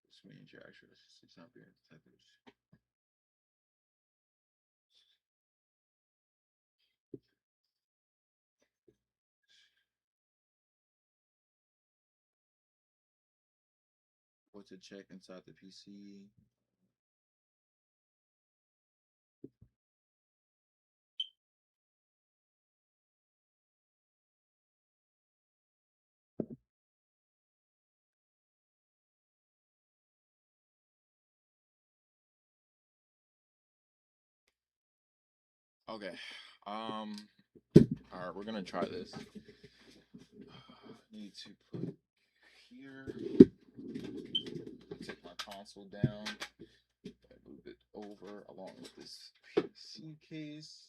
This means your actual it's not being detected. What to check inside the PC. Okay. All right, we're gonna try this. Need to put here. Take my console down. Move it over along with this PC case.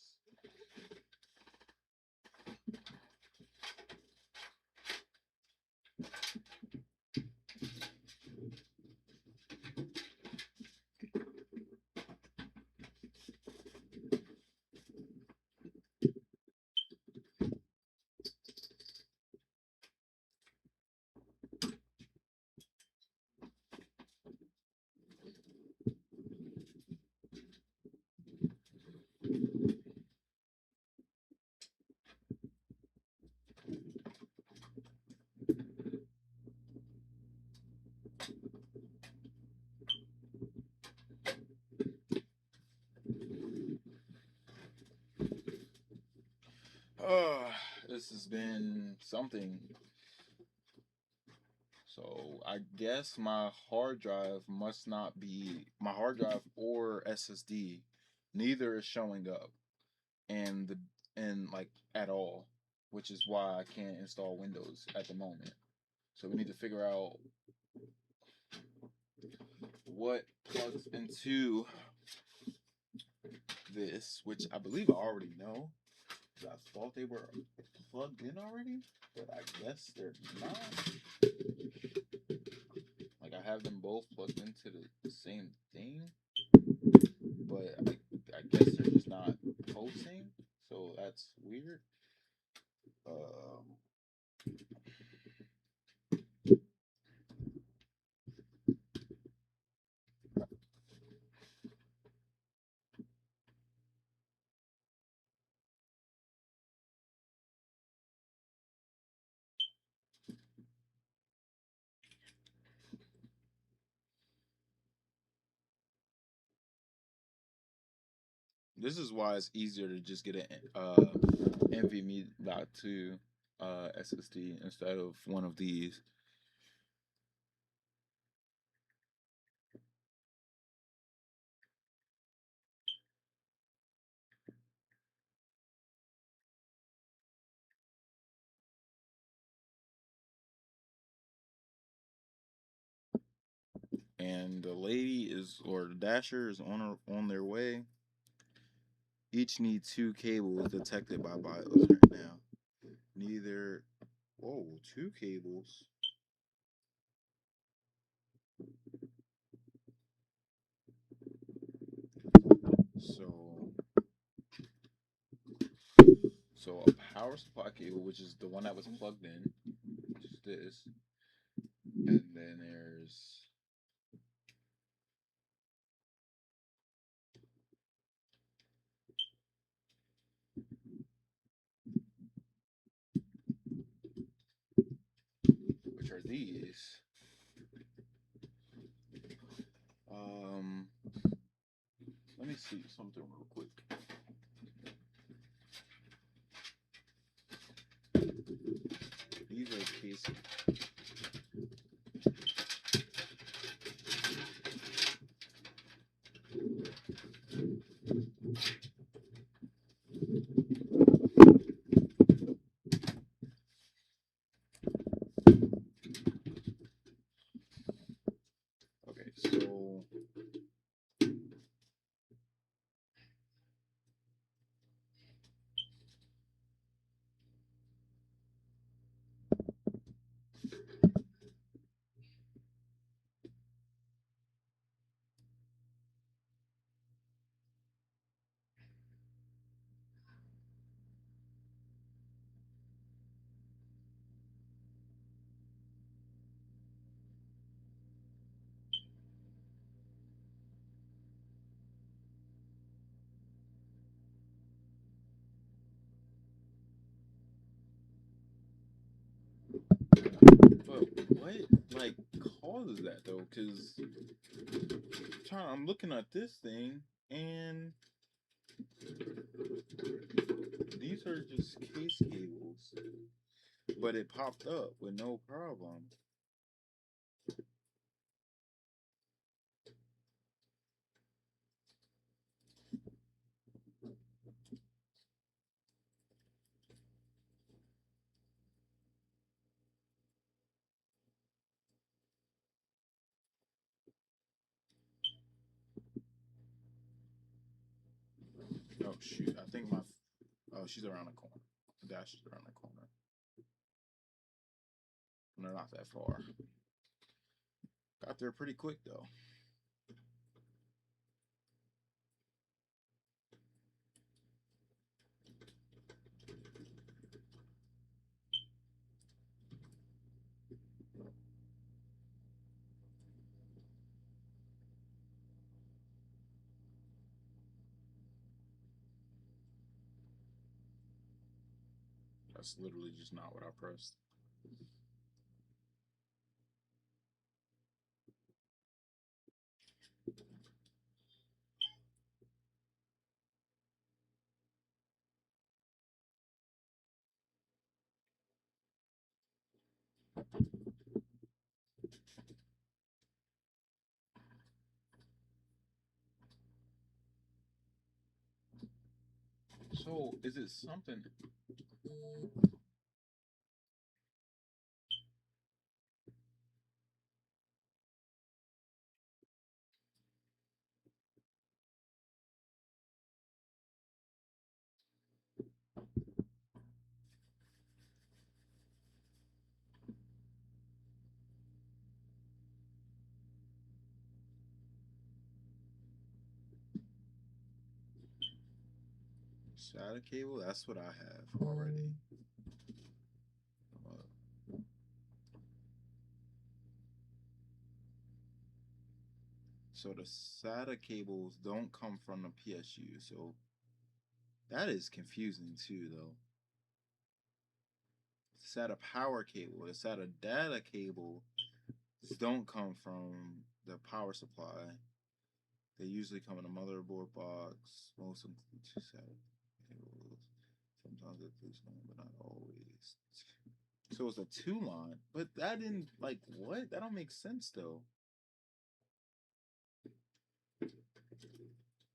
This has been something. So I guess my hard drive must not be my hard drive or SSD. Neither is showing up, and like at all, which is why I can't install Windows at the moment. So we need to figure out what plugs into this, which I believe I already know. I thought they were plugged in already, but I guess they're not. Like I have them both plugged into the same thing, but I guess they're just not pulsing. So that's weird. Um, This is why it's easier to just get an NVMe.2 SSD instead of one of these. And the lady is, or the dasher is on their way. Each need 2 cables detected by BIOS right now. Neither. Whoa, 2 cables. So, so a power supply cable, which is the one that was plugged in, which is this, and then there's which are these. Um, Let me see something real quick. These are cases. Okay, so but what like causes that though? Because I'm looking at this thing and these are just case cables, but it popped up with no problem. Oh shoot! I think my she's around the corner. The dash is around the corner. They're not that far. Got there pretty quick though. That's literally just not what I pressed. So is it something? SATA cable? That's what I have already. So the SATA cables don't come from the PSU. So that is confusing too, though. SATA power cable, the SATA data cable don't come from the power supply. They usually come in a motherboard box. Most include 2 cables. Sometimes includes one, but not always. So it's a 2 line, but that didn't like what? That don't make sense though.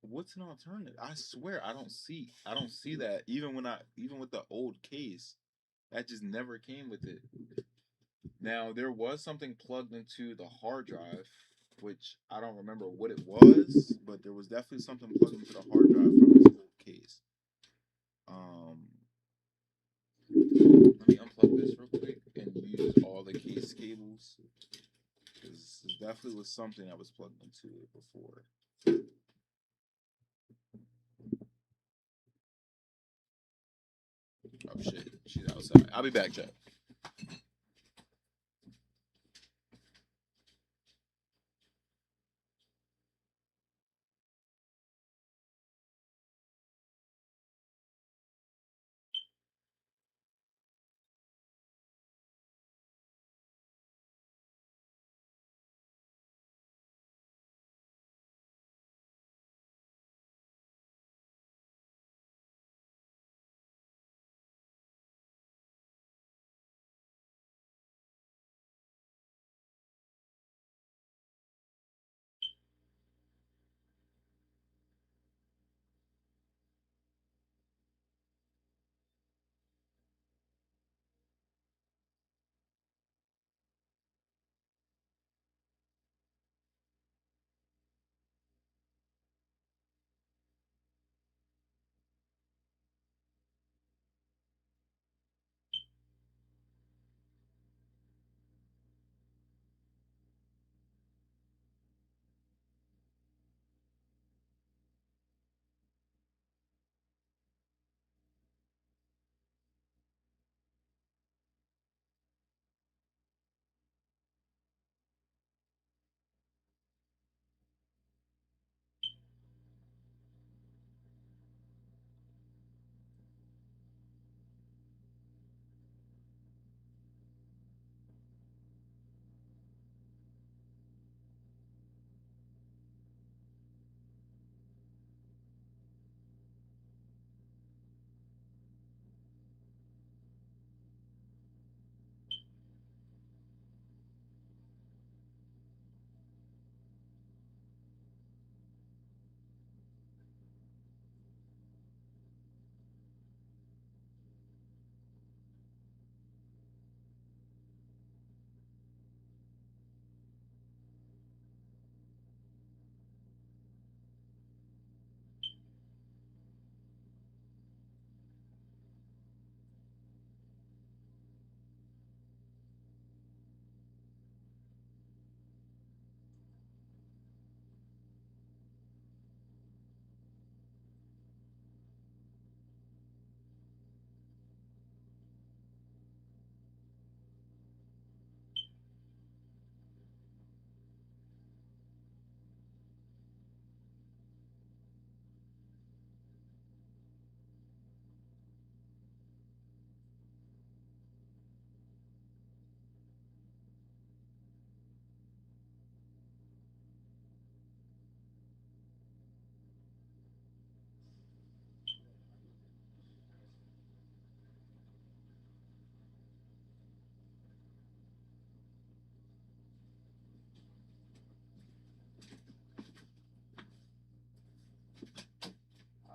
What's an alternative? I swear I don't see that even with the old case. That just never came with it. Now there was something plugged into the hard drive, which I don't remember what it was, but there was definitely something plugged into the hard drive from this old case. Let me unplug this real quick and use all the case cables because there definitely was something that was plugged into it before. Oh shit, she's outside. I'll be back, chat.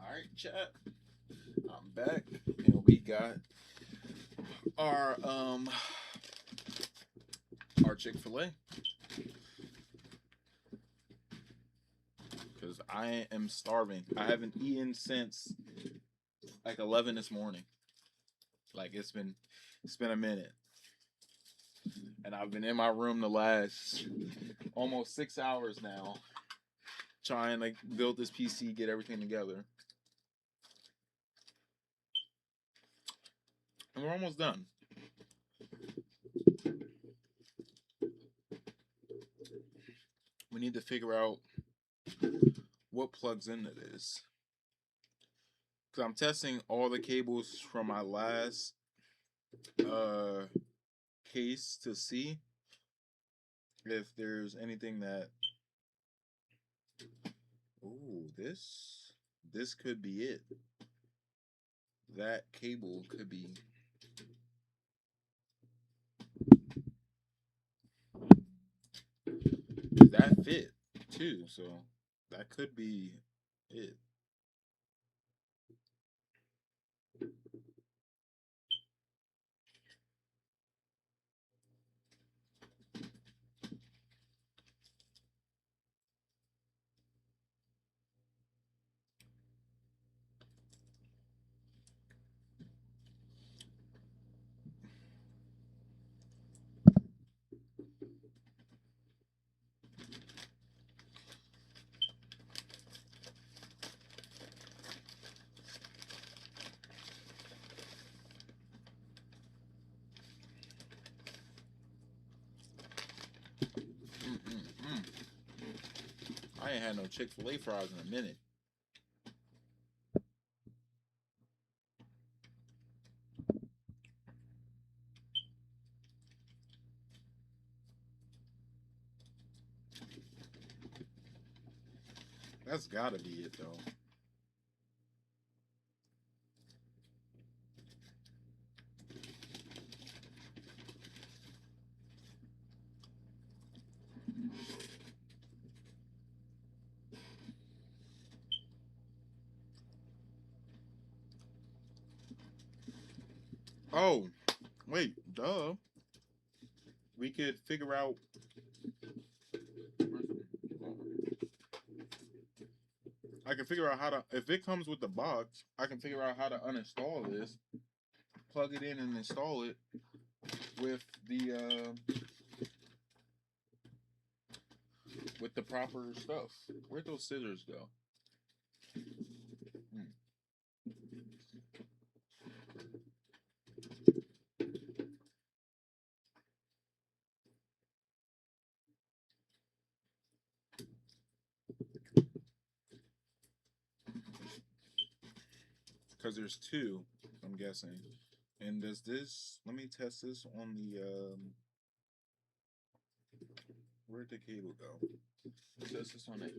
All right, chat. I'm back, and we got our Chick-fil-A because I am starving. I haven't eaten since like 11 this morning. Like it's been a minute, and I've been in my room the last almost 6 hours now, trying to build this PC, get everything together, and we're almost done. We need to figure out what plugs into this. Because I'm testing all the cables from my last case to see if there's anything that Ooh, this could be it. That cable could be. That fit too, so that could be it. Mm-mm-mm. I ain't had no Chick-fil-A fries in a minute. That's gotta be it though. Oh, wait, duh. We could figure out. I can figure out how to. If it comes with the box, I can figure out how to uninstall this, plug it in, and install it with the proper stuff. Where'd those scissors go? Because there's two, I'm guessing. And does this? Let me test this on the. Where'd the cable go? Test this on a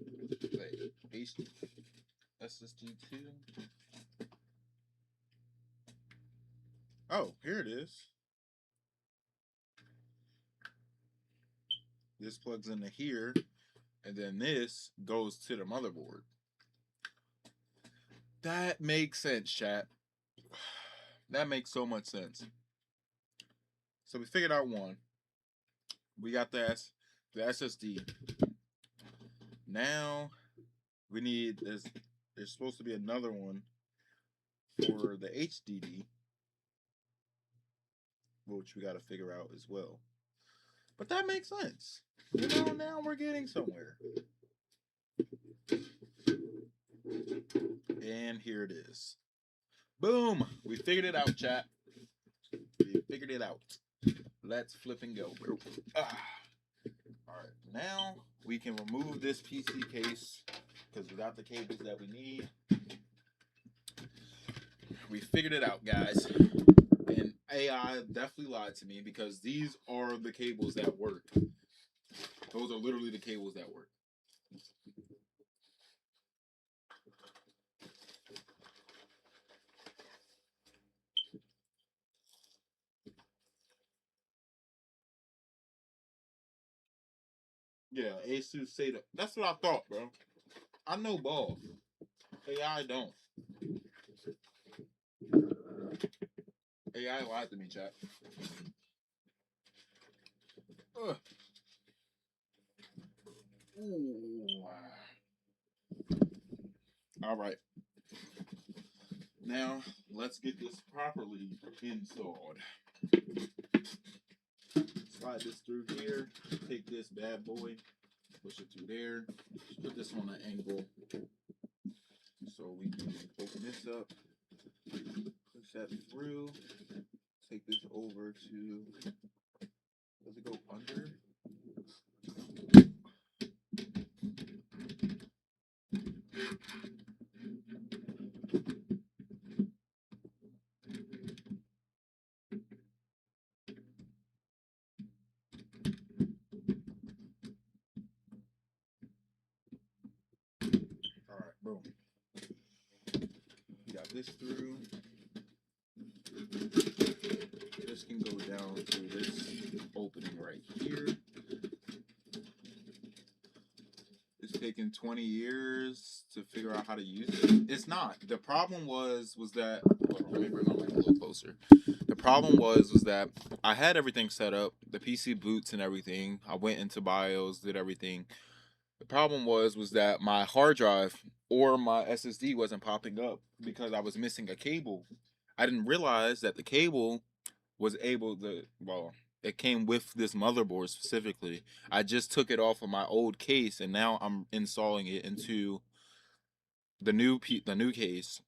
SSD two. Oh, here it is. This plugs into here, and then this goes to the motherboard. That makes sense, chat. That makes so much sense. So we figured out one. We got the SSD. Now we need this. There's supposed to be another one for the HDD, which we got to figure out as well. But that makes sense. You know, now we're getting somewhere. And here it is. Boom! We figured it out, chat. We figured it out. Let's flip and go. Alright, now we can remove this PC case because we got the cables that we need. We figured it out, guys. And AI definitely lied to me because these are the cables that work. Those are literally the cables that work. Yeah, Asus say that. That's what I thought, bro. I know ball. AI don't. AI lied to me, chat. Ugh. Ooh. All right. Now, let's get this properly installed. Slide this through here. Take this bad boy. Push it through there. Put this on an angle so we can open this up. Push that through. Take this over to. Does it go under? this through. This can go down to this opening right here. It's taken 20 years to figure out how to use it. It's not. The problem was that, hold on, let me bring my mic a little closer. The problem was that I had everything set up, the PC boots and everything. I went into BIOS, did everything. The problem was that my hard drive or my SSD wasn't popping up because I was missing a cable. I didn't realize that the cable was able to, well, it came with this motherboard specifically. I just took it off of my old case and now I'm installing it into the new case,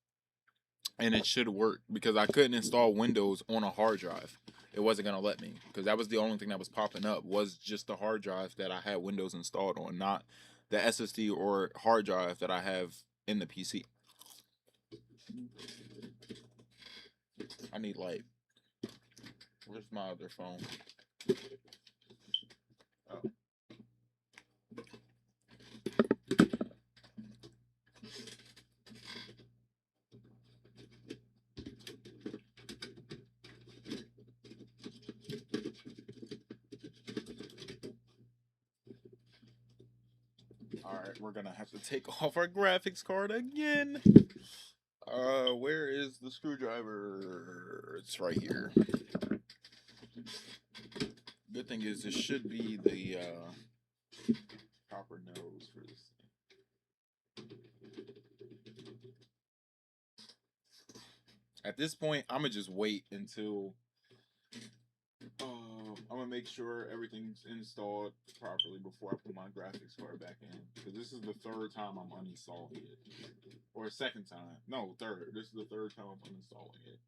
and it should work because I couldn't install Windows on a hard drive. It wasn't gonna let me because that was the only thing that was popping up, was just the hard drive that I had Windows installed on, not the SSD or hard drive that I have in the PC. I need light. Where's my other phone? Oh. Alright, we're gonna have to take off our graphics card again. Where is the screwdriver? It's right here. Good thing is this should be the proper nose for this thing. At this point, I'm gonna just wait until I'm gonna make sure everything's installed properly before I put my graphics card back in, because this is the third time I'm uninstalling it, or second time. No, third. This is the third time I'm uninstalling it.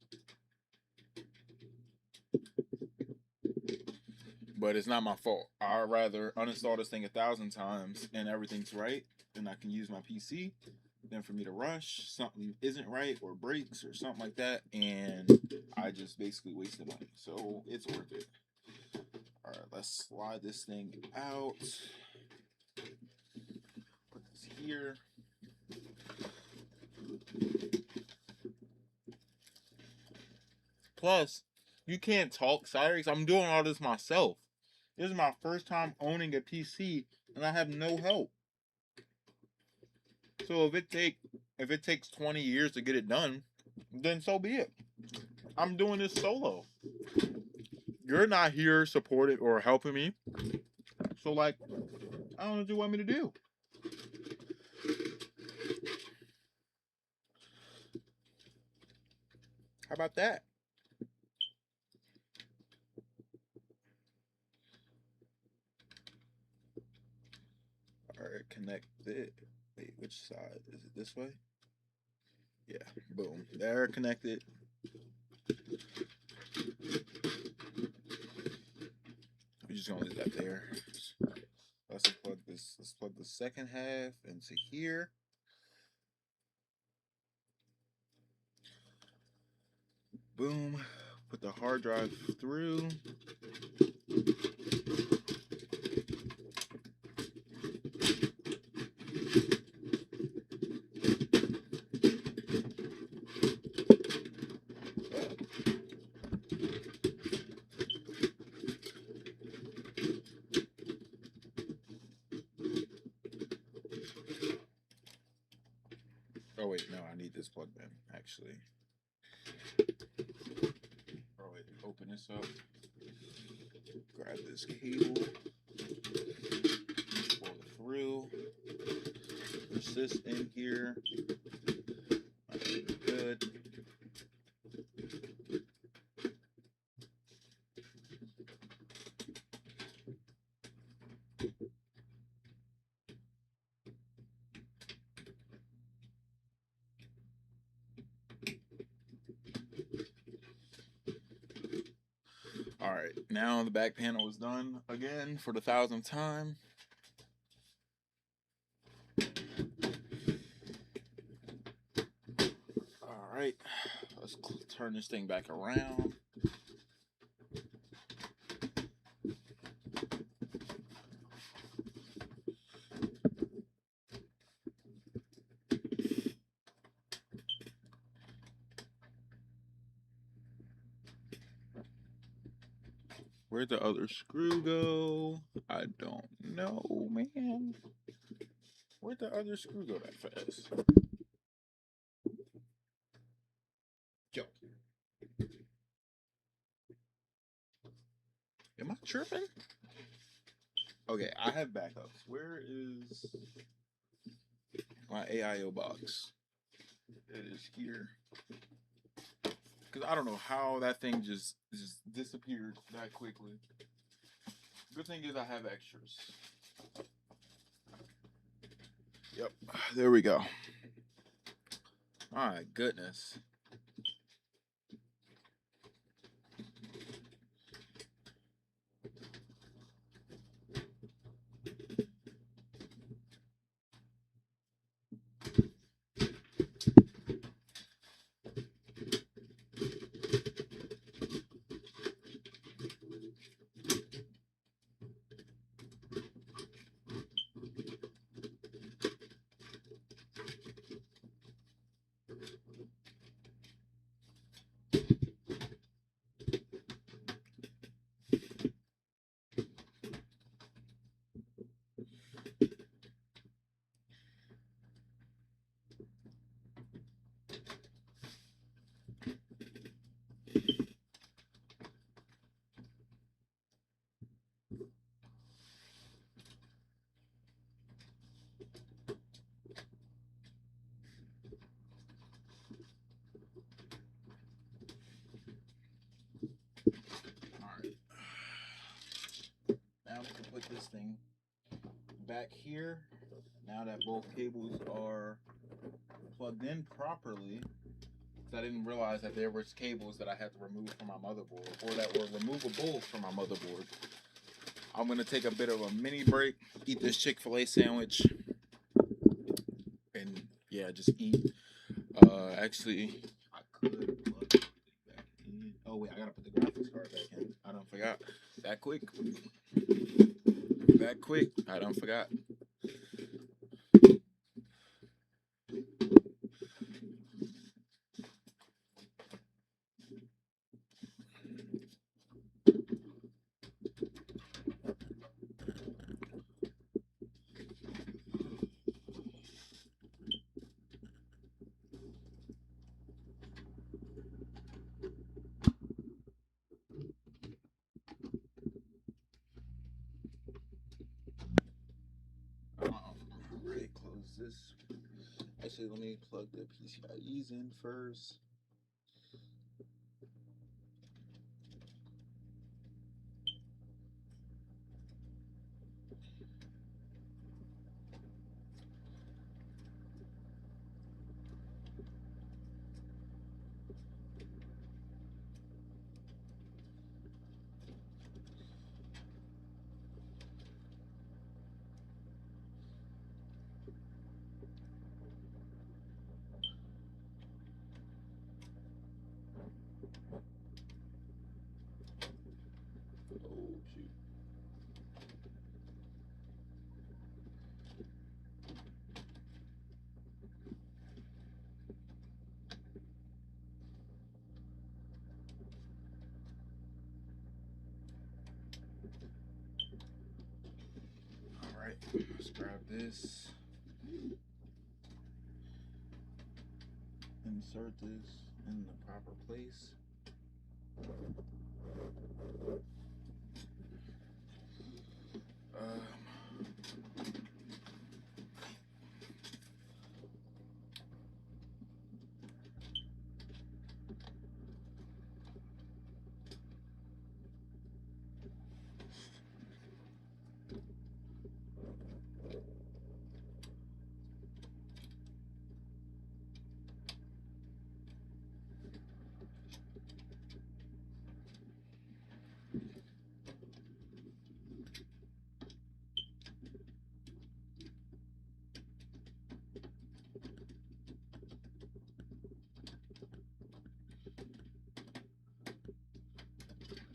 But it's not my fault. I'd rather uninstall this thing 1,000 times and everything's right, and I can use my PC, than for me to rush, something isn't right or breaks or something like that, and I just basically wasted money. So it's worth it. Alright, let's slide this thing out. Put this here. Plus, you can't talk, Cyrus. I'm doing all this myself. This is my first time owning a PC, and I have no help. So if it takes 20 years to get it done, then so be it. I'm doing this solo. You're not here supporting or helping me. So, like, I don't know what you want me to do. How about that? Alright, connect it. Wait, which side? Is it this way? Yeah, boom. They're connected. We're just gonna leave that there. Let's plug this. Let's plug the second half into here. Boom. Put the hard drive through. Oh wait, no, I need this plugged in, actually. Oh wait, open this up. Grab this cable. Pull it through. Persist in here. Good. Alright, now the back panel is done again for the 1,000th time. Alright, let's turn this thing back around. Where'd the other screw go? I don't know, man. Where'd the other screw go that fast? Yo. Am I tripping? Okay, I have backups. Where is my AIO box? It is here. Because I don't know how that thing just disappeared that quickly. Good thing is I have extras. Yep, there we go. My goodness. Alright. Now we can put this thing back here. Now that both cables are plugged in properly. I didn't realize that there was cables that I had to remove from my motherboard, or that were removable from my motherboard. I'm gonna take a bit of a mini break, eat this Chick-fil-A sandwich, and yeah, just eat. Actually, I could plug it back in. Oh wait, I gotta put the graphics card back in. I don't forgot. That quick. That quick. I don't forgot. Alright, close this. Actually, let me plug the PCIe's in first. Oh shoot. Alright, let's grab this. Insert this in the proper place. Um,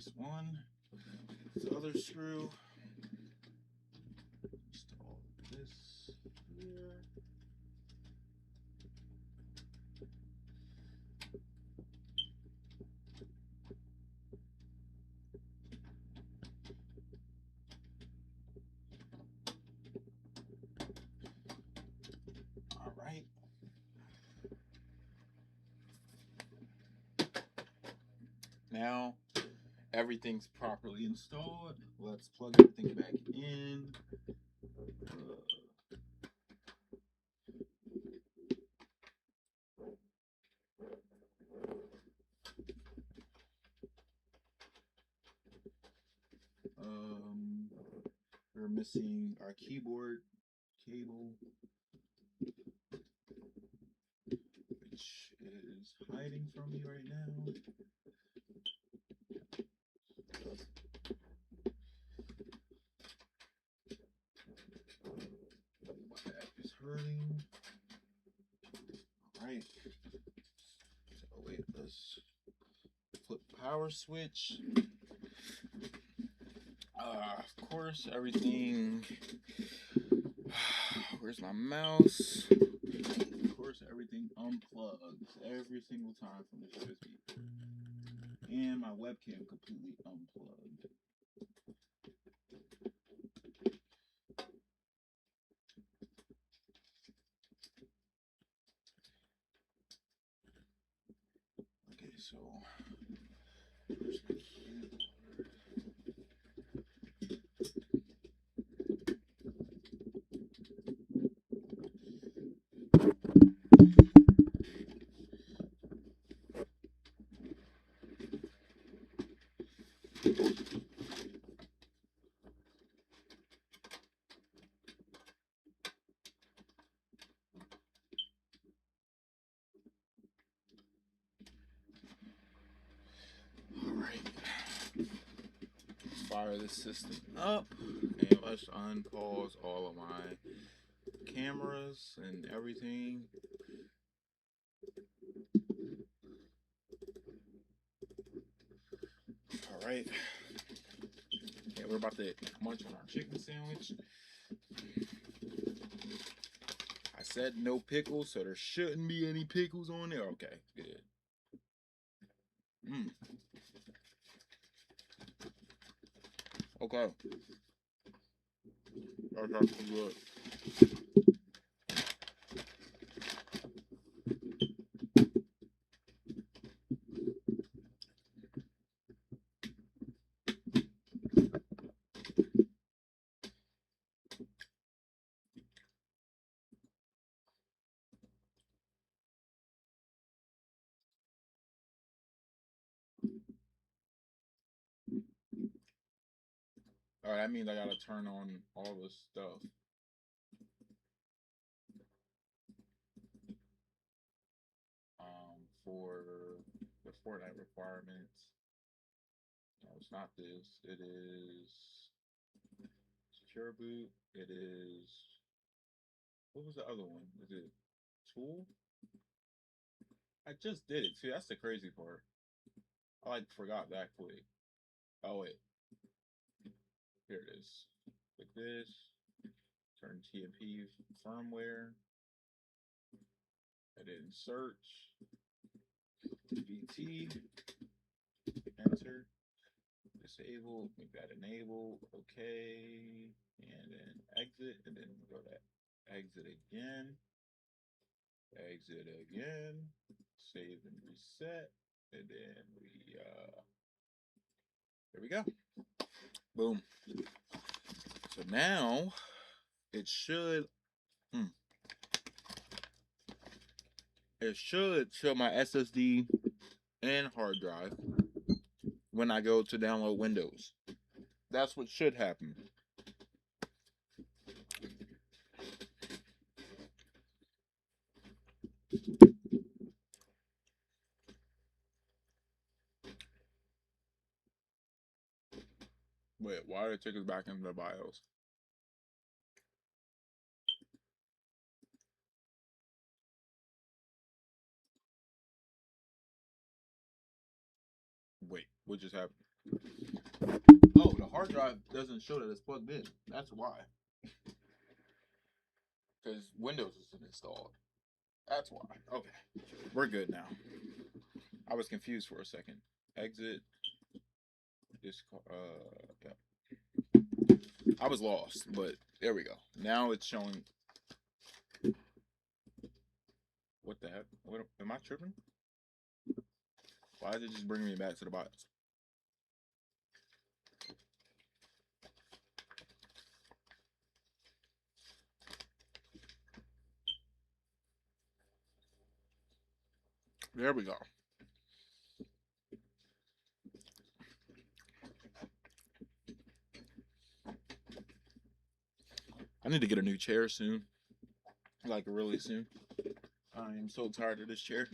there's one. This other screw. Install this here. now everything's properly installed. Let's plug everything back in. We're missing our keyboard cable, which is hiding from me right now. My back is hurting. All right. So wait, let's flip power switch. Of course, everything. Where's my mouse? Of course, everything unplugs every single time from the USB. And my webcam completely unplugged. Okay, so where's my keyboard? Alright. Fire this system up. And let's unpause all of my cameras and everything. Alright. Yeah, we're about to munch on our chicken sandwich. I said no pickles, so there shouldn't be any pickles on there. Okay, good. Okay. That's actually good. Alright, that means I gotta turn on all this stuff. For the Fortnite requirements. No, it's not this. It is secure boot. It is, what was the other one? Is it tool? I just did it. See, that's the crazy part. I like forgot that quick. Oh wait, here it is. Click this. Turn TMP firmware. And then search. VT. Enter. Disable. Make that enable. Okay. And then exit. And then go to exit again. Exit again. Save and reset. And then there we go. Boom. So now it should show my SSD and hard drive when I go to download Windows. That's what should happen. Wait, why did it take us back into the BIOS? Wait, what just happened? Oh, the hard drive doesn't show that it's plugged in. That's why. Because Windows isn't installed. That's why. Okay. We're good now. I was confused for a second. Exit. Yeah. I was lost, but there we go. Now it's showing. What the heck? What, am I tripping? Why Why did it just bring me back to the box? There we go. I need to get a new chair soon. Like really soon. I am so tired of this chair.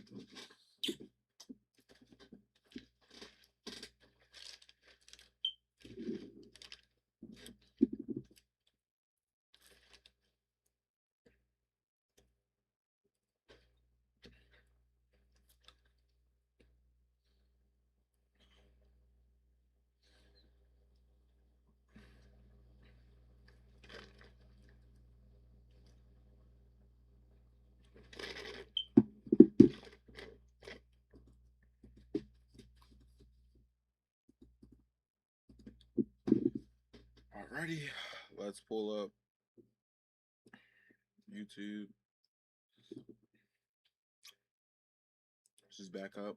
Alrighty, let's pull up YouTube. Just back up.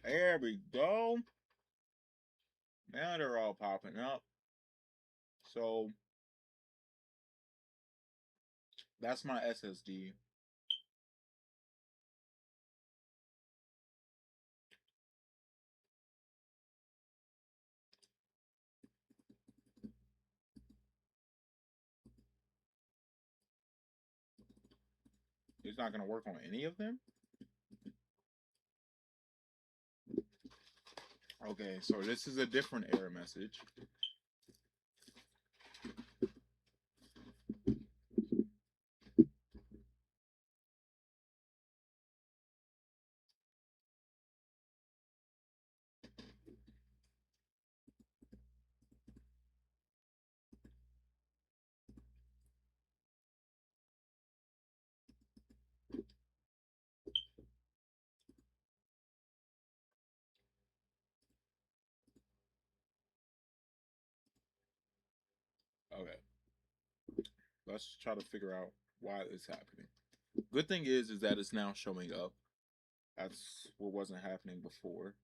There we go. Now they're all popping up. So that's my SSD. It's not going to work on any of them? Okay, so this is a different error message. Okay. Let's try to figure out why it's happening. Good thing is that it's now showing up. That's what wasn't happening before.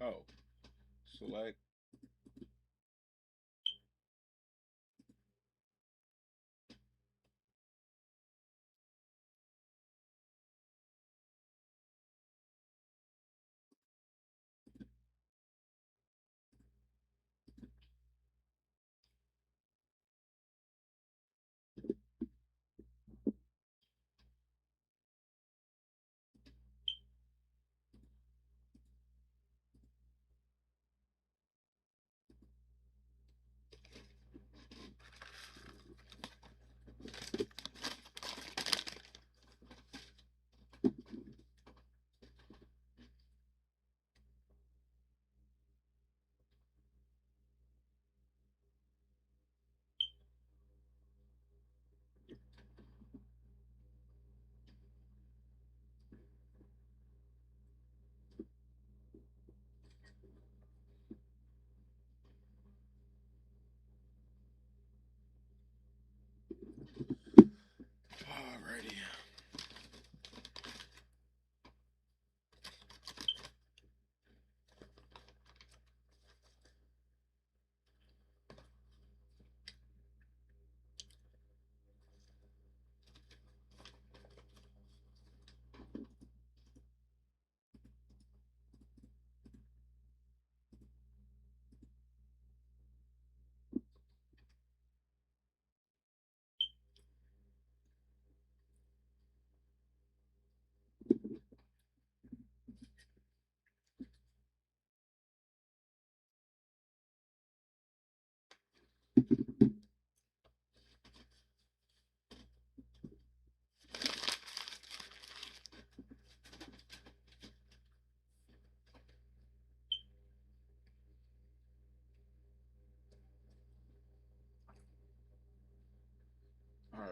Oh, select.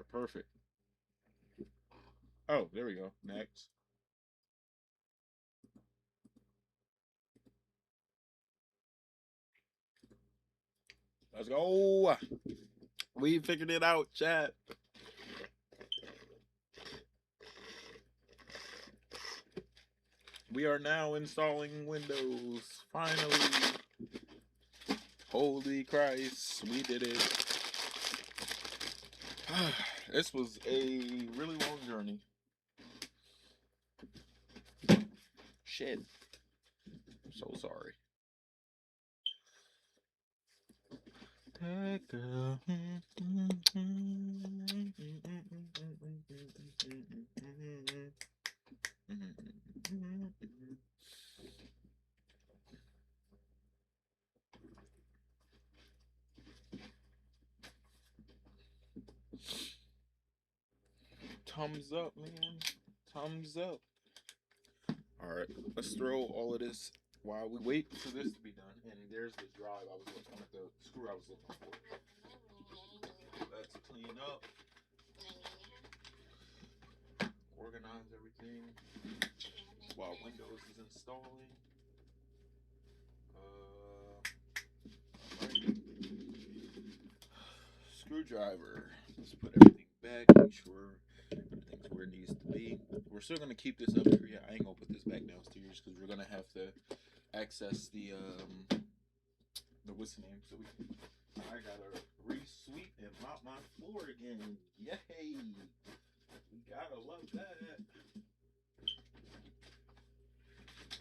right, perfect. Oh, there we go. Next. Let's go. We figured it out, chat. We are now installing Windows. Finally. Holy Christ, we did it. This was a really long journey. Shit. So sorry. Thumbs up, man. Thumbs up. Alright, let's throw all of this while we wait for this to be done. And there's the drive I was looking at, the screw I was looking for. Let's clean up. Organize everything while Windows is installing. Right. Screwdriver. Let's put everything back, make sure everything's where it needs to be. We're still gonna keep this up here. Yeah, I ain't gonna put this back downstairs because we're gonna have to access the what's the name? So I gotta re-sweep and mop my floor again. Yay! We gotta love that.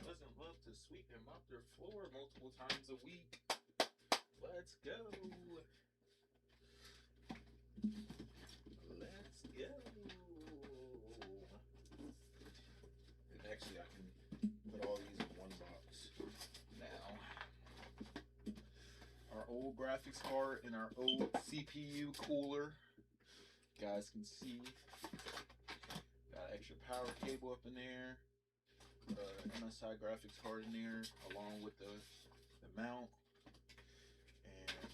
Doesn't love to sweep and mop their floor multiple times a week. Let's go. Let's go. And actually, I can put all these in one box now. Our old graphics card and our old CPU cooler. You guys can see. Got extra power cable up in there. MSI graphics card in there, along with the mount. And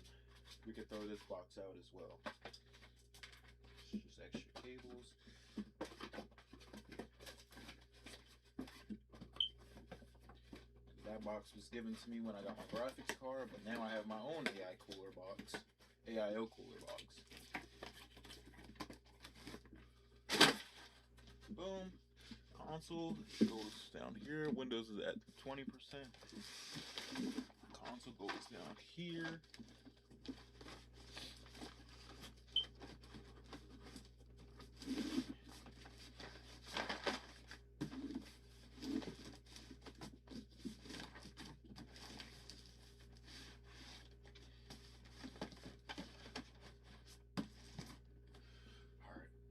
we could throw this box out as well. Just extra cables. That box was given to me when I got my graphics card, but now I have my own AIO cooler box. Boom. Console goes down here. Windows is at 20%. Console goes down here.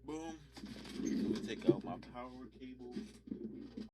Boom. I'm gonna take out my power cable.